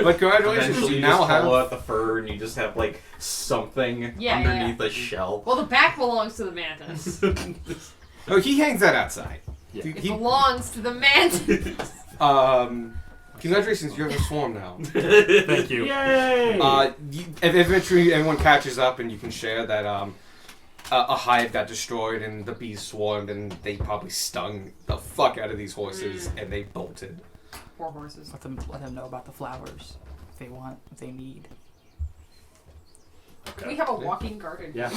But congratulations, Eventually, you you now just have. pull out the fur and you just have something Yeah, underneath a shell. Well, the back belongs to the mantis. Oh, he hangs that outside. Yeah. It belongs to the mantis. Congratulations, you have a swarm now. Thank you. Yay! Eventually, everyone catches up, and you can share that a hive got destroyed, and the bees swarmed, and they probably stung the fuck out of these horses, and they bolted. Poor horses. Let them know about the flowers if they want, if they need. We have a walking garden. Yeah.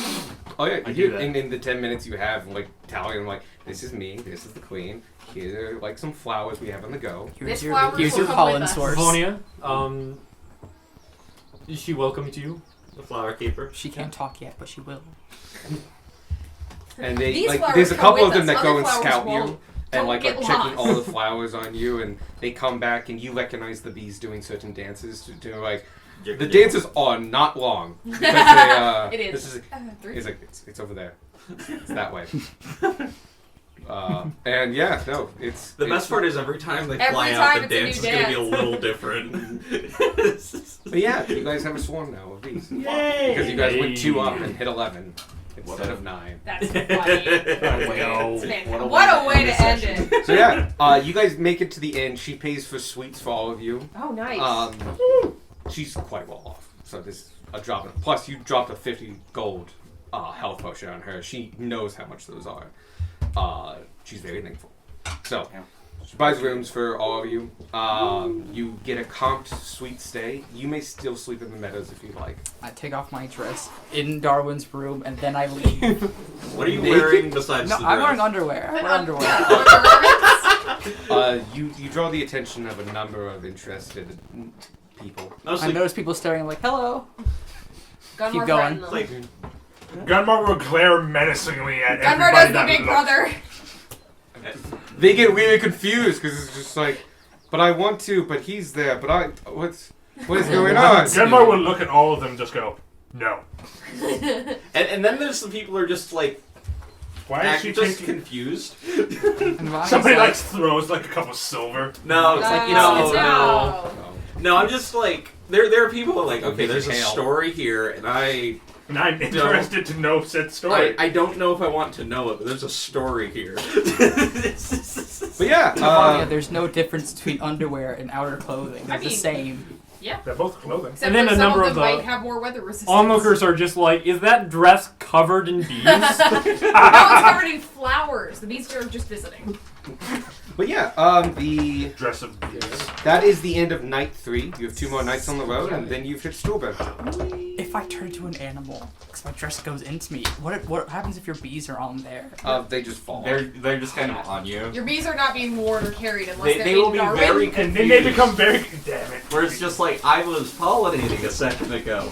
Oh yeah, I you do that. in the 10 minutes you have, telling them this is me, this is the queen. Here are some flowers we have on the go. This Here's your, flowers here's will your come pollen with us. source. Livonia, is she welcome to you? The flower keeper. She can't talk yet, but she will. And they These flowers there's a come couple of with them us. that go Other and flowers scout won't. you. And Don't are get checking lost. all the flowers on you, and they come back, and you recognize the bees doing certain dances. To do the dances are not long because they, It is. This is Three. it's over there. It's that way. And yeah, no, it's The best part is every time they Every fly time out, the it's a dance new is going to be a dance. little different. But yeah, you guys have a swarm now of bees. Yay! Because you guys went 2 up and hit 11 instead of 9. That's funny. No. What a way to end it. So yeah, you guys make it to the end. She pays for sweets for all of you. Oh, nice. She's quite well off. So this is a drop. Plus, you dropped a 50 gold health potion on her. She knows how much those are. She's very thankful. So, she buys rooms for all of you. You get a comped sweet stay. You may still sleep in the meadows if you like. I take off my dress in Darwin's room, and then I leave. What are you Naked? wearing besides No, the I'm dress? wearing underwear. I wear underwear. You draw the attention of a number of interested people. I notice people staring like, hello. Gunmore keep going. threatened them. Like, Gunmar will glare menacingly at Gunmar everybody does the that big looks. brother. They get really confused because it's just like, but I want to, but he's there, but what is going on? Gunmar will look at all of them and just go, no. And then there's some people who are just like Why is she just taking... confused. And Ryan's Somebody like, like throws like a cup of silver. No, it's like No. no. I'm just like there are people who are like, Don't okay, get there's your a tail. story here, and And I'm interested to know said story. I don't know if I want to know it, but there's a story here. But yeah, yeah, there's no difference between underwear and outer clothing. They're I the mean- same. Yeah. They're both clothing. Except And then for a some number of of them the might have more weather resistance. Onlookers are just like, is that dress covered in bees? No, it's covered in flowers. The bees are just visiting. but yeah, the Dress of bees. that is the end of night 3. You have 2 more nights on the road, and then you've hit Strawberry. If I turn into an animal, because my dress goes into me, what happens if your bees are on there? They just fall. They're just kind of on you. Your bees are not being worn or carried unless They they're will in be Darwin. very And confused. then they become very... Damn it. Where it's just like, I was pollinating a second ago.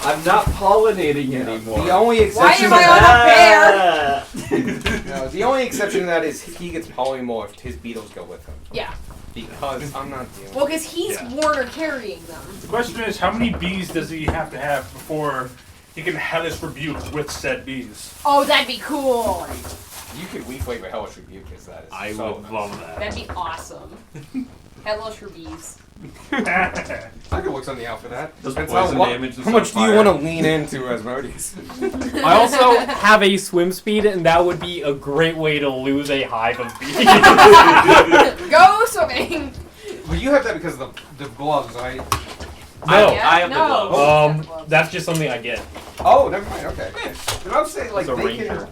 I'm not pollinating anymore. The only Why exception am I on a bear? No, the only exception to that is he gets polymorphed. His beetles go with him. Yeah. Because I'm not dealing. Well, because he's Yeah. worn or carrying them. The question is, how many bees does he have to have before he can hellish rebuke with said bees? Oh, that'd be cool. You could weak flavor hellish rebuke is that. Is I so would nice. love that. That'd be awesome. Hellish for bees. I could work something out for that. Does Depends poison how, damage and how much some do you fire. want to lean into Asmodeus? I also have a swim speed, and that would be a great way to lose a hive of bees. Go swimming. Well, you have that because of the gloves, right? No. I have the no. gloves. That's just something I get. Oh, never mind. Okay. But I would say like It's a they ranger. can.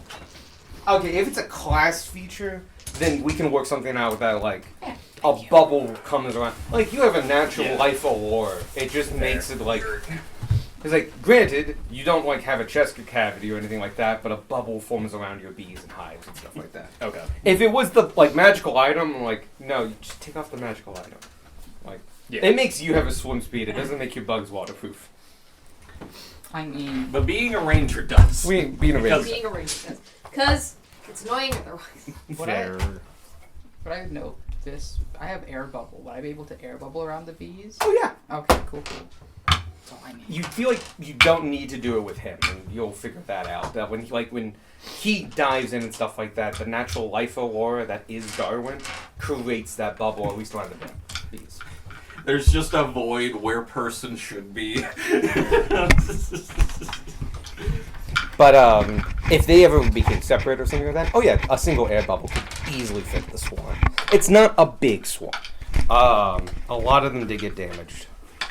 Okay, if it's a class feature, then we can work something out with that. Like a bubble comes around. Like you have a natural Yeah. life allure. It just makes it like. It's like, granted, you don't like have a chest cavity or anything like that, but a bubble forms around your bees and hives and stuff like that. Okay. If it was the like magical item, I'm like, no, you just take off the magical item. Like, Yeah. it makes you have a swim speed. It doesn't make your bugs waterproof. I mean, But being a ranger does. We being a Because- ranger. Being a ranger. Because it's annoying otherwise. would I note this? I have air bubble. Would I be able to air bubble around the bees? Oh yeah. Okay, cool. That's all I need. You feel like you don't need to do it with him, and you'll figure that out. That when he dives in and stuff like that, the natural life aurora that is Darwin creates that bubble, at least around the bees. There's just a void where person should be. But if they ever became separate or something like that, oh yeah, a single air bubble could easily fit the swarm. It's not a big swarm. A lot of them did get damaged.